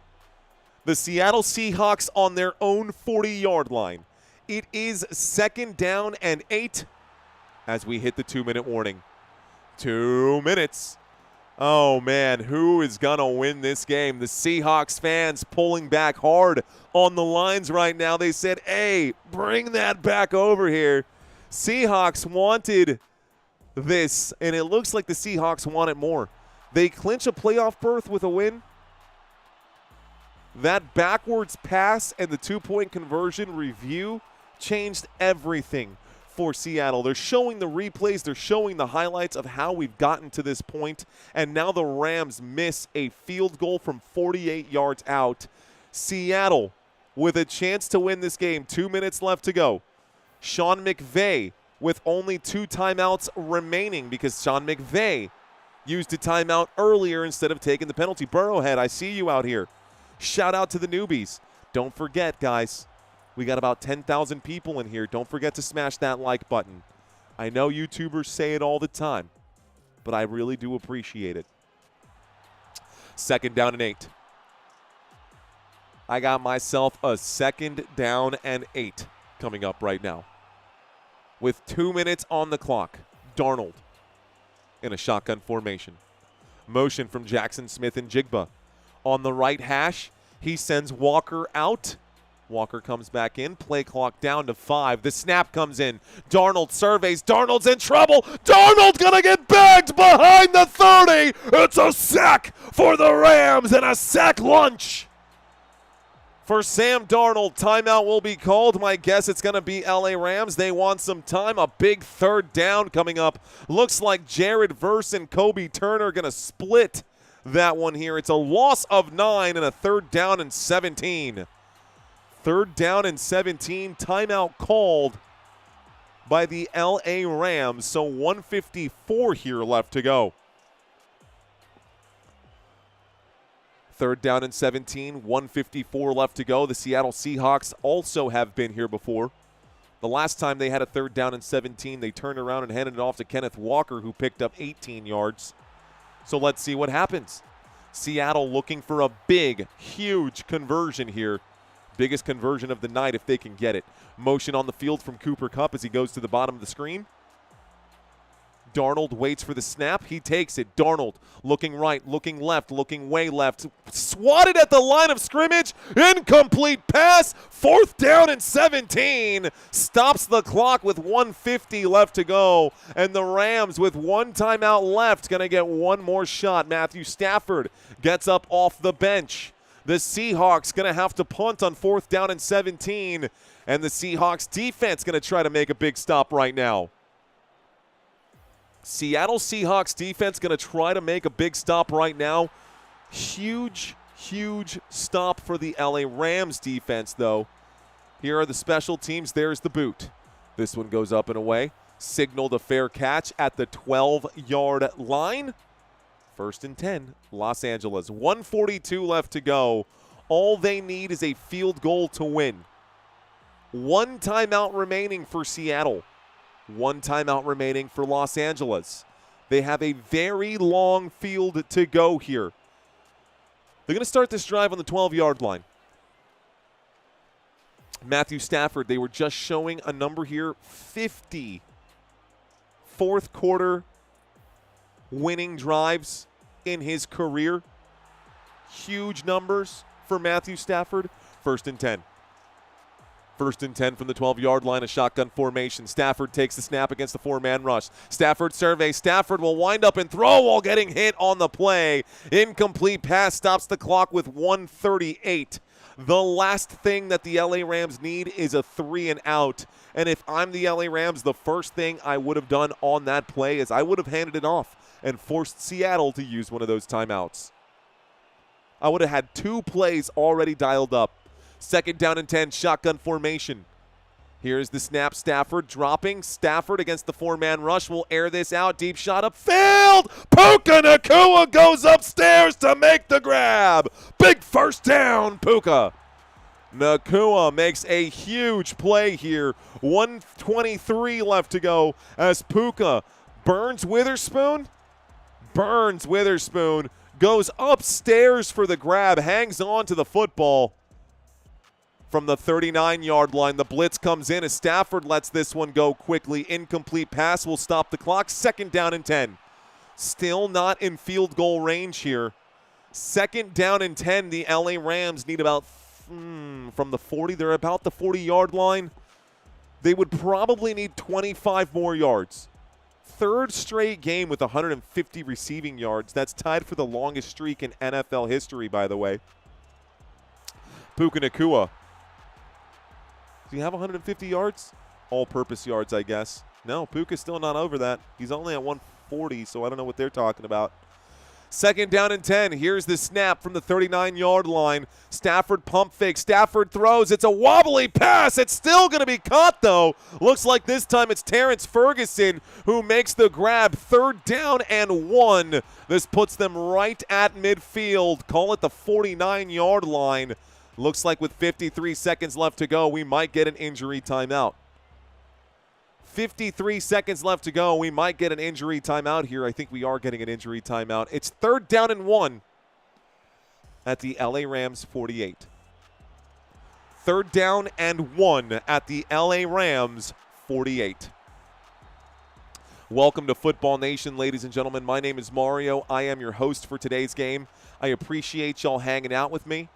The Seattle Seahawks on their own 40-yard line. It is 2nd down and 8 as we hit the 2-minute warning. 2 minutes. Oh, man, who is going to win this game? The Seahawks fans pulling back hard on the lines right now. They said, hey, bring that back over here. Seahawks wanted this, and it looks like the Seahawks want it more. They clinch a playoff berth with a win. That backwards pass and the two-point conversion review changed everything for Seattle. They're showing the replays. They're showing the highlights of how we've gotten to this point, and now the Rams miss a field goal from 48 yards out. Seattle with a chance to win this game. 2 minutes left to go. Sean McVay with only 2 timeouts remaining because Sean McVay used a timeout earlier instead of taking the penalty. Burrowhead, I see you out here. Shout out to the newbies. Don't forget, guys, we got about 10,000 people in here. Don't forget to smash that like button. I know YouTubers say it all the time, but I really do appreciate it. 2nd down and 8. I got myself a 2nd down and 8 coming up right now. With 2 minutes on the clock, Darnold in a shotgun formation. Motion from Jackson Smith and Jigba. On the right hash, he sends Walker out. Walker comes back in. Play clock down to 5. The snap comes in. Darnold surveys. Darnold's in trouble. Darnold's going to get bagged behind the 30. It's a sack for the Rams and a sack lunch for Sam Darnold. Timeout will be called. My guess it's going to be LA Rams. They want some time. A big 3rd down coming up. Looks like Jared Verse and Colby Turner are going to split that one here. It's a loss of 9 and a 3rd down and 17. 3rd down and 17. Timeout called by the LA Rams. So 1:54 here left to go. 3rd down and 17. 1:54 left to go. The Seattle Seahawks also have been here before. The last time they had a 3rd down and 17, they turned around and handed it off to Kenneth Walker, who picked up 18 yards. So let's see what happens. Seattle looking for a big, huge conversion here. Biggest conversion of the night if they can get it. Motion on the field from Cooper Kupp as he goes to the bottom of the screen. Darnold waits for the snap. He takes it. Darnold looking right, looking left, looking way left. Swatted at the line of scrimmage. Incomplete pass. 4th down and 17. Stops the clock with 1:50 left to go. And the Rams with 1 timeout left going to get one more shot. Matthew Stafford gets up off the bench. The Seahawks going to have to punt on 4th down and 17. And the Seahawks defense going to try to make a big stop right now. Seattle Seahawks defense going to try to make a big stop right now. Huge, huge stop for the LA Rams defense, though. Here are the special teams. There's the boot. This one goes up and away. Signaled a fair catch at the 12-yard line. 1st and 10, Los Angeles. 1:42 left to go. All they need is a field goal to win. 1 timeout remaining for Seattle. 1 timeout remaining for Los Angeles. They have a very long field to go here. They're going to start this drive on the 12-yard line. Matthew Stafford, they were just showing a number here, 50 4th quarter winning drives in his career. Huge numbers for Matthew Stafford. 1st and 10. 1st and 10 from the 12-yard line, a shotgun formation. Stafford takes the snap against the 4-man rush. Stafford surveys. Stafford will wind up and throw while getting hit on the play. Incomplete pass stops the clock with 1:38. The last thing that the LA Rams need is a 3 and out. And if I'm the LA Rams, the first thing I would have done on that play is I would have handed it off and forced Seattle to use one of those timeouts. I would have had 2 plays already dialed up. 2nd down and 10, shotgun formation. Here's the snap. Stafford dropping. Stafford against the 4-man rush will air this out. Deep shot upfield. Puka Nacua goes upstairs to make the grab. Big 1st down, Puka. Nacua makes a huge play here. 1:23 left to go as Puka burns Witherspoon. Goes upstairs for the grab. Hangs on to the football. From the 39-yard line, the blitz comes in as Stafford lets this one go quickly. Incomplete pass will stop the clock. 2nd down and 10. Still not in field goal range here. 2nd down and 10. The LA Rams need about, from the 40, they're about the 40-yard line. They would probably need 25 more yards. 3rd straight game with 150 receiving yards. That's tied for the longest streak in NFL history, by the way. Puka Nacua. Does he have 150 yards? All-purpose yards, I guess. No, Puka's still not over that. He's only at 140, so I don't know what they're talking about. 2nd down and 10. Here's the snap from the 39-yard line. Stafford pump fake. Stafford throws. It's a wobbly pass. It's still going to be caught, though. Looks like this time it's Terrance Ferguson who makes the grab. 3rd down and 1. This puts them right at midfield. Call it the 49-yard line. Looks like with 53 seconds left to go, we might get an injury timeout. 53 seconds left to go. We might get an injury timeout here. I think we are getting an injury timeout. It's 3rd down and 1 at the LA Rams 48. 3rd down and 1 at the LA Rams 48. Welcome to Football Nation, ladies and gentlemen. My name is Mario. I am your host for today's game. I appreciate y'all hanging out with me.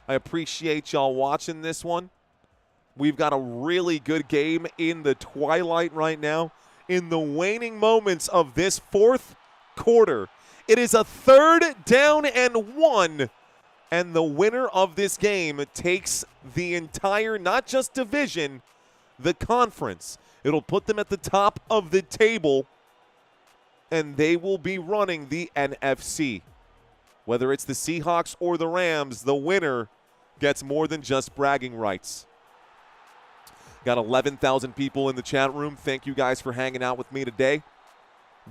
I appreciate y'all watching this one. We've got a really good game in the twilight right now. In the waning moments of this 4th quarter, it is a 3rd down and 1. And the winner of this game takes the entire, not just division, the conference. It'll put them at the top of the table, and they will be running the NFC. Whether it's the Seahawks or the Rams, the winner gets more than just bragging rights. Got 11,000 people in the chat room. Thank you guys for hanging out with me today.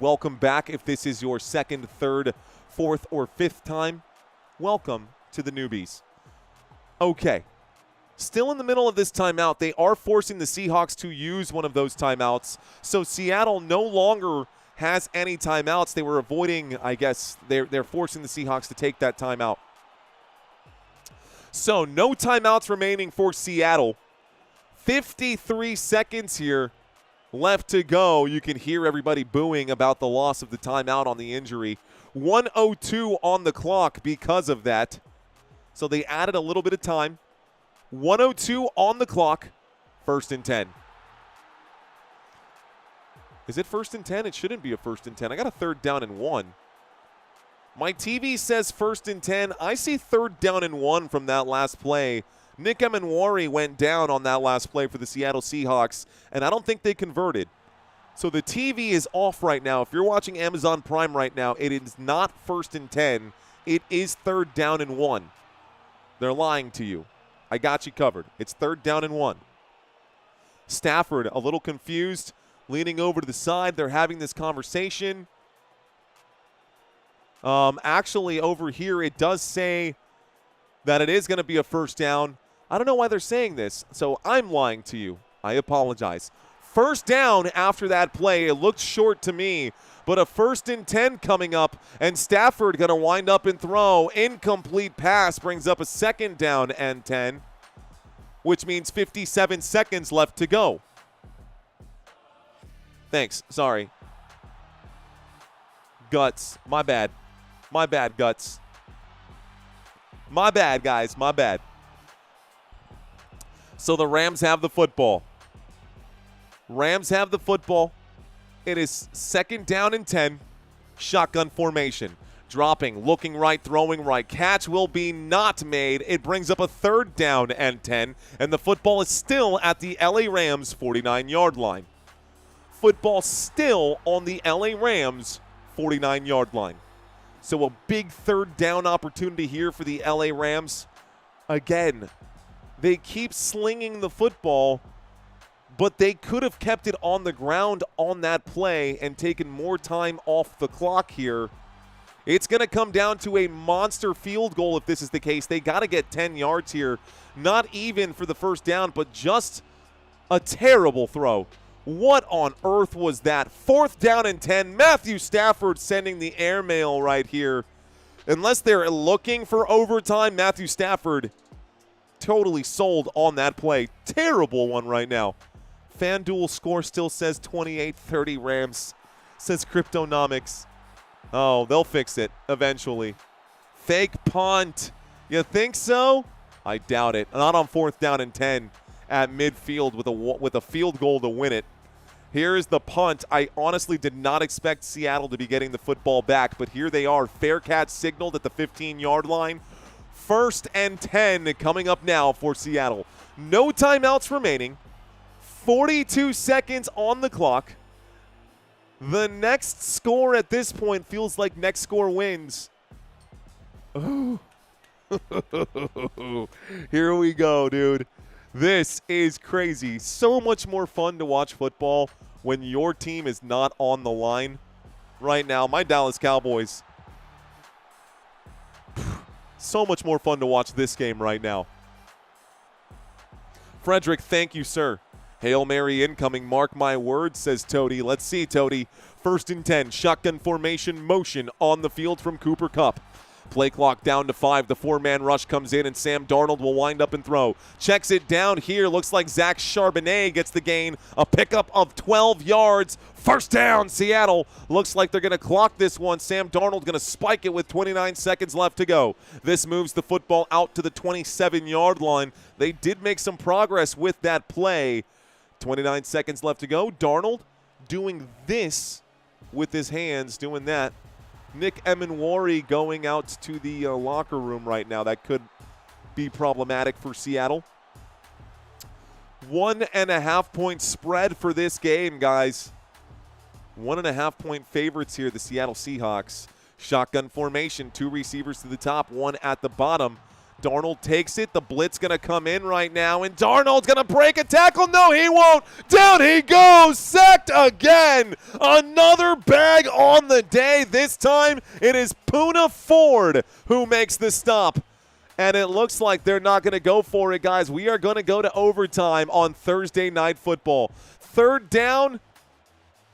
Welcome back if this is your 2nd, 3rd, 4th, or 5th time. Welcome to the newbies. Okay. Still in the middle of this timeout. They are forcing the Seahawks to use one of those timeouts. So Seattle no longer has any timeouts. They were avoiding, I guess, they're forcing the Seahawks to take that timeout. So no timeouts remaining for Seattle. 53 seconds here left to go. You can hear everybody booing about the loss of the timeout on the injury. 1:02 on the clock because of that. So they added a little bit of time. 1:02 on the clock. 1st and 10. Is it 1st and 10? It shouldn't be a 1st and 10. I got a 3rd down and 1. My TV says 1st and 10. I see 3rd down and 1 from that last play. Nick Emmanwori went down on that last play for the Seattle Seahawks, and I don't think they converted. So the TV is off right now. If you're watching Amazon Prime right now, it is not 1st and 10. It is 3rd down and 1. They're lying to you. I got you covered. It's 3rd down and 1. Stafford, a little confused, leaning over to the side. They're having this conversation. Actually, over here, it does say that it is going to be a 1st down. I don't know why they're saying this, so I'm lying to you. I apologize. 1st down after that play. It looked short to me, but a 1st and 10 coming up, and Stafford going to wind up and throw. Incomplete pass brings up a 2nd down and 10, which means 57 seconds left to go. Thanks. Sorry. Guts. My bad. My bad, Guts. My bad, guys. My bad. So the Rams have the football. Rams have the football. It is 2nd down and 10. Shotgun formation. Dropping, looking right, throwing right. Catch will be not made. It brings up a 3rd down and 10. And the football is still at the LA Rams 49-yard line. Football still on the LA Rams 49-yard line. So a big 3rd down opportunity here for the LA Rams. Again, they keep slinging the football, but they could have kept it on the ground on that play and taken more time off the clock here. It's going to come down to a monster field goal if this is the case. They got to get 10 yards here. Not even for the 1st down, but just a terrible throw. What on earth was that? 4th down and 10. Matthew Stafford sending the airmail right here. Unless they're looking for overtime, Matthew Stafford totally sold on that play. Terrible one right now. FanDuel score still says 28-30 Rams, says Cryptonomics. Oh, they'll fix it eventually. Fake punt. You think so? I doubt it. Not on 4th down and 10 at midfield with a field goal to win it. Here is the punt. I honestly did not expect Seattle to be getting the football back, but here they are. Fair catch signaled at the 15-yard line. 1st and 10 coming up now for Seattle. No timeouts remaining. 42 seconds on the clock. The next score at this point feels like next score wins. Oh. Here we go, dude. This is crazy. So much more fun to watch football when your team is not on the line. Right now, my Dallas Cowboys. So much more fun to watch this game right now. Frederick, thank you, sir. Hail Mary incoming, mark my words, says Toady. Let's see, Toady. 1st and 10, shotgun formation motion on the field from Cooper Kupp. Play clock down to 5. The 4-man rush comes in, and Sam Darnold will wind up and throw. Checks it down here. Looks like Zach Charbonnet gets the gain. A pickup of 12 yards. 1st down, Seattle. Looks like they're going to clock this one. Sam Darnold going to spike it with 29 seconds left to go. This moves the football out to the 27-yard line. They did make some progress with that play. 29 seconds left to go. Darnold doing this with his hands, doing that. Nick Emmanwori going out to the locker room right now. That could be problematic for Seattle. 1.5 point spread for this game, guys. 1.5 point favorites here, the Seattle Seahawks. Shotgun formation, 2 receivers to the top, 1 at the bottom. Darnold takes it. The blitz going to come in right now, and Darnold's going to break a tackle. No, he won't. Down he goes. Sacked again. Another bag on the day. This time it is Poona Ford who makes the stop. And it looks like they're not going to go for it, guys. We are going to go to overtime on Thursday Night Football. 3rd down.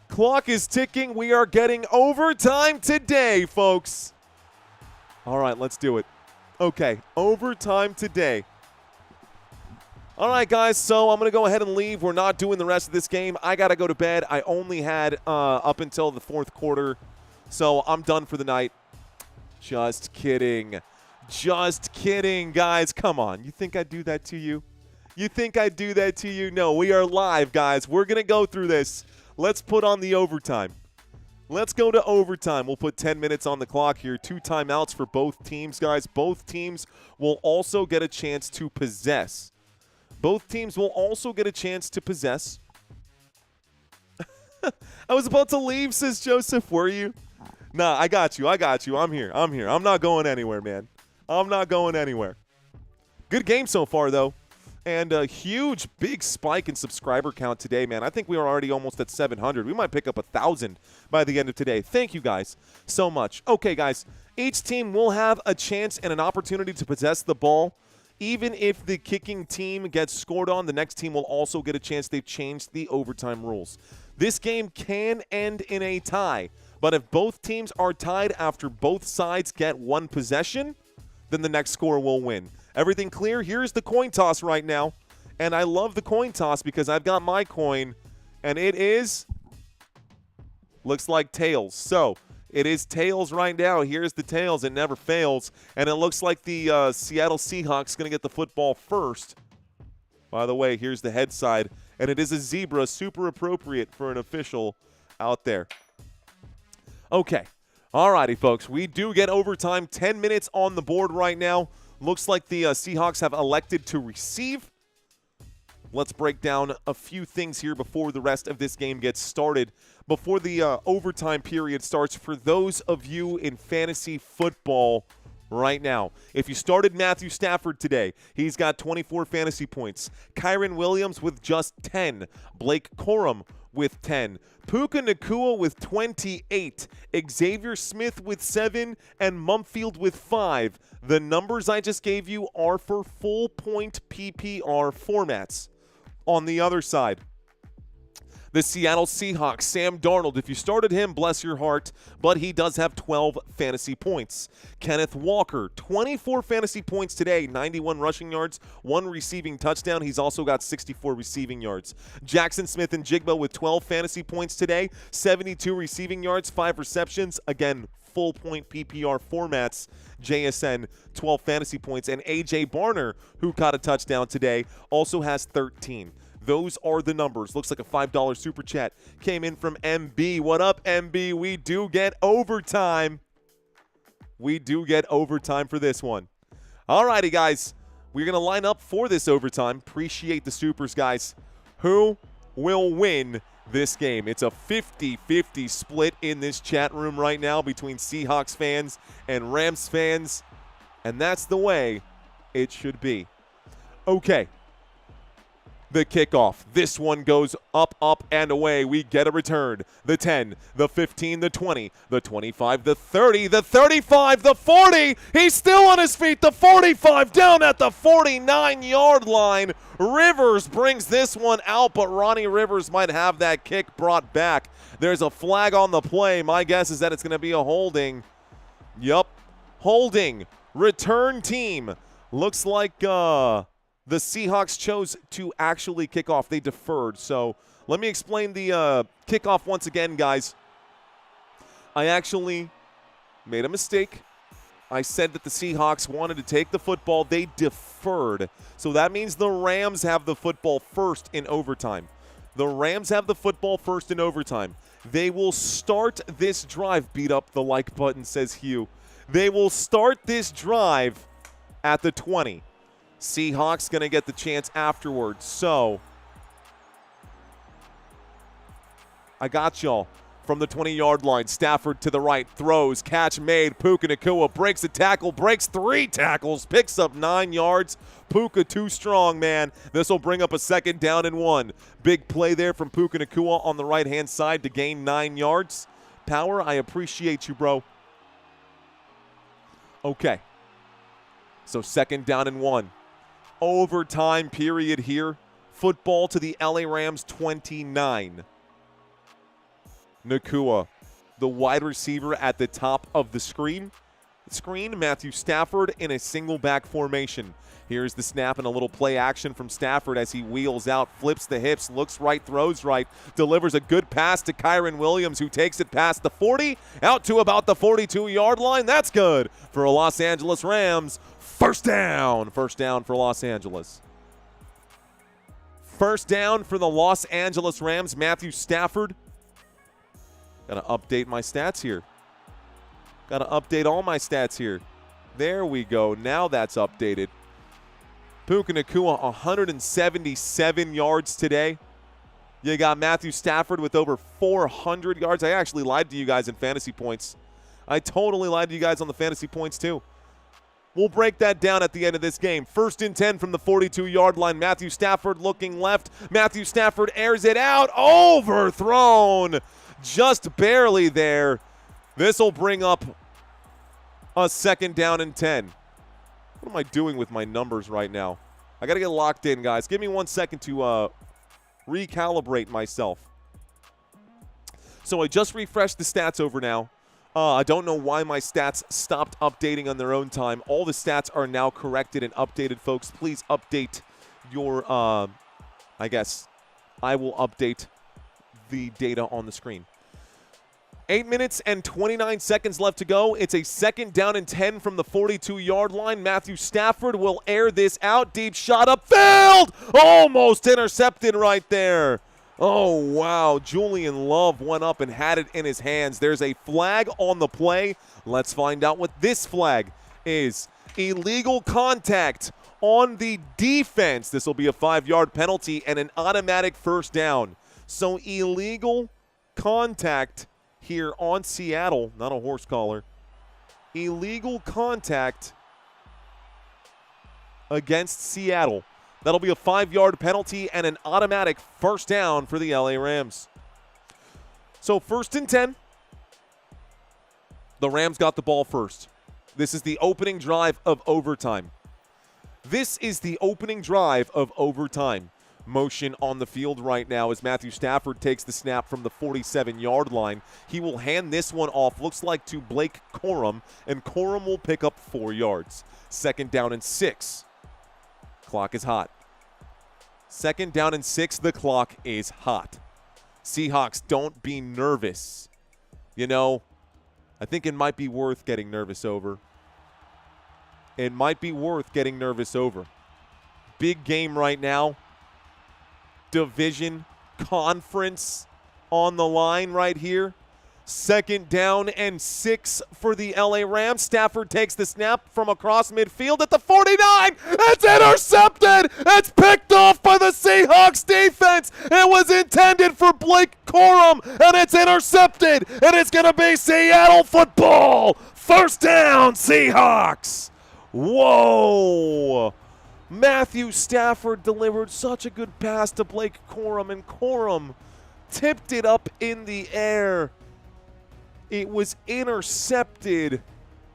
Clock is ticking. We are getting overtime today, folks. All right, let's do it. Okay, overtime today. All right, guys, so I'm going to go ahead and leave. We're not doing the rest of this game. I got to go to bed. I only had up until the 4th quarter, so I'm done for the night. Just kidding. Just kidding, guys. Come on. You think I'd do that to you? You think I'd do that to you? No, we are live, guys. We're going to go through this. Let's put on the overtime. Let's go to overtime. We'll put 10 minutes on the clock here. 2 timeouts for both teams, guys. Both teams will also get a chance to possess. Both teams will also get a chance to possess. I was about to leave, says Joseph. Were you? Nah, I got you. I got you. I'm here. I'm here. I'm not going anywhere, man. I'm not going anywhere. Good game so far, though. And a huge, big spike in subscriber count today, man. I think we are already almost at 700. We might pick up 1,000 by the end of today. Thank you guys so much. Okay, guys, each team will have a chance and an opportunity to possess the ball. Even if the kicking team gets scored on, the next team will also get a chance. They've changed the overtime rules. This game can end in a tie, but if both teams are tied after both sides get 1 possession, then the next score will win. Everything clear? Here's the coin toss right now. And I love the coin toss because I've got my coin, and it is, looks like tails. So it is tails right now. Here's the tails. It never fails. And it looks like the Seattle Seahawks going to get the football first. By the way, here's the head side. And it is a zebra, super appropriate for an official out there. Okay. All righty, folks. We do get overtime. 10 minutes on the board right now. Looks like the Seahawks have elected to receive. Let's break down a few things here before the rest of this game gets started. Before the overtime period starts, for those of you in fantasy football right now, if you started Matthew Stafford today, he's got 24 fantasy points. Kyren Williams with just 10. Blake Corum with 10. Puka Nacua with 28. Xavier Smith with 7. And Mumfield with 5. The numbers I just gave you are for full point PPR formats. On the other side, The Seattle Seahawks, Sam Darnold. If you started him, bless your heart, but he does have 12 fantasy points. Kenneth Walker, 24 fantasy points today, 91 rushing yards, 1 receiving touchdown. He's also got 64 receiving yards. Jackson Smith and Jigba with 12 fantasy points today, 72 receiving yards, 5 receptions. Again, full point PPR formats. JSN, 12 fantasy points. And A.J. Barner, who caught a touchdown today, also has 13. Those are the numbers. Looks like a $5 super chat came in from MB. What up, MB? We do get overtime. We do get overtime for this one. All righty, guys. We're going to line up for this overtime. Appreciate the supers, guys. Who will win this game? It's a 50-50 split in this chat room right now between Seahawks fans and Rams fans, and that's the way it should be. Okay. The kickoff. This one goes up, up, and away. We get a return. The 10, the 15, the 20, the 25, the 30, the 35, the 40. He's still on his feet. The 45 down at the 49-yard line. Rivers brings this one out, but Ronnie Rivers might have that kick brought back. There's a flag on the play. My guess is that it's going to be a holding. Yup. Holding. Return team. Looks like the Seahawks chose to actually kick off. They deferred. So let me explain the kickoff once again, guys. I actually made a mistake. I said that the Seahawks wanted to take the football. They deferred. So that means the Rams have the football first in overtime. The Rams have the football first in overtime. They will start this drive. Beat up the like button, says Hugh. They will start this drive at the 20. Seahawks going to get the chance afterwards. So, I got y'all. From the 20-yard line, Stafford to the right, throws, catch made. Puka Nacua breaks a tackle, breaks 3 tackles, picks up 9 yards. Puka too strong, man. This will bring up a 2nd down and 1. Big play there from Puka Nacua on the right-hand side to gain 9 yards. Power, I appreciate you, bro. Okay. So 2nd down and 1. Overtime period here. Football to the LA Rams 29. Nacua, the wide receiver at the top of the screen. Matthew Stafford in a single back formation. Here's the snap and a little play action from Stafford as he wheels out, flips the hips, looks right, throws right, delivers a good pass to Kyren Williams, who takes it past the 40, out to about the 42-yard line. That's good for a Los Angeles Rams. First down for Los Angeles. First down for the Los Angeles Rams. Matthew Stafford. Got to update my stats here. Got to update all my stats here. There we go. Now that's updated. Puka Nacua, 177 yards today. You got Matthew Stafford with over 400 yards. I actually lied to you guys in fantasy points. I totally lied to you guys on the fantasy points too. We'll break that down at the end of this game. 1st and 10 from the 42-yard line. Matthew Stafford looking left. Matthew Stafford airs it out. Overthrown. Just barely there. This will bring up a 2nd down and 10. What am I doing with my numbers right now? I got to get locked in, guys. Give me 1 second to recalibrate myself. So I just refreshed the stats over now. I don't know why my stats stopped updating on their own time. All the stats are now corrected and updated, folks. Please update your, I guess I will update the data on the screen. 8 minutes and 29 seconds left to go. It's a 2nd down and 10 from the 42-yard line. Matthew Stafford will air this out. Deep shot upfield. Almost intercepted right there. Oh, wow. Julian Love went up and had it in his hands. There's a flag on the play. Let's find out what this flag is. Illegal contact on the defense. This will be a 5-yard penalty and an automatic 1st down. So illegal contact here on Seattle. Not a horse collar. Illegal contact against Seattle. That'll be a 5-yard penalty and an automatic 1st down for the LA Rams. So 1st and 10. The Rams got the ball first. This is the opening drive of overtime. motion on the field right now as Matthew Stafford takes the snap from the 47-yard line. He will hand this one off, looks like to Blake Corum, and Corum will pick up 4 yards. 2nd down and 6. Clock is hot. 2nd down and 6, the clock is hot. Seahawks, don't be nervous. You know, I think it might be worth getting nervous over. It might be worth getting nervous over. Big game right now. Division, conference on the line right here. 2nd down and 6 for the LA Rams. Stafford takes the snap from across midfield at the 49. It's intercepted. It's picked off by the Seahawks defense. It was intended for Blake Corum, and it's intercepted. And it's going to be Seattle football. 1st down, Seahawks. Whoa. Matthew Stafford delivered such a good pass to Blake Corum, and Corum tipped it up in the air. It was intercepted.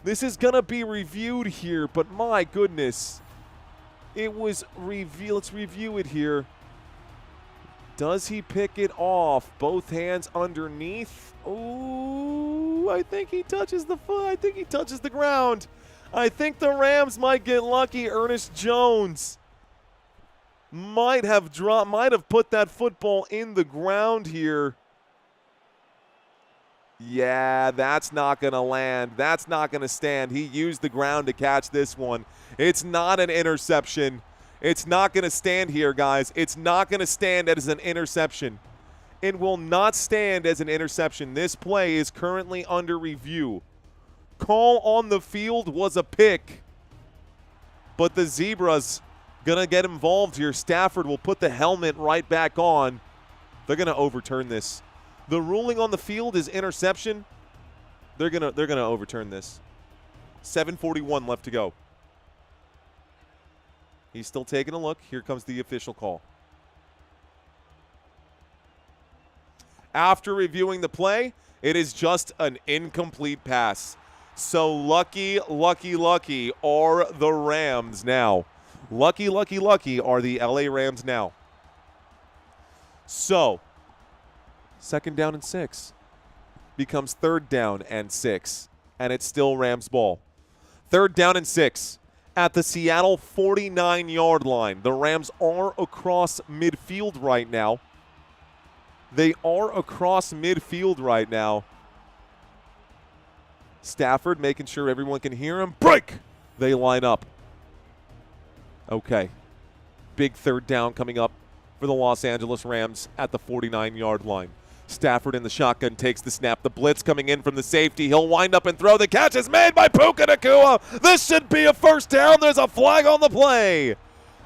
This is going to be reviewed here, but my goodness. It was reviewed. Let's review it here. Does he pick it off? Both hands underneath. Oh, I think he touches the foot. I think he touches the ground. I think the Rams might get lucky. Ernest Jones might have put that football in the ground here. Yeah, that's not going to land. That's not going to stand. He used the ground to catch this one. It's not an interception. It's not going to stand here, guys. It's not going to stand as an interception. It will not stand as an interception. This play is currently under review. Call on the field was a pick, but the Zebras going to get involved here. Stafford will put the helmet right back on. They're going to overturn this. The ruling on the field is interception. They're going to overturn this. 7:41 left to go. He's still taking a look. Here comes the official call. After reviewing the play, it is just an incomplete pass. So lucky are the Rams now. Lucky are the LA Rams now. So, 2nd down and 6 becomes 3rd down and 6, and it's still Rams ball. 3rd down and 6 at the Seattle 49-yard line. The Rams are across midfield right now. They are across midfield right now. Stafford making sure everyone can hear him. Break! They line up. Okay. Big 3rd down coming up for the Los Angeles Rams at the 49-yard line. Stafford in the shotgun takes the snap. The blitz coming in from the safety. He'll wind up and throw. The catch is made by Puka Nacua. This should be a 1st down. There's a flag on the play.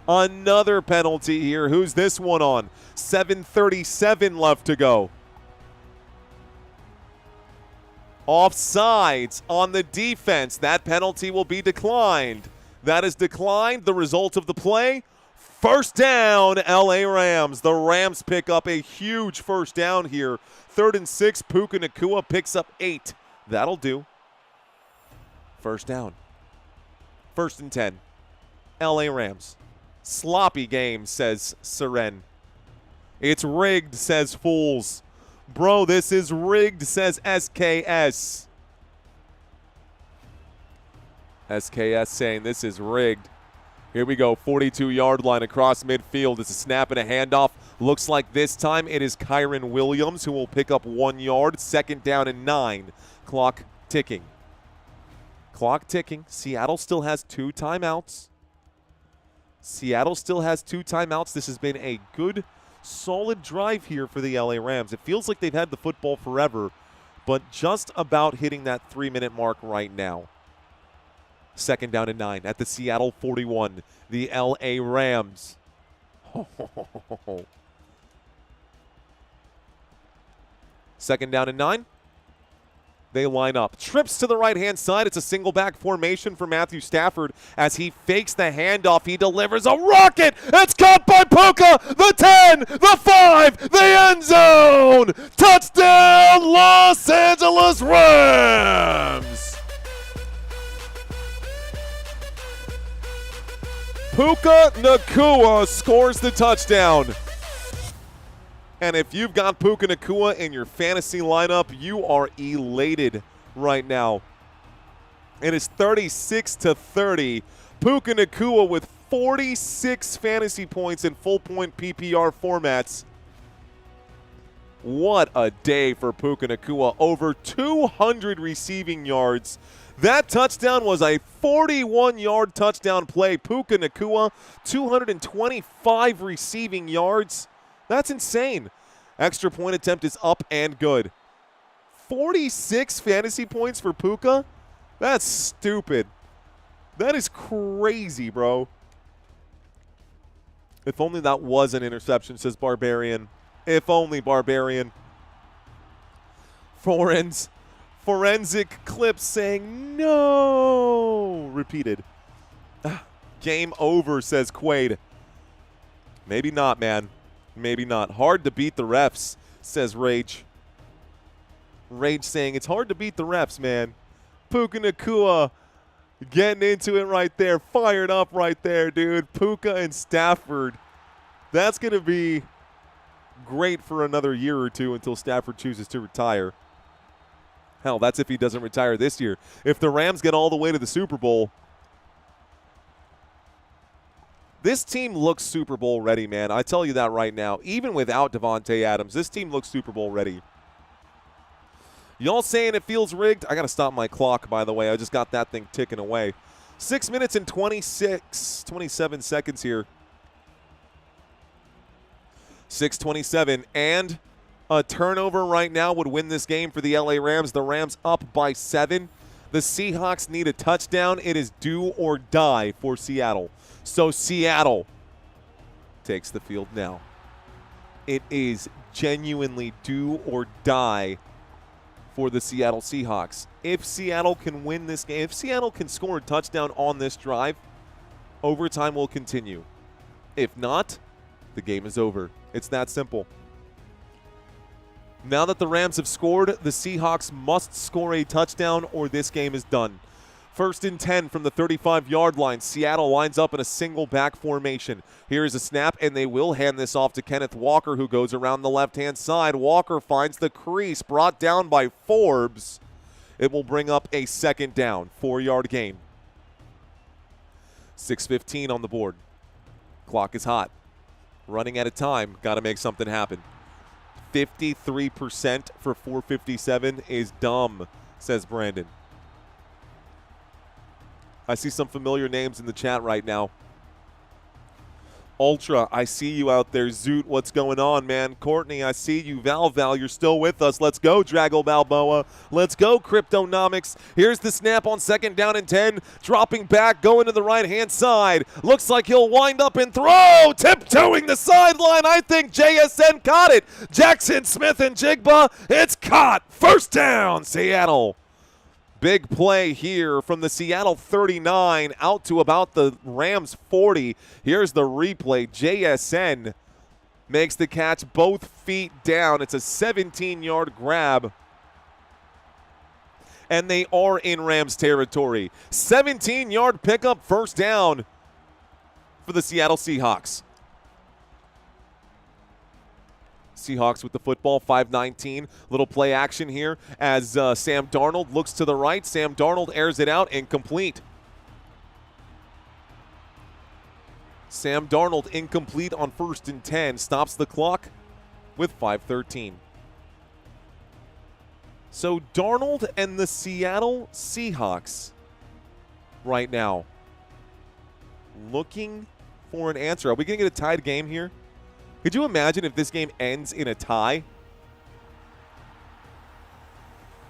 Another penalty here. Who's this one on? 7:37 left to go. Offsides on the defense. That penalty will be declined. That is declined. The result of the play, 1st down, LA Rams. The Rams pick up a huge 1st down here. 3rd and 6, Puka Nacua picks up 8. That'll do. 1st down. 1st and 10. LA Rams. Sloppy game, says Seren. It's rigged, says Fools. Bro, this is rigged, says SKS. SKS saying this is rigged. Here we go, 42-yard line across midfield. It's a snap and a handoff. Looks like this time it is Kyren Williams who will pick up 1 yard. 2nd down and 9. Clock ticking. Clock ticking. Seattle still has 2 timeouts. This has been a good, solid drive here for the LA Rams. It feels like they've had the football forever, but just about hitting that 3-minute mark right now. 2nd down and 9 at the Seattle 41. The LA Rams. 2nd down and 9. They line up. Trips to the right-hand side. It's a single back formation for Matthew Stafford as he fakes the handoff. He delivers a rocket. It's caught by Puka. The 10, the 5, the end zone. Touchdown, Los Angeles Rams. Puka Nacua scores the touchdown. And if you've got Puka Nacua in your fantasy lineup, you are elated right now. It is 36-30. Puka Nacua with 46 fantasy points in full-point PPR formats. What a day for Puka Nacua. Over 200 receiving yards. That touchdown was a 41-yard touchdown play. Puka Nacua, 225 receiving yards. That's insane. Extra point attempt is up and good. 46 fantasy points for Puka? That's stupid. That is crazy, bro. If only that was an interception, says Barbarian. If only, Barbarian. Forensic clips saying no. Repeated. Game over, says Quaid. Maybe not, man. Maybe not. Hard to beat the refs, says Rage. Rage saying it's hard to beat the refs, man. Puka Nacua getting into it right there. Fired up right there, dude. Puka and Stafford. That's going to be great for another year or two until Stafford chooses to retire. Hell, that's if he doesn't retire this year. If the Rams get all the way to the Super Bowl, this team looks Super Bowl ready, man. I tell you that right now. Even without Davante Adams, this team looks Super Bowl ready. Y'all saying it feels rigged? I got to stop my clock, by the way. I just got that thing ticking away. 6 minutes and 27 seconds here. 6:27, and a turnover right now would win this game for the LA Rams. The Rams up by 7. The Seahawks need a touchdown. It is do or die for Seattle. So Seattle takes the field now. It is genuinely do or die for the Seattle Seahawks. If Seattle can win this game, if Seattle can score a touchdown on this drive, overtime will continue. If not, the game is over. It's that simple. Now that the Rams have scored, the Seahawks must score a touchdown or this game is done. 1st and 10 from the 35-yard line. Seattle lines up in a single back formation. Here is a snap, and they will hand this off to Kenneth Walker, who goes around the left-hand side. Walker finds the crease, brought down by Forbes. It will bring up a 2nd down, 4-yard gain. 6:15 on the board. Clock is hot. Running out of time. Got to make something happen. 53% for 457 is dumb, says Brandon. I see some familiar names in the chat right now. Ultra, I see you out there. Zoot, what's going on, man? Courtney, I see you. Val, you're still with us. Let's go, Drago Balboa. Let's go, Cryptonomics. Here's the snap on 2nd down and 10. Dropping back, going to the right-hand side. Looks like he'll wind up and throw. Tiptoeing the sideline. I think JSN caught it. Jackson Smith and Jigba. It's caught. 1st down, Seattle. Big play here from the Seattle 39 out to about the Rams 40. Here's the replay. JSN makes the catch, both feet down. It's a 17-yard grab. And they are in Rams territory. 17-yard pickup, 1st down for the Seattle Seahawks. Seahawks with the football, 5:19. Little play action here as Sam Darnold looks to the right. Sam Darnold airs it out, incomplete. Sam Darnold incomplete on 1st and 10. Stops the clock with 5:13. So Darnold and the Seattle Seahawks right now looking for an answer. Are we going to get a tied game here? Could you imagine if this game ends in a tie?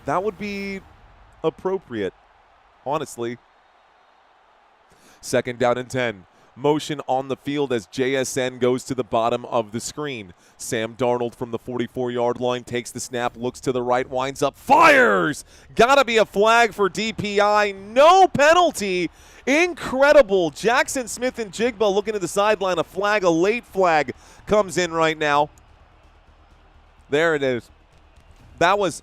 That would be appropriate, honestly. 2nd down and 10. Motion on the field as JSN goes to the bottom of the screen. Sam Darnold from the 44-yard line takes the snap, looks to the right, winds up, fires! Gotta be a flag for DPI. No penalty. Incredible. Jackson Smith and Jigba looking to the sideline. A flag, a late flag comes in right now. There it is. That was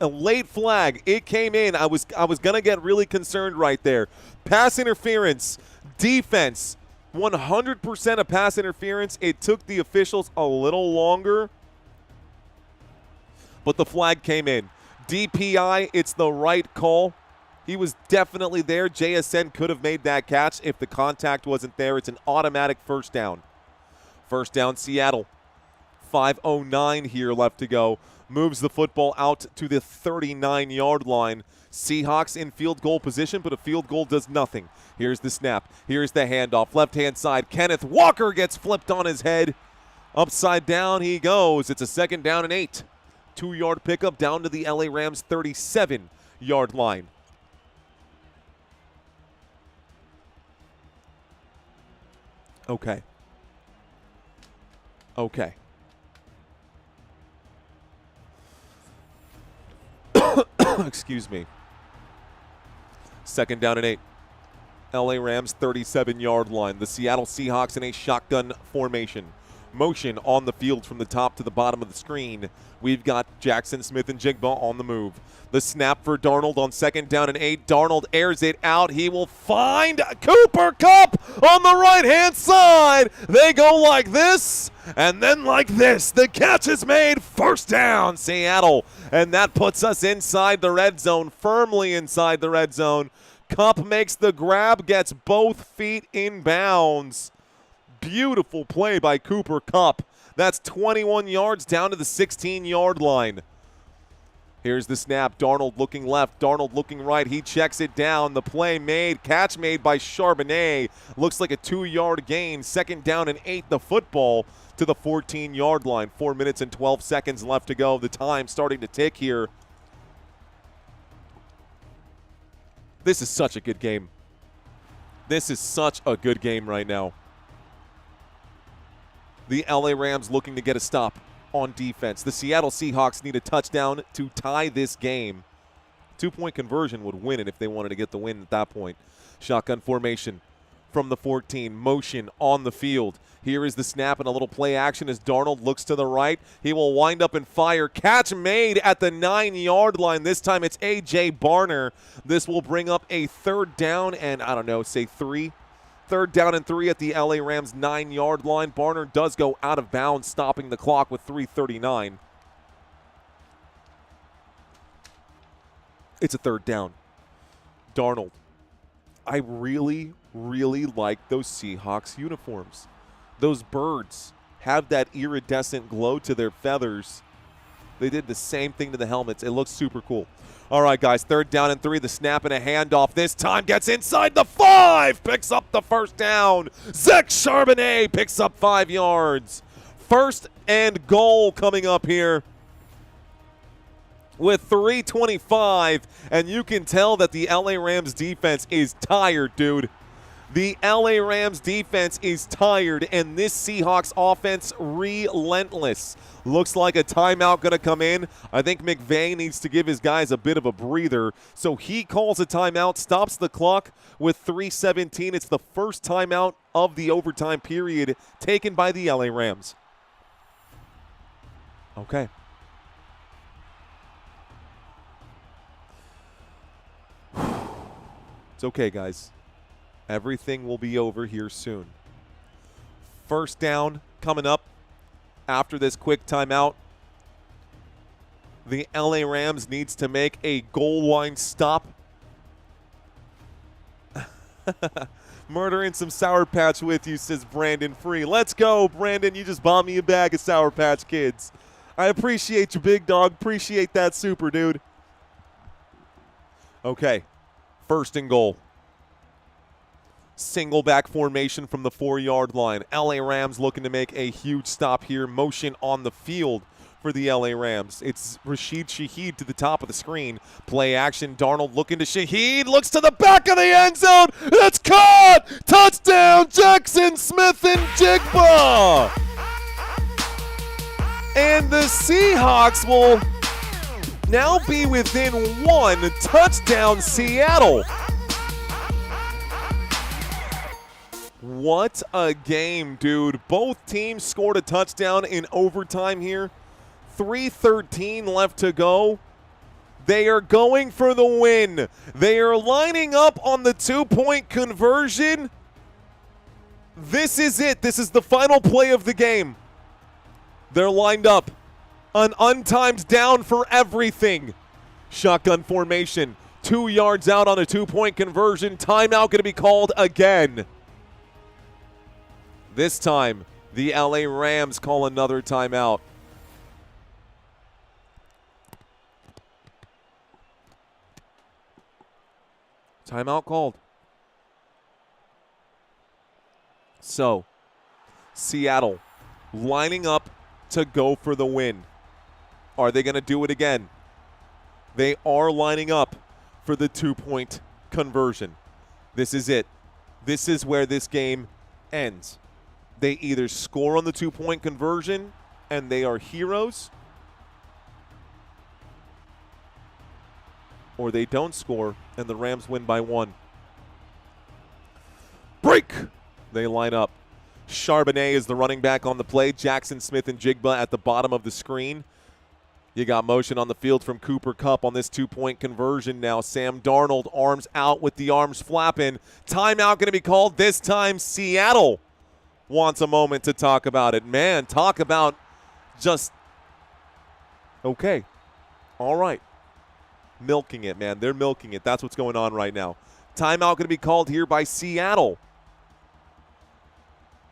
a late flag. It came in. I was going to get really concerned right there. Pass interference. Defense 100% a pass interference. It took the officials a little longer, but the flag came in. DPI, it's the right call. He was definitely there. JSN could have made that catch if the contact wasn't there. It's an automatic first down. First down, Seattle. 5:09 here left to go. Moves the football out to the 39-yard line. Seahawks in field goal position, but a field goal does nothing. Here's the snap. Here's the handoff. Left-hand side. Kenneth Walker gets flipped on his head. Upside down he goes. It's a 2nd down and 8. 2-yard pickup down to the LA Rams 37-yard line. Okay. Excuse me. 2nd down and 8. LA Rams 37-yard line. The Seattle Seahawks in a shotgun formation. Motion on the field from the top to the bottom of the screen. We've got Jackson Smith and Jigba on the move. The snap for Darnold on 2nd down and 8. Darnold airs it out. He will find Cooper Kupp on the right-hand side. They go like this and then like this. The catch is made. First down, Seattle. And that puts us inside the red zone, firmly inside the red zone. Kupp makes the grab, gets both feet in bounds. Beautiful play by Cooper Kupp. That's 21 yards down to the 16-yard line. Here's the snap. Darnold looking left. Darnold looking right. He checks it down. The play made. Catch made by Charbonnet. Looks like a 2-yard gain. 2nd down and 8. The football to the 14-yard line. 4 minutes and 12 seconds left to go. The time starting to tick here. This is such a good game. This is such a good game right now. The LA Rams looking to get a stop on defense. The Seattle Seahawks need a touchdown to tie this game. 2-point conversion would win it if they wanted to get the win at that point. Shotgun formation from the 14. Motion on the field. Here is the snap and a little play action as Darnold looks to the right. He will wind up and fire. Catch made at the 9-yard line. This time it's A.J. Barner. This will bring up a 3rd down and, I don't know, say 3. 3rd down and 3 at the LA Rams 9-yard line. Barner does go out of bounds, stopping the clock with 3:39. It's a 3rd down. Darnold. I really, really like those Seahawks uniforms. Those birds have that iridescent glow to their feathers. They did the same thing to the helmets. It looks super cool. All right, guys, 3rd down and 3. The snap and a handoff. This time gets inside the 5. Picks up the first down. Zach Charbonnet picks up 5 yards. 1st and goal coming up here with 3:25. And you can tell that the LA Rams defense is tired, dude. The LA Rams defense is tired, and this Seahawks offense relentless. Looks like a timeout going to come in. I think McVay needs to give his guys a bit of a breather. So he calls a timeout, stops the clock with 3:17. It's the first timeout of the overtime period taken by the LA Rams. Okay. It's okay, guys. Everything will be over here soon. First down coming up after this quick timeout. The LA Rams needs to make a goal line stop. Murdering some Sour Patch with you, says Brandon Free. Let's go, Brandon. You just bought me a bag of Sour Patch Kids. I appreciate you, big dog. Appreciate that super, dude. Okay, 1st and goal. Single back formation from the 4-yard line. LA Rams looking to make a huge stop here. Motion on the field for the LA Rams. It's Rashid Shaheed to the top of the screen. Play action. Darnold looking to Shaheed. Looks to the back of the end zone. It's caught. Touchdown, Jackson Smith and Jigba. And the Seahawks will now be within 1. Touchdown, Seattle. What a game, dude. Both teams scored a touchdown in overtime here. 3:13 left to go. They are going for the win. They are lining up on the 2-point conversion. This is it. This is the final play of the game. They're lined up. An untimed down for everything. Shotgun formation. 2 yards out on a 2-point conversion. Timeout going to be called again. This time, the LA Rams call another timeout. Timeout called. So, Seattle lining up to go for the win. Are they going to do it again? They are lining up for the 2-point conversion. This is it. This is where this game ends. They either score on the 2-point conversion and they are heroes, or they don't score and the Rams win by 1. Break! They line up. Charbonnet is the running back on the play. Jackson Smith and Jigba at the bottom of the screen. You got motion on the field from Cooper Kupp on this 2-point conversion now. Sam Darnold, arms out with the arms flapping. Timeout going to be called. This time Seattle wants a moment to talk about it. Man, talk about just, okay, all right. Milking it, man. They're milking it. That's what's going on right now. Timeout going to be called here by Seattle.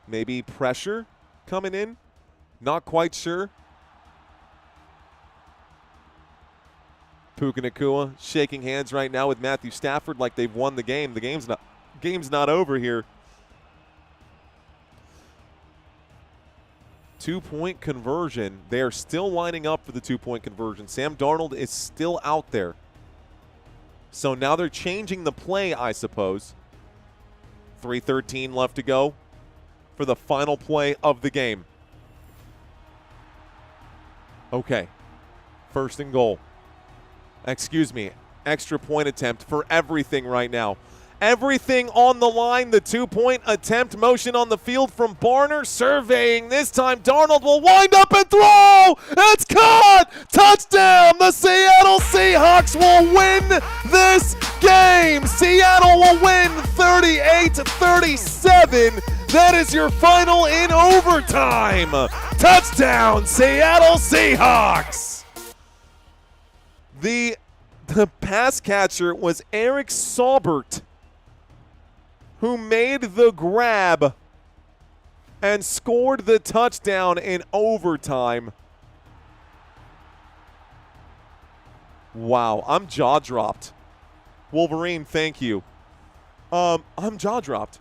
Maybe pressure coming in. Not quite sure. Puka Nacua shaking hands right now with Matthew Stafford like they've won the game. The game's not over here. 2-point conversion. They are still lining up for the 2-point conversion. Sam Darnold is still out there. So now they're changing the play, I suppose. 3:13 left to go for the final play of the game. Okay. 1st and goal. Excuse me. Extra point attempt for everything right now. Everything on the line. The 2-point attempt. Motion on the field from Barner. Surveying. This time Darnold will wind up and throw. It's caught. Touchdown. The Seattle Seahawks will win this game. Seattle will win 38-37. That is your final in overtime. Touchdown, Seattle Seahawks. The pass catcher was Eric Saubert, who made the grab and scored the touchdown in overtime. Wow, I'm jaw-dropped. Wolverine, thank you. I'm jaw-dropped.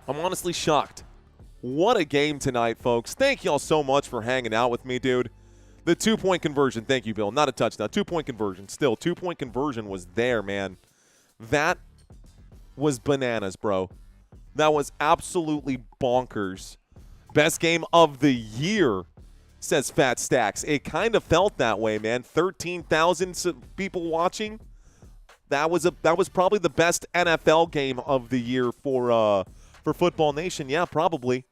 I'm honestly shocked. What a game tonight, folks. Thank y'all so much for hanging out with me, dude. The 2-point conversion, thank you, Bill. Not a touchdown. 2-point conversion. Still, 2-point conversion was there, man. That was bananas, bro. That was absolutely bonkers. Best game of the year, says Fat Stacks. It kind of felt that way, man. 13,000 people watching. That was probably the best NFL game of the year for Football Nation. Yeah, probably.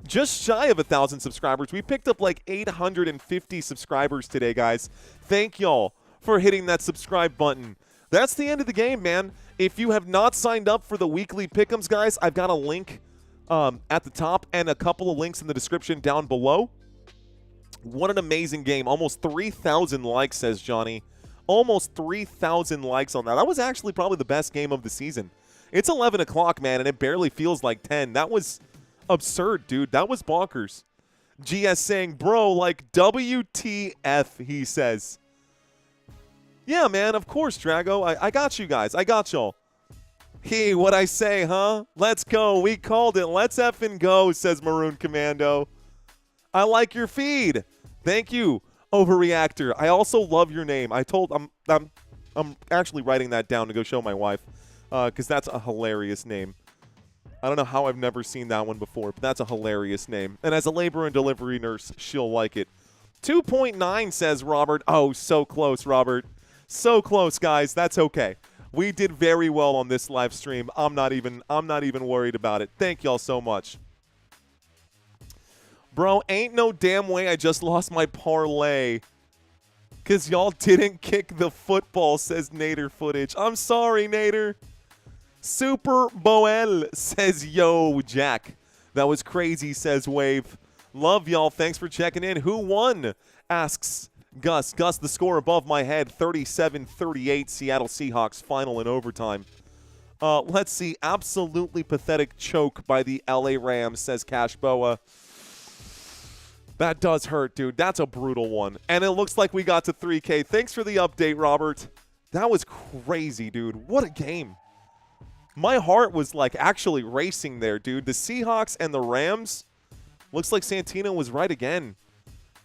Just shy of 1,000 subscribers. We picked up like 850 subscribers today, guys. Thank y'all for hitting that subscribe button. That's the end of the game, man. If you have not signed up for the weekly pick'ems, guys, I've got a link at the top and a couple of links in the description down below. What an amazing game. Almost 3,000 likes, says Johnny. Almost 3,000 likes on that. That was actually probably the best game of the season. It's 11 o'clock, man, and it barely feels like 10. That was absurd, dude. That was bonkers. GS saying, bro, like WTF, he says. Yeah, man, of course, Drago. I got you guys. I got y'all. Hey, what I say, huh? Let's go. We called it. Let's effing go, says Maroon Commando. I like your feed. Thank you, Overreactor. I also love your name. I'm actually writing that down to go show my wife because that's a hilarious name. I don't know how I've never seen that one before, but that's a hilarious name. And as a labor and delivery nurse, she'll like it. 2.9 says Robert. Oh, so close, Robert. So close, guys. That's okay. We did very well on this live stream. I'm not even worried about it. Thank y'all so much. Bro, ain't no damn way I just lost my parlay because y'all didn't kick the football, says Nader Footage. I'm sorry, Nader. Super Boel says, yo, Jack. That was crazy, says Wave. Love y'all. Thanks for checking in. Who won? Asks Gus. Gus, the score above my head, 37-38, Seattle Seahawks, final in overtime. Let's see. Absolutely pathetic choke by the LA Rams, says Cash Boa. That does hurt, dude. That's a brutal one. And it looks like we got to 3K. Thanks for the update, Robert. That was crazy, dude. What a game. My heart was like actually racing there, dude. The Seahawks and the Rams. Looks like Santino was right again.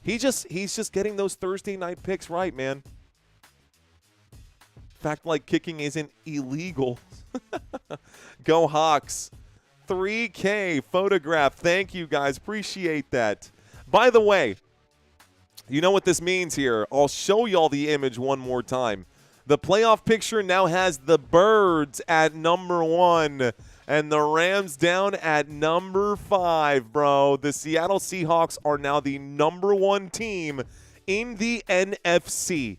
He's just getting those Thursday night picks right, man. Fact like kicking isn't illegal. Go Hawks. 3K photograph. Thank you guys. Appreciate that. By the way, you know what this means here. I'll show y'all the image one more time. The playoff picture now has the Birds at number 1 and the Rams down at number 5, bro. The Seattle Seahawks are now the number 1 team in the NFC.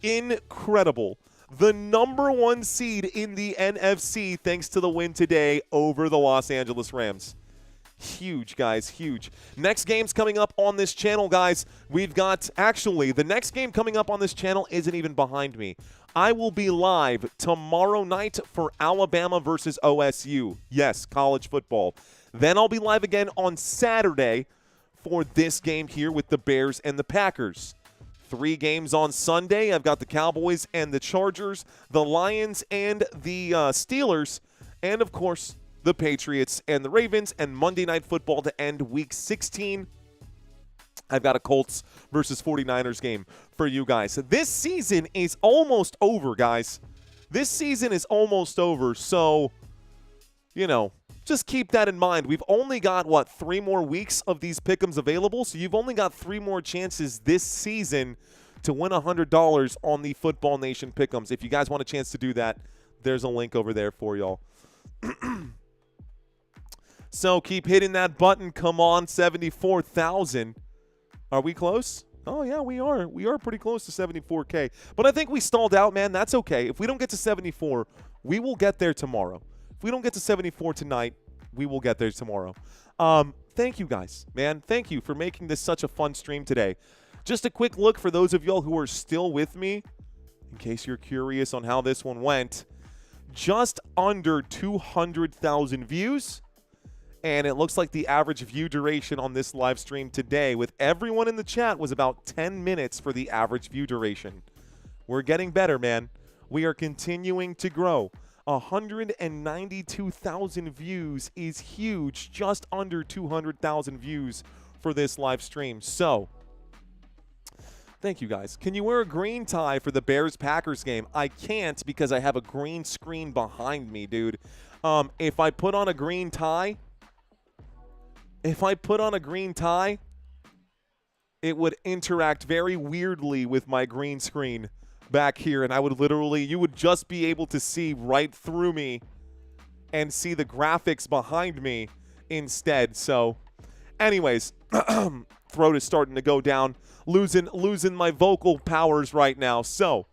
Incredible. The number 1 seed in the NFC thanks to the win today over the Los Angeles Rams. Huge, guys, huge. Next game's coming up on this channel, guys. We've got, actually, the next game coming up on this channel isn't even behind me. I will be live tomorrow night for Alabama versus OSU. Yes, college football. Then I'll be live again on Saturday for this game here with the Bears and the Packers. 3 games on Sunday. I've got the Cowboys and the Chargers, the Lions and the Steelers, and, of course, the Patriots and the Ravens, and Monday Night Football to end Week 16. I've got a Colts versus 49ers game for you guys. This season is almost over, guys. This season is almost over, so, you know, just keep that in mind. We've only got, 3 more weeks of these pick'ems available, so you've only got 3 more chances this season to win $100 on the Football Nation pick'ems. If you guys want a chance to do that, there's a link over there for y'all. So keep hitting that button. Come on, 74,000. Are we close? Oh, yeah, we are. We are pretty close to 74K. But I think we stalled out, man. That's okay. If we don't get to 74, we will get there tomorrow. If we don't get to 74 tonight, we will get there tomorrow. Thank you, guys, man. Thank you for making this such a fun stream today. Just a quick look for those of y'all who are still with me, in case you're curious on how this one went. Just under 200,000 views. And it looks like the average view duration on this live stream today with everyone in the chat was about 10 minutes for the average view duration. We're getting better, man. We are continuing to grow. 192,000 views is huge. Just under 200,000 views for this live stream. So, thank you, guys. Can you wear a green tie for the Bears-Packers game? I can't because I have a green screen behind me, dude. If I put on a green tie, it would interact very weirdly with my green screen back here, and I would literally, you would just be able to see right through me and see the graphics behind me instead. So, anyways, throat is starting to go down, losing my vocal powers right now. So,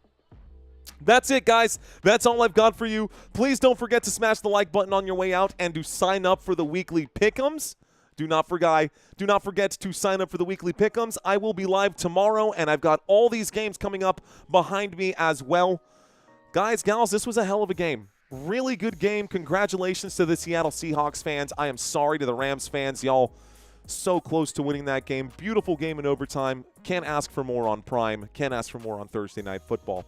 that's it, guys. That's all I've got for you. Please don't forget to smash the like button on your way out and to sign up for the weekly pick'ems. Do not forget to sign up for the weekly pick'ems. I will be live tomorrow, and I've got all these games coming up behind me as well. Guys, gals, this was a hell of a game. Really good game. Congratulations to the Seattle Seahawks fans. I am sorry to the Rams fans. Y'all so close to winning that game. Beautiful game in overtime. Can't ask for more on Prime. Can't ask for more on Thursday Night Football.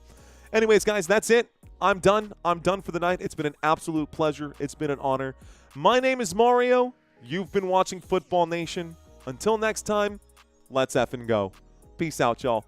Anyways, guys, that's it. I'm done. I'm done for the night. It's been an absolute pleasure. It's been an honor. My name is Mario. You've been watching Football Nation. Until next time, let's effing go. Peace out, y'all.